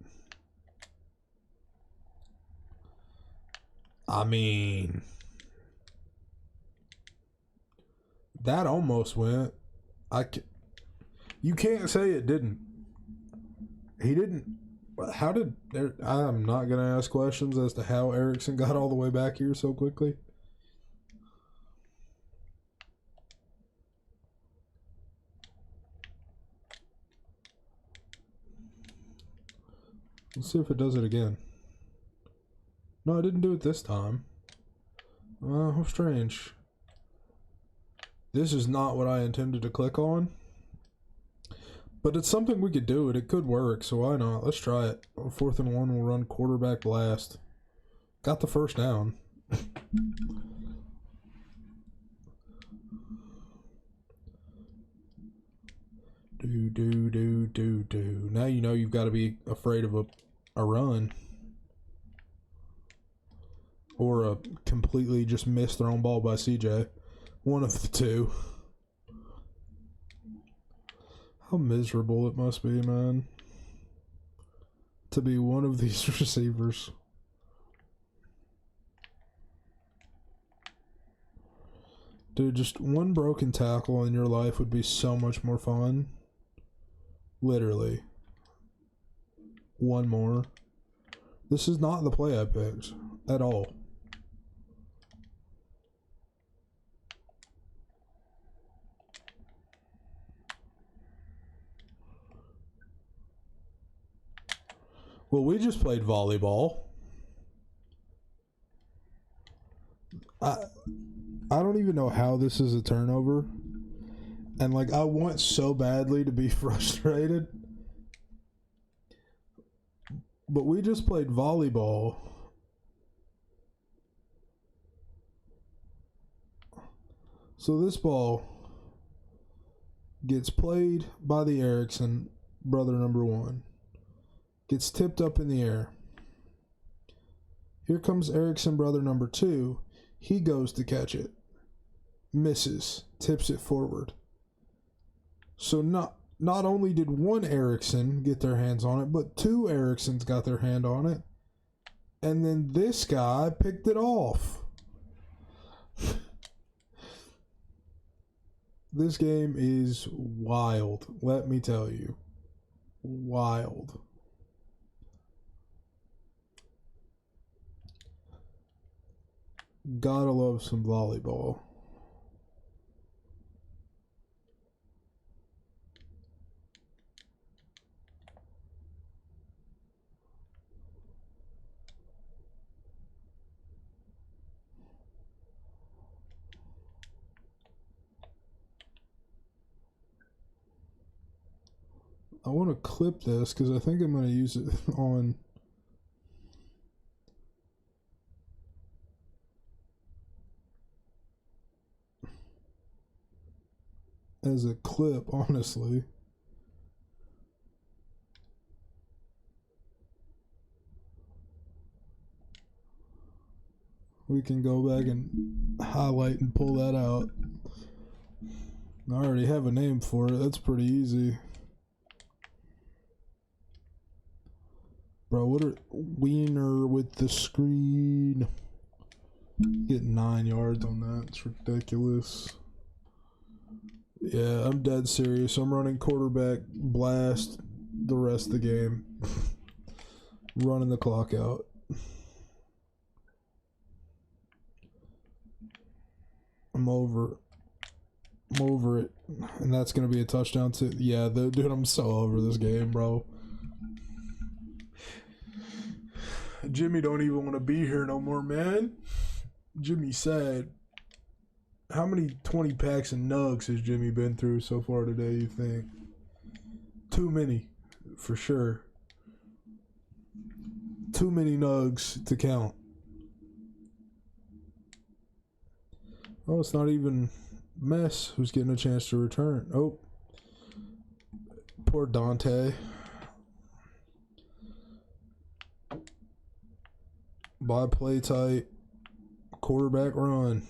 I mean, That almost went. You can't say it didn't. He didn't. How did... I'm not going to ask questions as to how Erickson got all the way back here so quickly. Let's see if it does it again. No, I didn't do it this time. How strange. This is not what I intended to click on. But it's something we could do, and it could work, so why not? Let's try it. 4th and 1, we'll run quarterback blast. Got the first down. Do. Now you know you've got to be afraid of a run. Or a completely just missed thrown ball by CJ. One of the two. How miserable it must be, man. To be one of these receivers. Dude, just one broken tackle in your life would be so much more fun. Literally. One more. This is not the play I picked. At all. Well, we just played volleyball. I don't even know how this is a turnover. And, like, I want so badly to be frustrated. But we just played volleyball. So this ball gets played by the Erickson, brother number 1. Gets tipped up in the air. Here comes Erickson, brother number 2. He goes to catch it. Misses. Tips it forward. So not only did one Erickson get their hands on it, but 2 Ericksons got their hand on it. And then this guy picked it off. This game is wild. Let me tell you. Wild. Gotta love some volleyball. I want to clip this because I think I'm going to use it on... as a clip, honestly. We can go back and highlight and pull that out. I already have a name for it. That's pretty easy. Bro, what are... Wiener with the screen. Get 9 yards on that. It's ridiculous. Yeah, I'm dead serious. I'm running quarterback blast the rest of the game. Running the clock out. I'm over it. And that's going to be a touchdown too. Yeah, dude, I'm so over this game, bro. Jimmy don't even want to be here no more, man. Jimmy sad. How many 20 packs of nugs has Jimmy been through so far today, you think? Too many, for sure. Too many nugs to count. Oh, it's not even Mess who's getting a chance to return. Oh. Poor Dante. By play tight. Quarterback run.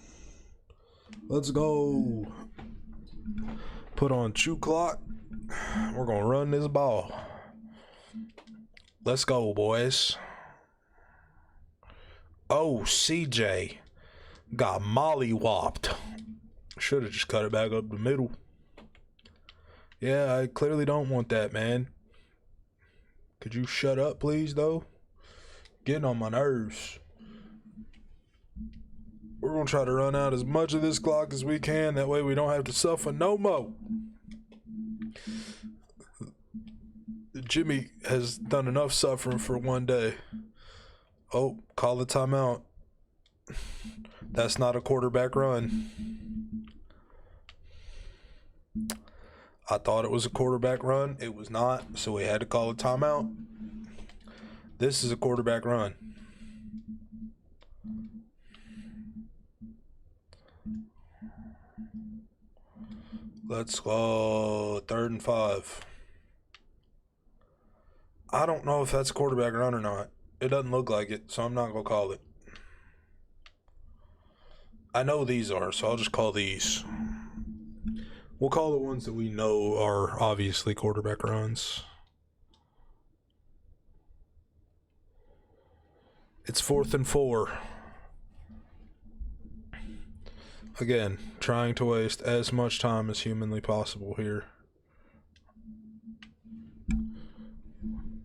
Let's go. Put on chew clock. We're going to run this ball. Let's go, boys. Oh, CJ got mollywopped. Should have just cut it back up the middle. Yeah, I clearly don't want that, man. Could you shut up, please, though? Getting on my nerves. We're going to try to run out as much of this clock as we can. That way we don't have to suffer no more. Jimmy has done enough suffering for one day. Oh, call the timeout. That's not a quarterback run. I thought it was a quarterback run. It was not, so we had to call a timeout. This is a quarterback run. Let's go 3rd and 5. I don't know if that's a quarterback run or not. It doesn't look like it, so I'm not going to call it. I know these are, so I'll just call these. We'll call the ones that we know are obviously quarterback runs. It's 4th and 4. Again, trying to waste as much time as humanly possible here.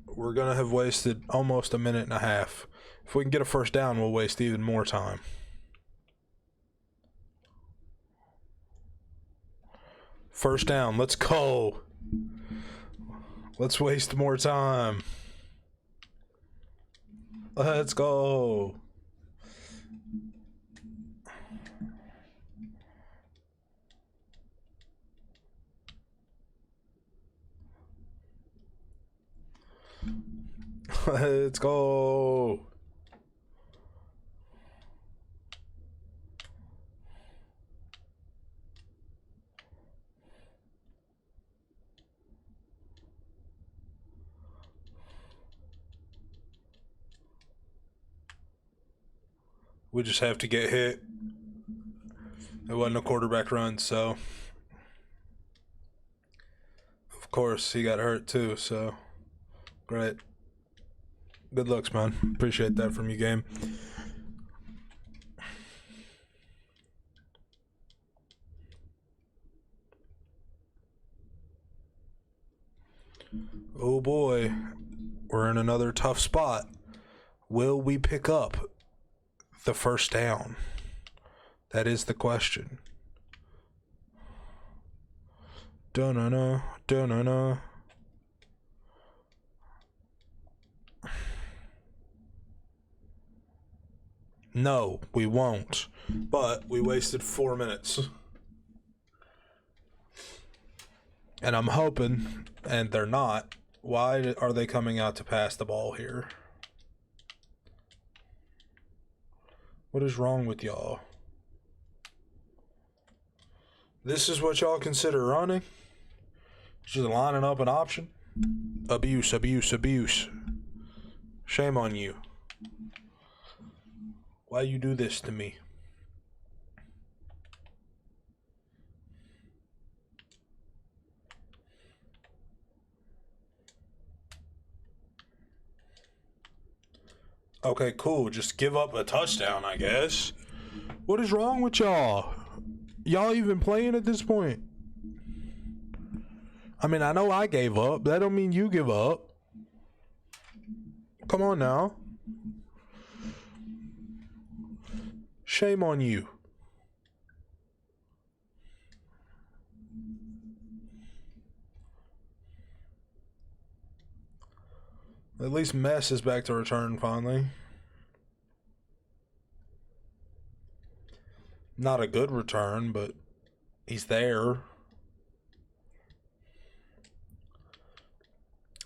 We're going to have wasted almost a minute and a half. If we can get a first down, we'll waste even more time. First down, let's go. Let's waste more time. Let's go. Let's go. We just have to get hit. It wasn't a quarterback run, so of course he got hurt too, so great. Good looks, man. Appreciate that from you, game. Oh boy, we're in another tough spot. Will we pick up the first down? That is the question. Dun-na-na, dun-na-na. No, we won't. But we wasted 4 minutes. And I'm hoping, and they're not, why are they coming out to pass the ball here? What is wrong with y'all? This is what y'all consider running? Just lining up an option? Abuse, abuse, abuse. Shame on you. Why you do this to me? Okay, cool. Just give up a touchdown, I guess. What is wrong with y'all? Y'all even playing at this point? I mean, I know I gave up. That don't mean you give up. Come on now. Shame on you. At least Mess is back to return finally. Not a good return, but he's there.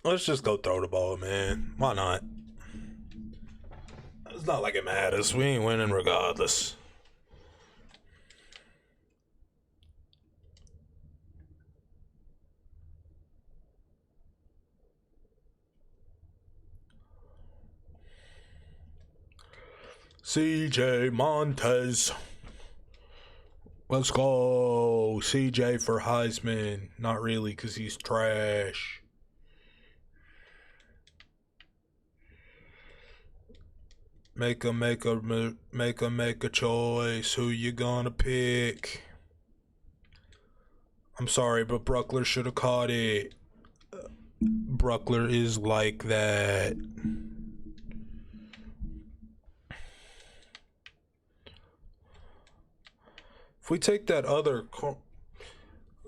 Let's just go throw the ball, man. Why not? It's not like it matters. We ain't winning regardless. CJ Montez. Let's go. CJ for Heisman. Not really, because he's trash. Make a choice. Who you gonna pick? I'm sorry, but Bruckler should have caught it. Bruckler is like that. If we take that other...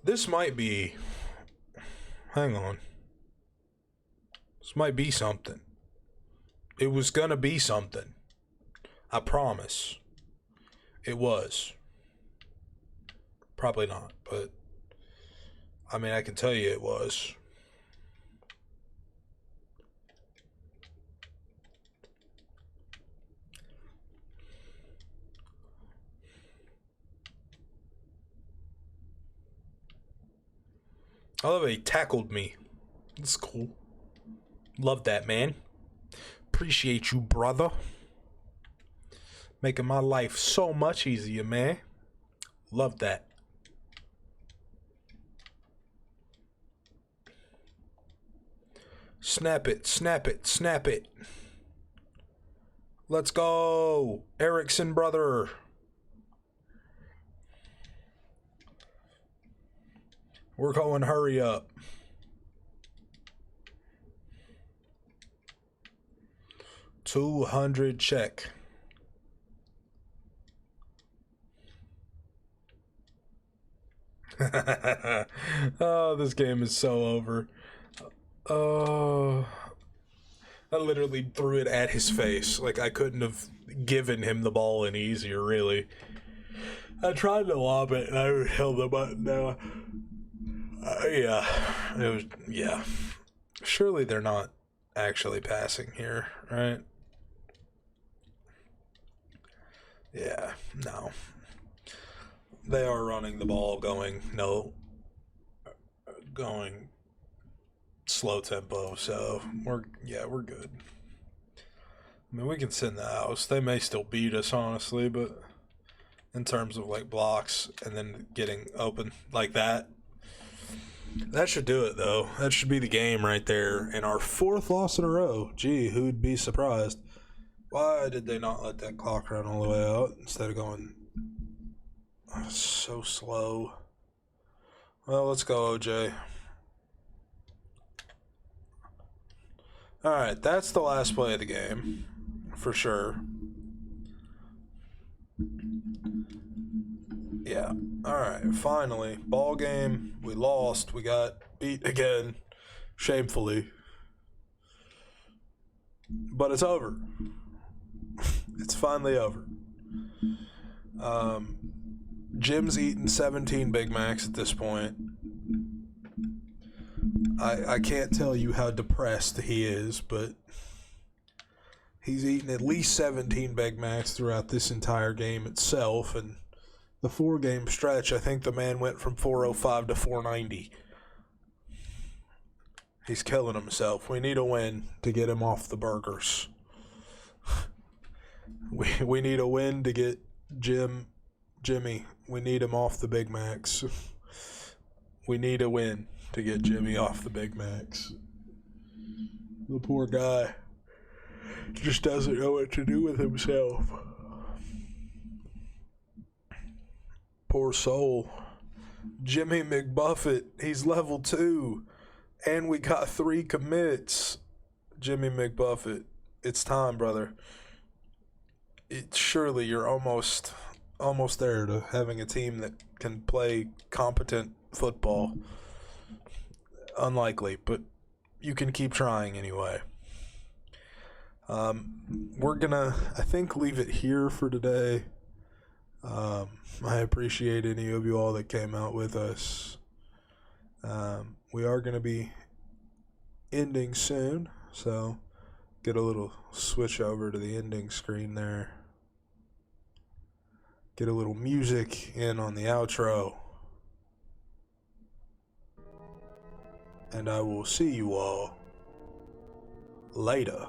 This might be... Hang on. This might be something. It was gonna be something. I promise. It was. Probably not, but... I mean, I can tell you it was. I love how he tackled me. That's cool. Love that, man. Appreciate you, brother. Making my life so much easier, man. Love that. Snap it, snap it, snap it. Let's go, Erickson, brother. We're going hurry up. $200 check. Oh, this game is so over. Oh, I literally threw it at his face. Like, I couldn't have given him the ball any easier, really. I tried to lob it, and I held the button down. Yeah, it was, yeah. Surely they're not actually passing here, right? Yeah, no. They are running the ball going slow tempo, so we're good. I mean, we can send the house. They may still beat us, honestly, but in terms of like blocks and then getting open like that should do it, though. That should be the game right there. And our 4th loss in a row. Gee, who'd be surprised? Why did they not let that clock run all the way out instead of going so slow? Well, let's go, OJ. Alright, that's the last play of the game. For sure. Yeah. Alright, finally. Ball game. We lost. We got beat again. Shamefully. But it's over. It's finally over. Jim's eaten 17 Big Macs at this point. I can't tell you how depressed he is, but he's eaten at least 17 Big Macs throughout this entire game itself, and the 4-game stretch, I think the man went from 405 to 490. He's killing himself. We need a win to get him off the burgers. We need a win to get Jimmy. We need him off the Big Macs. We need a win to get Jimmy off the Big Macs. The poor guy just doesn't know what to do with himself. Poor soul. Jimmy McBuffet, he's level 2. And we got 3 commits. Jimmy McBuffet, it's time, brother. Surely you're almost there to having a team that can play competent football. Unlikely, but you can keep trying anyway. We're gonna, I think, leave it here for today. I appreciate any of you all that came out with us. We are gonna be ending soon, so get a little switch over to the ending screen there. Get a little music in on the outro. And I will see you all later.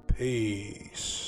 Peace.